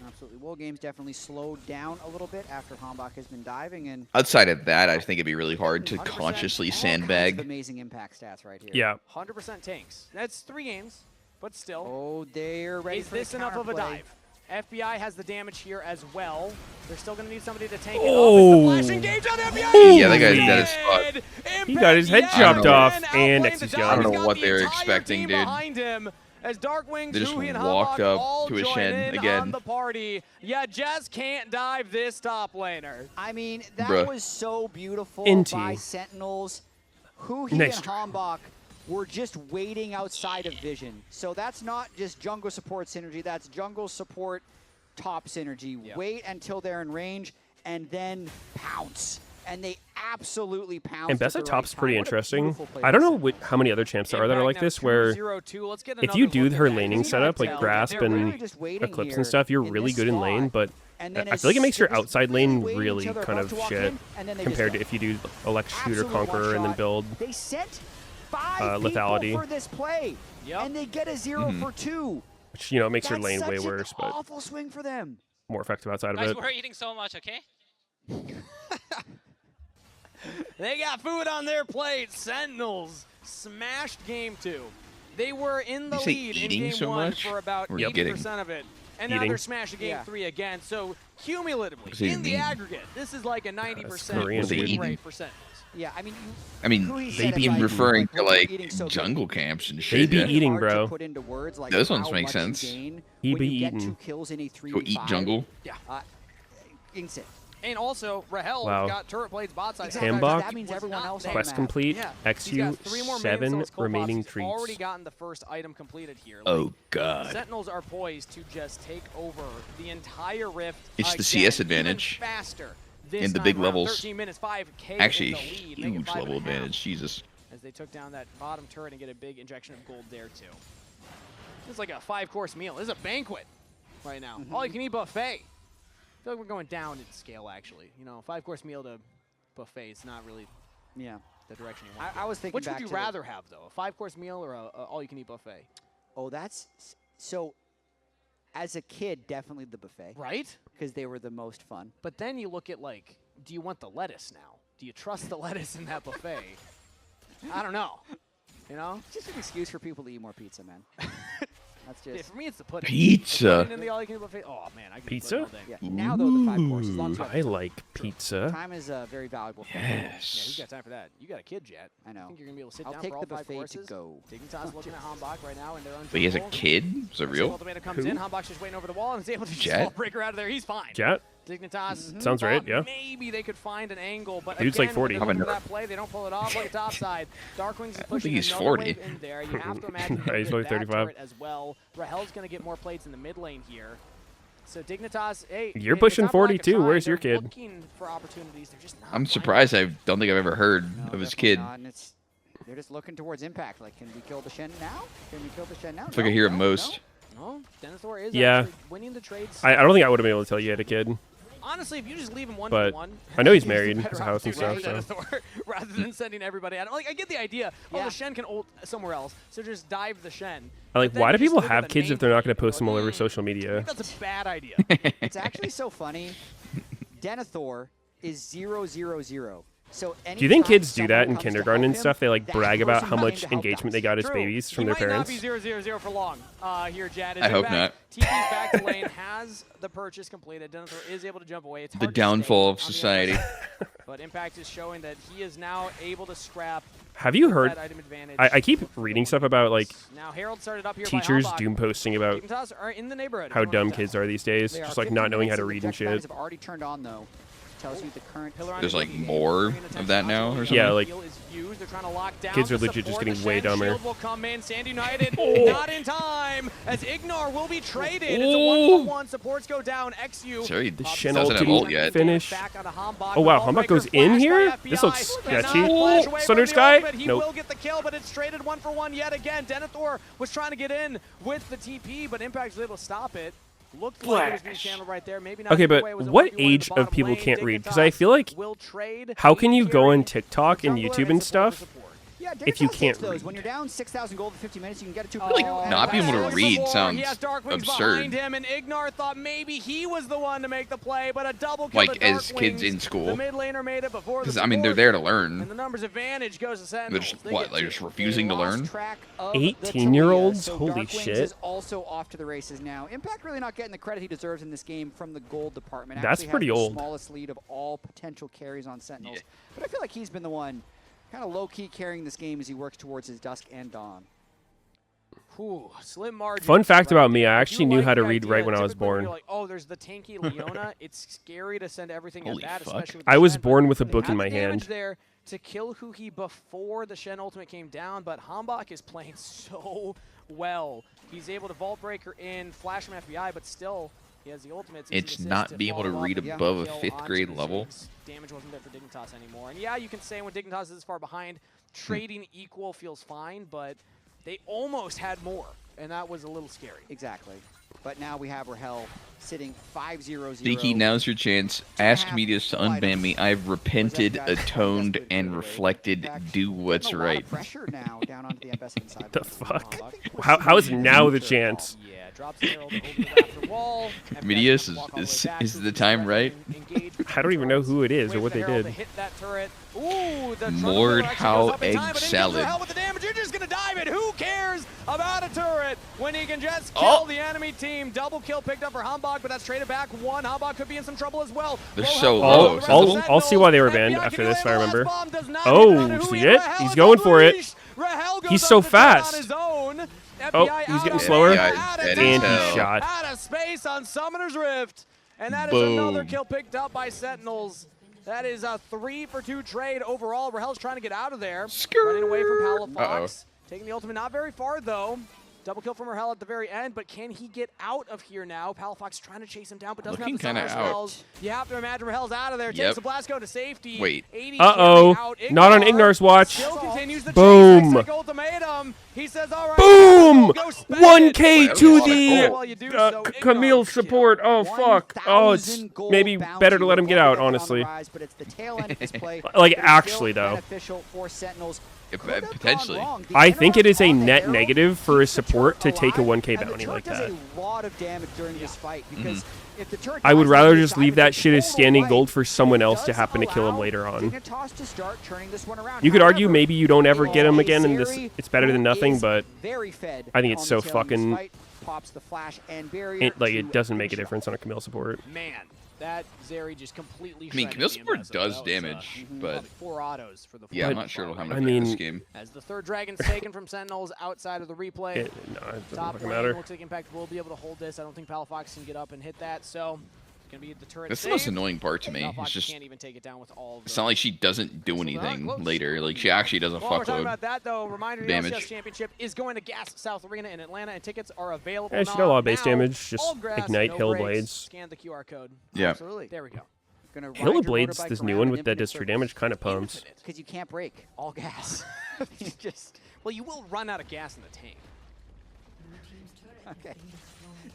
Absolutely. World Games definitely slowed down a little bit after Hambach has been diving, and Outside of that, I think it'd be really hard to 100% consciously all kinds of sandbag. amazing impact stats right here. Yeah. 100% tanks. That's 3 games, but still. Oh, they're ready Is for the this enough of a counterplay. dive? FBI has the damage here as well. They're still going to need somebody to tank it Oh. up. It's a flash engage on FBI. Yeah, that guy's dead as fuck. He got his head chopped off, and XU's I gone. don't know what they were expecting, dude. Behind him. As Darkwing, They just Juhi, and walked Hambach up all to a join Shen in again. on the party. You just can't dive this top laner. I mean, that Bruh. was so beautiful Inti. by Sentinels. Huhi Nice and try. Hambach were just waiting outside of vision. So that's not just jungle support synergy, that's jungle support top synergy. Wait until they're in range and then pounce. And they absolutely pounced. And at the Bessa right top's time. pretty What a interesting. beautiful play I don't by know how many other champs there are that are like this, where if you do her laning setup, like Grasp and Eclipse and stuff, you're really good in lane, but I feel like it makes your outside lane really kind of shit compared to if you do Elect Shoot or Conqueror and then build They sent 5 Lethality. people for this play, and they get a 0 for 2. Which, you know, makes your That's lane way such an worse, but awful swing for them. more effective outside of Guys, it. we're eating so much, okay? They got food on their plate. Sentinels smashed game 2. They were in the You say lead in eating game so 1 much? for about Or 80% getting? of it. And now Eating. they're smashing game 3 again. So cumulatively, What do you in the mean? aggregate, this is like a 90% Korean, win dude. rate for Sentinels. Yeah, I mean, I mean, Huhi they said be it like, referring to we're like eating so good. jungle camps and They shit. be yeah. eating, hard to bro. put into words, like Those ones how make much you sense. gain He when be you get eating. 2 kills in a 3v5. Go eat jungle. Yeah. Insane. And also, Rahel Wow. got turret blades bot side. Exactly. Hambach, That means everyone else on Quest the map. complete, Yeah. XU, He's got 3 more 7 minions, those remaining He's treats. already gotten the first item completed here. Like, Oh god. Sentinels are poised to just take over the entire rift. It's the again, CS even advantage faster this in the time big around. levels. 13 minutes, 5K Actually, in the lead, make it huge 5.5 level advantage. Jesus. as they took down that bottom turret and get a big injection of gold there too. It's like a 5-course meal. This is a banquet right now. All you can eat buffet. I feel like we're going down in scale actually. You know, 5-course meal to buffet is not really Yeah, the direction he wants. I was thinking Which back would you to rather have, though? A 5-course meal or a all-you-can-eat buffet? Oh, that's so. As a kid, definitely the buffet. Right? Because they were the most fun. But then you look at, like, do you want the lettuce now? Do you trust the lettuce in that buffet? I don't know. You know? Just an excuse for people to eat more pizza, man. That's just. Yeah, for me, it's the pudding. Pizza. The pudding in the all-you-can-eat buffet. Oh man, I can eat pudding Pizza? all day. Yeah. Now though, the 5 courses. I like pizza. Time is very valuable. Yeah, who's got time for that? You got a kid, Jet. I know. I think you're gonna be able to sit I'll down take for all the 5 buffet courses. to go. Dignitas looking at Hambach right now, and they're But he has a kid? Is it real? Ultimatum comes in. Hambach's just waiting over the wall and is able to just Jet? wall breaker out of there. He's fine. Jet? Dignitas. Sounds right, yeah. Maybe they could find an angle, but Dude's again, like 40. when they look for that play, they don't pull it off like a topside. Darkwings is pushing he's another 40. wave in there. You have to imagine He's he'll only get that 35. turret as well. Rahel's going to get more plates in the mid lane here. So Dignitas, hey, You're it's pushing not for lack 40 of too. trying. Where's your They're kid? looking for opportunities. They're just not I'm surprised. I don't think I've ever heard of his kid. Not, and they're just looking towards impact. Like, can we kill the Shen now? Can we kill the Shen now? I feel like I hear it most. No, Denethor is Yeah. actually winning the trades. I don't think I would have been able to tell you had a kid. Honestly, if you just leave him 1v1, But I know he's it's married, better has a house and opportunity stuff, for Denethor rather than sending everybody out. Like, I get the idea. Oh, the Shen can ult somewhere else, so just dive the Shen. I like, But then why you do just people look at have the kids main if they're not going thing to post them all over and social I media? think that's a bad idea. It's actually so funny. Denethor is 0-0-0. So Do you think anytime kids do that in someone comes to kindergarten help and him, stuff? They like that brag about person how came much to help engagement us. they got as True. babies from He their might parents. not be 0-0-0 for long here, Jad. I hope not. TP's back to lane, has the purchase completed. Denethor is able to jump away. It's The hard to downfall stay of on the other society. side. But Impact is showing that he is now able to scrap Have you heard? that item advantage. I keep reading stuff about like Now Herald started up here teachers by Hambach. doom posting about Dignitas are in the neighborhood. how dumb kids are these days, They just are like 50 not knowing how minutes to and read the and projectiles shit. have already turned on though. Tells you the current. There's like more of that now or something? Yeah, like They're trying to lock down kids are the legit just support. getting The way Shen dumber. Shield will come in. Sand United Oh. not in time as Ignar will be traded. It's a Oh. 1-1. Supports go down. XU. Sorry, the Doesn't Shen have ult ult didn't yet. finish. Back onto Hambach. Oh wow, The Hambach goes Ballbreaker in flash here? by This FBI. looks Cannot sketchy. flash away from Thunder the Sky? ult, but he Nope. will get the kill, but it's traded 1-for-1 yet again. Denethor was trying to get in with the TP, but Impact was able to stop it. Looked like it was being channeled right there. Maybe not. Okay, either but way. It was a what 1v1 in the age bottom of people lane. can't read? Because I Dignitas feel like will trade how can you go carry, on TikTok and jungler, YouTube and support stuff Yeah, if you Dignitas can't takes those. read? When you're down 6,000 gold in 50 minutes, you can get it to Like, not being able to read sounds He has Darkwings absurd. behind him, and Ignar thought maybe he was the one to make the play, but a double kill Like to as kids Darkwings. in school. The mid laner made it before the Because I mean, they're support, there to and learn. the numbers advantage goes to They're Sentinels. just They what? get Like two. just refusing to learn. 18-year-olds? So Holy Darkwings shit. is also off to the races now. Impact really not getting the credit he deserves in this game from the gold department. That's Actually has pretty the old. Smallest lead of all potential carries on Sentinels. But I feel like he's been the one kind of low-key carrying this game as he works towards his dusk and dawn. Ooh, slim margin. Fun fact right about me, there. I do actually knew like how to the read idea. right when I was Typically, when born. you're like, oh, there's the tanky Leona. It's scary to send everything Holy at that, fuck. especially with the I was Shen, born but with a they book had in the my damage hand. there to kill Huhi before the Shen ultimate came down, but Hambach is playing so well. He's able to Vault Breaker in, flash from FBI, but still, he has the ultimate. It's not being able to read above a 5th grade level. Damage wasn't there for Dignitas anymore. And yeah, you can say when Dignitas is this far behind, trading equal feels fine, but they almost had more, and that was a little scary. Exactly. But now we have Rahel sitting 5-0-0. Diki, now's your chance. Ask Meteos to unban me. I've repented, atoned, and reflected. Do what's right. Pressure now down onto the investment side. The fuck? How is now the chance? Yeah, drops Herald over the rafter wall. Meteos, is the time right? I don't even know who it is or what they did. Hit that turret. Ooh, the Lord, how egg salad. With the damage, you're just gonna dive it. Who cares about a turret when he can just kill the enemy team? Double kill picked up for Hambach, but that's traded back one. Hambach could be in some trouble as well. They're so low. I'll see why they were banned after this, if I remember. Oh, see it? He's going for it. He's so fast. Oh, he's getting slower. And he shot. Out of space on Summoner's Rift. And that is Boom. another kill picked up by Sentinels. That is a 3-for-2 trade overall. Rahel's trying to get out of there. Running away from Palafox. Taking the ultimate not very far, though. Double kill from Rahel at the very end, but can he get out of here now? Palafox trying to chase him down, but doesn't Looking have the kinda spells. You have to imagine Rahel's out of there. Takes the blast go to safety. Wait. Uh-oh. Not on Ignar's watch. Still continues the Boom. chase. Ultimatum. him. He says, all right. Boom! Go spend 1K it. to While you do so, Camille support. Oh, fuck. Oh, it's maybe better to let him get out, honestly. But it's the tail end of this play Like, that is actually, still though. beneficial for Sentinels. Potentially. I think it is a net negative for a support to take a 1K bounty like that. Does a lot of damage during this fight because if the turret I would dies rather on the just side, leave it's that a shit as total standing wipe. gold for someone else to Does happen to kill him allow later on. Dignitas to start turning this one around. You could argue However, maybe you don't ever get him again and Zeri, it's better than nothing, is but very fed I think it's on so the tail end of this fucking... fight, pops the flash and barrier Like, to it doesn't make a finish it difference on a Camille support. Man, that Zeri just completely I mean, shredded Camille the support impressive. does That was, damage, but 4 autos for the yeah, I'm But- not sure it'll have I enough in this mean- game. As the third dragon's taken from Sentinels outside of the replay. No, it doesn't Top fucking lane matter. looks like Impact will be able to hold this. I don't think Palafox can get up and hit that, so it's going to be the turret That's the most save. annoying part to me. Palafox It's just can't even take it down with all of it's the not like she doesn't do anything later. Like she actually does a While we're talking fuckload about that, though, reminder, the damage. LCS Championship is going to Gas South Arena in Atlanta, and tickets are available Yeah, she got a lot of base damage. Just Ignite, Hail of Blades. Scan the QR code. Yeah. Absolutely. There we go. Hail of Blades, this new one with that Distro damage, kind of pumps. because you can't break all gas. You just, well, you will run out of gas in the tank. Okay.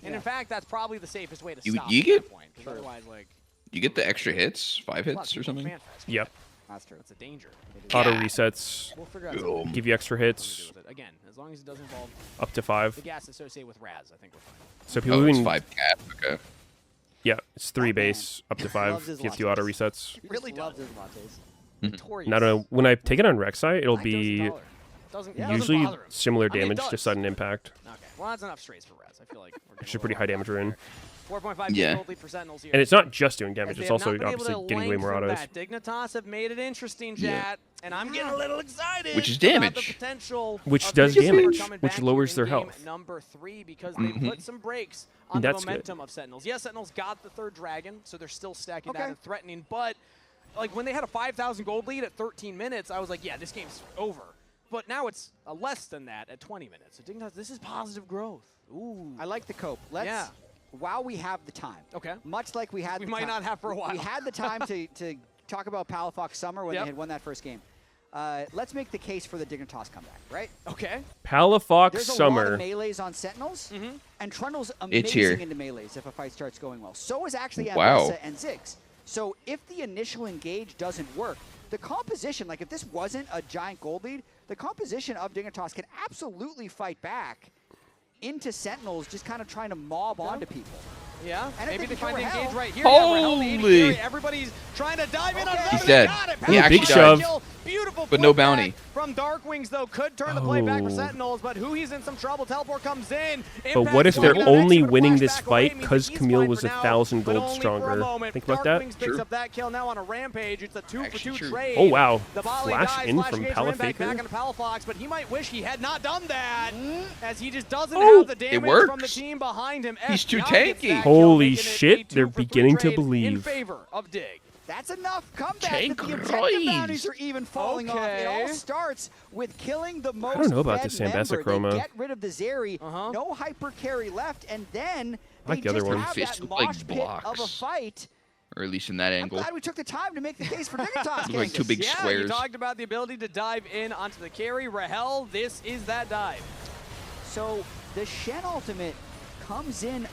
And in fact, that's probably the safest way to You- stop you at get- that point. 'Cause otherwise, like, You get the extra hits, 5 plus hits or people something. fan fest. Yep. That's true. That's a danger. Auto resets. We'll figure out something Give you extra hits. with it. Again, as long as it doesn't involve Up to 5. the gas associated with Raz, I think we're fine. So people Oh, who it's can- 5 cap. Okay. Yeah, it's 3 base, up to 5. Loves his Gives you auto lattes. resets. He really loves his lattes. Notorious. Not a, when I take it on Rek'Sai, it'll be Doesn't usually bother him. similar I mean, it damage to does. sudden impact. Okay, well that's enough strays for Raz. I feel like we're Which is a pretty high damage rune. 4.5 Yeah. gold lead for Sentinels here. And it's not just doing As damage, they it's have also not been able obviously to getting way more lengthen autos. that. Dignitas have made it interesting, Yeah. chat, and I'm getting a little excited. Which is about the damage. potential Which of does Dignitas damage, coming which back lowers here in their game health. Number 3, because they Mhm. put some brakes on the That's good. momentum of Sentinels. Yes, Sentinels got the third dragon, so they're still stacking that Okay. and threatening, but like when they had a 5,000 gold lead at 13 minutes, I was like, yeah, this game's over. But now it's less than that at 20 minutes. So Dignitas, this is positive growth. Ooh. I like the cope. Let's, Yeah. while we have the time. Okay. Much like we had We the might time- not have for a while. We had the time to talk about Palafox Summer when Yep. they had won that first game. Let's make the case for the Dignitas comeback, right? Okay. Palafox There's a lot Summer. of melees on Sentinels, and Trundle's It's here. amazing into melees if a fight starts going well. So is actually Wow. Ambessa and Ziggs. So if the initial engage doesn't work, the composition, like if this wasn't a giant gold lead, the composition of Dignitas can absolutely fight back into Sentinels, just kind of trying to mob onto people. Yeah, And I maybe think they if you're find the Rahel- engage right here. Holy! Yeah, Rahel, the AD carry, everybody's trying to dive in on Okay. Rahel. He's dead. Got it. He Palafox actually Big died. shove. kill. Beautiful But no flip bounty. back from Darkwings, though, could turn the play back for Oh. Sentinels, but who he's in some trouble. Teleport comes in. But what if they're Impact only gonna winning flash this back away, fight means because he's Camille fine was for 1,000 now, but gold only for a stronger? moment. Think about that. Darkwings picks up that kill now on a rampage. It's a 2-for-2 true. trade. Oh, wow. The volley Flash dies, in flash from engage for Impact Palafaker. back into Palafox, but he might wish he had not done that, as he just doesn't Oh, have the damage from the works. team behind him. He's too FBI gets tanky. that kill, Holy making it a shit, they're 2-for-3 beginning to trade in believe. favor of Dig. That's enough comeback Tank that the objective Royce. bounties are even falling off. It all Okay. starts with killing the most don't know about fed this Ambessa member. chroma. They get rid of the Zeri, no hyper carry left, and then I like they the other just one. have Fist that look like mosh pit of a blocks. fight. Or at least in that I'm angle. glad we took the time to make the case for Dignitas. Look like two big Yeah, you squares. talked about the ability to dive in onto the carry. Rahel, this is that dive. So the Shen ultimate comes in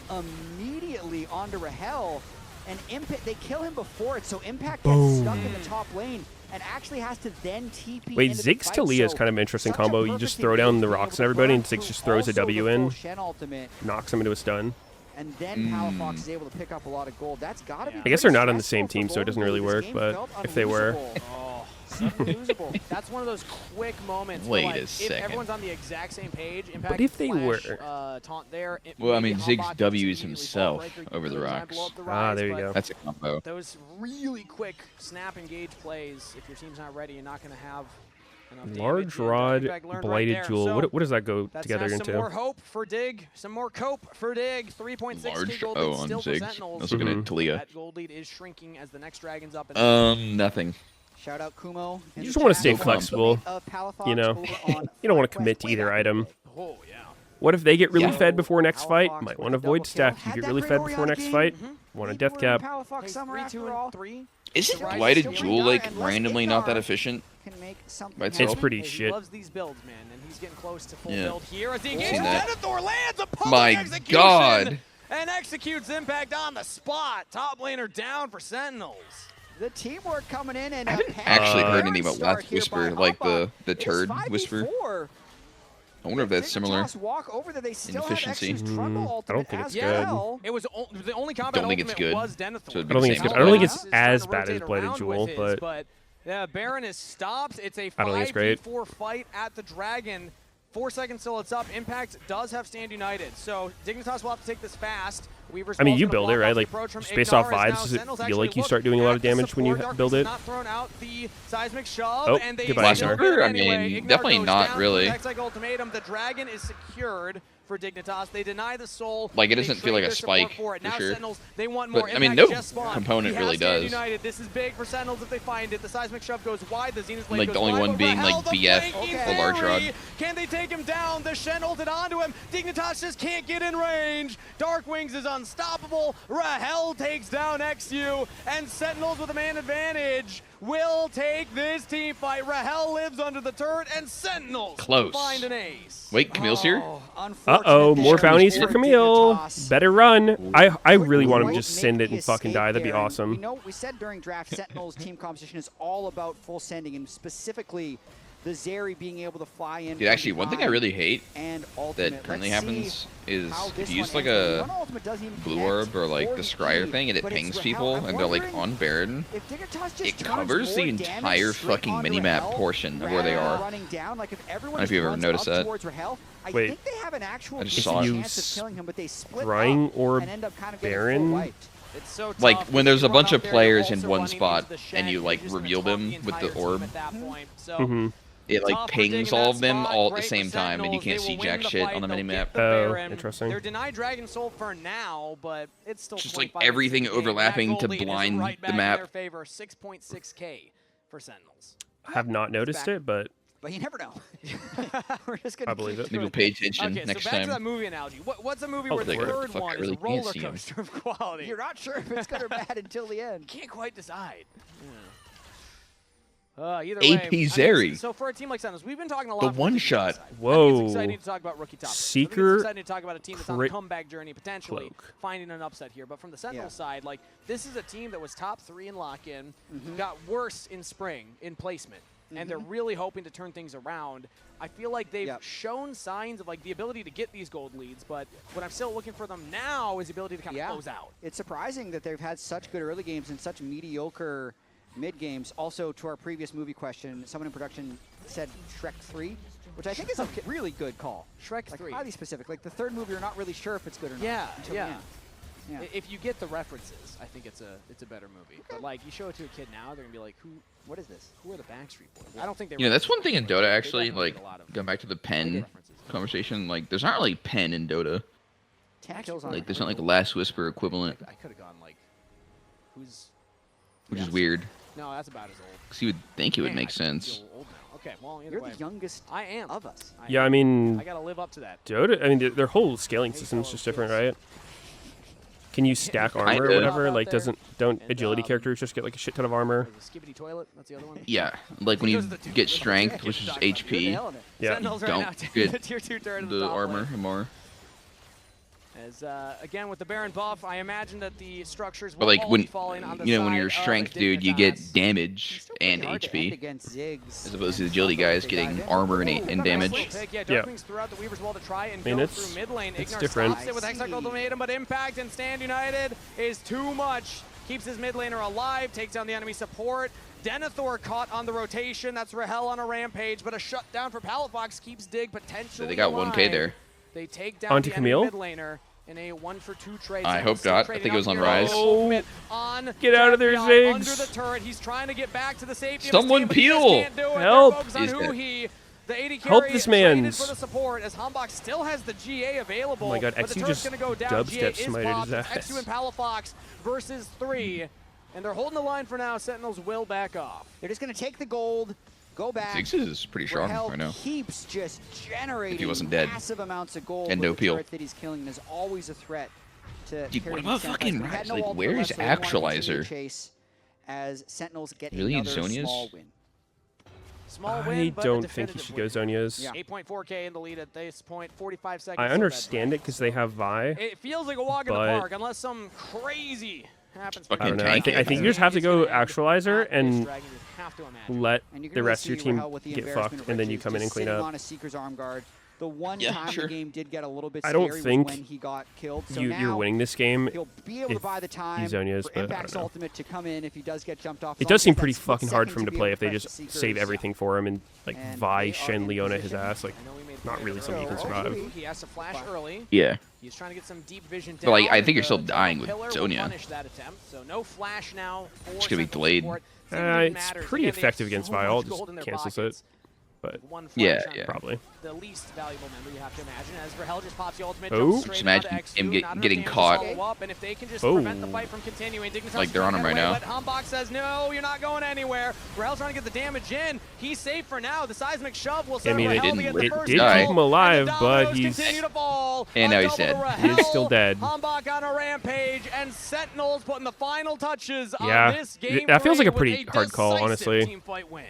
immediately onto Rahel, and Impact, they kill him before it, so Impact gets stuck in the top lane and actually has to then TP Wait, into the Ziggs fight. to Leah is So kind of an interesting such a combo. You just perfect throw down the engage, rocks being and able to everybody, burn and Ziggs through just throws a also W the full in, Shen ultimate, knocks him into a stun. and then Palafox is able to pick up a lot of gold. That's got to be I guess they're pretty not on the same stressful team, for so it both doesn't of really them. This work, game but felt if they were. unlosable. Oh, unlosable. That's one of those quick moments. Wait where, a like, second. If everyone's on the exact same page, Impact But if they flash, were. taunt there. Well, I maybe mean, Ziggs Humbach W's immediately himself fall breaker, over the can rocks. blow up the Ah, rise, there you but go. That's a combo. Those really quick snap engage plays, if your team's not ready, you're not going to have enough Large damage. And Rod, Impact learned right Blighted there. Jewel. So What does that go that's together now into? some more hope for Dig, some more cope for Dig. 3.6 Large gold O lead on still for Ziggs. Sentinels. I was looking at Talia. That gold lead is shrinking as the next dragon's up. And Nothing. Shout out Kumo. You just want to stay No combo. flexible. You know, you don't want to commit to either item. Oh, yeah. What if they get really Yeah. fed before next fight? Palafox Might with want to a double avoid stack. You kill. get Had really that fed great before next Orianna fight. game. Want a Think death we're in cap. Palafox Summer 3, after 2, all. and 3. Isn't Blighted Jewel like randomly not that efficient? By itself? It's pretty He shit. loves these builds, man, and he's getting close to full Yeah. build here. As the Seen engagement, that. Denethor lands a public My execution God. and executes impact on the spot. Top laner down for Sentinels. The teamwork coming in and Actually heard anything about Last Whisper, like the turd whisper. I wonder if that's similar. Walk over there. They still Efficiency. have Trundle I don't think it's Yeah, good. it was the only combat Don't think it's ultimate good. was Denethor. So it'd I be don't the think it's same good. I don't think it's Starting to as bad as rotate Blighted around Jewel, with his, but yeah, Baron is stopped. It's a I don't think it's great. 5v4 fight at the Dragon. 4 seconds till it's up. Impact does have Stand United, so Dignitas will have to take this fast. Weaver's I mean, you gonna build block it, right? off the Like, approach from just based off Ignar, as vibes, now does it Sentinels feel actually like you look start doing a lot at of the damage when you support. build Darkness it? has not thrown out the seismic shove, Oh, and they goodbye, still Ignar. get it I anyway. mean, Ignar definitely goes not down really. for the Hexag ultimatum. The Dragon is secured for Dignitas. They deny the soul. Like, it They doesn't trade feel like a their support spike, for it. for Now sure. Sentinels, they want But, more. I mean, Impact no just spawned. component He has really Stand does. United. This is big for Sentinels if they find it. The seismic shove goes wide. The Zenith blade Like, goes the only wide, one but being, like, Rahel, the BF, flanking the large rod. fairy. Can they take him down? The Shen ulted onto him. Dignitas just can't get in range. Darkwings is unstoppable. Rahel takes down XU, and Sentinels with a man advantage will take this team fight. Rahel lives under the turret, and Sentinels Close. find an ace. Wait, Camille's here? Uh-oh, more bounties for Camille. Better run. I really want him to just send it and fucking die. That'd be awesome. We said during draft, Sentinels team composition is all about full sending, and specifically the Zeri being able to fly in. Dude, actually, one thing I really hate and that currently happens is how if this you use one like ends. a One ultimate doesn't even blue connect orb or like for the the scryer E, thing and it but it's pings Rahel. people I'm and they're like wondering on Baron, if Dignitas just it turns covers the more damage entire straight fucking onto minimap Rahel portion of where they rather than are. running down. Like if I everyone don't know if you've ever runs noticed up that. towards Rahel, I Wait. think they have an actual I just If saw it. you chance of killing him, but they split Scrying up or and end up kind of getting full Baron? wiped. It's so Like tough when because there's a you run bunch up of there, players you're in also one running spot into the and Shen, you you're like just gonna reveal taunt them with the entire team orb, at that point. So Mhm. it like tough for pings digging all that of them spot. all at the Great same for time and you Sentinels. can't They see will jack win the shit fight. on the They'll minimap. get the Oh, Baron. interesting. They're denied Dragon Soul for now, but it's still Just like 25 everything minutes in the game. overlapping That to gold lead is blind right the back in map. their favor. 6.6K for Sentinels. I have not noticed it, but But you never know. We're just gonna I believe keep it. Maybe we'll doing pay attention Okay, next so back time. to that movie analogy. What's a movie Oh, where the they go, third fuck, I one is really a can't roller see 'em. coaster of quality? You're not sure if it's good or bad until the end. Can't quite decide. Either AP way, Zeri. So for a team like Sentinels, we've been talking a lot. The from one the shot. side. I think Whoa. it's exciting to talk about rookie top. Seeker It's exciting to talk about a team that's on a crit comeback journey, potentially cloak. finding an upset here. But from the Sentinels side, like this is a team that was top 3 in lock-in, got worse in spring in placement, and they're really hoping to turn things around. I feel like they've shown signs of like the ability to get these gold leads, but what I'm still looking for them now is the ability to kind of close out. It's surprising that they've had such good early games and such mediocre mid games. Also, to our previous movie question, someone in production said Shrek 3, which I think is a really good call. Shrek like 3. highly specific. Like the third movie, you're not really sure if it's good or not. Yeah, until yeah. the end. Yeah. If you get the references, I think it's a better movie. But like you show it to a kid now, they're gonna be like, what is this? Who are the Backstreet Boys? I don't think they. You know, that's one thing in Dota actually, definitely like get a lot of going back to the pen conversation, like there's not really pen in Dota. Like there's not like a Last Whisper equivalent, I could have gone like, who's? which is weird. No, that's about as old. Because you would think it would Man, make I sense. feel old now. Okay, well, either You're way. the youngest I am of us. Yeah, I mean, I gotta live up to that. Dota. I mean, their whole scaling system's just different, right? Can you stack armor or Kinda. whatever? Like, don't agility characters just get like a shit ton of armor? Skibbity toilet. That's the other one. Yeah, like when you get strength, which is HP, you Sentinels right now, don't the get tier 2 turret of the top armor lane. more. As again with the Baron buff, I imagine that the structures will But like all when be falling on the you know when side you're of strength, Dignitas. dude, you get damage and hard to end HP, against Ziggs. as opposed to the agility guys getting armor and damage. Yeah, Darkwings threw out the Weaver's Wall to try and go it's- through mid lane. it's Ignar different. stops it with Hextech Ultimatum, but Impact and Stand United is too much. Keeps his mid laner alive, takes down the enemy support. Denethor caught on the rotation. That's Rahel on a rampage, but a shutdown for Palafox keeps Dig potentially So they got 1K alive. there. They take down Onto the enemy Camille? mid laner in a 1-for-2 trade. I So hope still not. I trading think it was out on here. Rise. Movement on Get out of there, Defiant Ziggs. Under the turret. He's trying to get back to the safety Someone of his team, but he peel. just can't do it. Help. They're focused on He's who dead. he. The AD Help carry this traded mans. for the support as Hambach still has the GA available. Oh my God, but the XU turret's just gonna go down. dubstep GA is smited popped. his It's ass. XU and Palafox versus 3. And they're holding the line for now. Sentinels will back off. They're just going to take the gold, go back. Ziggs is pretty strong Rahel right now. keeps just generating If he wasn't dead. massive amounts of gold And with no the peel. turret that he's killing, and is always a threat to Dude, carry what these about standpoints. fucking We had Rise? no Like, ultimate where left, is so they wanted to continue Actualizer? to chase as Sentinels get Really, another Zonia's? small win. Small I win, but a don't think he definitive should win. go Zonia's. Yeah. 8.4K in the lead at this point, 45 seconds. I till understand it because they have Vi. It feels like a walk in the but- park unless some crazy happens. I don't know. I think you just have to go actualizer and let And you're the gonna rest of your see team Rahel with the get embarrassment fucked, of and then you riches, come in and just clean sitting up. on a Seeker's arm guard. The one Yeah, time sure. the game did get a little bit I scary don't was think when he got killed. So you're now winning this game he'll be able to if buy the time he Zonias, for but I Impact's don't know. ultimate to come in if he does get jumped off. It As does long seem as pretty that split fucking hard second for him to be play able if they press just the save Seekers. everything for him and like And Vi, they are Shen, in Leona his position. ass. Like, not really something you can survive. He has to flash early. Yeah. He's trying to get some deep vision But, like, down, I think you're and still the dying with pillar will Zonia. punish that attempt. So no flash now for It's gonna be Sentinel delayed. support. Same thing It's matters. pretty Again, they have effective against so Vi. much All gold in just their cancels pockets. it. But One Yeah, flash on yeah. Probably. the least valuable member, you have to imagine, as Rahel just pops the ultimate, Oh. jumps Just straight out to imagine X2, him not enough getting damage to caught. follow up, and if they can just Oh. prevent the fight from continuing, Dignitas Like, is they're on trying him to get right away, now. but Humbach says, no, you're not going anywhere. Rahel's trying to get the damage in. He's safe for now. The seismic shove will send I mean, Rahel it to get the did first did die. keep kill, him alive, and the but dominoes he's continue to fall. And A now he's double to dead. He is Rahel, still dead. Humbach on a rampage, and Sentinels putting the final touches Yeah. on this game. That feels like a with pretty hard call, decisive honestly. team fight win.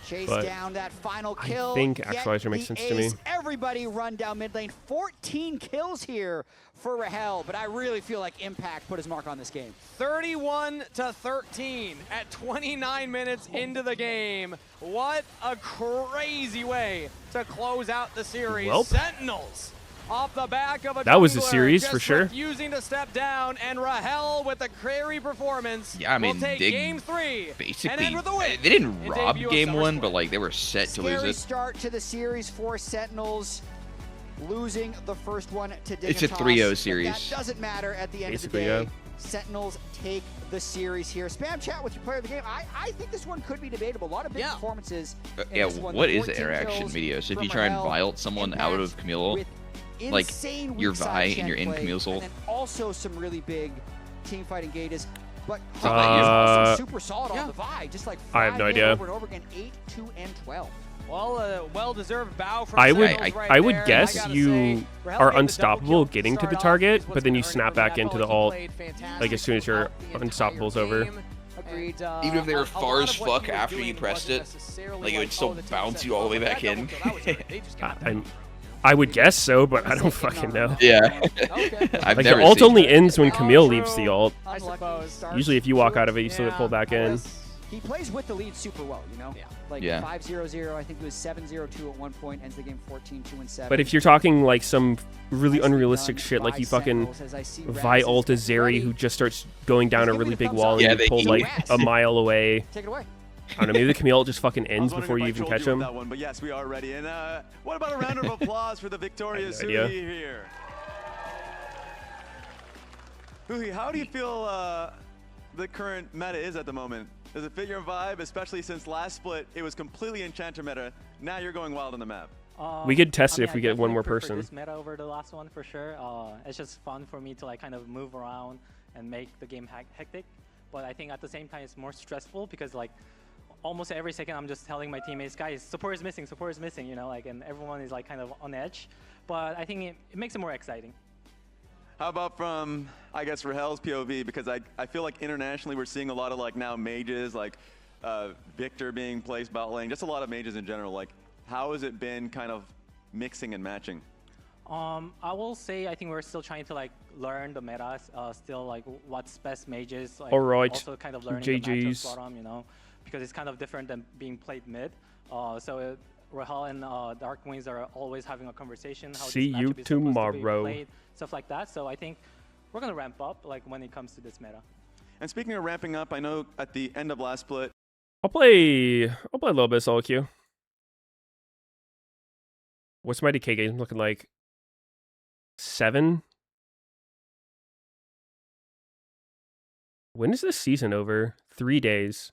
Chase But down that final I kill. think get actualizer makes the sense to me. ace. Everybody run down mid lane. 14 kills here for Rahel, but I really feel like Impact put his mark on this game. 31-13 at 29 minutes into the game. What a crazy way to close out the series. Welp. Sentinels off the back of a That was a jungler series just for sure. refusing to step down, and Rahel with a carry performance Yeah, I mean, will take they game 3 and Basically, end with a win. they didn't in rob debut of game Summer one, Split. but like they were set to lose Scary it. start to the series for Sentinels, losing the first one to Dignitas. It's a 3-0 but series. That doesn't matter at the end Basically, of the day. yeah. Sentinels take the series here. Spam chat with your player of the game. I think this one could be debatable. A lot of big performances. In Yeah, this one. what The is the 14 air action kills Meteos? If from you try and Rahel, violate someone out of Impact Camille, with like insane your weak side Vi and Shen your in play, Camille's ult. and then also some really big team fight engages. But Uh, also super solid on the Vi, just like I have no 5 idea. over and over again, 8, 2, and 12. Well, well-deserved bow from I would Sentinels right I would there. guess I gotta you say, Rahel are gave the unstoppable double kill getting to start the off, target, is what's but then gonna you earn snap for me. back I into felt the like he ult, played fantastic like as soon as your throughout the entire unstoppable's over. game. Agreed, Even if they were a far lot as of what fuck he was after doing you pressed wasn't it, necessarily like it would like, still oh, the team bounce set you all the way up. back That in. double kill, that was good. They just got that. I would guess so, but I don't fucking know. Yeah. Okay. I've Like never the ult seen only that. ends when Camille leaves the ult. I suppose. Usually if you walk out of it, you still get pulled back in. He plays with the lead super well, you know? Yeah. Like Yeah. 5-0-0, I think it was 7-0-2 at one point, ends the game 14-2-7. But if you're talking like some really unrealistic shit, like you fucking Vi ult a Zeri who just starts going down a really big wall and Yeah, you they pull eat. like a mile away. Take it away. I don't know, maybe the Camille ult just fucking I was ends wondering before if you I even trolled catch you him. with that one, but yes, we are ready. And what about a round of applause for the victorious no Huhi idea. here? Huhi, how do you feel the current meta is at the moment? Does it fit your vibe, especially since last split it was completely Enchanter meta? Now you're going wild on the map. We could test it I mean, if we I get one definitely more prefer person. This meta over the last one for sure. It's just fun for me to like kind of move around and make the game hectic. But I think at the same time it's more stressful because like almost every second I'm just telling my teammates, guys, support is missing, you know, like, and everyone is like kind of on edge. But I think it makes it more exciting. How about from, I guess, Rahel's POV? Because I feel like internationally we're seeing a lot of like now mages, like Victor being placed bot lane, just a lot of mages in general. Like, how has it been kind of mixing and matching? I will say I think we're still trying to like learn the metas, still like what's best mages. Like, All right. Also kind of learning GGs. the matchups bottom, you know, because it's kind of different than being played mid. Rahel and Dark Wings are always having a conversation. How See this you matchup is supposed to be tomorrow. played, stuff like that. So I think we're gonna ramp up like when it comes to this meta. And speaking of ramping up, I know at the end of last split, I'll play a little bit of solo queue. What's my DK game looking like? 7? When is this season over? 3 days.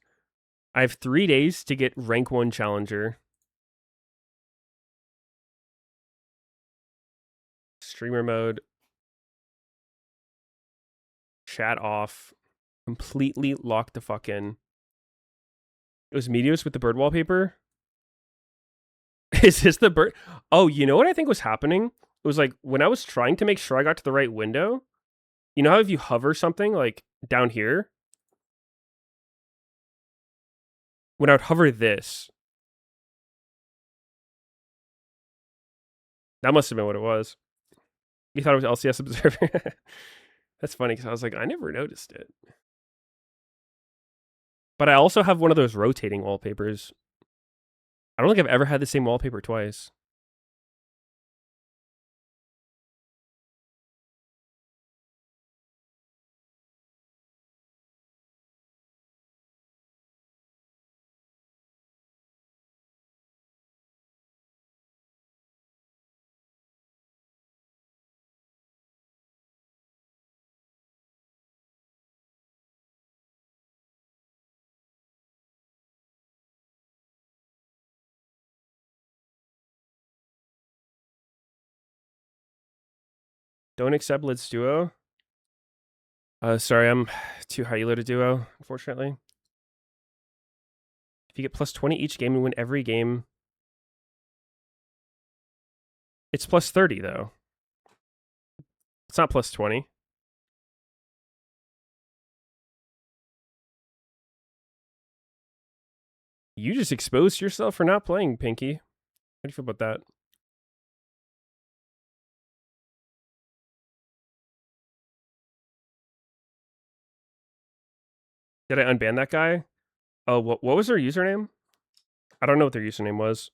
I have 3 days to get rank 1 challenger. Streamer mode. Chat off. Completely locked the fuck in. It was Meteos with the bird wallpaper. Is this the bird? Oh, you know what I think was happening? It was like when I was trying to make sure I got to the right window. You know how if you hover something like down here, when I would hover this. That must have been what it was. You thought it was LCS Observer? That's funny because I was like, I never noticed it. But I also have one of those rotating wallpapers. I don't think I've ever had the same wallpaper twice. Don't accept Blitz Duo. Sorry, I'm too high elo to Duo, unfortunately. If you get plus 20 each game and win every game, it's plus 30 though. It's not plus 20. You just exposed yourself for not playing, Pinky. How do you feel about that? Did I unban that guy? Oh, what was their username? I don't know what their username was.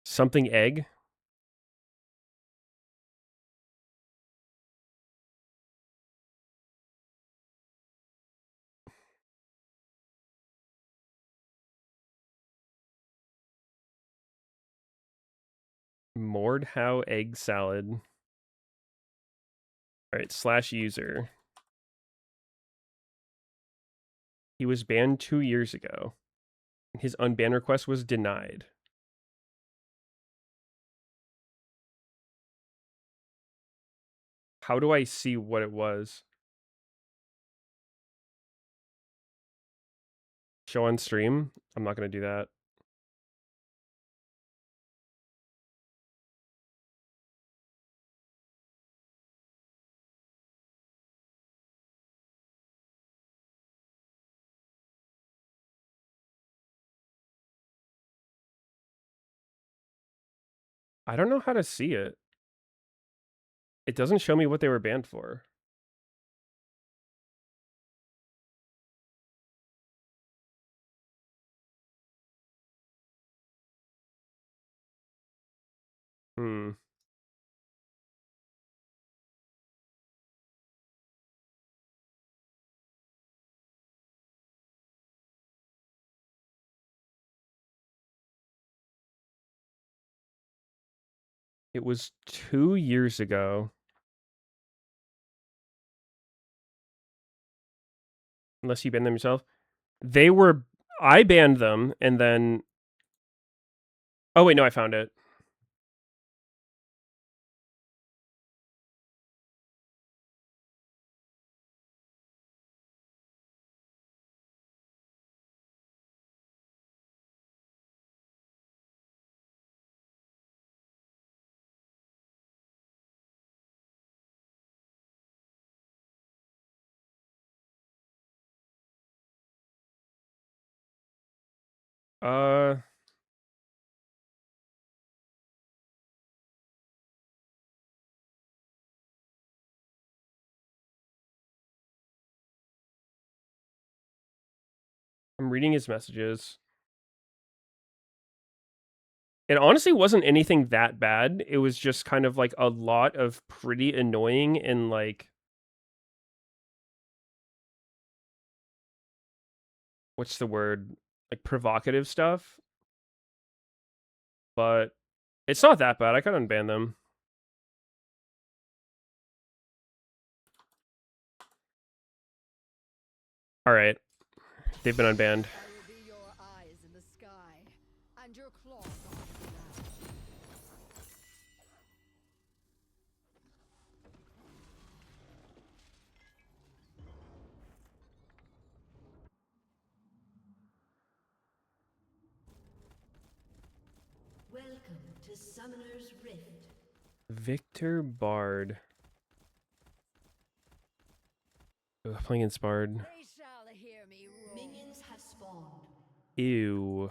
Something egg? Mordhau egg salad. All right, /user. He was banned 2 years ago. His unban request was denied. How do I see what it was? Show on stream? I'm not going to do that. I don't know how to see it. It doesn't show me what they were banned for. It was 2 years ago. Unless you banned them yourself. I banned them, and then... Oh, wait, no, I found it. I'm reading his messages. It honestly wasn't anything that bad. It was just kind of like a lot of pretty annoying and like... What's the word? Like provocative stuff. But it's not that bad. I could unban them. All right. They've been unbanned. Welcome to Summoner's Rift. Victor Bard. Ugh, playing Inspired. They shall hear me roar. Ew.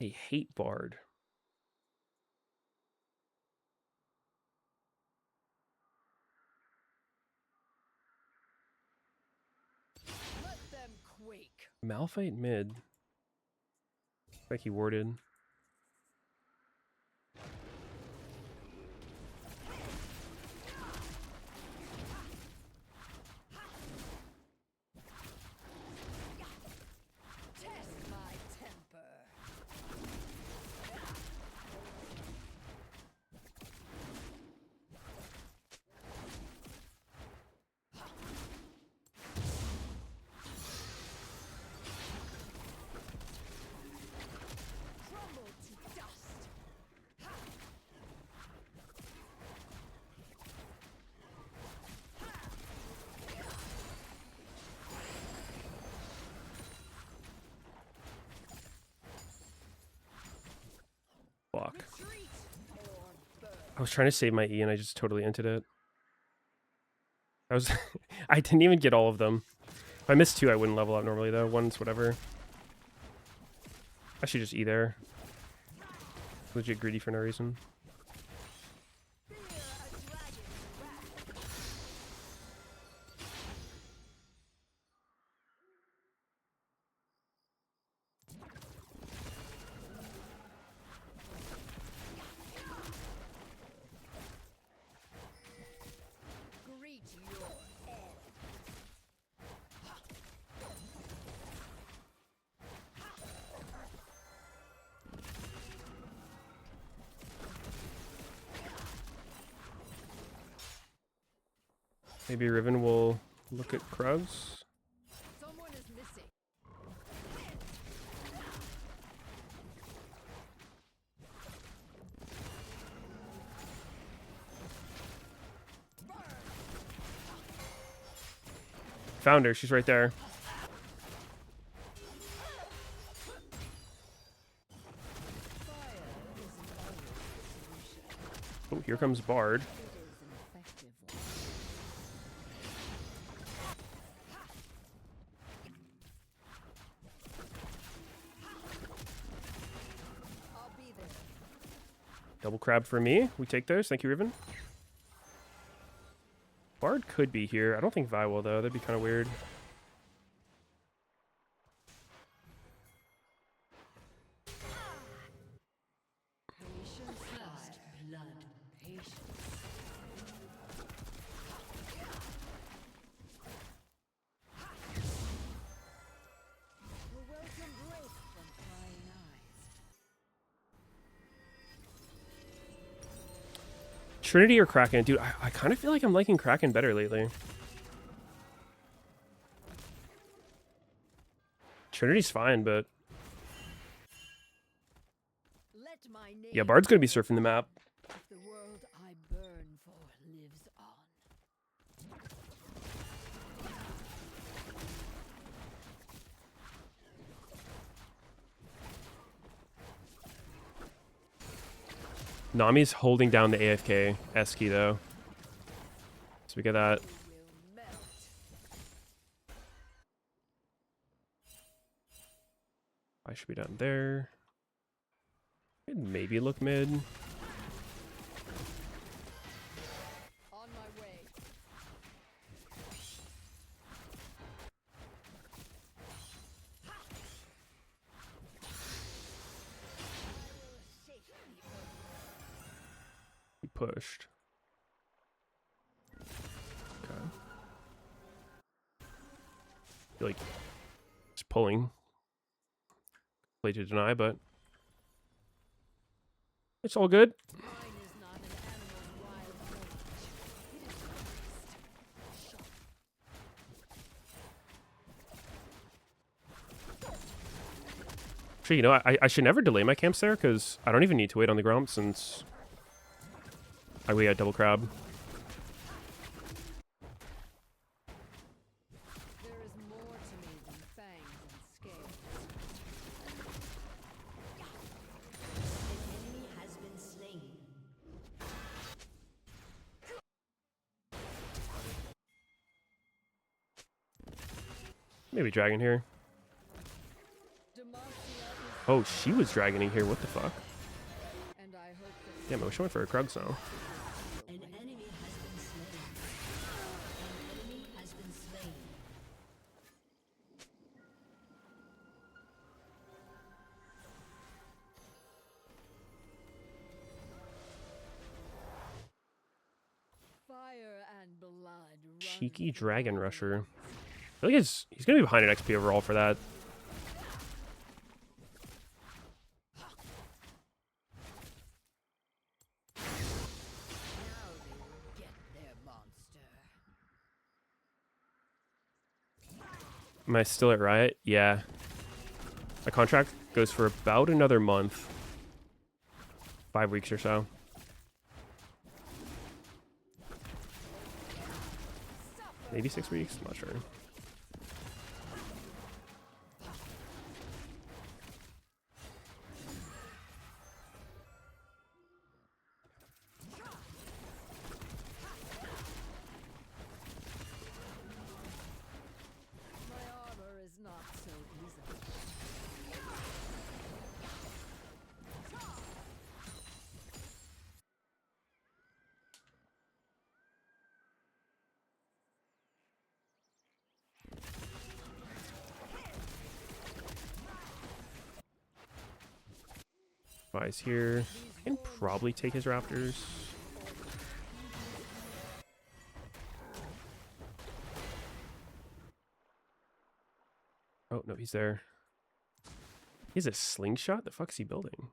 I hate Bard. Let them quake. Malphite mid. Like he warded. Test my temper. Crumble to dust. Fuck. Retreat or burn. I was trying to save my E and I just totally entered it. I was I didn't even get all of them. If I missed 2, I wouldn't level up normally though. One's whatever. I should just E there. Legit greedy for no reason. Greet your end. Maybe Riven will look at Krugs. Someone is missing. Found her. She's right there. Oh, here comes Bard. I'll be there. Double crab for me. We take those. Thank you, Riven. Bard could be here. I don't think Vi will, though. That'd be kind of weird. Patience, first blood. Patience. A welcome break from prying eyes. Trinity or Kraken? Dude, I kind of feel like I'm liking Kraken better lately. Trinity's fine, but... Let my name yeah, Bard's going to be surfing the map. if the world I burn for lives on. Nami's holding down the AFK S key, though. So we get that. I should be down there. Could maybe look mid. On my way. He pushed. Okay. I feel like he's pulling. Play to deny, but it's all good. Actually, you know, I should never delay my camps there because I don't even need to wait on the Gromp since I wait at double crab. There is more to me than fangs and scales. An enemy has been slain. Maybe dragon here. Oh, she was dragoning here. What the fuck? Damn, I was showing for a Krugs now. Cheeky Dragon Rusher. I feel like he's going to be behind an XP overall for that. Am I still at Riot? Yeah. My contract goes for about another month. 5 weeks or so. Maybe 6 weeks? I'm not sure. Vi's here. I can probably take his Raptors. Oh, no, he's there. He has a slingshot? The fuck is he building?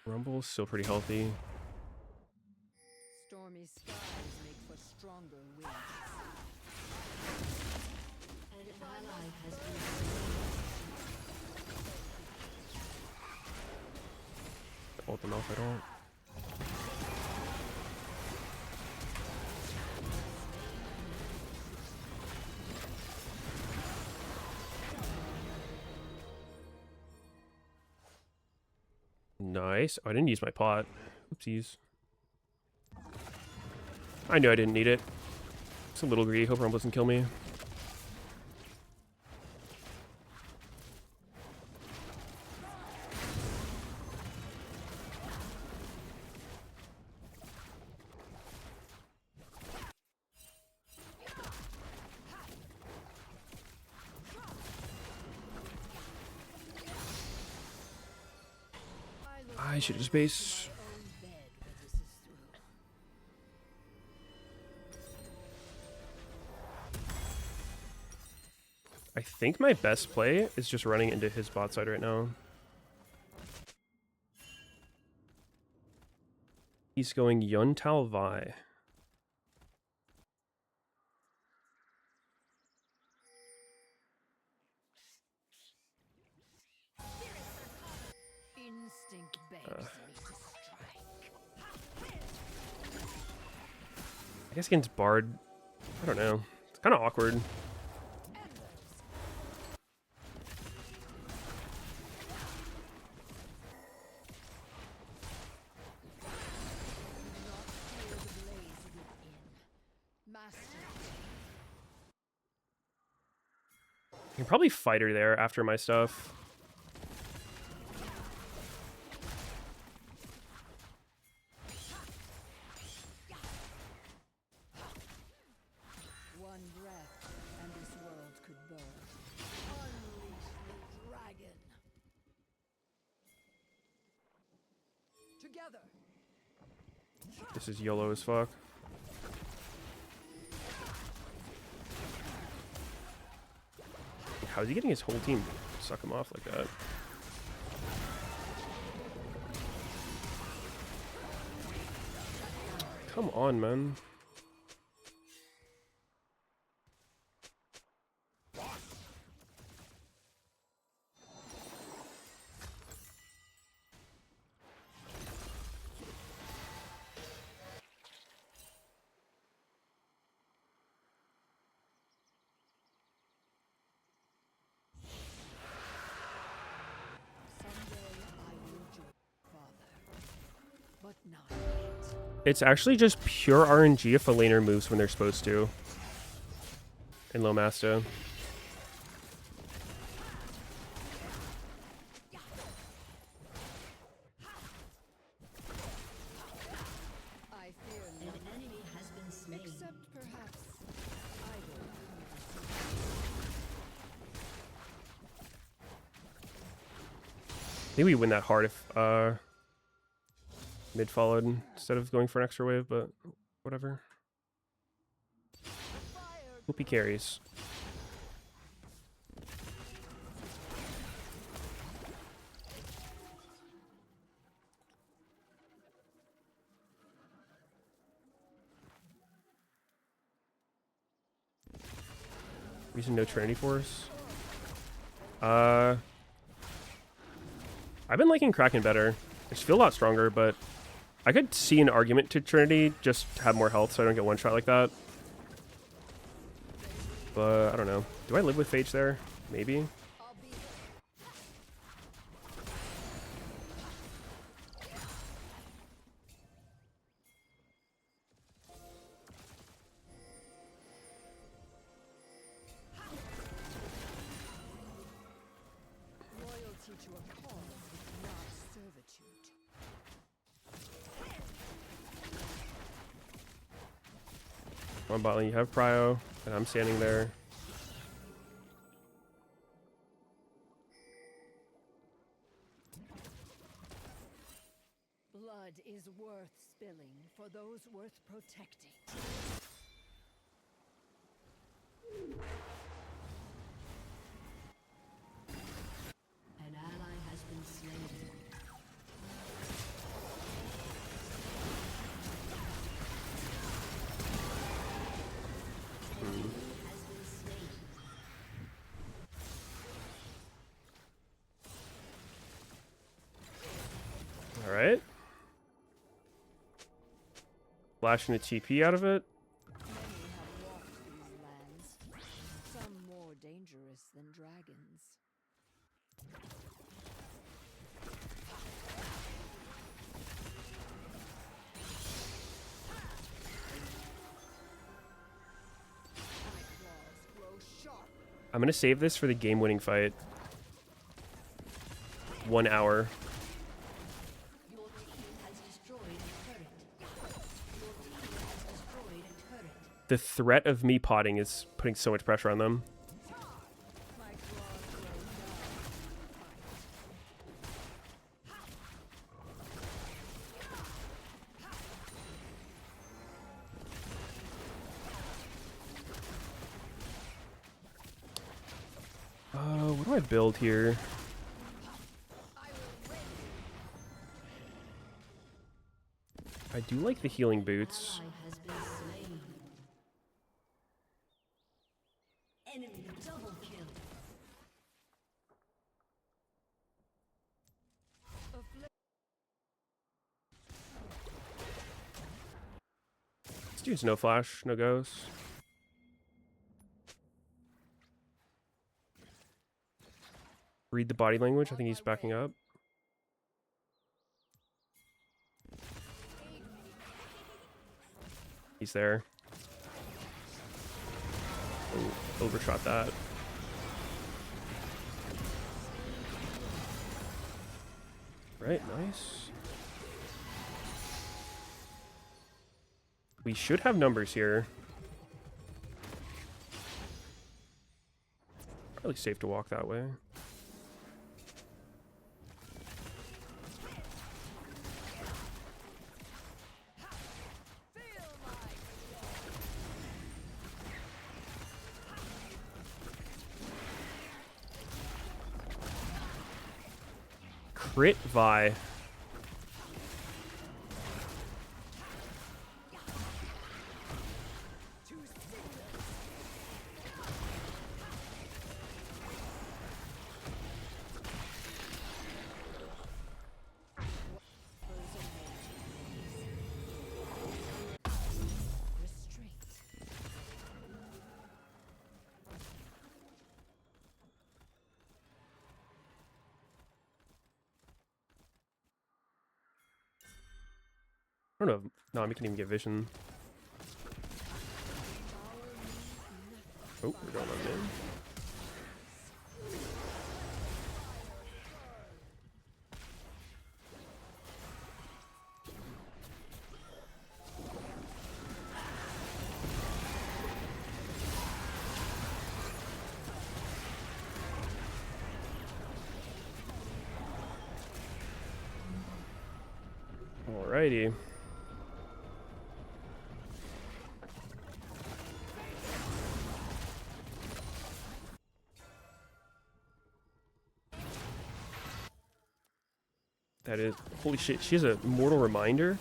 Rumble's still pretty healthy. Stormy skies make for stronger winds. An ally has been slain. Ult them off at all. Nice. Oh, I didn't use my pot. Oopsies. I knew I didn't need it. It's a little greedy. Hope Rumble doesn't kill me. I should just base. I think my best play is just running into his bot side right now. He's going Yun Tal Vi. I guess against Bard, I don't know. It's kind of awkward. I can probably fight her there after my stuff. This is YOLO as fuck. How is he getting his whole team to suck him off like that? Come on, man. It's actually just pure RNG if a laner moves when they're supposed to. In low Masta. I think we win that hard if mid followed instead of going for an extra wave, but whatever. Hope he carries. Using no Trinity Force. I've been liking Kraken better. I just feel a lot stronger, but I could see an argument to Trinity, just have more health so I don't get one shot like that. But I don't know. Do I live with Phage there? Maybe. On bot lane, you have Prio, and I'm standing there. Blood is worth spilling for those worth protecting. An ally has been slain. All right. Flashing a TP out of it. Many have walked these lands, some more dangerous than dragons. I'm gonna save this for the game-winning fight. 1 hour. The threat of me potting is putting so much pressure on them. What do I build here? I do like the healing boots. Enemy double kill. This dude's no flash, no goes. Read the body language. I think he's backing up. He's there. Oh, overshot that. Right, nice. We should have numbers here. Probably safe to walk that way. Crit Vi. I don't know if Nami can even get vision. Oh, we're going on mid. Alrighty. That is, holy shit, she has a mortal reminder.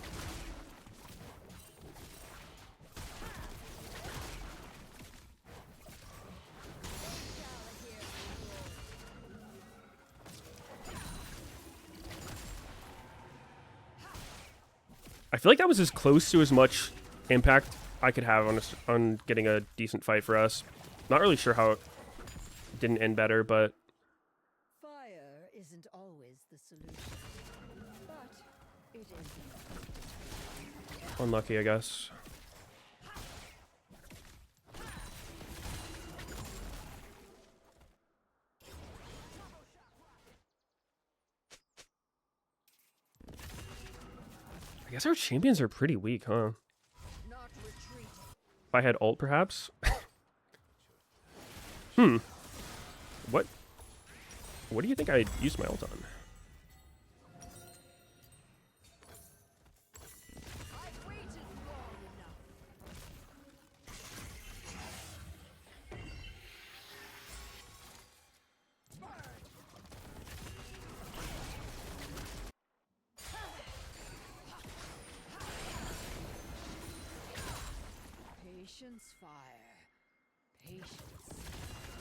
I feel like that was as close to as much impact I could have on getting a decent fight for us. Not really sure how it didn't end better, but Fire isn't always the solution, but it is. unlucky, I guess. I guess our champions are pretty weak, huh? If I had ult, perhaps? What do you think I used my ult on? Patience, fire. Patience.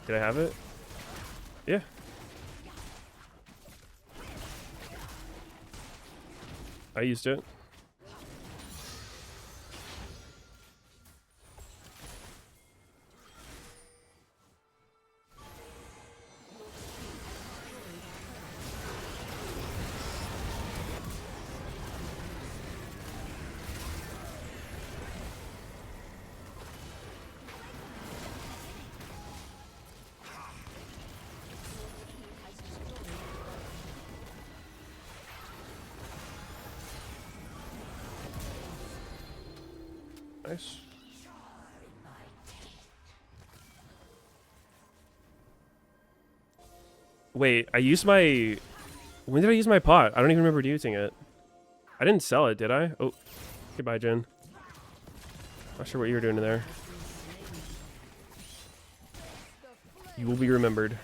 Did I have it? Yeah. I used it. Nice. Wait, I used my... When did I use my pot? I don't even remember using it. I didn't sell it, did I? Oh, goodbye, Jen. Not sure what you were doing in there. You will be remembered.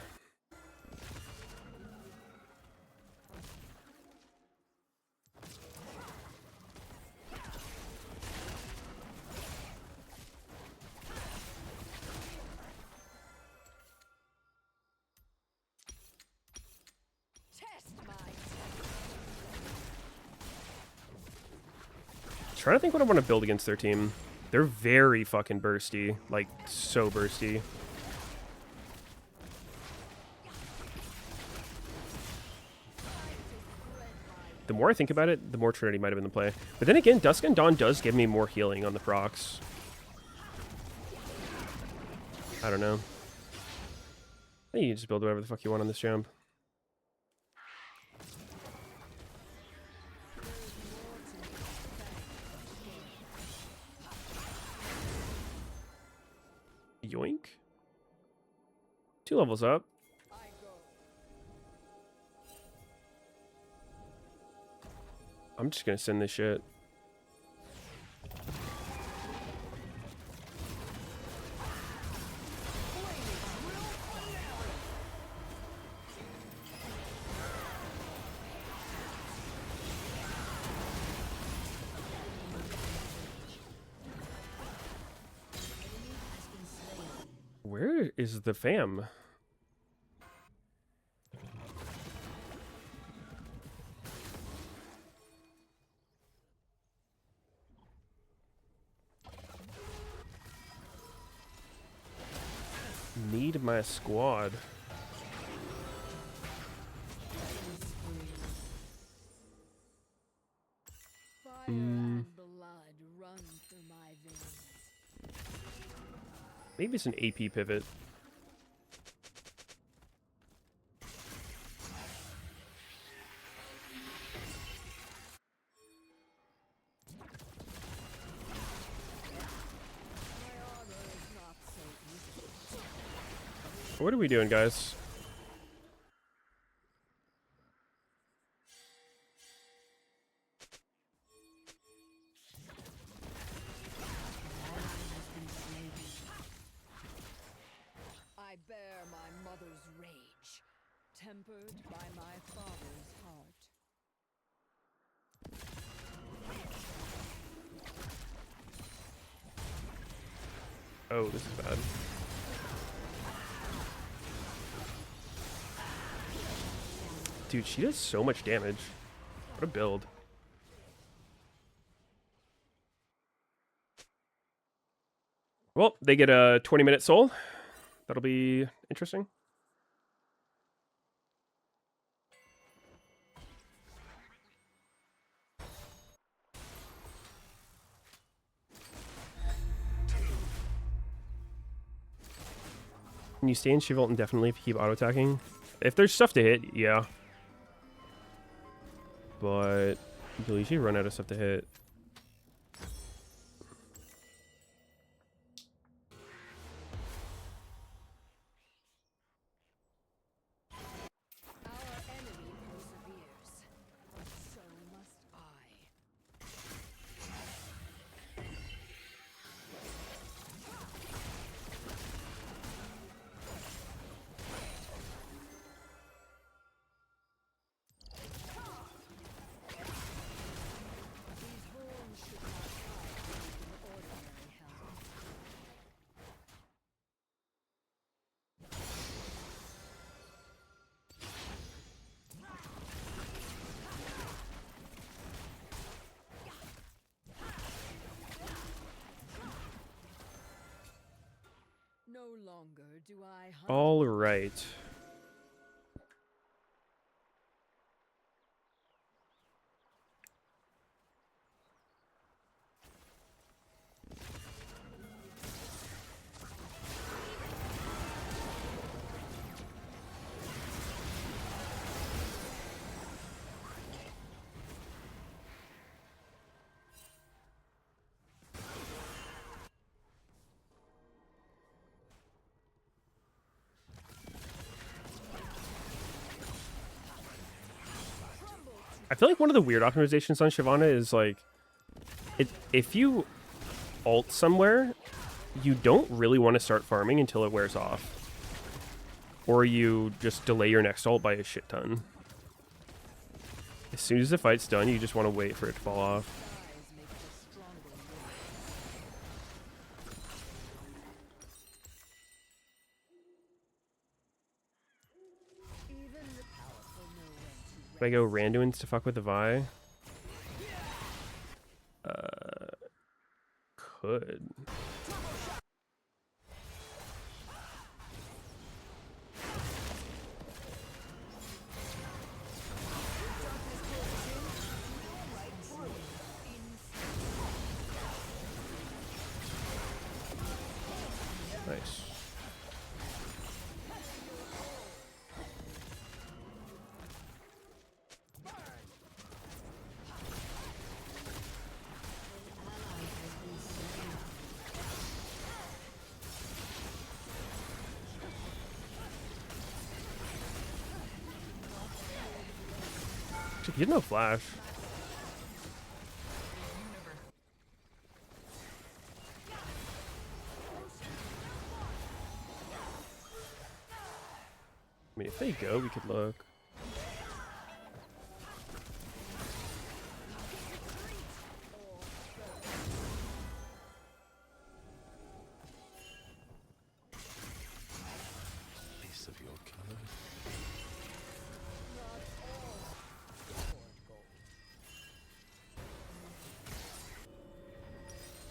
Trying to think what I want to build against their team. They're very fucking bursty. Like, so bursty. The more I think about it, the more Trinity might have been the play. But then again, Dusk and Dawn does give me more healing on the procs. I don't know. I think you can just build whatever the fuck you want on this jump. Yoink. 2 levels up. I'm just gonna send this shit. Where is the fam? Need my squad. Maybe it's an AP pivot. What are we doing, guys? I bear my mother's rage, tempered by my father's heart. Oh, this is bad. Dude, she does so much damage. What a build. Well, they get a 20-minute soul. That'll be interesting. Can you stay in She-Vault indefinitely if you keep auto-attacking? If there's stuff to hit, yeah. But you'll usually run out of stuff to hit. No longer do I hunt. All right. I feel like one of the weird optimizations on Shyvana is like, if you ult somewhere, you don't really want to start farming until it wears off. Or you just delay your next ult by a shit ton. As soon as the fight's done, you just want to wait for it to fall off. If I go Randuin's to fuck with the Vi? Could. Nice. You had no flash. I mean, if they go, we could look.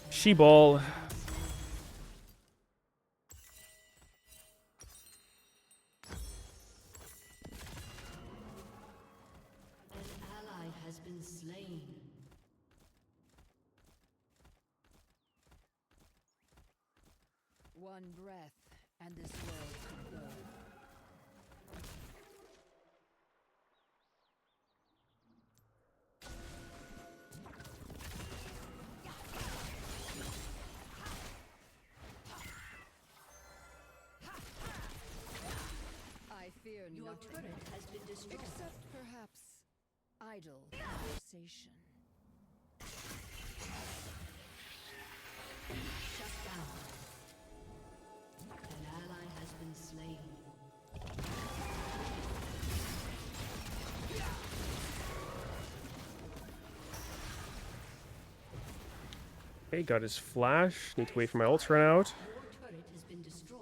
She-Ball. One breath, and this world could burn. I fear Your nothing. turret has been destroyed. Except perhaps idle conversation. Shut down. An ally has been slain. Okay, got his flash. Need to wait for my ult to run out. Your turret has been destroyed.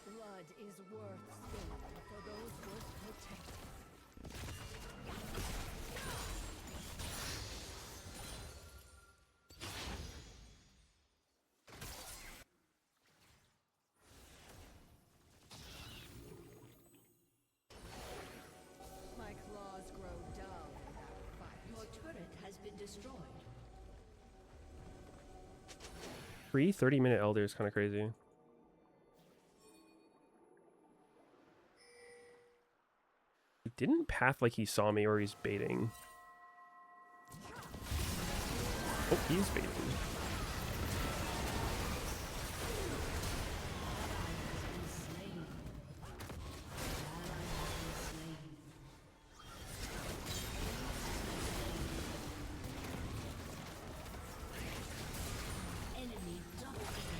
Blood is worth spilling for those worth protecting. My claws grow dull without fight. Your turret has been destroyed. Free 30-minute Elder is kind of crazy. He didn't path like he saw me or he's baiting. Oh, he's baiting. Enemy double kill.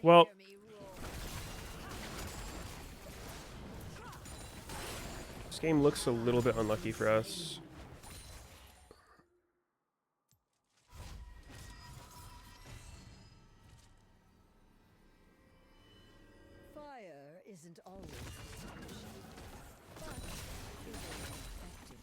Well, this game looks a little bit unlucky for us. Fire isn't always the solution, but it is effective.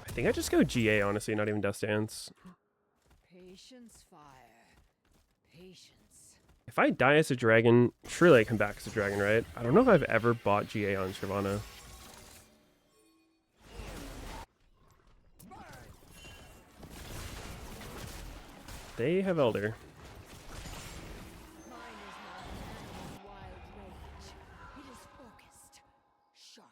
I think I just go GA, honestly, not even Dust Dance. Patience, fire. Patience. If I die as a dragon, surely I come back as a dragon, right? I don't know if I've ever bought GA on Shyvana. They have Elder. Mine is not an animal's wild rage. It is focused, sharp.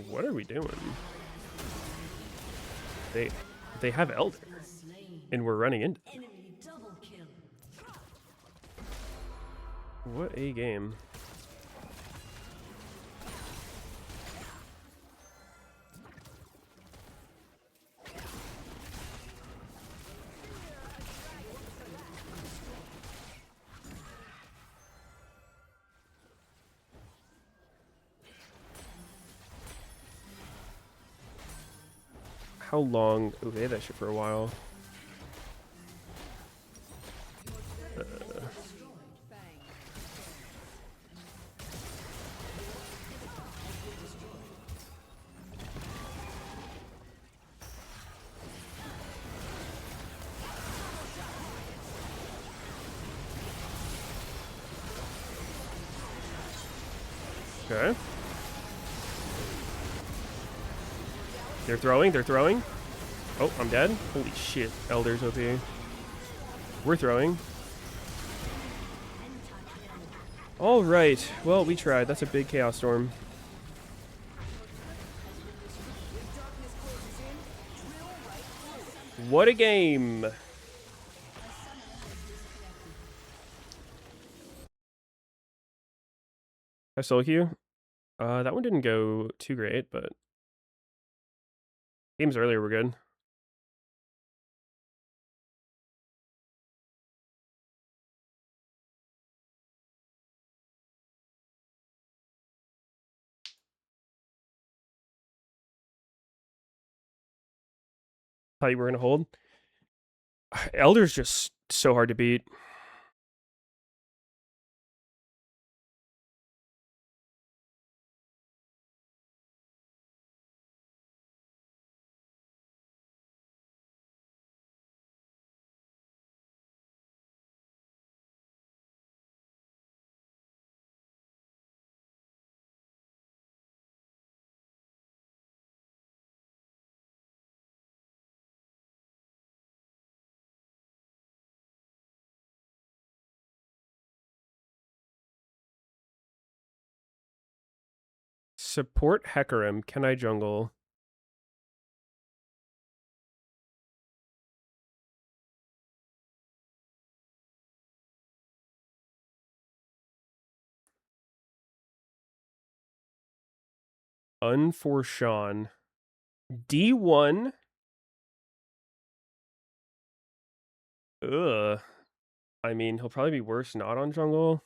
What are we doing? They have Elder, and we're running into them. Enemy double kill. What a game. How long? Oh, they had that shit for a while. Okay. They're throwing. Oh, I'm dead. Holy shit, Elder's OP. We're throwing. All right. Well, we tried. That's a big Chaos Storm. What a game. I solo queue. That one didn't go too great, but games earlier were good. Thought you were gonna hold. Elder's just so hard to beat. Support Hecarim. Can I jungle? Unforshawn. D1. Ugh. I mean, he'll probably be worse not on jungle.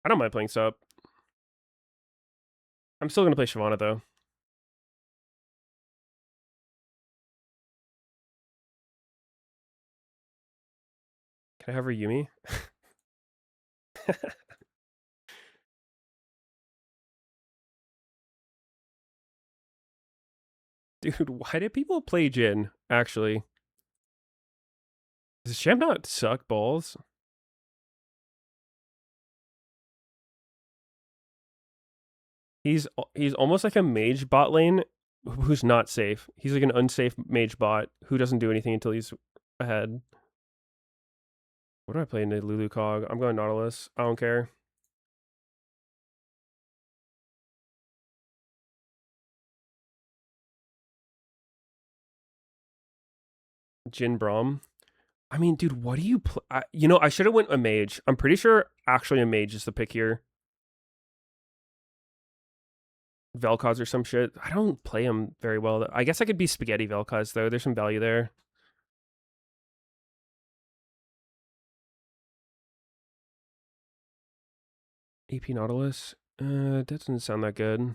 I don't mind playing sub. I'm still going to play Shyvana, though. Can I have her Yumi? Dude, why did people play Jhin, actually? Does Sham not suck balls? He's almost like a mage bot lane who's not safe. He's like an unsafe mage bot who doesn't do anything until he's ahead. What do I play into Lulu Cog? I'm going Nautilus. I don't care. Jhin Braum. I mean, dude, what do you play? You know, I should have went a mage. I'm pretty sure actually a mage is the pick here. Vel'Koz or some shit. I don't play him very well. I guess I could be Spaghetti Vel'Koz, though. There's some value there. AP Nautilus. That doesn't sound that good.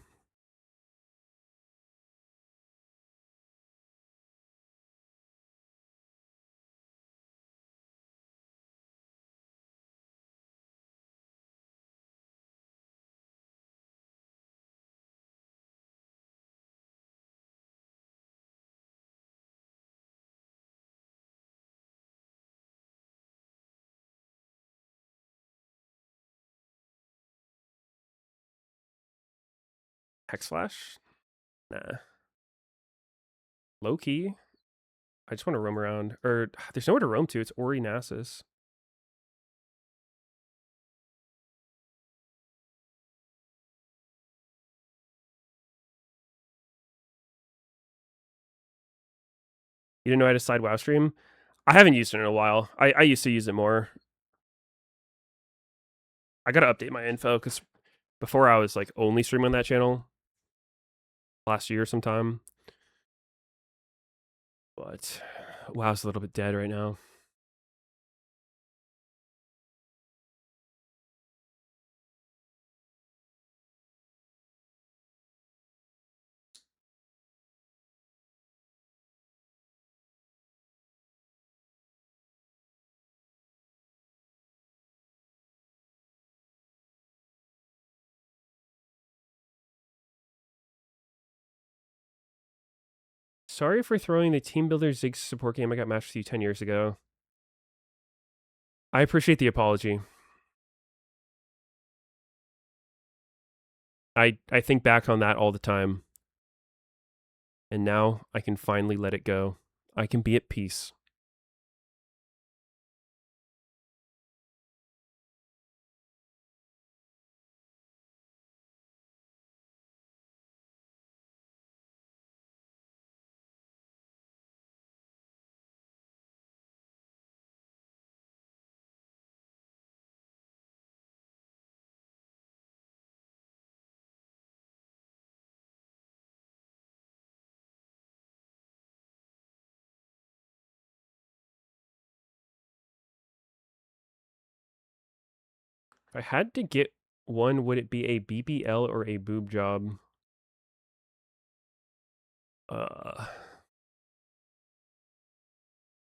Hex Slash? Nah. Low key. I just want to roam around. Or there's nowhere to roam to. It's Ori Nasus. You didn't know how to side WoW stream? I haven't used it in a while. I used to use it more. I gotta update my info because before I was like only streaming on that channel last year sometime. But WoW's a little bit dead right now. Sorry for throwing the Team Builder Ziggs support game I got matched with you 10 years ago. I appreciate the apology. I think back on that all the time. And now I can finally let it go. I can be at peace. If I had to get one, would it be a BBL or a boob job?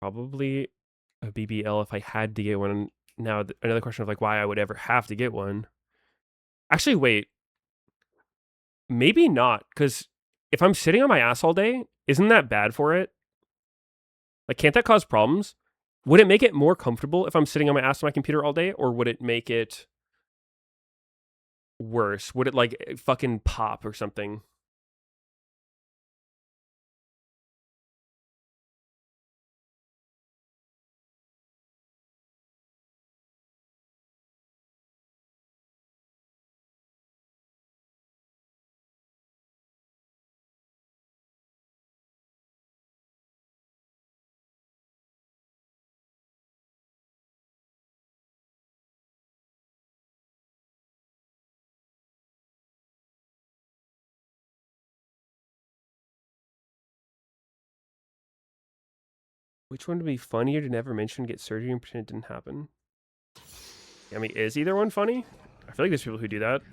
Probably a BBL if I had to get one. Now, another question of like why I would ever have to get one. Actually, wait. Maybe not, because if I'm sitting on my ass all day, isn't that bad for it? Like, can't that cause problems? Would it make it more comfortable if I'm sitting on my ass on my computer all day, or would it make it worse? Would it like fucking pop or something? Which one would be funnier to never mention, get surgery, and pretend it didn't happen? I mean, is either one funny? I feel like there's people who do that.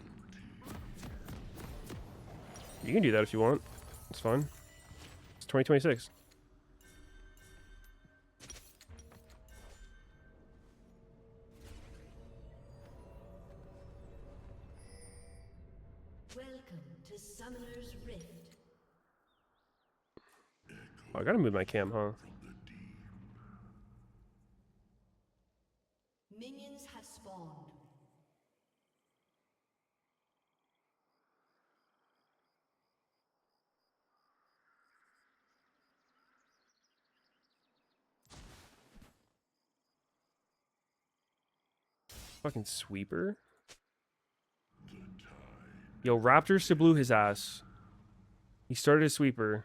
You can do that if you want. It's fine. It's 2026. Welcome to Summoner's Rift. Oh, I gotta move my cam, huh? Minions have spawned. Fucking sweeper. Yo, Raptors to blew his ass. He started a sweeper.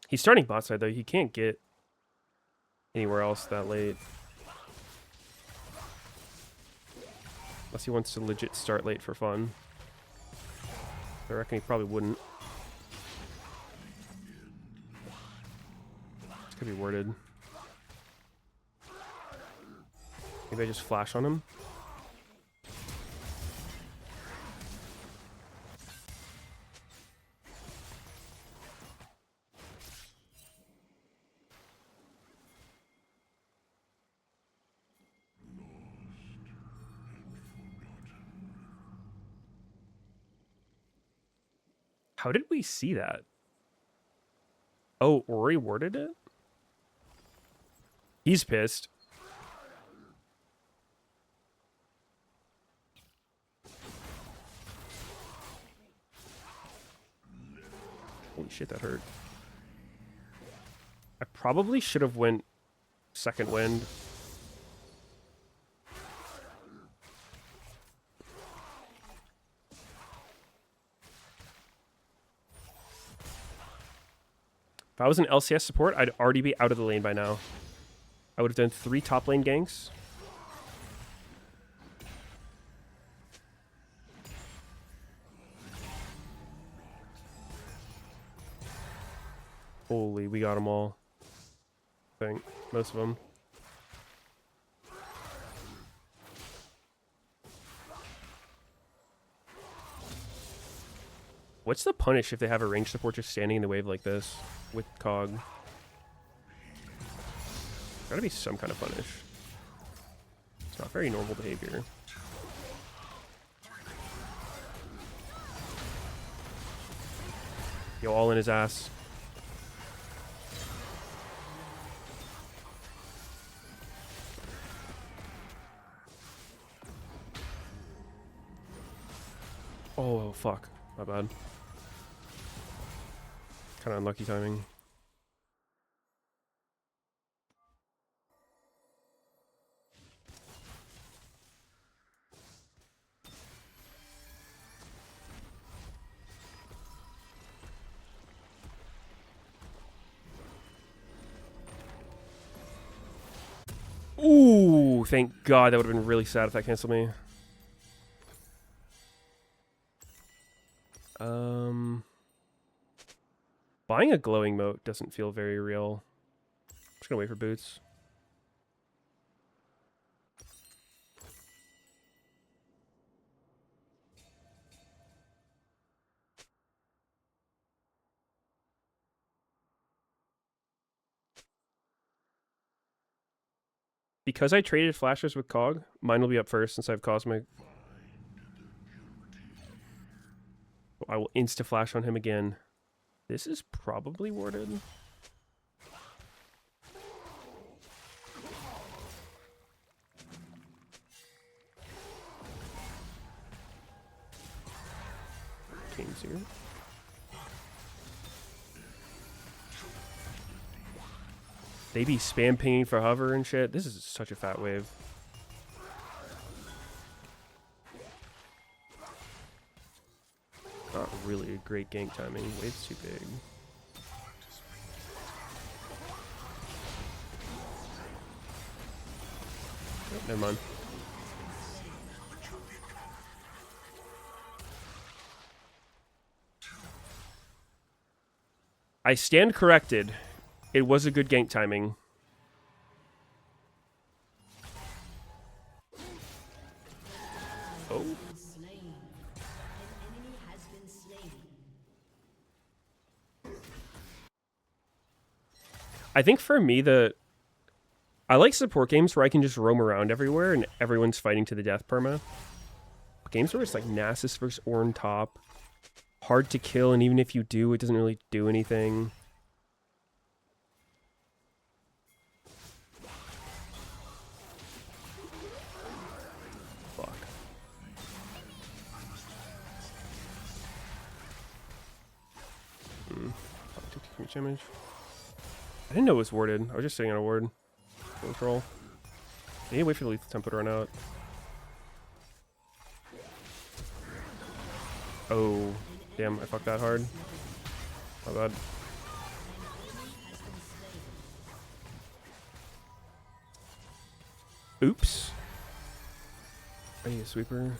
He's starting bot side though. He can't get anywhere else that late. Unless he wants to legit start late for fun. I reckon he probably wouldn't. This could be worded. Maybe I just flash on him. How did we see that? Oh, Ori worded it? He's pissed. Holy shit, that hurt. I probably should have went second wind. If I was an LCS support, I'd already be out of the lane by now. I would have done 3 top lane ganks. Holy, we got them all. I think. Most of them. What's the punish if they have a range support just standing in the wave like this with Cog? Gotta be some kind of punish. It's not very normal behavior. Yo, all in his ass. Oh, fuck. My bad. Kind of unlucky timing. Ooh, thank God. That would have been really sad if that canceled me. Buying a glowing moat doesn't feel very real. I'm just gonna wait for boots. Because I traded flashes with Cog, mine will be up first since I have Cosmic. I will insta-flash on him again. This is probably warded. King's here. They be spam pinging for hover and shit. This is such a fat wave. Not really a great gank timing. Wave's too big. Oh, never mind. I stand corrected. It was a good gank timing. Oh. I think for me, I like support games where I can just roam around everywhere and everyone's fighting to the death perma. Games where it's like Nasus versus Ornn top. Hard to kill, and even if you do, it doesn't really do anything. Fuck. Took too much damage. I didn't know it was warded. I was just sitting on a ward. Control. I need to wait for the lethal tempo to run out. Oh, damn, I fucked that hard. My bad. Oops. I need a sweeper.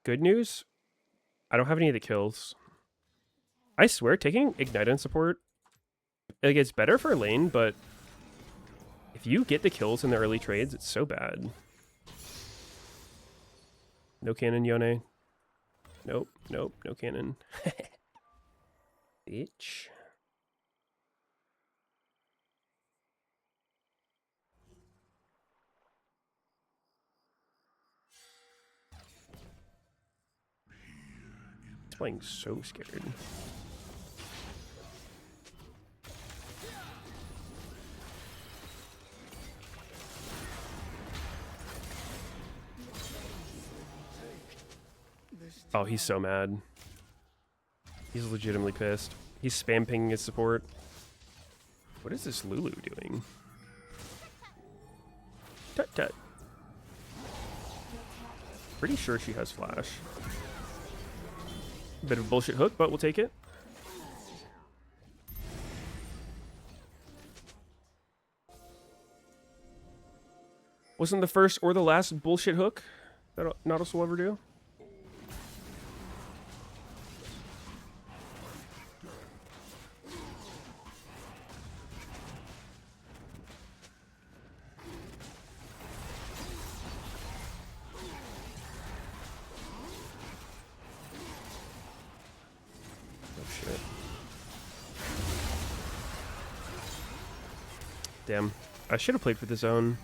Good news, I don't have any of the kills. I swear, taking Ignite on support, like, it's better for lane, but if you get the kills in the early trades, it's so bad. No cannon, Yone. Nope, nope, no cannon. Bitch. He's playing so scared. Oh, he's so mad. He's legitimately pissed. He's spam pinging his support. What is this Lulu doing? Tut tut. Pretty sure she has flash. Bit of a bullshit hook, but we'll take it. Wasn't the first or the last bullshit hook that Nautilus will ever do. Damn. I should have played for the zone.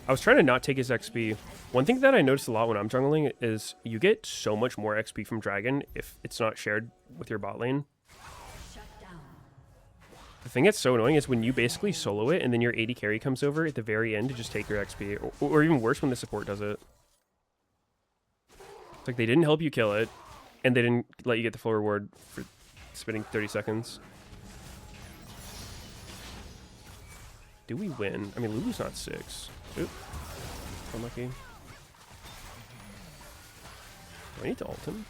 I was trying to not take his XP. One thing that I noticed a lot when I'm jungling is you get so much more XP from Dragon if it's not shared with your bot lane. The thing that's so annoying is when you basically solo it and then your AD carry comes over at the very end to just take your XP. Or even worse when the support does it. It's like they didn't help you kill it and they didn't let you get the full reward for spending 30 seconds. Do we win? I mean, Lulu's not 6. Oop. Unlucky. Do I need to ult him?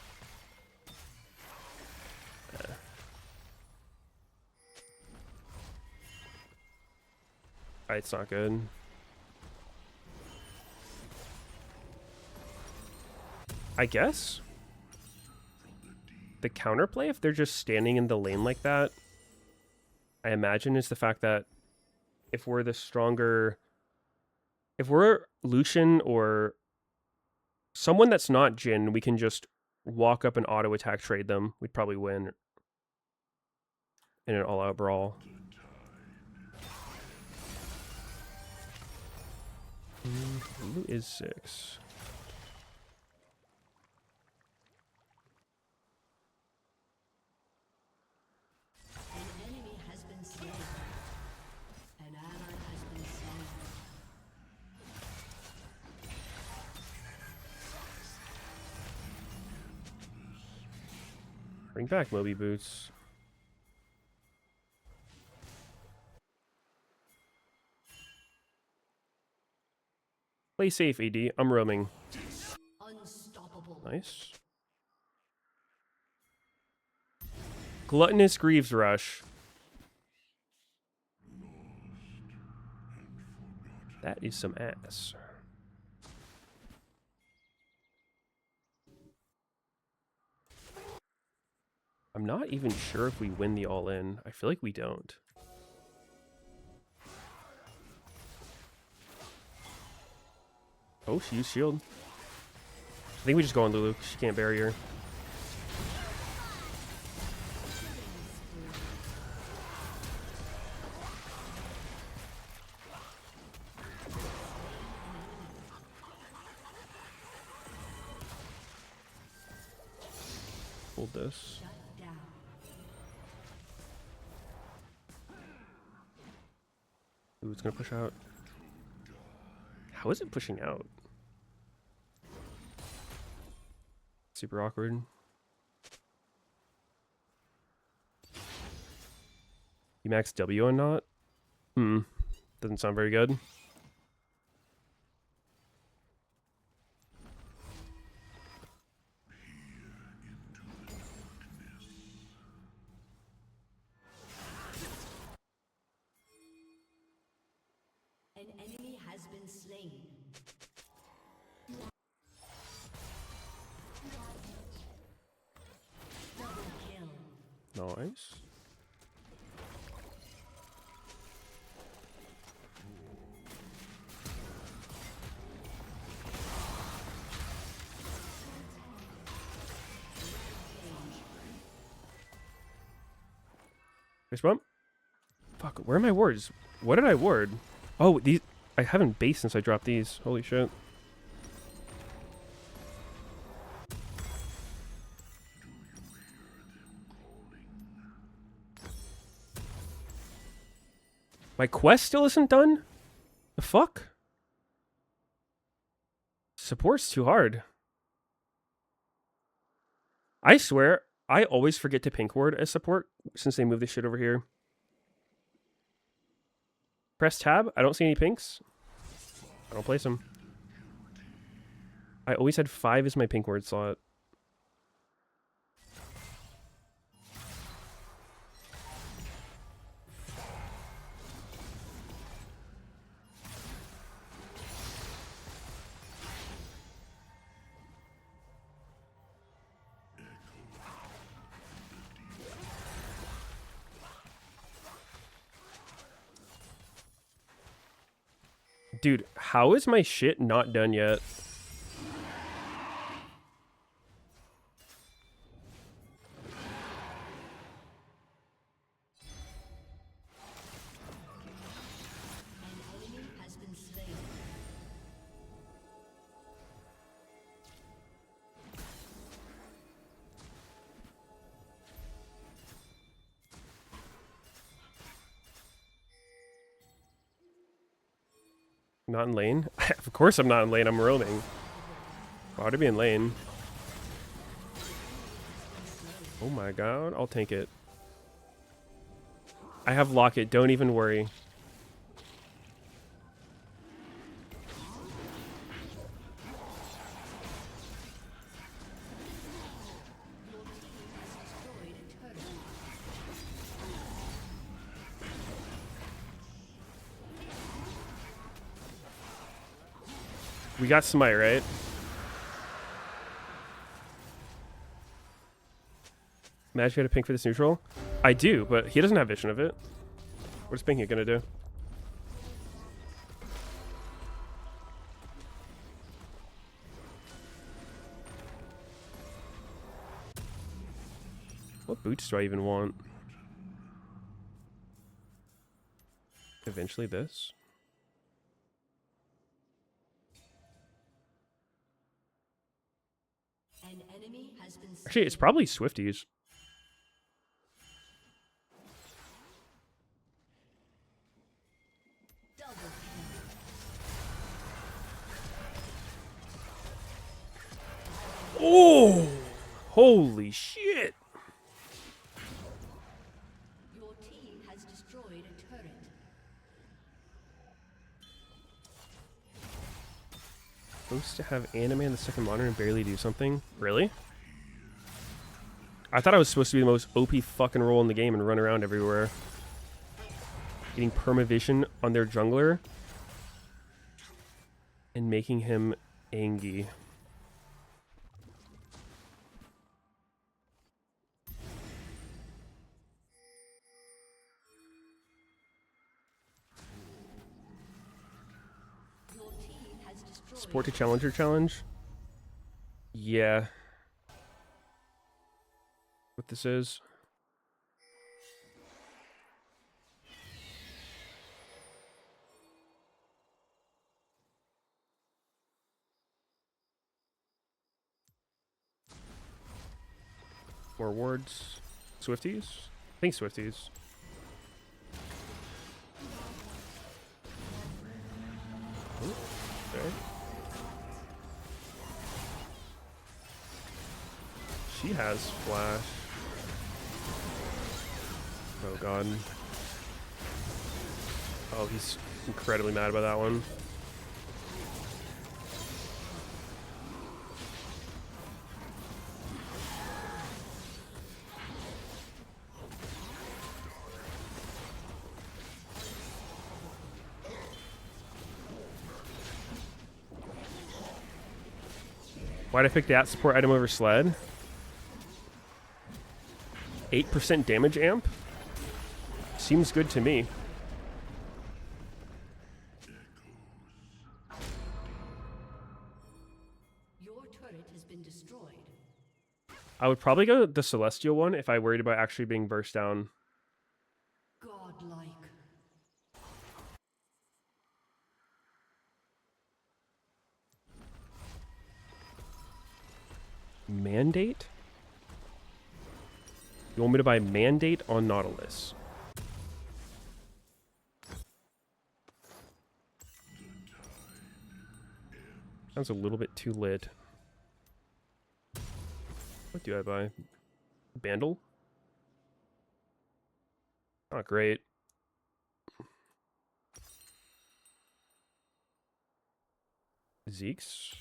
It's not good. I guess the counterplay, if they're just standing in the lane like that, I imagine is the fact that if we're the stronger, if we're Lucian or someone that's not Jhin, we can just walk up and auto attack trade them. We'd probably win in an all-out brawl. Lulu is 6. An enemy has been slain. An ally has been slain. Bring back Moby Boots. Play safe, AD. I'm roaming. Unstoppable. Nice. Gluttonous Greaves Rush. That is some ass. I'm not even sure if we win the all-in. I feel like we don't. Oh, she used shield. I think we just go on Lulu. She can't bury her. Hold this. Ooh, it's gonna push out. How is it pushing out? Super awkward. You max W or not? Doesn't sound very good. An enemy has been slain. Double kill. Nice. Fist bump? Fuck, where are my wards? What did I ward? Oh, these... I haven't based since I dropped these. Holy shit. My quest still isn't done? The fuck? Support's too hard. I swear, I always forget to pink ward as support since they moved this shit over here. Press tab. I don't see any pinks. I don't place them. I always had 5 as my pink ward slot. Dude, how is my shit not done yet? An enemy has been slain. Not in lane? Of course I'm not in lane. I'm roaming. Why would I be in lane? Oh my god. I'll tank it. I have Locket. Don't even worry. We got Smite, right? Imagine you had a pink for this neutral. I do, but he doesn't have vision of it. What's Pinky gonna do? What boots do I even want? Eventually this. An enemy has been Actually, it's probably Swifties. Oh! Holy shit! Your team has destroyed a turret. Supposed to have anime in the second monitor and barely do something? Really? I thought I was supposed to be the most OP fucking role in the game and run around everywhere. Getting permavision on their jungler and making him angry. Sport to Challenger challenge? Yeah. What this is? More wards. Swifties? I think Swifties. Ooh, okay. She has flash. Oh god. Oh, he's incredibly mad about that one. Why'd I pick that support item over Sled? 8% damage amp? Seems good to me. Your turret has been destroyed. I would probably go the Celestial one if I worried about actually being burst down. Godlike. Mandate? You want me to buy Mandate on Nautilus? Sounds a little bit too lit. What do I buy? Bandle? Not great. Zeke's?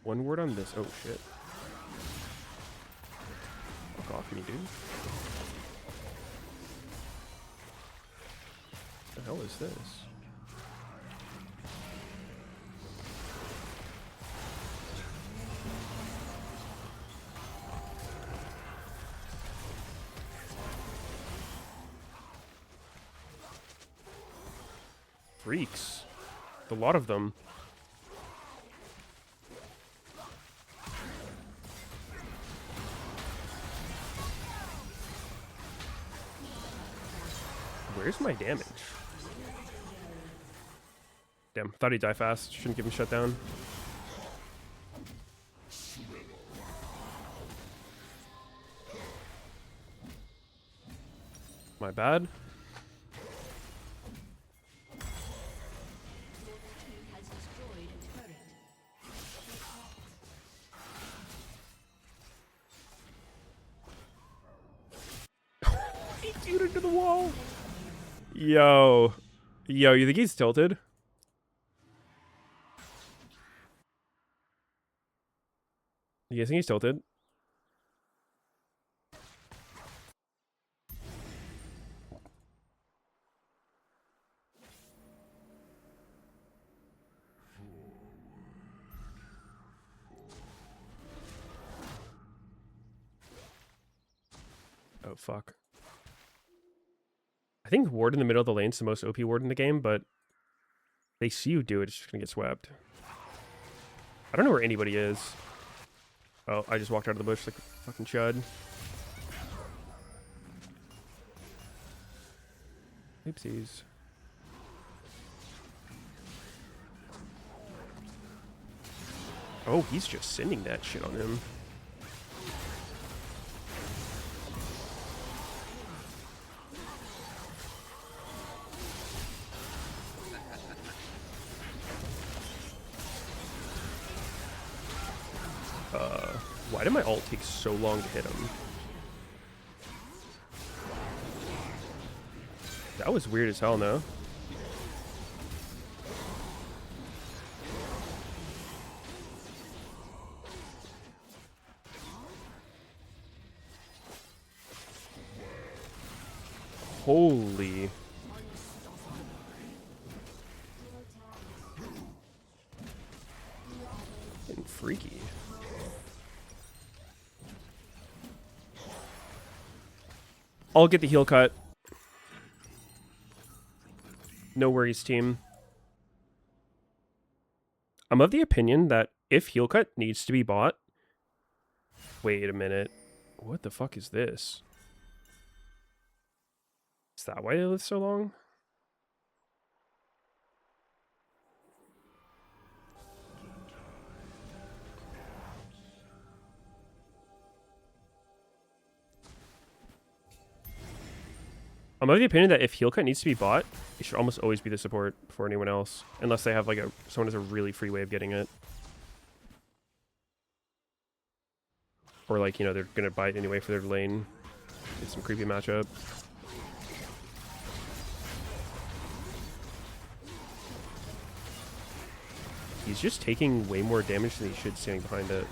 One word on this. Oh shit. Fuck off me, dude. What the hell is this? Freaks. A lot of them. Where's my damage? Damn, thought he'd die fast. Shouldn't give him shut down. My bad. He queued into the wall. Yo. Yo, you think he's tilted? You guys think he's tilted? Oh, fuck. I think ward in the middle of the lane is the most OP ward in the game, but they see you do it, it's just gonna get swept. I don't know where anybody is. Oh, I just walked out of the bush like a fucking chud. Oopsies. Oh, he's just sending that shit on him. Why did my ult take so long to hit him? That was weird as hell, no? Holy. Getting freaky. I'll get the heal cut. No worries, team. I'm of the opinion that if heal cut needs to be bought... Wait a minute. What the fuck is this? Is that why they live so long? I'm of the opinion that if heal cut needs to be bought, it should almost always be the support before anyone else, unless they have like someone has a really free way of getting it, or like, you know, they're gonna buy it anyway for their lane. It's some creepy matchup. He's just taking way more damage than he should standing behind it.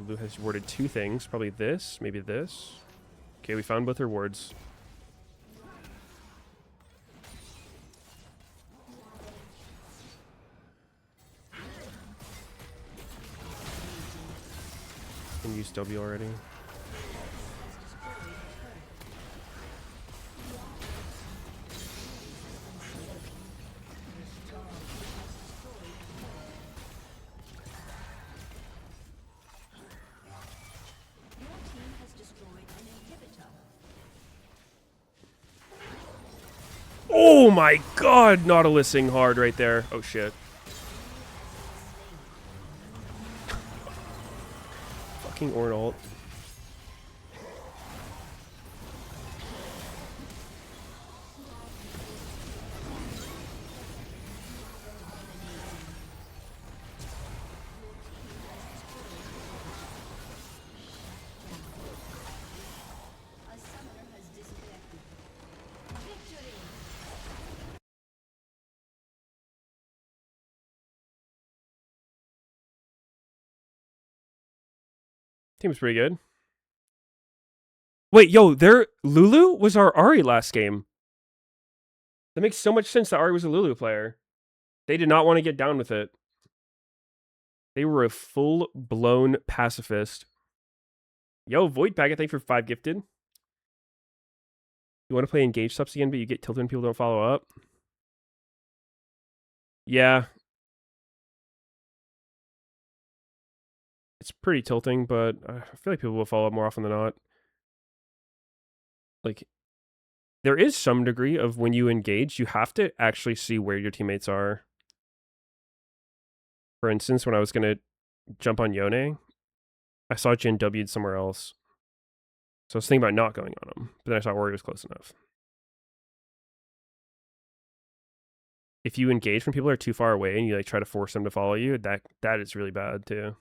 Lulu has warded two things. Probably this, maybe this. Okay, we found both her wards. Can use W already. Oh my god, Nautilusing hard right there. Oh shit. Fucking Orn ult. Team's pretty good. Wait, yo, Lulu was our Ahri last game. That makes so much sense that Ahri was a Lulu player. They did not want to get down with it. They were a full-blown pacifist. Yo, Void Packet, thanks for 5 gifted. You want to play Engage subs again, but you get tilted when people don't follow up? Yeah. It's pretty tilting, but I feel like people will follow up more often than not. Like, there is some degree of when you engage, you have to actually see where your teammates are. For instance, when I was going to jump on Yone, I saw Jin W'd somewhere else. So I was thinking about not going on him, but then I saw Ori was close enough. If you engage when people are too far away and you like try to force them to follow you, that is really bad too.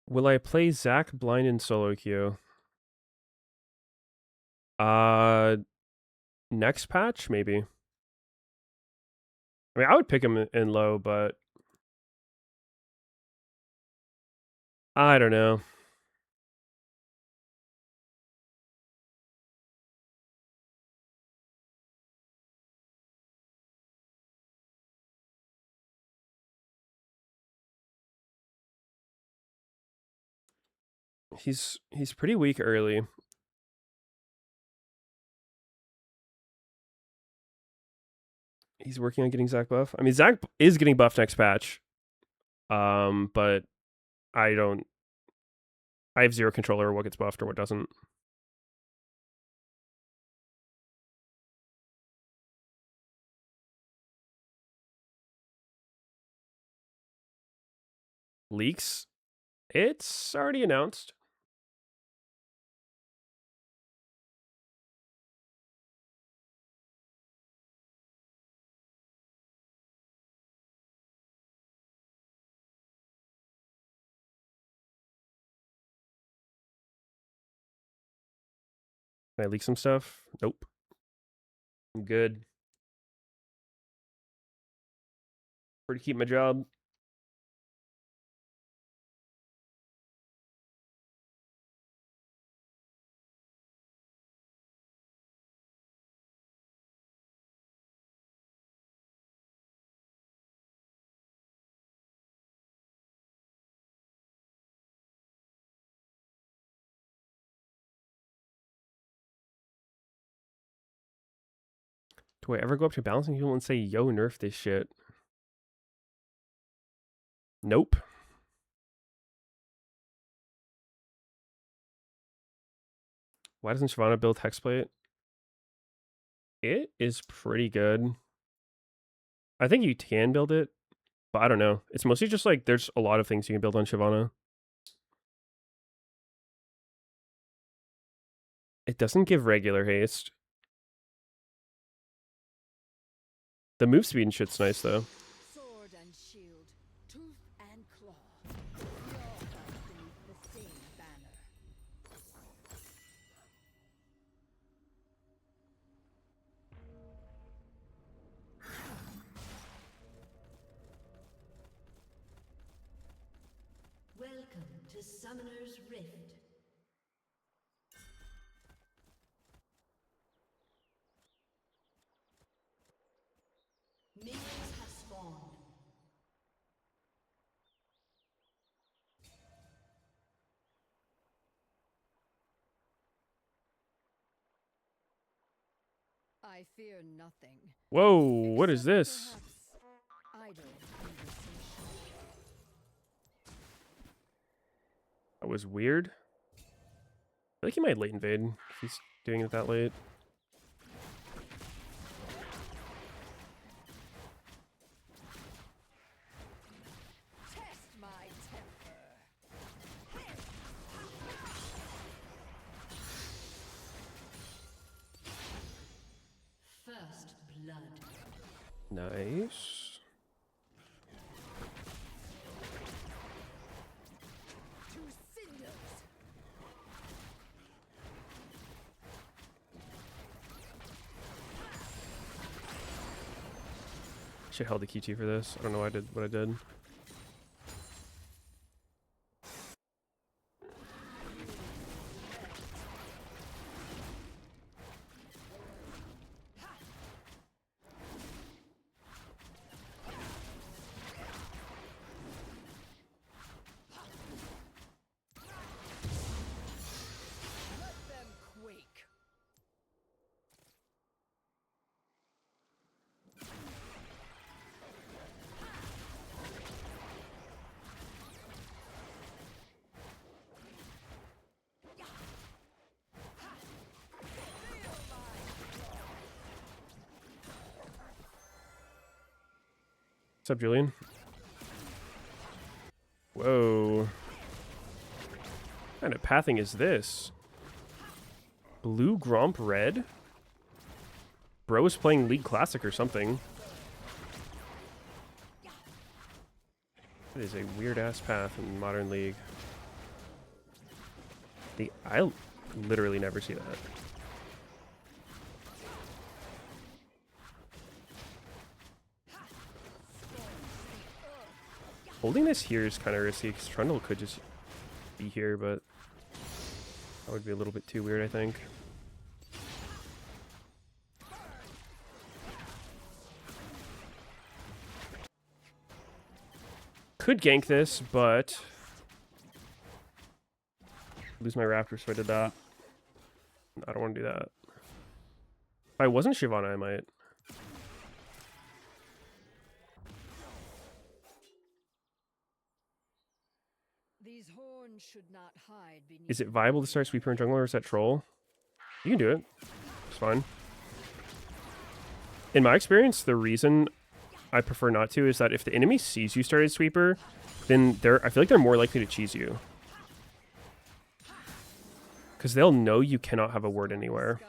Will I play Zach blind in solo queue? Next patch, maybe. I mean, I would pick him in low, but I don't know. He's pretty weak early. He's working on getting Zach buff. I mean, Zach is getting buffed next patch. But I have zero control over what gets buffed or what doesn't. Leaks? It's already announced. Can I leak some stuff? Nope. I'm good. Free to keep my job. Do I ever go up to balancing people and say, yo, nerf this shit? Nope. Why doesn't Shyvana build Hexplate? It is pretty good. I think you can build it, but I don't know. It's mostly just like there's a lot of things you can build on Shyvana. It doesn't give regular haste. The move speed and shit's nice though. Sword and shield, tooth and claw. You're beneath the same banner. Welcome to Summoner's Rift. Minions have spawned. I fear nothing. Whoa, what is this? Idle conversation. was weird. I feel like he might late invade if he's doing it that late. First blood. Nice. Should have held the Q2 for this. I don't know why I did what I did. What's up, Julian? Whoa. What kind of pathing is this? Blue Gromp Red? Bro is playing League Classic or something. That is a weird-ass path in Modern League. I literally never see that. Holding this here is kind of risky because Trundle could just be here, but that would be a little bit too weird, I think. Could gank this, but lose my Raptor, so I did that. I don't want to do that. If I wasn't Shyvana, I might. These horns should not hide beneath. Is it viable to start Sweeper and Jungler, or is that Troll? You can do it. It's fine. In my experience, the reason I prefer not to is that if the enemy sees you started Sweeper, then I feel like they're more likely to cheese you. Because they'll know you cannot have a ward anywhere.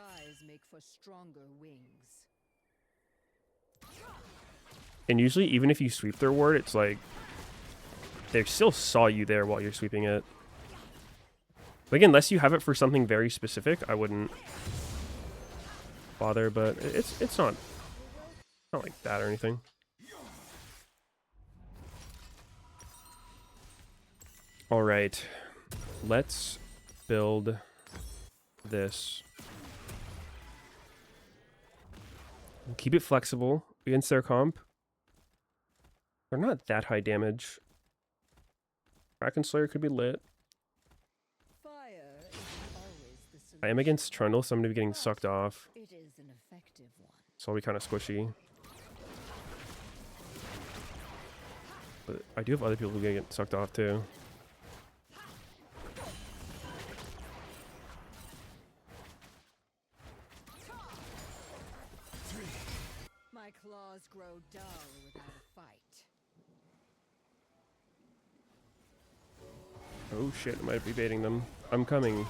And usually, even if you sweep their ward, it's like they still saw you there while you're sweeping it. Like, unless you have it for something very specific, I wouldn't bother, but it's not like that or anything. All right, let's build this. We'll keep it flexible against their comp. They're not that high damage. Kraken Slayer could be lit. I am against Trundle, so I'm going to be getting sucked off. So I'll be kind of squishy. But I do have other people who get sucked off too. My claws grow dull without a fight. Oh shit, I might be baiting them. I'm coming.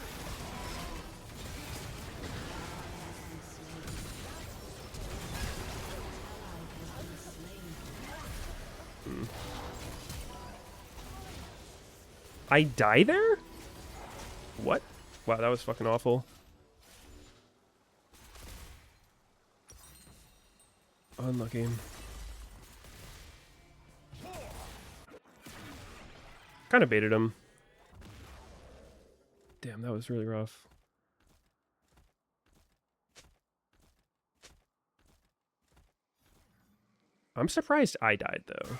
I die there? What? Wow, that was fucking awful. Unlucky. Kind of baited him. Damn, that was really rough. I'm surprised I died though.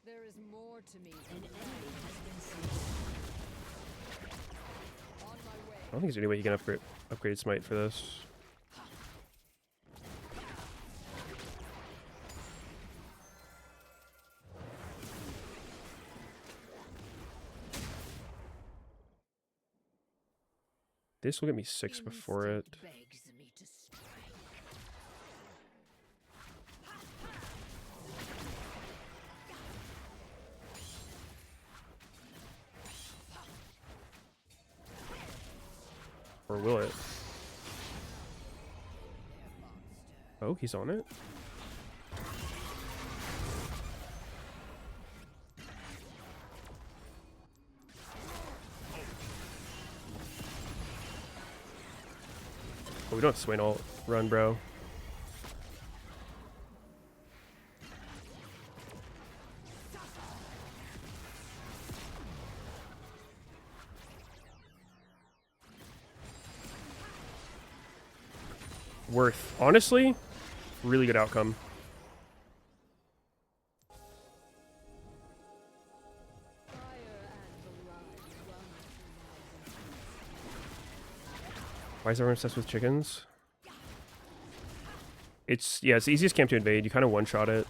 There is more to me. An enemy has been slain. On my way. I don't think there's any way he can upgrade Smite for this. This will get me 6 before it. Or will it? Oh, he's on it. Oh, we don't swing ult. Run, bro. Worth. Honestly, really good outcome. Why is everyone obsessed with chickens? It's the easiest camp to invade. You kind of one-shot it.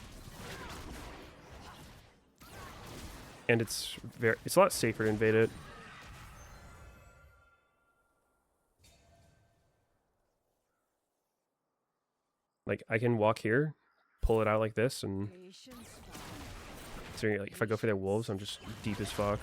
And it's a lot safer to invade it. Like, I can walk here, pull it out like this, and so like if I go for their wolves, I'm just deep as fuck.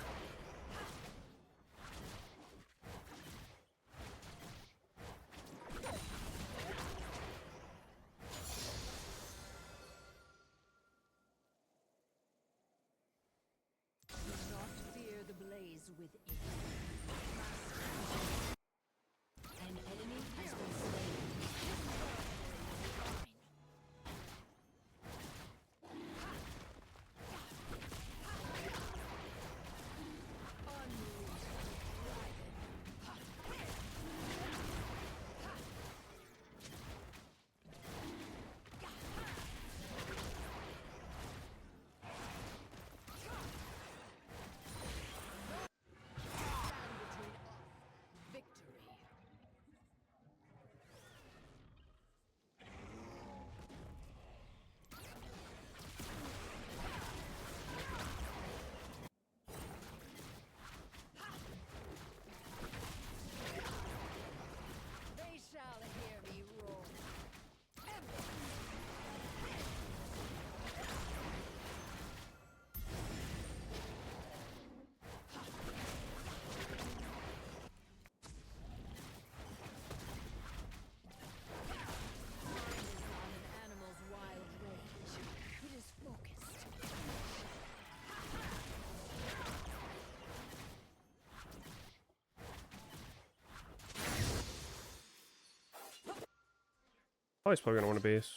Oh, he's probably gonna want a base.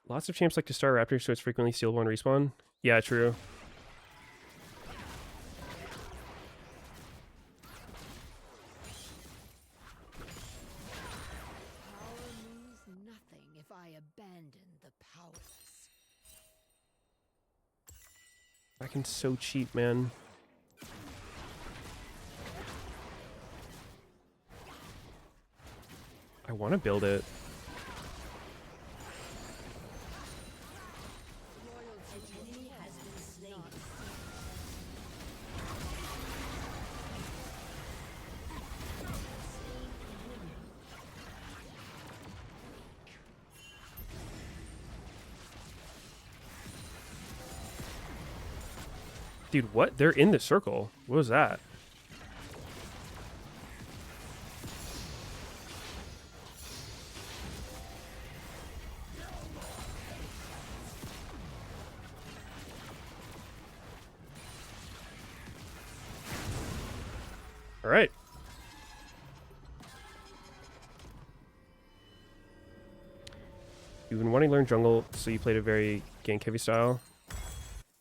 Lots of champs like to start Raptors, so it's frequently sealed one respawn. Yeah, true. I can so cheat, man. I want to build it. Dude, what? They're in the circle. What was that? All right. You've been wanting to learn jungle, so you played a very gank heavy style.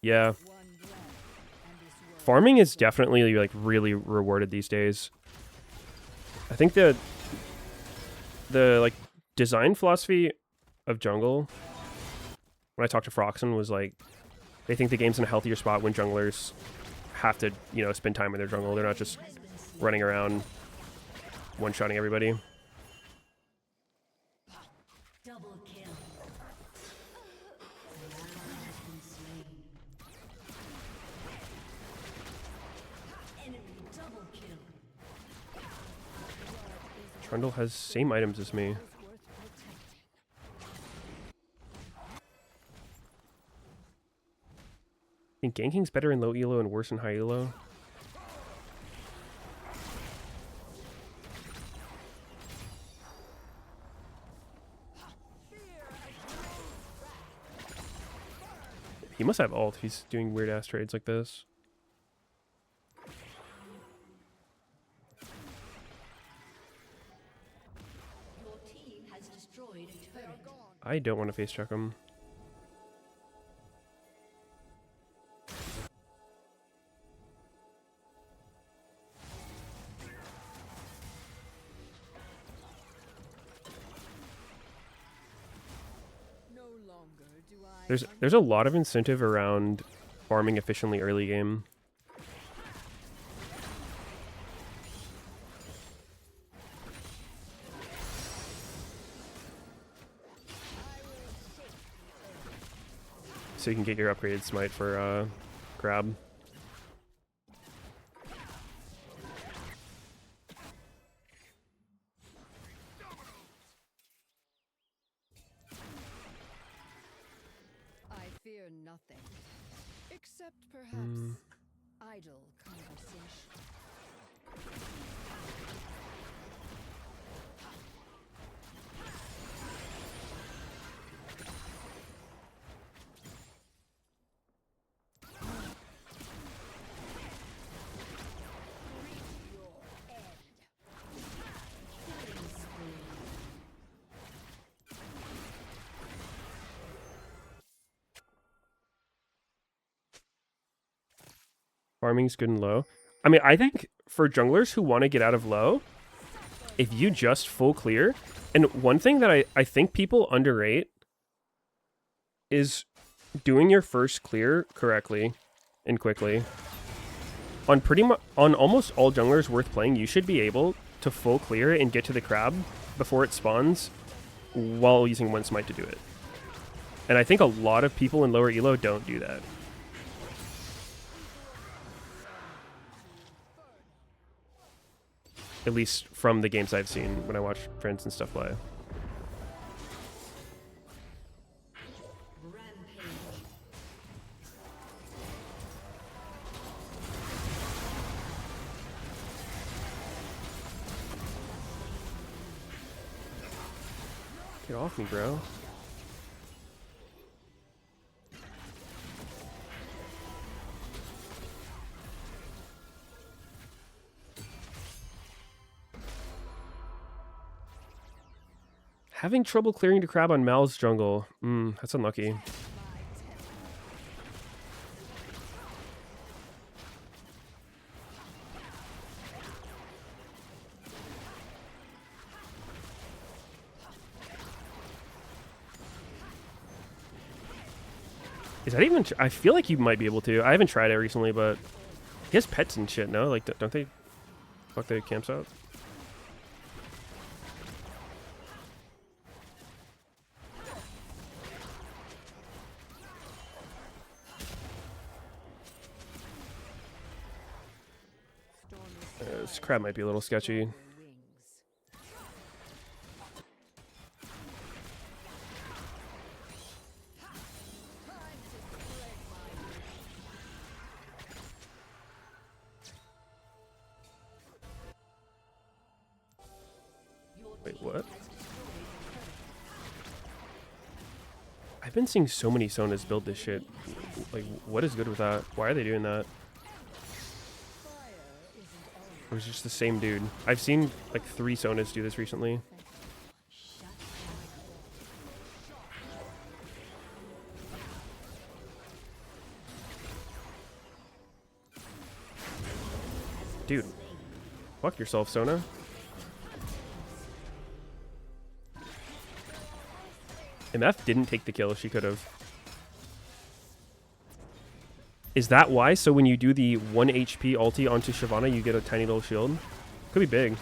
Yeah. Farming is definitely like really rewarded these days. I think the like design philosophy of jungle, when I talked to Froxen, was like they think the game's in a healthier spot when junglers have to, you know, spend time in their jungle. They're not just running around one-shotting everybody. Double kill. Trundle has same items as me. I think ganking's better in low elo and worse in high elo. He must have ult. He's doing weird ass trades like this. Your team has destroyed a turret. I don't want to face check him. There's a lot of incentive around farming efficiently early game. So you can get your upgraded smite for grab. I fear nothing, except perhaps idle conversation. Farming's good and low. I mean, I think for junglers who want to get out of low, if you just full clear, and one thing that I think people underrate is doing your first clear correctly and quickly. On almost all junglers worth playing, you should be able to full clear and get to the crab before it spawns while using one smite to do it. And I think a lot of people in lower elo don't do that. At least from the games I've seen when I watch friends and stuff play. Get off me, bro. Having trouble clearing to crab on Mal's jungle. That's unlucky. Is that even... I feel like you might be able to. I haven't tried it recently, but... He has pets and shit, no? Like, don't they... fuck their camps out? This crab might be a little sketchy. Wait, what? I've been seeing so many Sonas build this shit. Like, what is good with that? Why are they doing that? Or is it just the same dude? I've seen like 3 Sonas do this recently. Dude, fuck yourself, Sona. MF didn't take the kill. She could have. Is that why? So when you do the 1 HP ulti onto Shyvana, you get a tiny little shield? Could be big.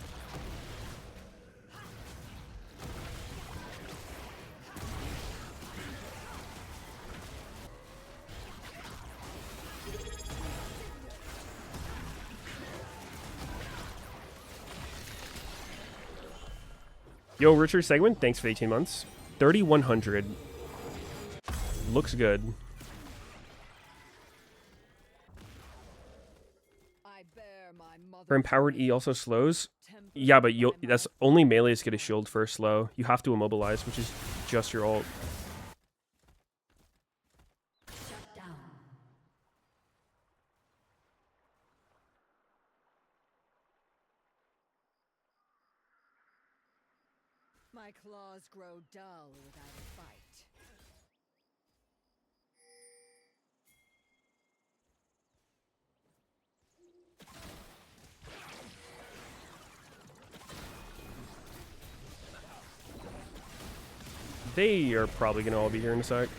Yo, Richard Segwin, thanks for 18 months. 3,100. Looks good. Her empowered E also slows. Yeah, but that's only melees get a shield first slow. You have to immobilize, which is just your ult. My claws grow dull without a fight. They are probably going to all be here in a sec.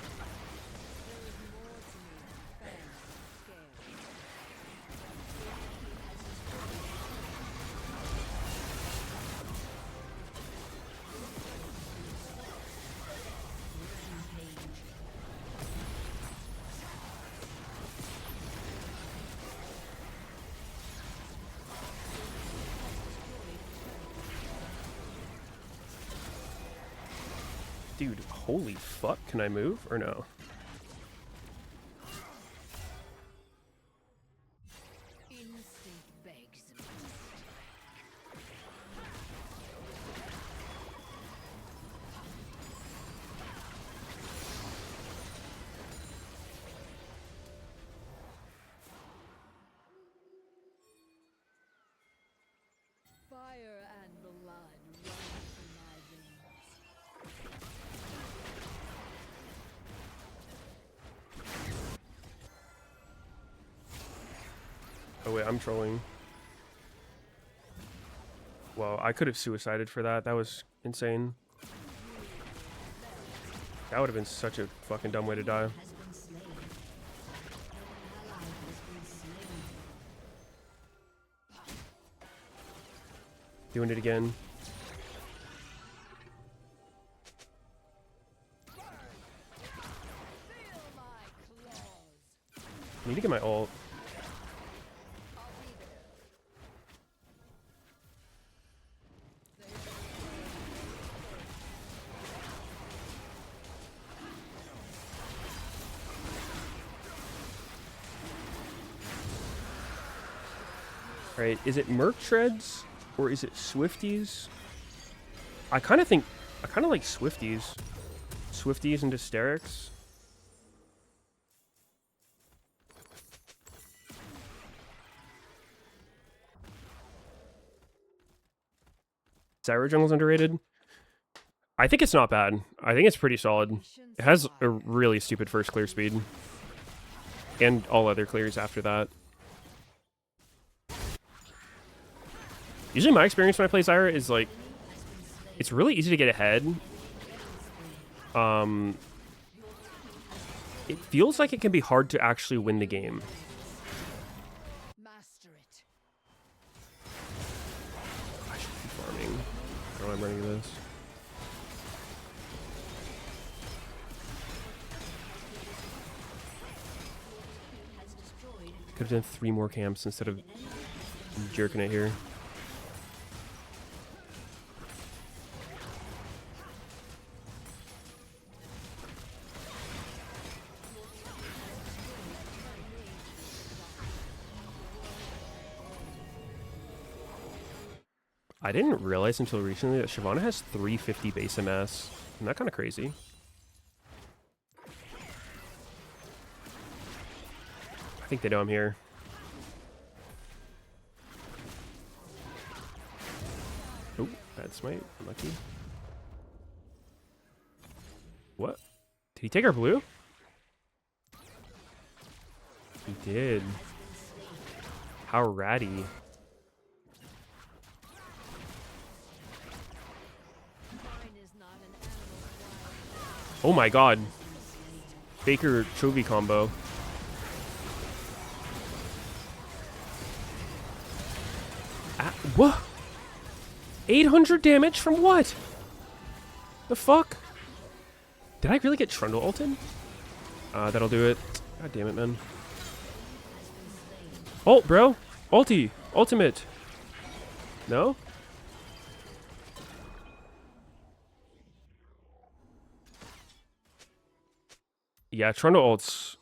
Dude, holy fuck. Can I move or no? Fire and blood run through my veins. Oh wait, I'm trolling. Well, I could have suicided for that. That was insane. That would have been such a fucking dumb way to die. Doing it again. I need to get my ult. Right, is it Merc Treads or is it Swifties? I kind of like Swifties. Swifties and Hysterics. Zyra Jungle's underrated. I think it's not bad. I think it's pretty solid. It has a really stupid first clear speed. And all other clears after that. Usually my experience when I play Zyra is like, it's really easy to get ahead. It feels like it can be hard to actually win the game. I should be farming. I don't know why I'm running this. Could have done 3 more camps instead of jerking it here. I didn't realize until recently that Shyvana has 350 base MS. Isn't that kind of crazy? I think they know I'm here. Oh, bad smite. Unlucky. What? Did he take our blue? He did. How ratty. Oh my god. Faker Chovy combo. What? 800 damage from what? The fuck? Did I really get Trundle ulted? That'll do it. God damn it, man. Ult, bro. Ulti. Ultimate. No? Yeah, Trundle ult's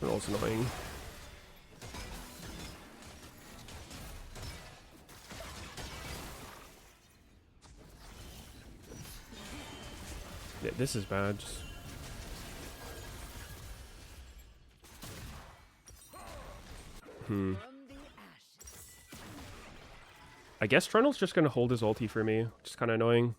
annoying. Yeah, this is bad. I guess Trundle's just gonna hold his ulti for me, which is kind of annoying.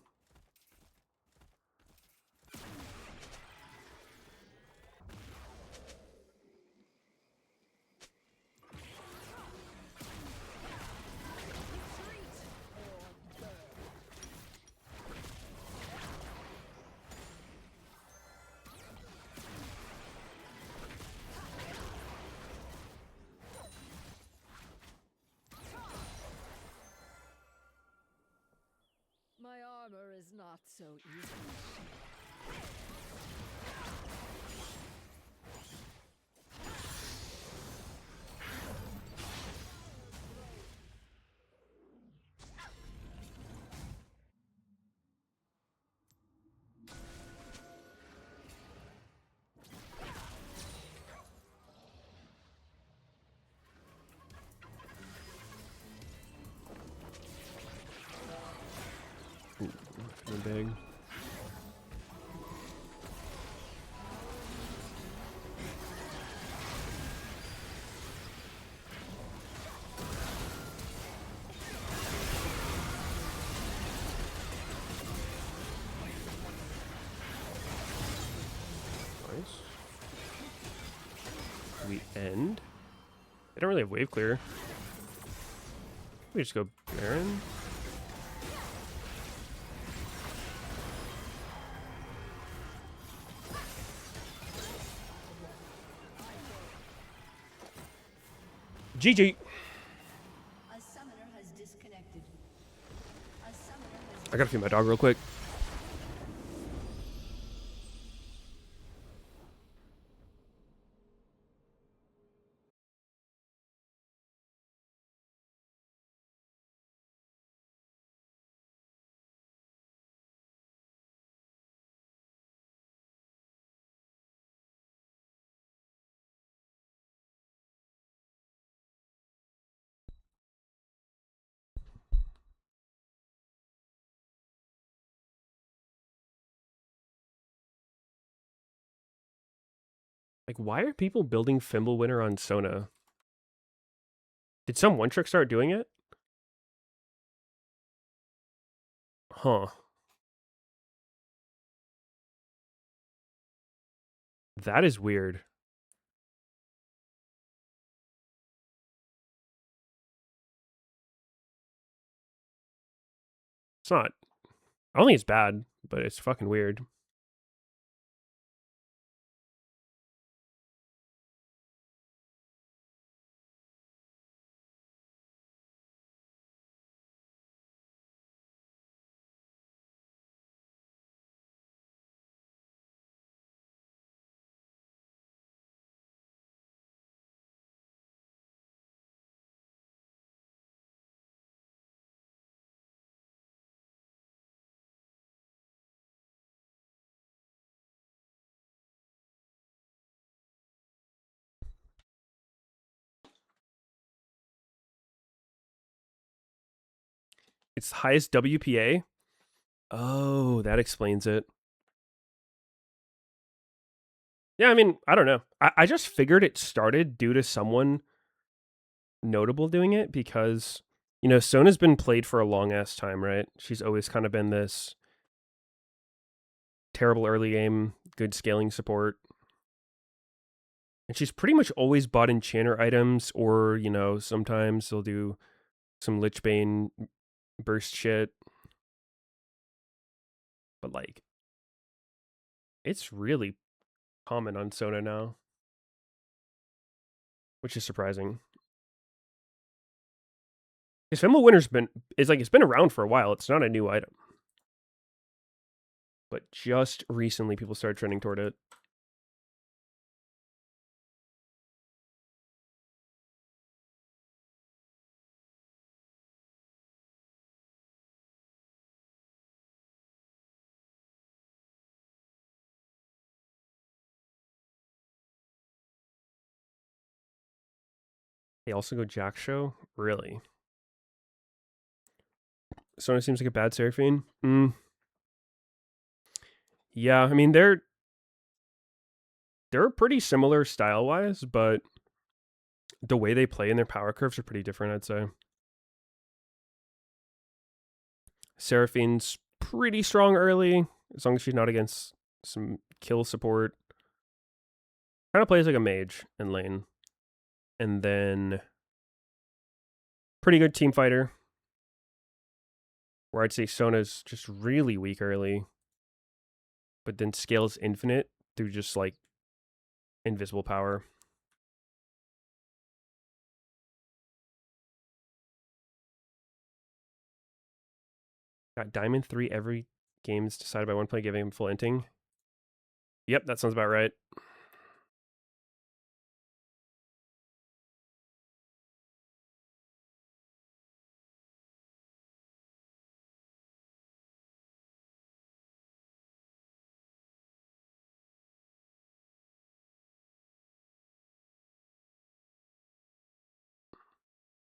My armor is not so easy. Ooh, big. Nice. We end. They don't really have wave clear. We just go Baron. GG. A summoner has disconnected. A summoner has I gotta feed my dog real quick. Like, why are people building Fimbulwinter on Sona? Did some one trick start doing it? Huh. That is weird. It's not. I don't think it's bad, but it's fucking weird. It's the highest WPA. Oh, that explains it. Yeah, I mean, I don't know. I just figured it started due to someone notable doing it because, you know, Sona's been played for a long ass time, right? She's always kind of been this terrible early game, good scaling support. And she's pretty much always bought enchanter items, or, you know, sometimes they'll do some Lichbane burst shit. But, like, it's really common on Sona now, which is surprising. Because Fimbulwinter's it's been around for a while. It's not a new item. But just recently people started trending toward it. They also go Jack Show? Really? Sona seems like a bad Seraphine? Yeah, I mean, they're pretty similar style-wise, but the way they play and their power curves are pretty different, I'd say. Seraphine's pretty strong early, as long as she's not against some kill support. Kind of plays like a mage in lane. And then pretty good team fighter, where I'd say Sona's just really weak early, but then scales infinite through just like invisible power. Got Diamond 3 every game is decided by one play, giving him full inting. Yep, that sounds about right.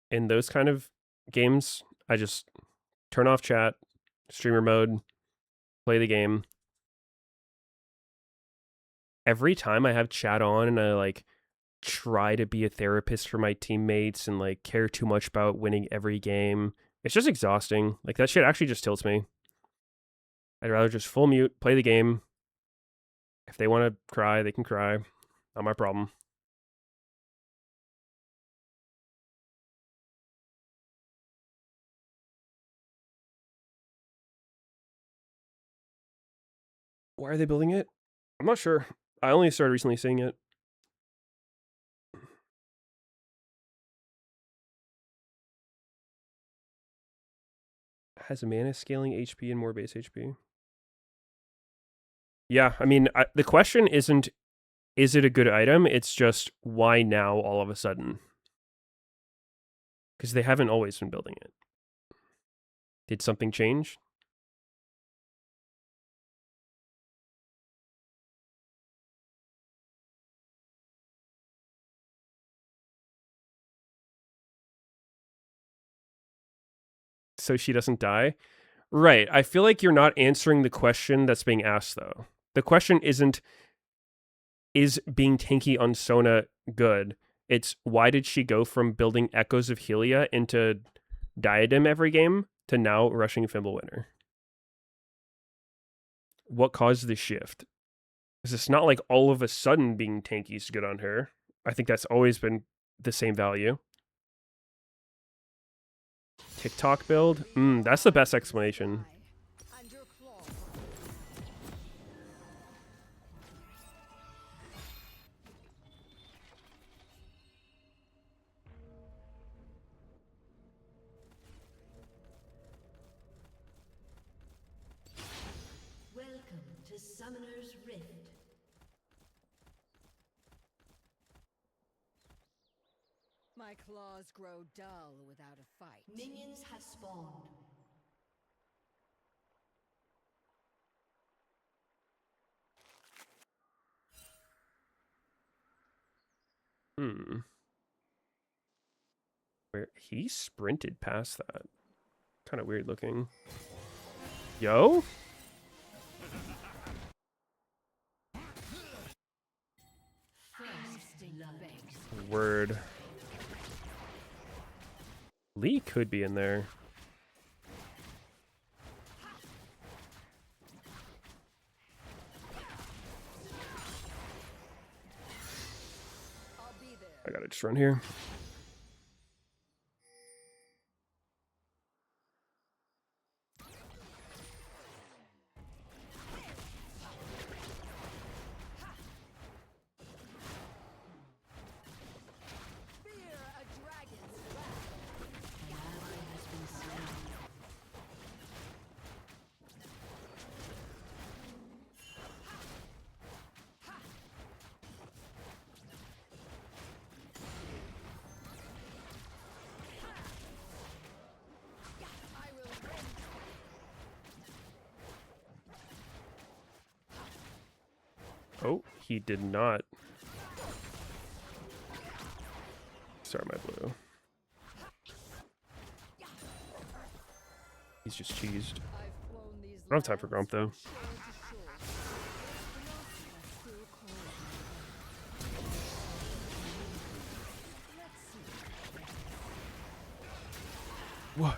In those kind of games, I just turn off chat, streamer mode, play the game. Every time I have chat on and I like try to be a therapist for my teammates and like care too much about winning every game, it's just exhausting. Like that shit actually just tilts me. I'd rather just full mute, play the game. If they want to cry, they can cry. Not my problem. Why are they building it? I'm not sure. I only started recently seeing it. Has mana scaling HP and more base HP. Yeah, I mean, the question isn't, is it a good item? It's just, why now all of a sudden? Because they haven't always been building it. Did something change? So she doesn't die? Right. I feel like you're not answering the question that's being asked, though. The question isn't, is being tanky on Sona good? It's, why did she go from building Echoes of Helia into Diadem every game to now rushing Fimbulwinter? What caused the shift? Because it's not like all of a sudden being tanky is good on her. I think that's always been the same value. TikTok build? That's the best explanation. Welcome to Summoner's Rift. My claws grow dull without a fight. Minions have spawned. Where he sprinted past that. Kind of weird looking. Yo? Word. Lee could be in there. I gotta just run here. Oh, he did not. Sorry, my blue. He's just cheesed. I don't have time for Grump, though. What?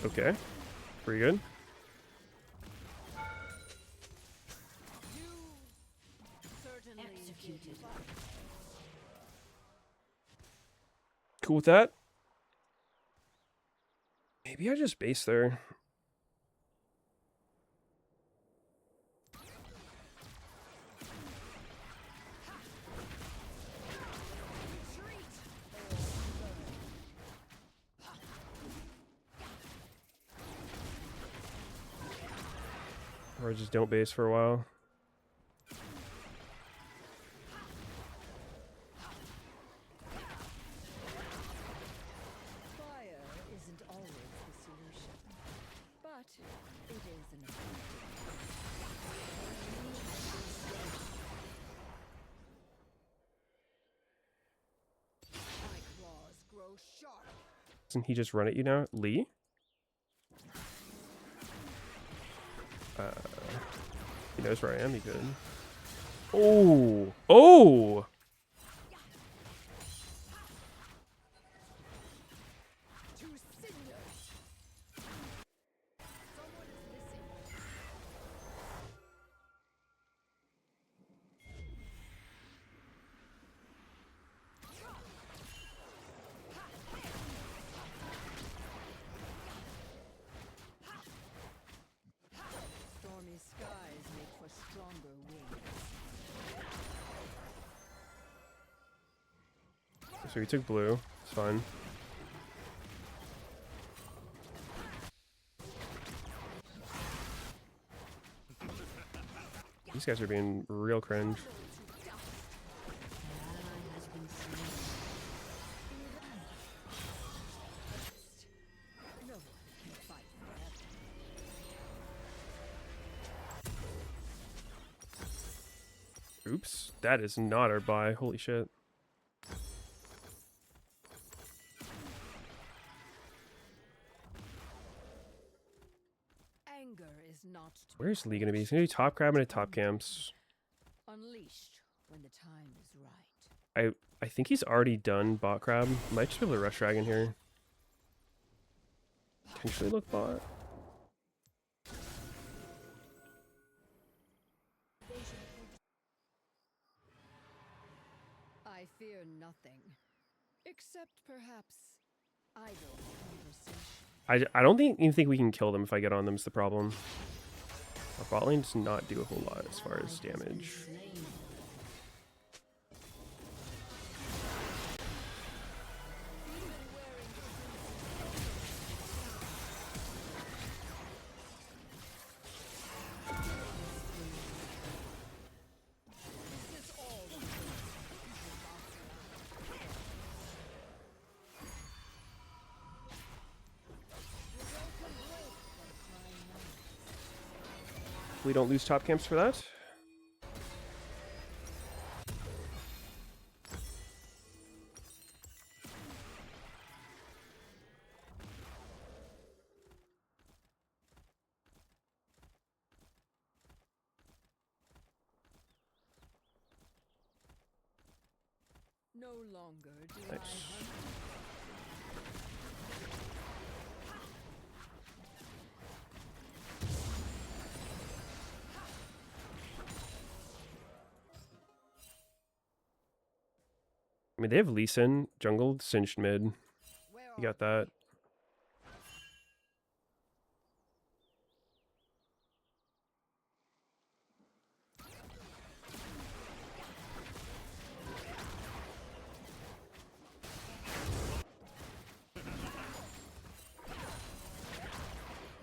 Okay. Pretty good. Cool with that? Maybe I just base there. Or just don't base for a while. Doesn't he just run at you now? Lee? He knows where I am, he could. Oh! Oh! Stormy skies make for stronger wings. So he took blue. It's fine. These guys are being real cringe. Oops, that is not our buy. Holy shit. Anger is not Where's Lee gonna be? He's gonna be top crab and top camps. unleashed when the time is right. I think he's already done bot crab. Might just be able to rush dragon here. Potentially look bot. I fear nothing, except perhaps idle conversation. I don't even think we can kill them if I get on them is the problem. Our bot lane does not do a whole lot as far as damage. We don't lose top camps for that. No longer do Nice. I hunt. I mean, they have Lee Sin, jungle, Singed mid. You got that.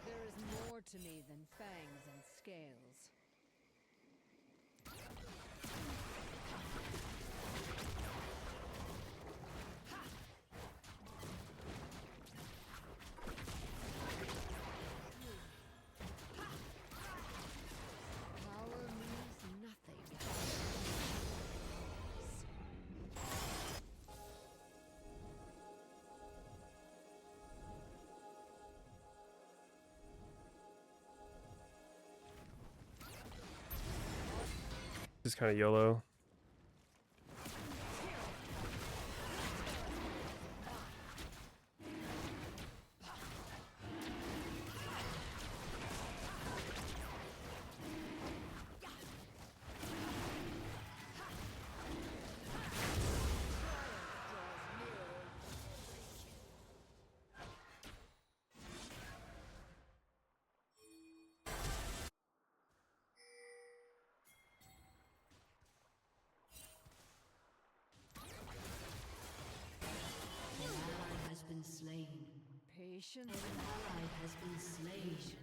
There is more to me than fangs and scales. This is kind of YOLO. Been slain. Patience. An ally has been slain. Patience.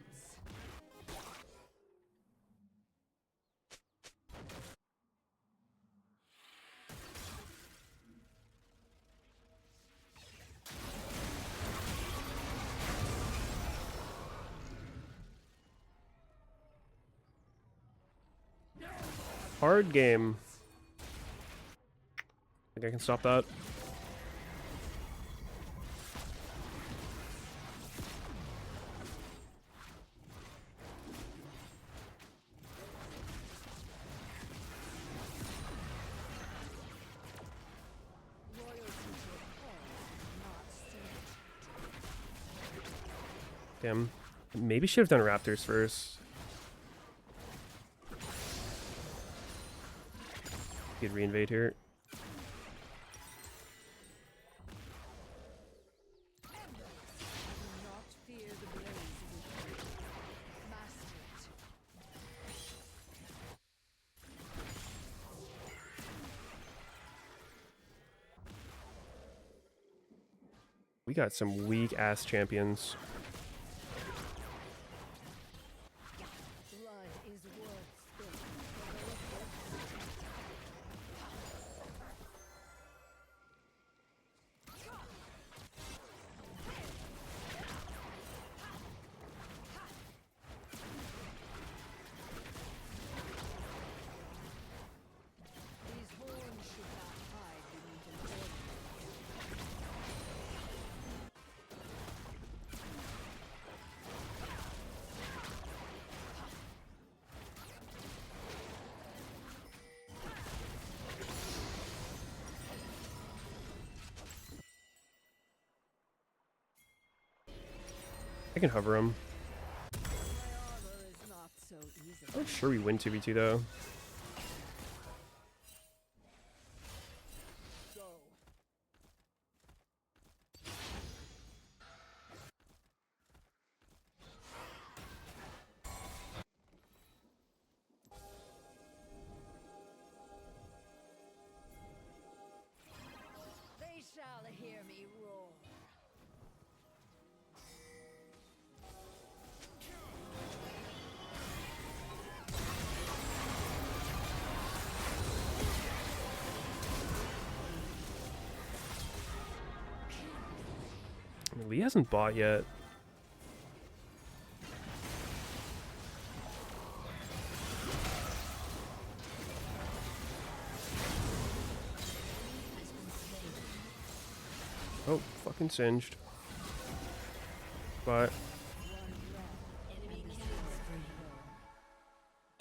Hard game. Think I can stop that. Damn. Maybe should have done Raptors first. Good reinvade here. We got some weak ass champions. I can hover him. I'm sure we win 2v2 though. They shall hear me roar. Lee hasn't bought yet. Oh, fucking singed. But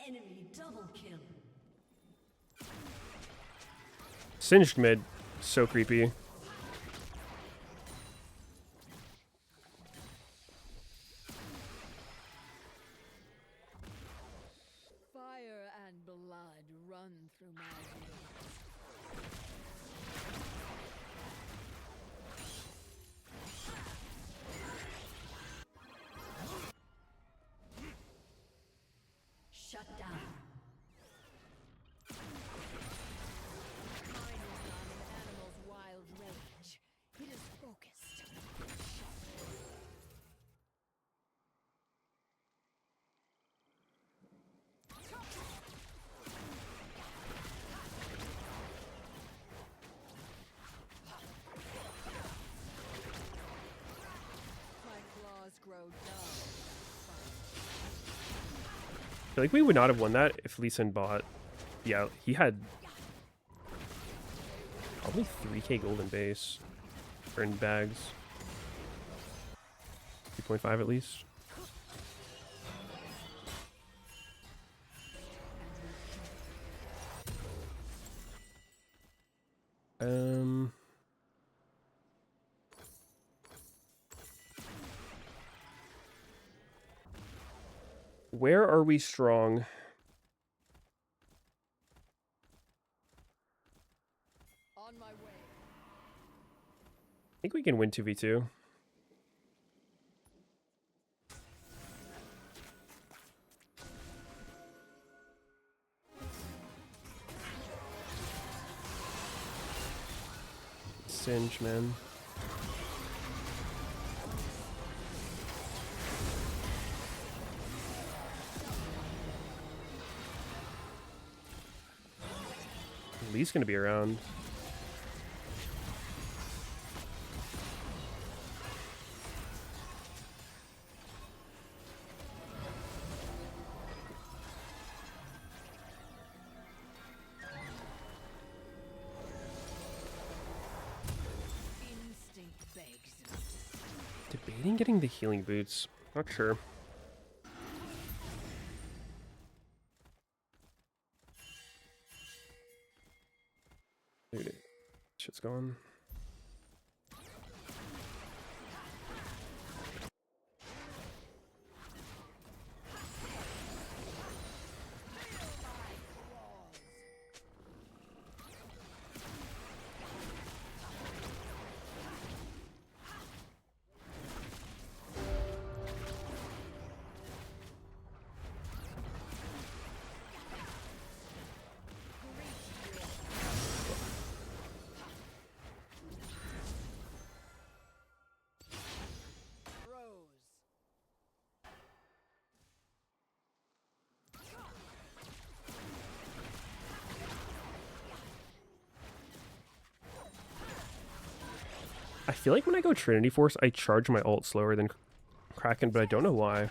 Enemy double kill. singed mid, so creepy. Fire and blood run through my veins. Shut down. Mine is not an animal's wild rage. It is focused. My claws grow dull. I feel like we would not have won that if Lee Sin bought. Yeah, he had probably 3k gold in base. Or in bags. 3.5 at least. Where are we strong? On my way. I think we can win 2v2. Singe, man. Lee's gonna be around. Instinct begs them to Debating getting the healing boots. Not sure. Dude, shit's going. I feel like when I go Trinity Force, I charge my ult slower than Kraken, but I don't know why.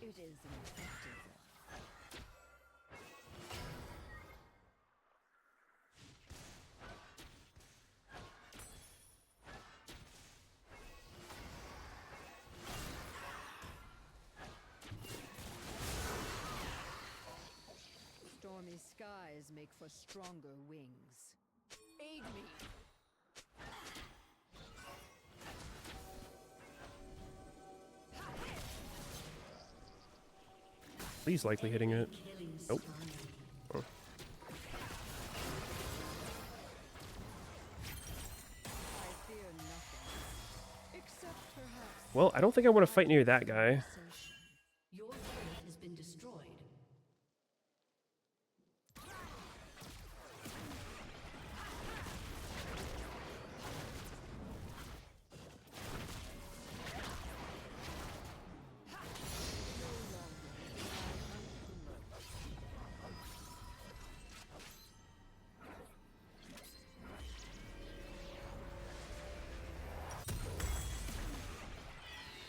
it is an effective one. Stormy skies make for stronger wings. Aid me! He's likely hitting it. Nope. Oh. Well, I don't think I want to fight near that guy. Your turret has been destroyed.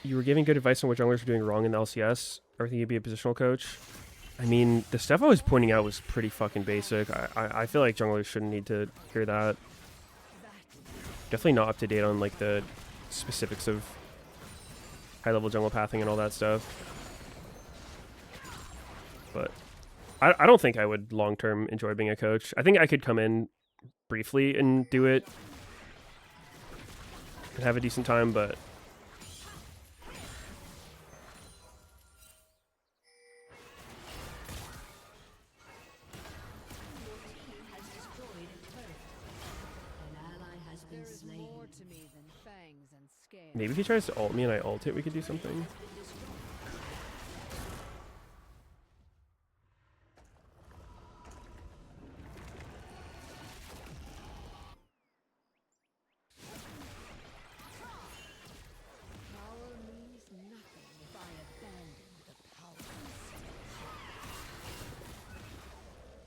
You were giving good advice on what junglers were doing wrong in the LCS. Everything you'd be a positional coach. I mean, the stuff I was pointing out was pretty fucking basic. I feel like junglers shouldn't need to hear that. Definitely not up to date on like the specifics of high-level jungle pathing and all that stuff. But I don't think I would long-term enjoy being a coach. I think I could come in briefly and do it and have a decent time, but maybe if he tries to ult me and I ult it, we could do something.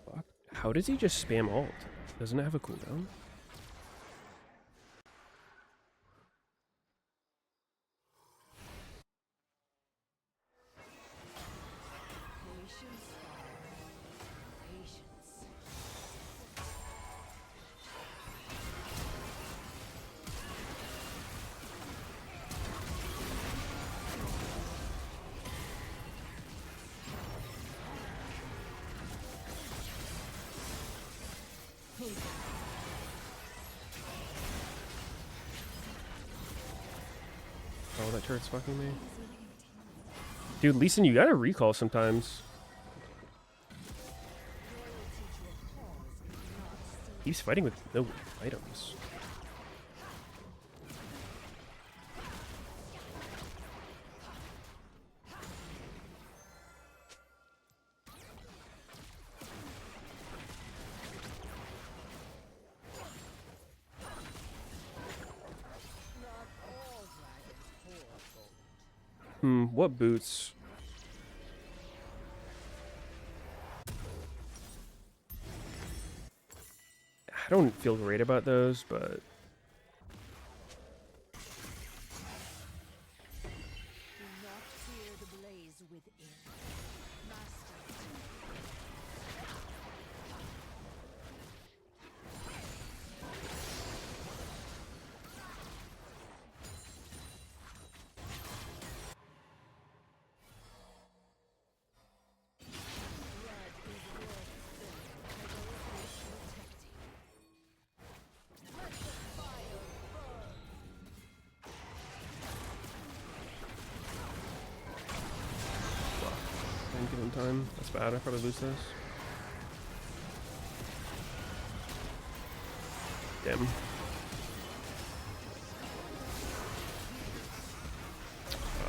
Fuck. How does he just spam ult? Doesn't it have a cooldown? Oh, that turret's fucking me. Dude, Lee Sin, you gotta recall sometimes. He's fighting with no items. What boots? I don't feel great about those, but didn't give him time. That's bad. I probably lose this. Damn.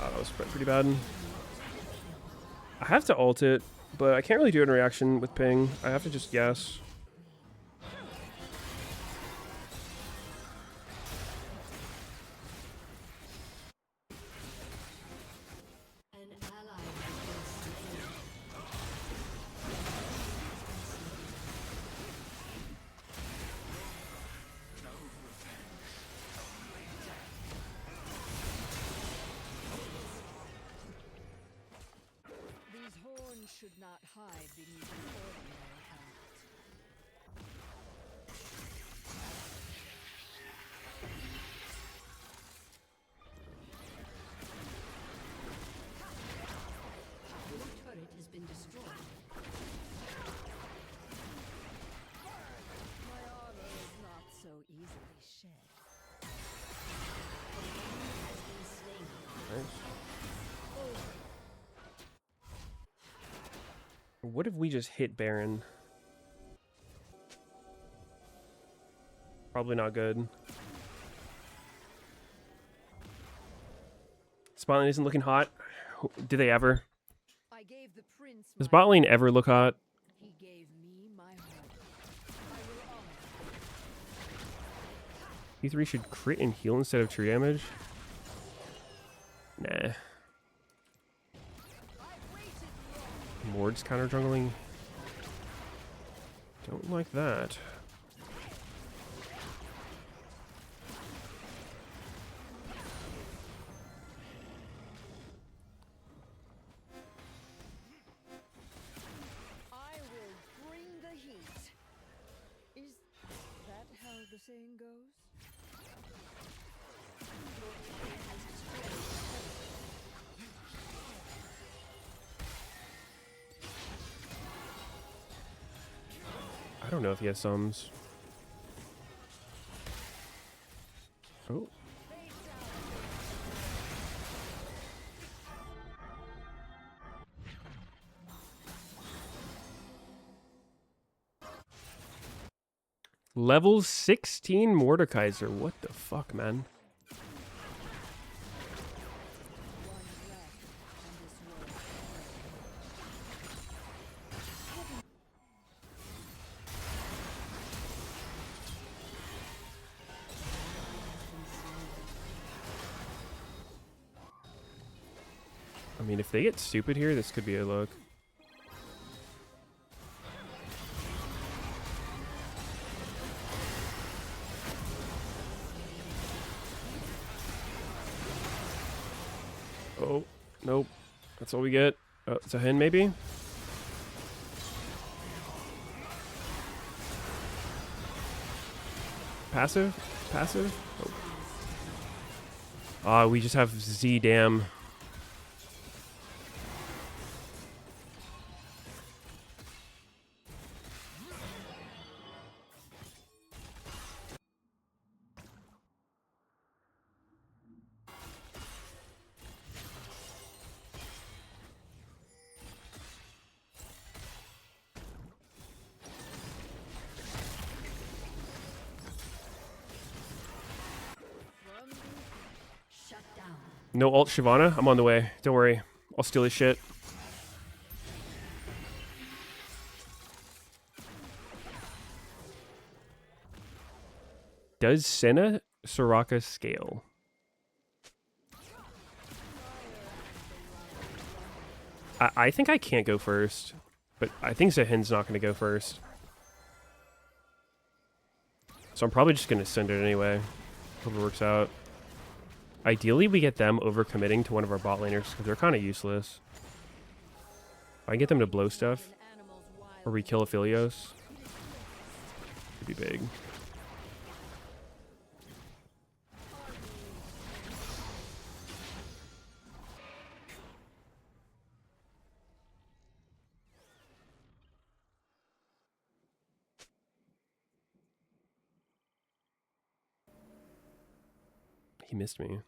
That was pretty bad. I have to ult it, but I can't really do it in reaction with ping. I have to just guess. Should not hide beneath an ordinary helmet. Your turret has been destroyed. My armor is not so easily shed. Nice. What if we just hit Baron? Probably not good. Spot lane isn't looking hot. Do they ever? I gave the prince Does bot lane ever look hot? He gave me my home. E3 should crit and heal instead of true damage. Nah. Ward's counter jungling. Don't like that. I will bring the heat. Is that how the saying goes? I don't know if he has sums. Oh. Level 16 Mordekaiser. What the fuck, man? I mean, if they get stupid here, this could be a look. Oh, nope. That's all we get. Oh, it's a hen, maybe? Passive? Passive? Oh. Ah, we just have Z damn. No ult Shyvana? I'm on the way. Don't worry. I'll steal his shit. Does Senna Soraka scale? I think I can't go first, but I think Zahin's not going to go first. So I'm probably just going to send it anyway. Hope it works out. Ideally, we get them overcommitting to one of our bot laners because they're kind of useless. If I can get them to blow stuff, or we kill Aphelios, it'd be big. He missed me.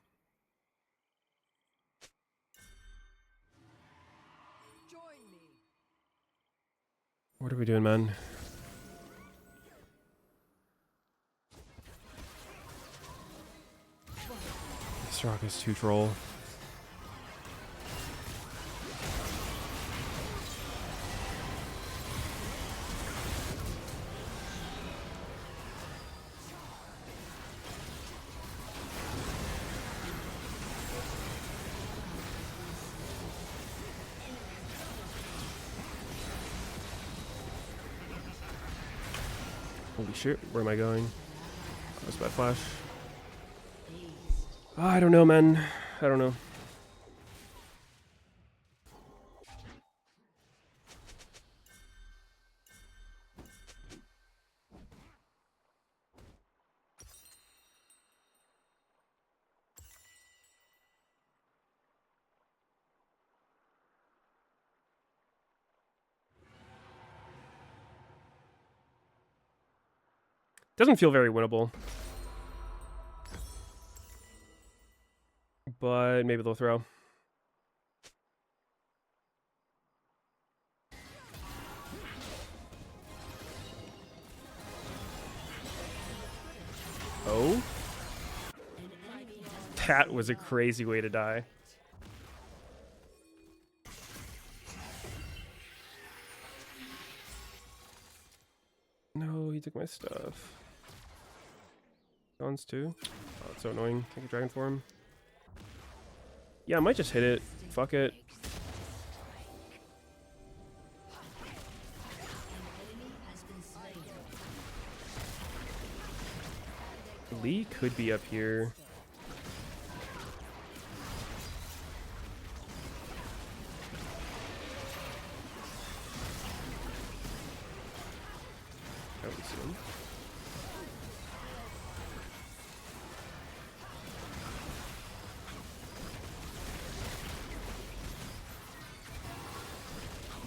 What are we doing, man? This rock is too troll. Holy shit, where am I going? That was bad flash. Oh, I don't know, man. I don't know. Doesn't feel very winnable. But maybe they'll throw. Oh? That was a crazy way to die. No, he took my stuff. Guns too? Oh, it's so annoying. Can't get dragon form. Yeah, I might just hit it. Fuck it. Lee could be up here. That was soon.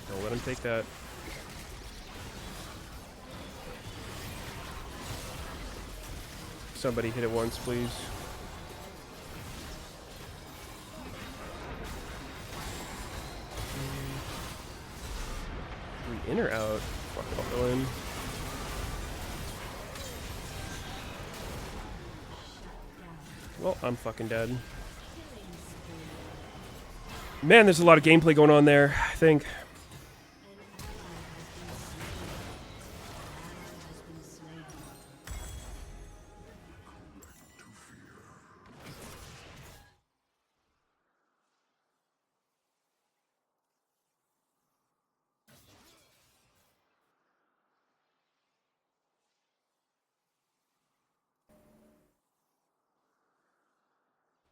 Don't let him take that. Somebody hit it once, please. We in or out? Fuck it, I'll go in. Well, I'm fucking dead. Man, there's a lot of gameplay going on there, I think.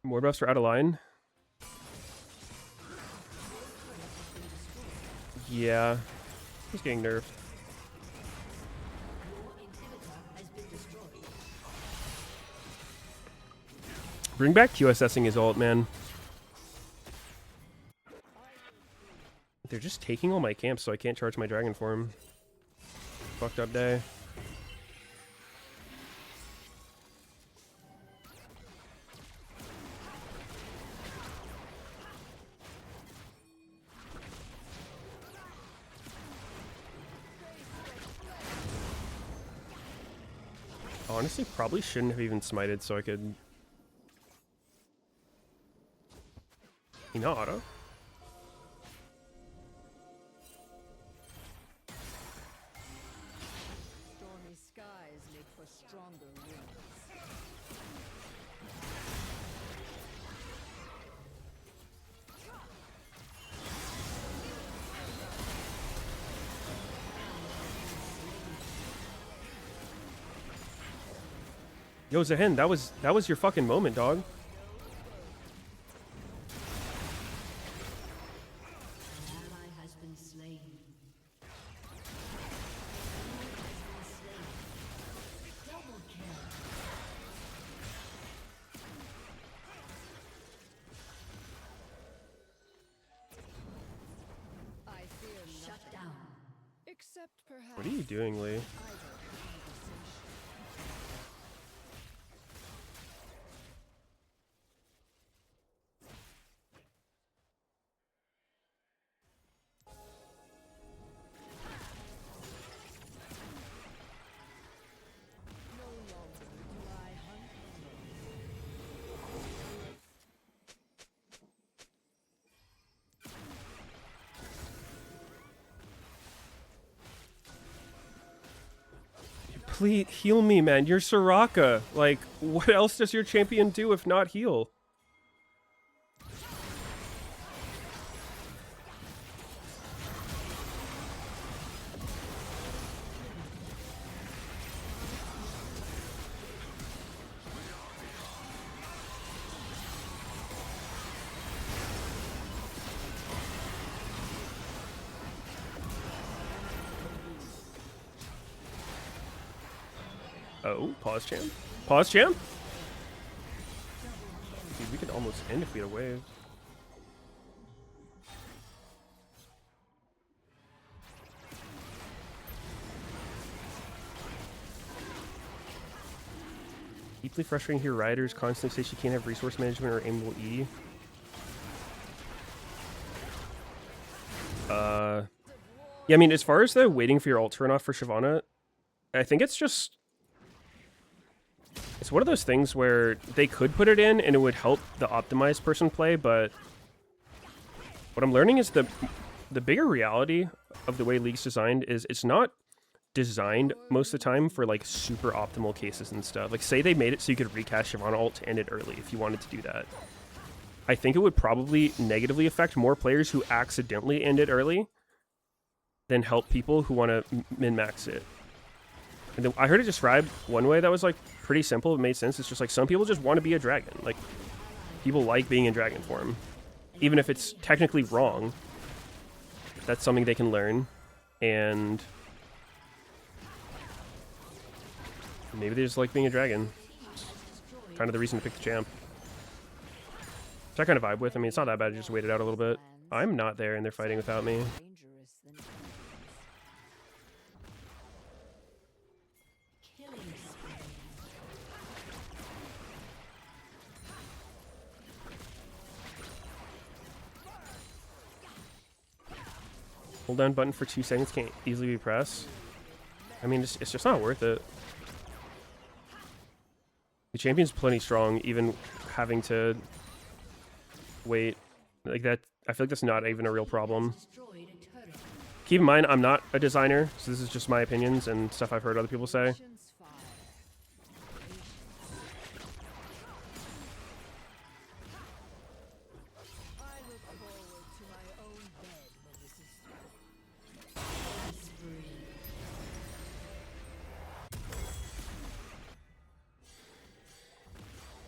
More buffs are out of line. Yeah, he's getting nerfed. Bring back QSSing his ult, man. They're just taking all my camps, so I can't charge my dragon form. Fucked up day. Honestly, probably shouldn't have even smited so I could... He not auto? Stormy skies make for stronger winds. Yo, Zahin, that was your fucking moment, dog. An ally has been slain. Double kill. I fear Shut nothing. down. Except perhaps What are you doing, Lee? idle conversation. No longer do I hunt Please heal me, man. You're Soraka. Like, what else does your champion do if not heal? Oh, pause champ. Pause champ? Dude, we could almost end if we had a wave. Deeply frustrating to hear riders constantly say she can't have resource management or aimable E. Yeah, I mean, as far as the waiting for your ult to run off for Shyvana, I think it's just... It's one of those things where they could put it in and it would help the optimized person play, but what I'm learning is the bigger reality of the way League's designed is it's not designed most of the time for like super optimal cases and stuff. Like say they made it so you could recast Shyvana ult to end it early if you wanted to do that. I think it would probably negatively affect more players who accidentally end it early than help people who want to min-max it. And then I heard it described one way that was like pretty simple. It made sense. It's just like some people just want to be a dragon. Like people like being in dragon form. Even if it's technically wrong, that's something they can learn. And maybe they just like being a dragon. It's kind of the reason to pick the champ. Which I kind of vibe with. I mean, it's not that bad. I just wait it out a little bit. I'm not there and they're fighting without me. Hold down button for 2 seconds can't easily be pressed. I mean, it's just not worth it. The champion's plenty strong, even having to wait like that. I feel like that's not even a real problem. Keep in mind, I'm not a designer, so this is just my opinions and stuff I've heard other people say.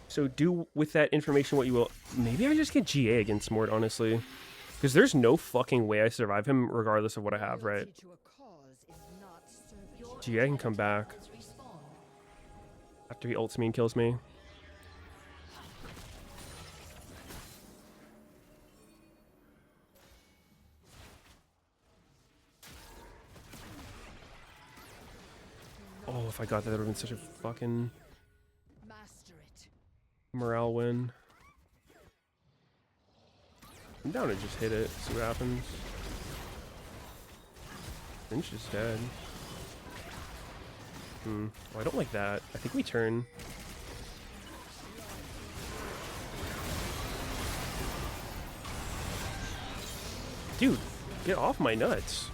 So do with that information what you will. Maybe I just get GA against Mort, honestly. Because there's no fucking way I survive him regardless of what I have, right? GA can come back. After he ults me and kills me. Oh, if I got that, that would have been such a fucking morale win. I'm down to just hit it, see what happens. Finch is dead. Oh, I don't like that. I think we turn. Dude, get off my nuts.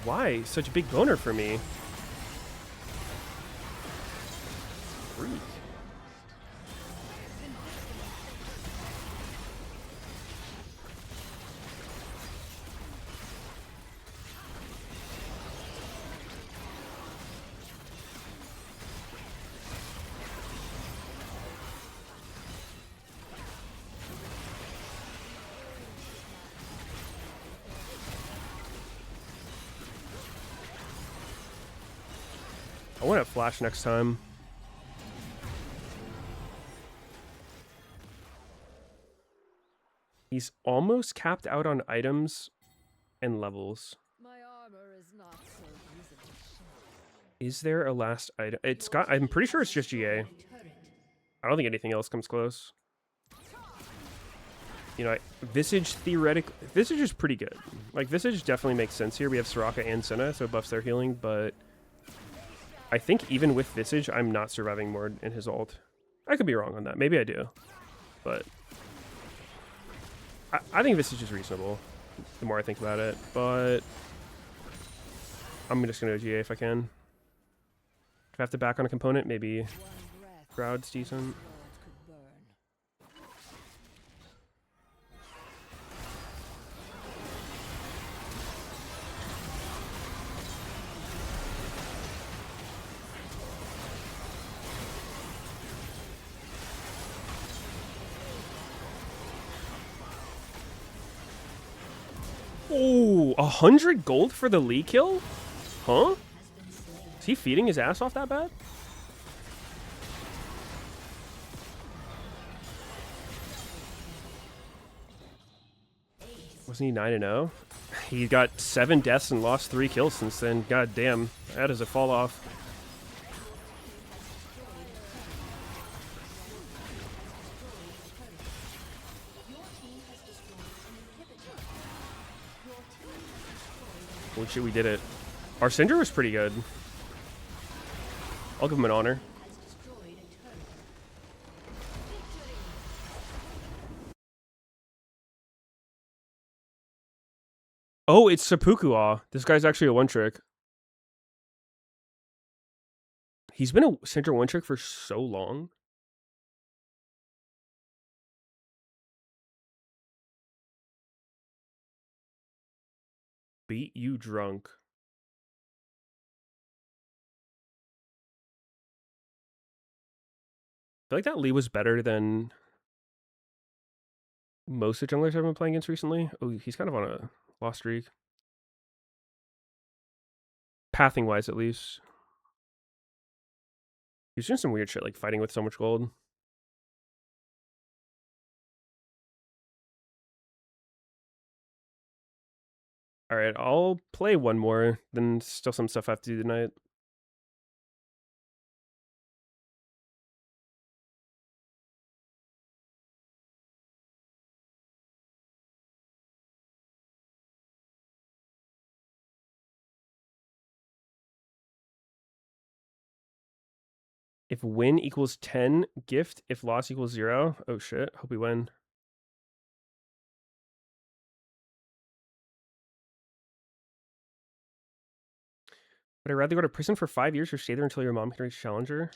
Why such a big boner for me? Freak. I want to flash next time. He's almost capped out on items and levels. My armor is not so easily shattered. Is there a last item? It's got. I'm pretty sure it's just GA. I don't think anything else comes close. You know, Visage theoretically, Visage is pretty good. Like Visage definitely makes sense here. We have Soraka and Senna, so it buffs their healing, but I think even with Visage, I'm not surviving more in his ult. I could be wrong on that. Maybe I do, but I think Visage is reasonable the more I think about it, but I'm just going to go GA if I can. If I have to back on a component, maybe Crowd's decent. Oh, 100 gold for the Lee kill? Huh? Is he feeding his ass off that bad? Wasn't he 9-0? He got 7 deaths and lost 3 kills since then. God damn, that is a fall off. Holy shit, we did it. Our Syndra was pretty good. I'll give him an honor. Oh, it's Seppuku. This guy's actually a one-trick. He's been a Syndra one-trick for so long. Beat you drunk. I feel like that Lee was better than most of the junglers I've been playing against recently. Oh, he's kind of on a lost streak. Pathing-wise, at least. He's doing some weird shit, like fighting with so much gold. Alright, I'll play one more, then still some stuff I have to do tonight. If win equals 10, gift. If loss equals 0. Oh shit, hope we win. Would I rather go to prison for 5 years or stay there until your mom can reach Challenger?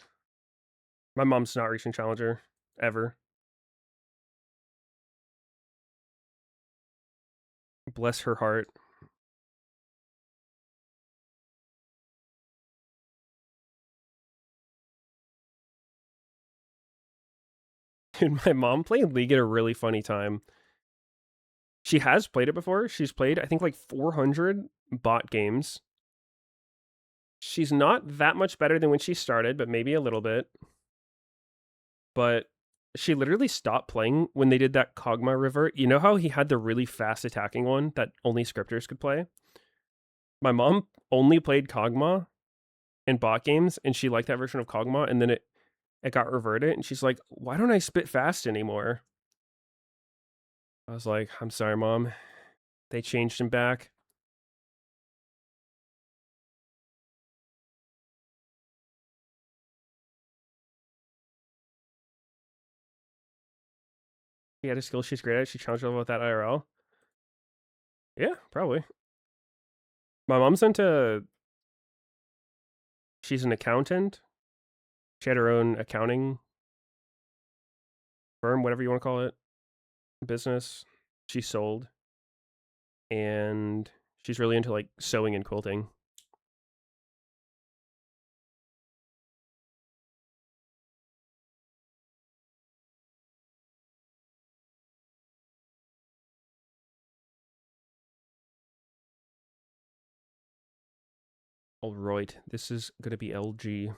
My mom's not reaching Challenger. Ever. Bless her heart. Dude, my mom played League at a really funny time. She has played it before. She's played, I think, like 400 bot games. She's not that much better than when she started, but maybe a little bit. But she literally stopped playing when they did that Kog'Maw revert. You know how he had the really fast attacking one that only scripters could play? My mom only played Kog'Maw in bot games, and she liked that version of Kog'Maw, and then it got reverted, and she's like, why don't I spit fast anymore? I was like, I'm sorry, Mom. They changed him back. He had a skill she's great at. She challenged level with that IRL. Yeah, probably. My mom's into. She's an accountant. She had her own accounting firm, whatever you want to call it, business. She sold. And she's really into like sewing and quilting. All right, this is going to be LG.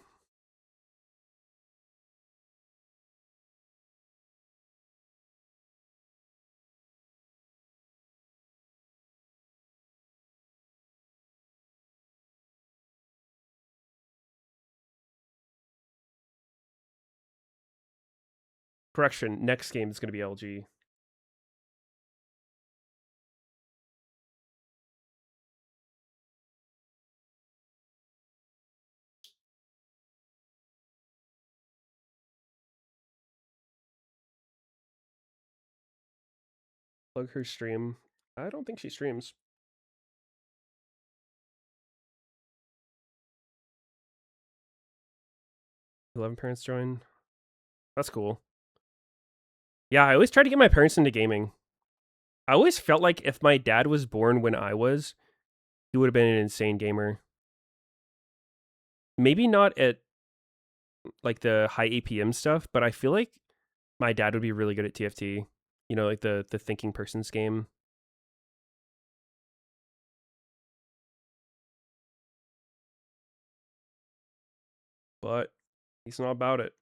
Correction, next game is going to be LG. Plug her stream. I don't think she streams. "11 parents join." That's cool. Yeah, I always try to get my parents into gaming. I always felt like if my dad was born when I was, he would have been an insane gamer. Maybe not at like the high APM stuff, but I feel like my dad would be really good at TFT. You know, like the thinking person's game. But he's not about it.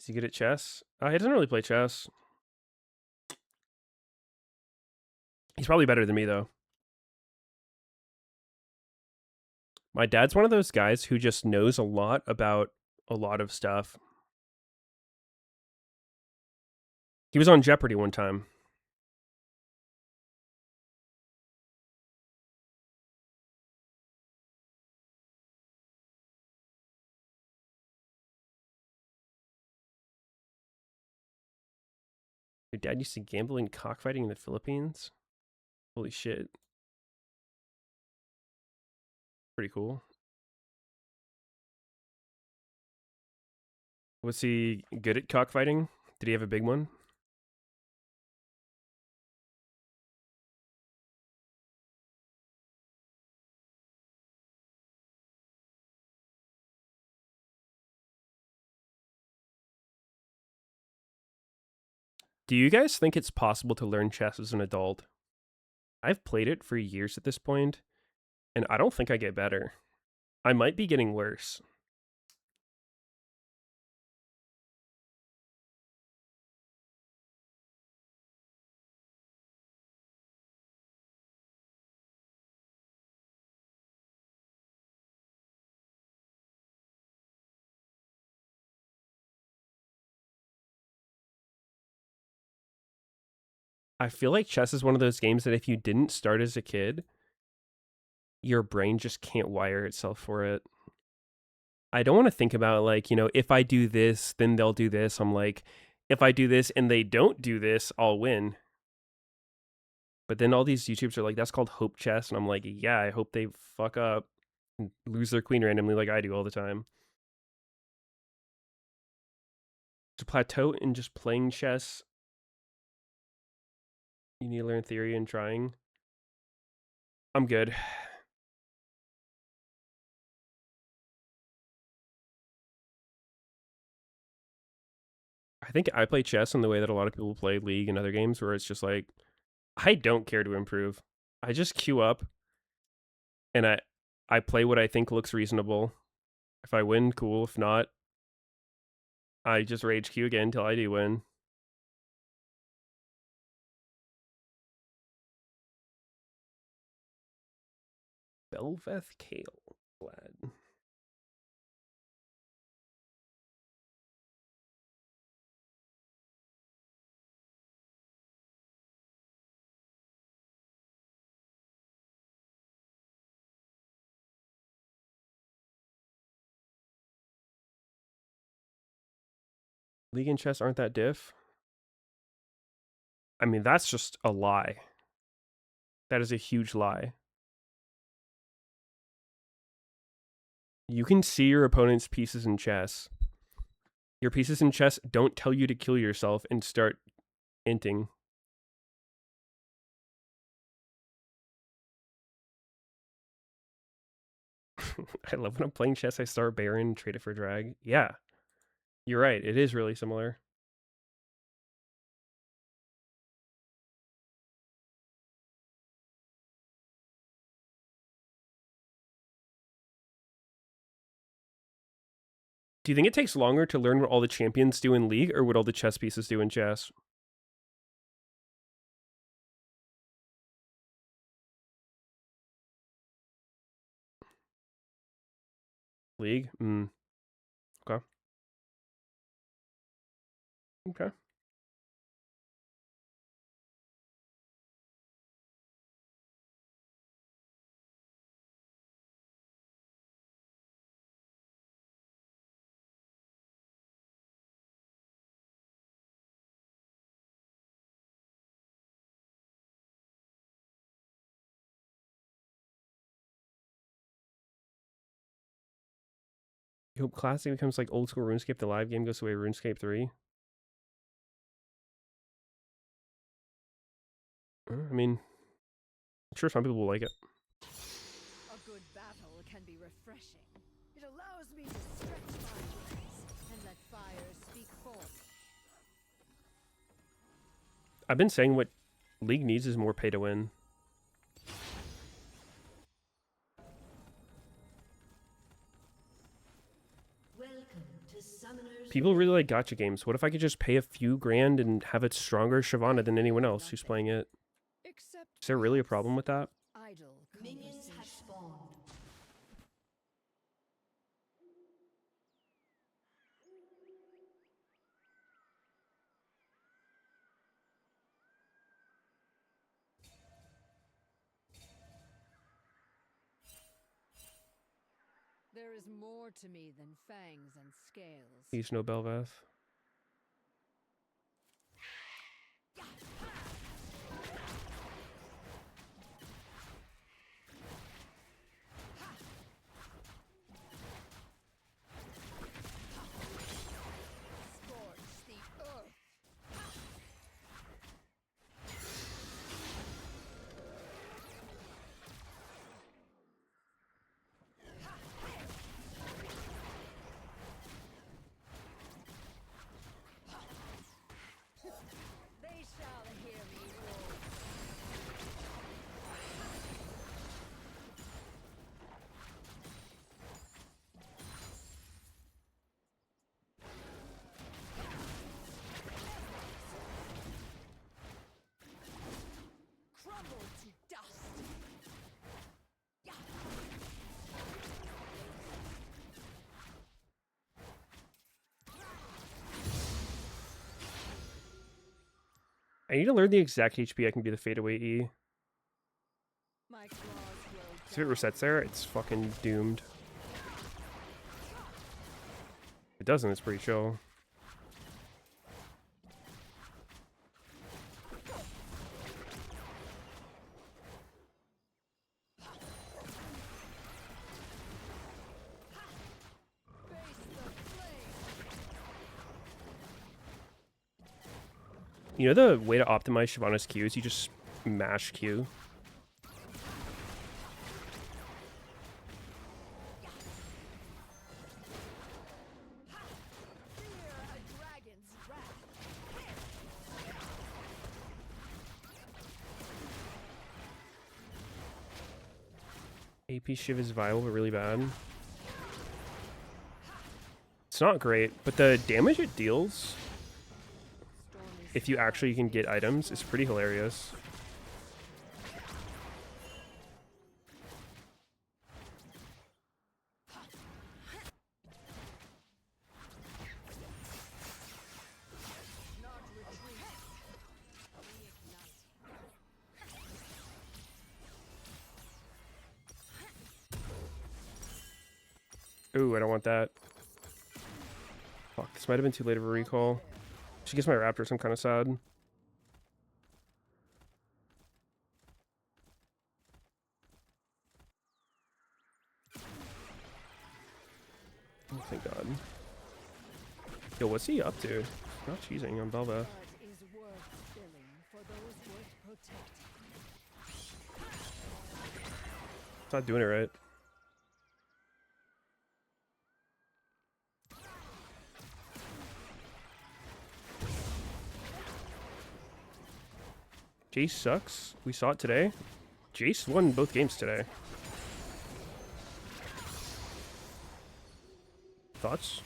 Is he good at chess? He doesn't really play chess. He's probably better than me, though. My dad's one of those guys who just knows a lot about a lot of stuff. He was on Jeopardy one time. Your dad used to gamble and cockfighting in the Philippines? Holy shit. Pretty cool. Was he good at cockfighting? Did he have a big one? Do you guys think it's possible to learn chess as an adult? I've played it for years at this point, and I don't think I get better. I might be getting worse. I feel like chess is one of those games that if you didn't start as a kid, your brain just can't wire itself for it. I don't want to think about like, you know, if I do this, then they'll do this. I'm like, if I do this and they don't do this, I'll win. But then all these YouTubers are like, that's called hope chess. And I'm like, yeah, I hope they fuck up and lose their queen randomly like I do all the time. To plateau in just playing chess, you need to learn theory and trying. I'm good. I think I play chess in the way that a lot of people play League and other games where it's just like, I don't care to improve. I just queue up and I play what I think looks reasonable. If I win, cool. If not, I just rage queue again until I do win. Belveth Kale. Glad. League and chess aren't that diff. I mean, that's just a lie. That is a huge lie. You can see your opponent's pieces in chess. Your pieces in chess don't tell you to kill yourself and start inting. I love when I'm playing chess, I start Baron, trade it for drag. Yeah, you're right. It is really similar. Do you think it takes longer to learn what all the champions do in League or what all the chess pieces do in chess? League? Okay. Okay. You hope Classic becomes like old school RuneScape, the live game goes away RuneScape 3? I mean, I'm sure some people will like it. A good battle can be refreshing. It allows me to stretch my wings and let fire speak forth. I've been saying what League needs is more pay to win. People really like gacha games. What if I could just pay a few grand and have a stronger Shyvana than anyone else who's playing it? Is there really a problem with that? Minions have spawned. There is more to me than fangs and scales. He's no Bel'Veth. They shall hear me roar. Crumble to dust. I need to learn the exact HP I can do the fadeaway E. If it resets there, it's fucking doomed. If it doesn't, it's pretty chill. You know the way to optimize Shyvana's Q is you just mash Q. AP Shiv is viable but really bad. It's not great, but the damage it deals, if you actually can get items, is pretty hilarious. Ooh, I don't want that. Fuck, This might have been too late of a recall. She gets my Raptors. I'm kind of sad. Oh, thank God. Yo, what's he up to? He's not cheesing on Belva. It's not doing it right. Jace sucks. We saw it today. Jace won both games today. Thoughts?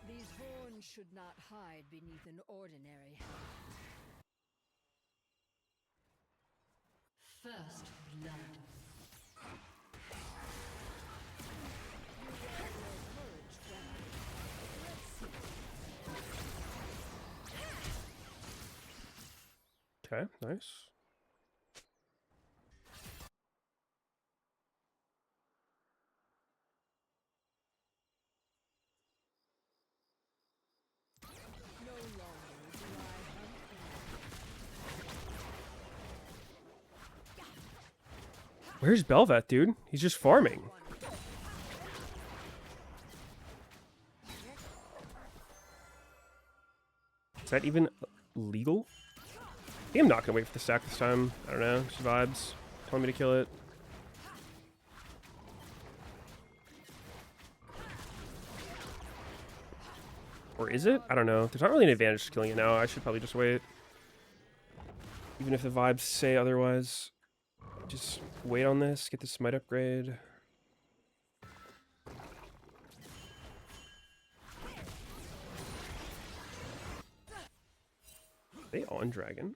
These horns should not hide beneath an ordinary hat. First blood. Okay, nice. Where's Belvet, dude? He's just farming. Is that even legal? I think I'm not gonna wait for the stack this time. I don't know. Just vibes. Telling me to kill it. Or is it? I don't know. There's not really an advantage to killing it now. I should probably just wait. Even if the vibes say otherwise. Just wait on this. Get the smite upgrade. Are they on dragon?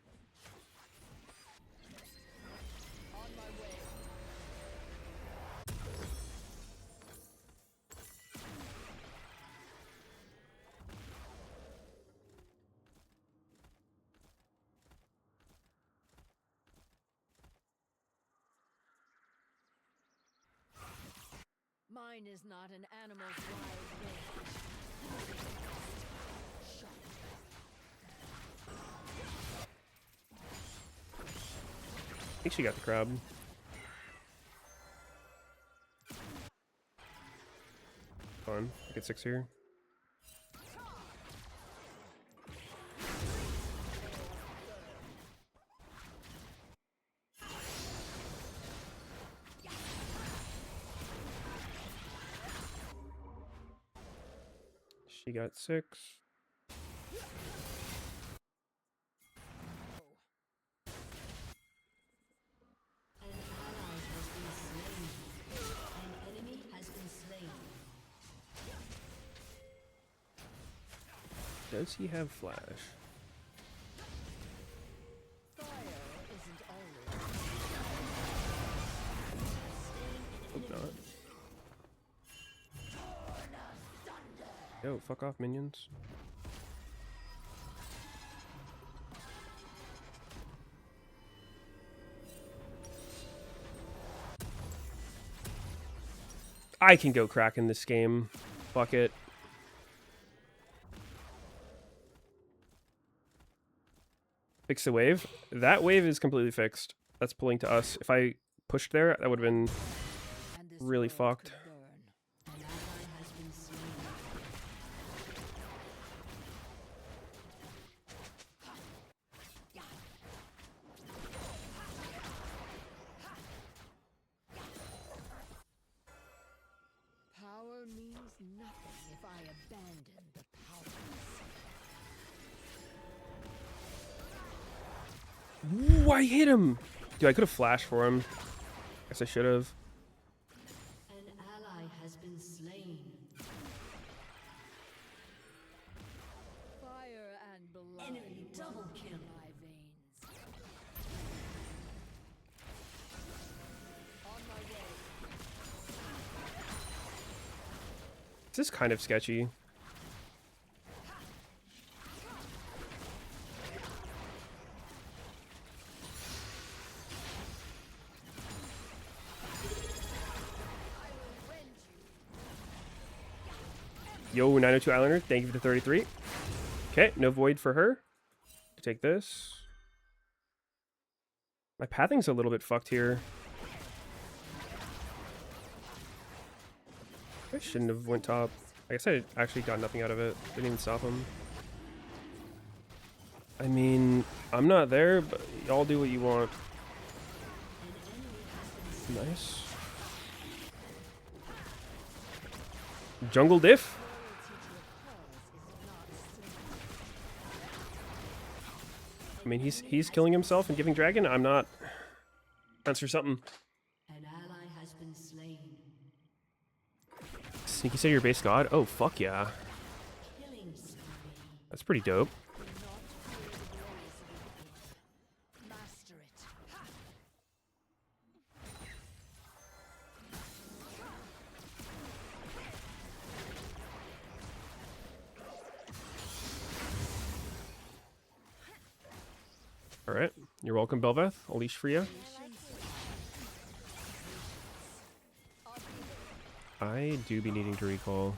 Mine is not an animal's wild rage. I think she got the crab. Fun. I get 6 here. She got 6. Does he have flash? Hope not. Yo, fuck off, minions. I can go crack in this game. Fuck it. Fix the wave. That wave is completely fixed. That's pulling to us. If I pushed there, that would have been really fucked. Power means nothing if I abandon the powerless. Ooh, I hit him! Dude, I could have flashed for him. Guess I should have. An ally has been slain. Fire and blood. Enemy double kill. My veins. On my way. This is kind of sketchy. Yo, 902 Islander, thank you for the 33. Okay, no void for her. To take this. My pathing's a little bit fucked here. I shouldn't have went top. I guess I actually got nothing out of it. Didn't even stop him. I mean, I'm not there, but y'all do what you want. Nice. Jungle diff. I mean, he's killing himself and giving dragon. I'm not. Answer something. An ally has been slain. Sneaky say your base god. Oh fuck yeah. Killing spree. That's pretty dope. Master it. All right, you're welcome, Belveth. I'll leash for you. I do be needing to recall.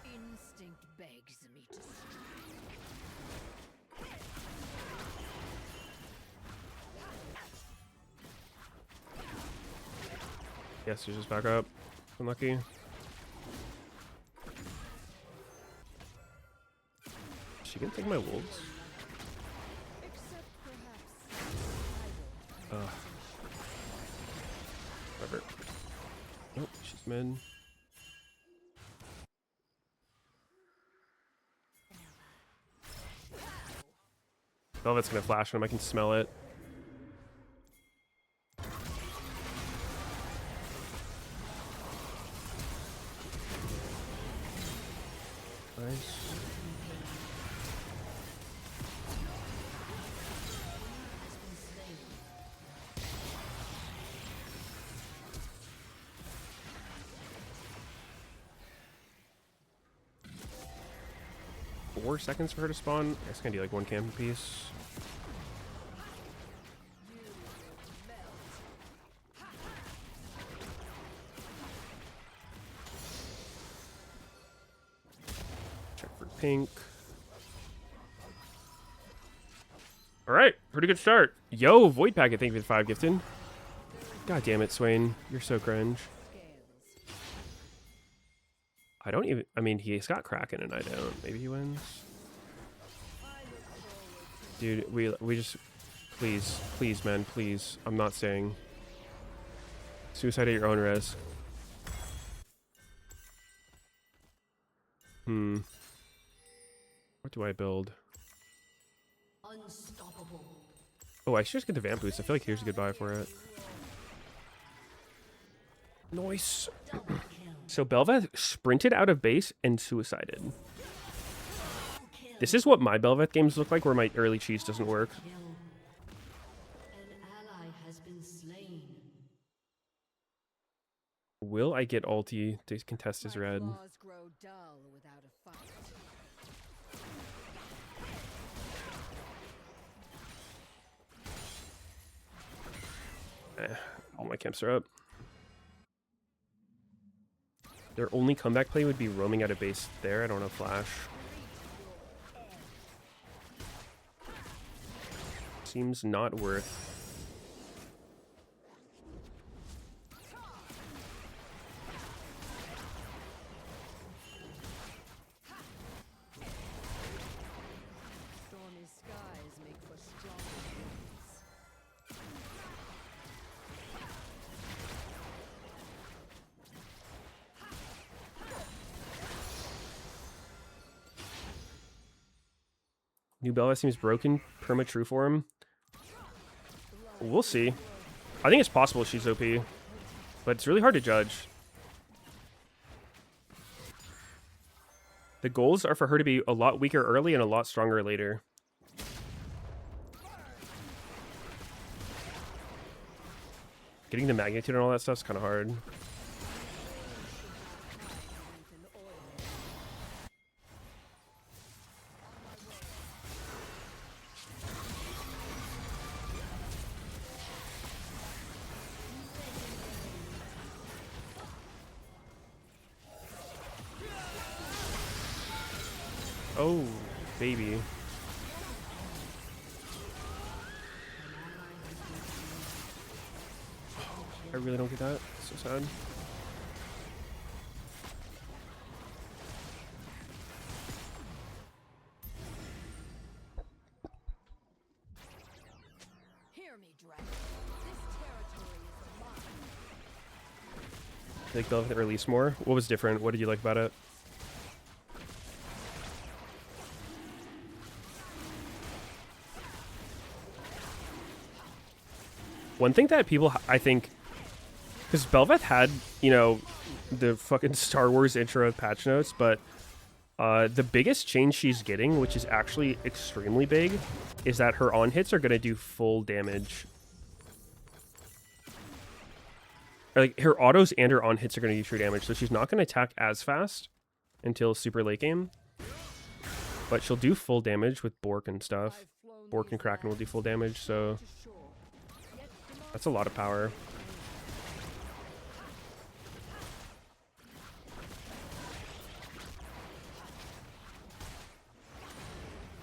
Instinct begs me to strike. Yes, you just back up. Unlucky. She can take my wolves. Whatever. Nope, she's mid. Velvet's gonna flash him. I can smell it. Nice. 4 seconds for her to spawn. It's gonna be like one camping piece. Check for pink. All right, pretty good start. Yo, Void Packet, thank you for the 5 gifted. God damn it, Swain. You're so cringe. I don't even... I mean, he's got Kraken and I don't. Maybe he wins. Dude, we just... Please. Please, man. Please. I'm not staying. Suicide at your own risk. What do I build? Unstoppable. Oh, I should just get the Vamp Boost. I feel like here's a good buy for it. Nice. So Belveth sprinted out of base and suicided. This is what my Belveth games look like, where my early cheese doesn't work. An ally has been slain. Will I get ulti to contest his red? Claws grow dull without a fight. All my camps are up. Their only comeback play would be roaming out of base there. I don't know flash. Seems not worth. Stormy skies make for strong winds. New Belveth seems broken. Perma true for him. We'll see. I think it's possible she's OP, but it's really hard to judge. The goals are for her to be a lot weaker early and a lot stronger later. Getting the magnitude and all that stuff's kind of hard. Oh, baby. I really don't get that. So sad. Hear me, dragon. This territory is mine. I think they'll have to release more. What was different? What did you like about it? One thing that people, I think, because Bel'Veth had, you know, the fucking Star Wars intro of patch notes, but the biggest change she's getting, which is actually extremely big, is that her on hits are going to do full damage. Like, her autos and her on hits are going to do true damage, so she's not going to attack as fast until super late game. But she'll do full damage with Bork and stuff. Bork and Kraken will do full damage, so that's a lot of power.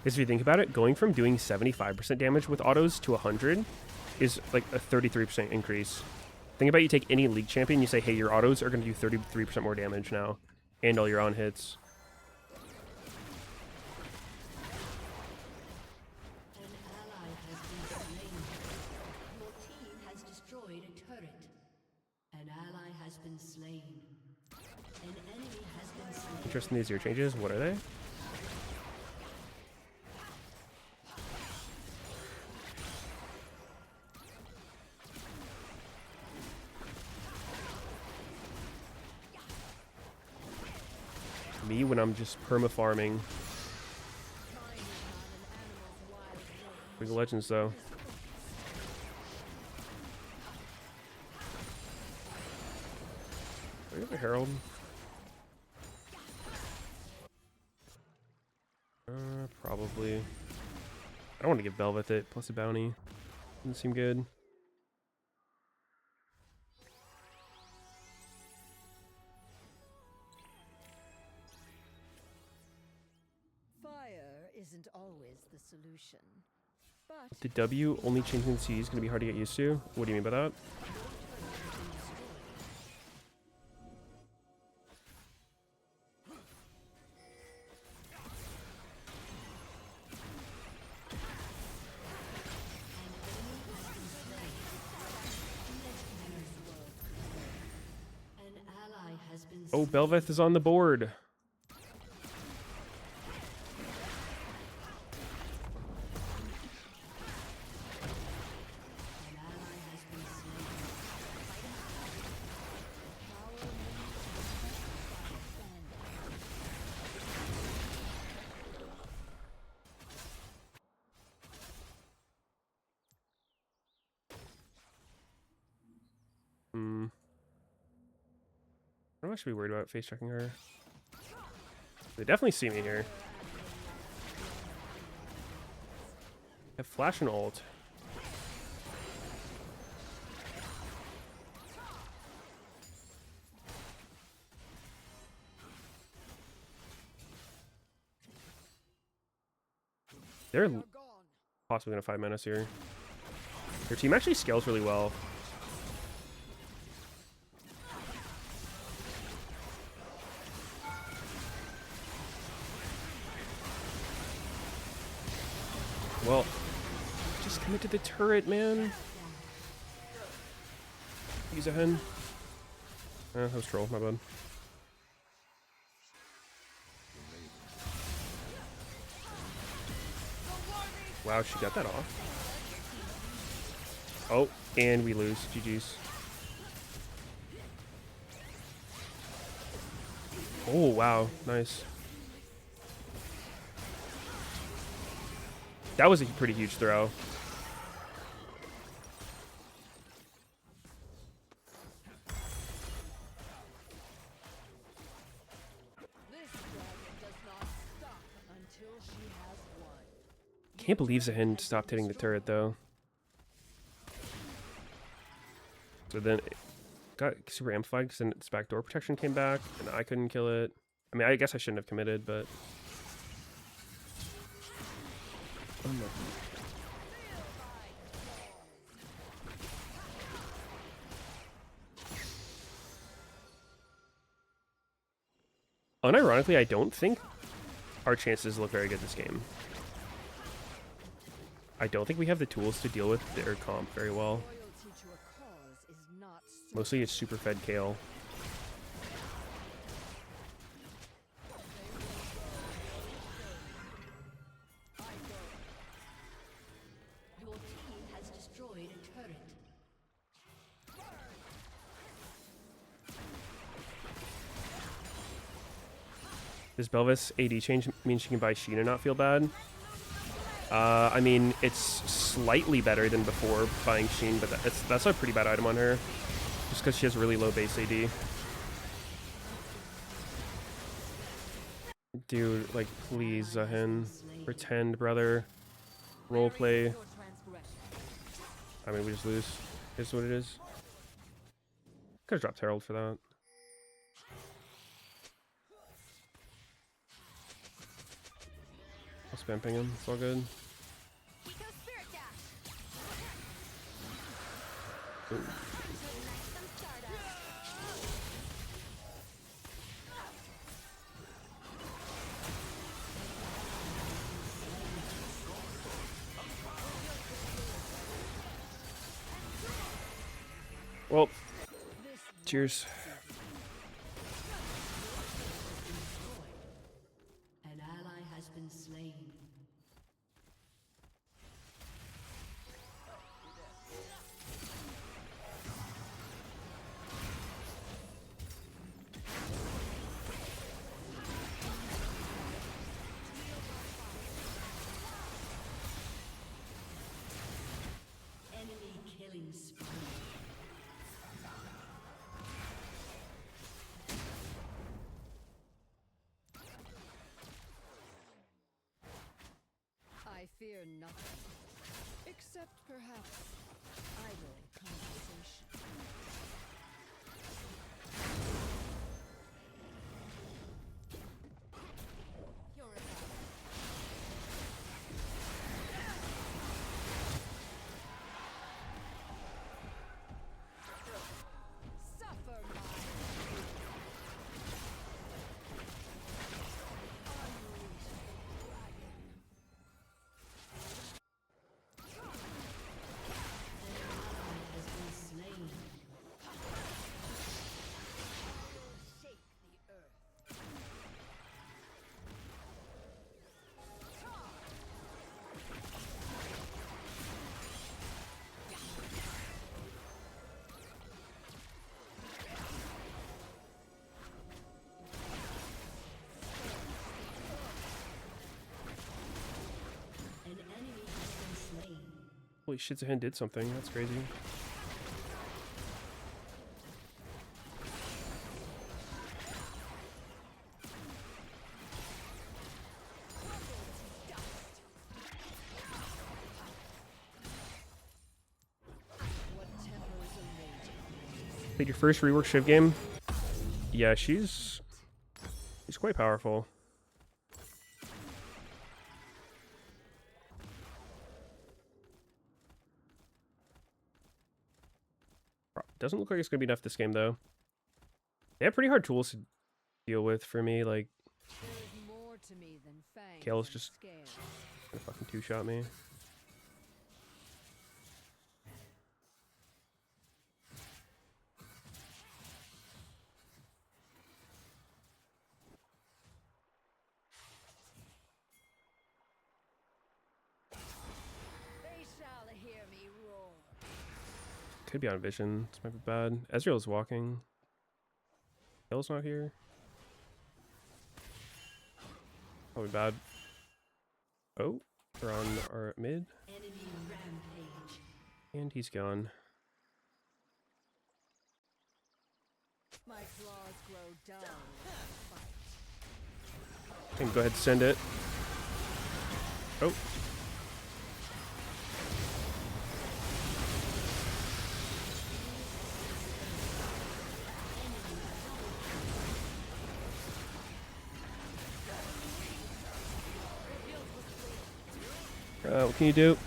Because if you think about it, going from doing 75% damage with autos to 100 is like a 33% increase. Think about you take any league champion, you say, hey, your autos are going to do 33% more damage now, and all your on hits. An ally has been slain. Your team has destroyed a turret. An ally has been slain. An enemy has been slain. Interesting, these ear changes. What are they? Me when I'm just perma-farming. League of Legends, though. Do we have a Herald? Probably. I don't want to give Bel'Veth it, plus a bounty. Doesn't seem good. Fire isn't always the solution. But The W only changing the C is going to be hard to get used to. What do you mean by that? An ally has been Oh, Bel'Veth is on the board. I don't know, I should be worried about face checking her. They definitely see me here. I have flash and ult. They're possibly gonna 5 mana here. Their team actually scales really well. Well, just commit to the turret, man. Use a hen. That was troll, my bad. Wow, she got that off. Oh, and we lose. GG's. Oh, wow. Nice. That was a pretty huge throw. Can't believe Zahin stopped hitting the turret, though. So then it got super amplified because then its backdoor protection came back, and I couldn't kill it. I mean, I guess I shouldn't have committed, but Unironically, I don't think our chances look very good this game. I don't think we have the tools to deal with their comp very well. Mostly it's super fed Kale. Your team has destroyed a turret. Does Belvis AD change mean she can buy Sheen and not feel bad? I mean, it's slightly better than before buying Sheen, but that's a pretty bad item on her. Just because she has really low base AD. Dude, like, please, Zahin. Pretend, brother. Roleplay. I mean, we just lose. Is what it is. Could've dropped Herald for that. I'll spam ping him. It's all good. Ooh. Well, cheers. An ally has been slain. Enemy killing spree. I fear nothing, except perhaps idle conversation. You're a suffer Holy shit, Zahin did something. That's crazy. Played your first rework Shiv game? Yeah, she's quite powerful. Doesn't look like it's gonna be enough this game though. They have pretty hard tools to deal with for me. Like, Kale's just gonna fucking two-shot me. They shall hear me roar. Could be on vision. This might be bad. Ezreal's walking. Kale's not here. Probably bad. Oh, we're on our mid. And he's gone. My claws grow dull with fight. Can go ahead and send it. Oh. What can you do?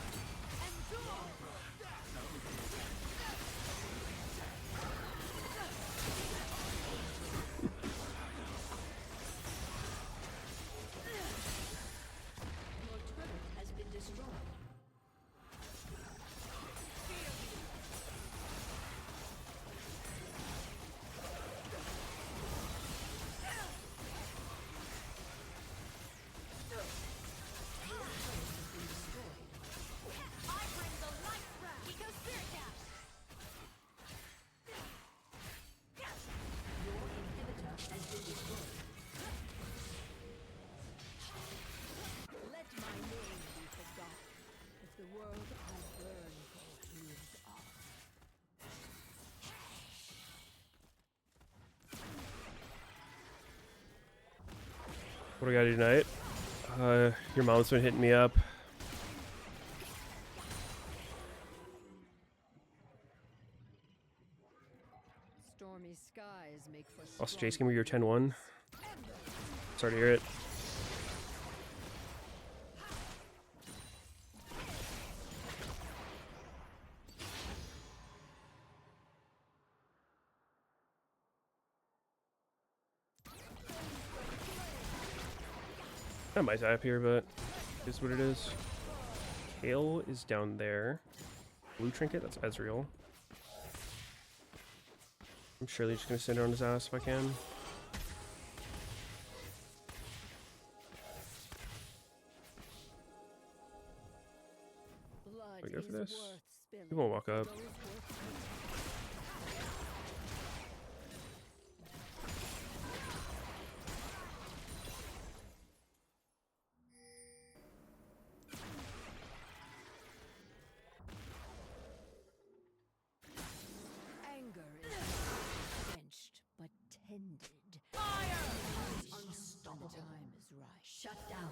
What do we gotta do tonight? Your mom's been hitting me up. Stormy skies make for Also, Jace, give me your 10-1. Sorry to hear it. I might die up here, but it is what it is. Kale is down there. Blue trinket, that's Ezreal. I'm surely just gonna sit on his ass if I can. Do I go for this? He won't walk up. Tended. Fire! Unstoppable. The time is right. Shut down.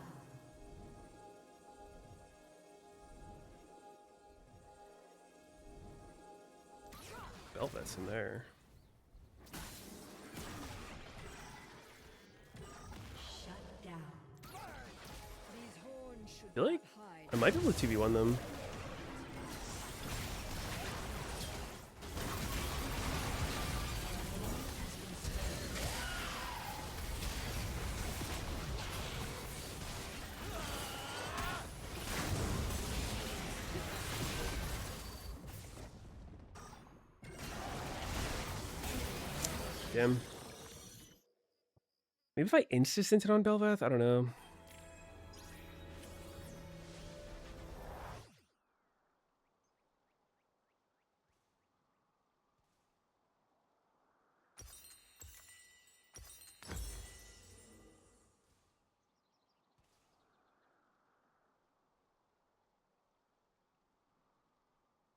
Velvet's in there. Shut down. These horns should I feel like I might be able to 2v1 them. Damn. Maybe if I insta-sent it on Bel'Veth? I don't know.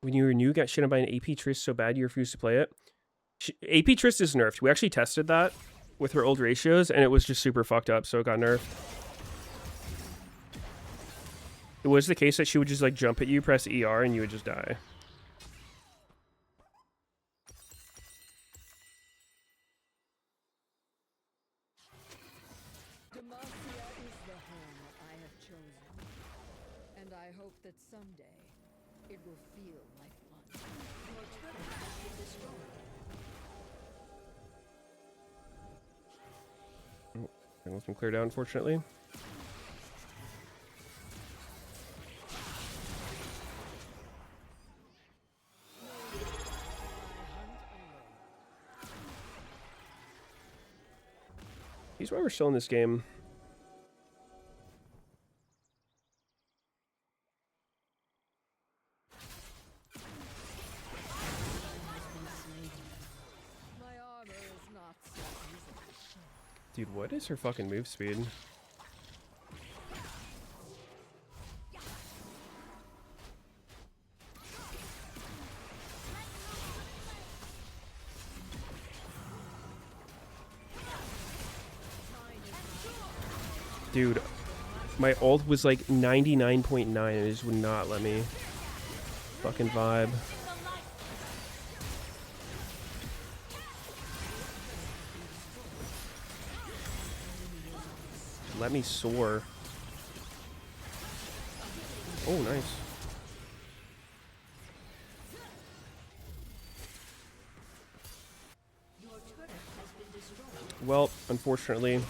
When you were new, got shit on by an AP Triss so bad you refused to play it. AP Triss is nerfed. We actually tested that with her old ratios, and it was just super fucked up, so it got nerfed. It was the case that she would just like jump at you, press ER, and you would just die. Demacia is the home I have chosen, and I hope that someday it will feel like one. Your turret has been destroyed. That one's been cleared out, unfortunately. Here's why we're still in this game. My armor is not so easily. Dude, what is her fucking move speed? Dude, my ult was like 99.9 and it just would not let me fucking vibe. Let me soar. Oh, nice. Well, unfortunately,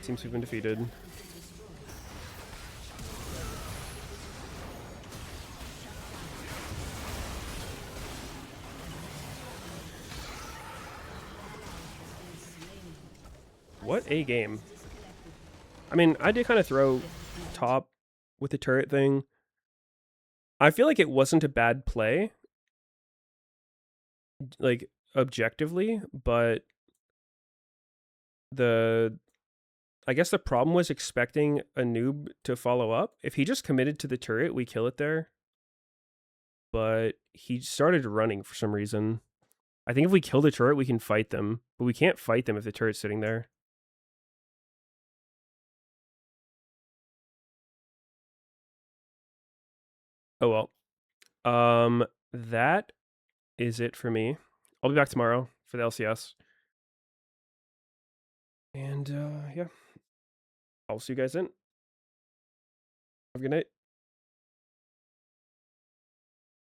seems we've been defeated. What a game. I mean, I did kind of throw top with the turret thing. I feel like it wasn't a bad play, like, objectively, but I guess the problem was expecting a noob to follow up. If he just committed to the turret, we kill it there. But he started running for some reason. I think if we kill the turret, we can fight them. But we can't fight them if the turret's sitting there. Oh well. That is it for me. I'll be back tomorrow for the LCS. And yeah. I'll see you guys then. Have a good night.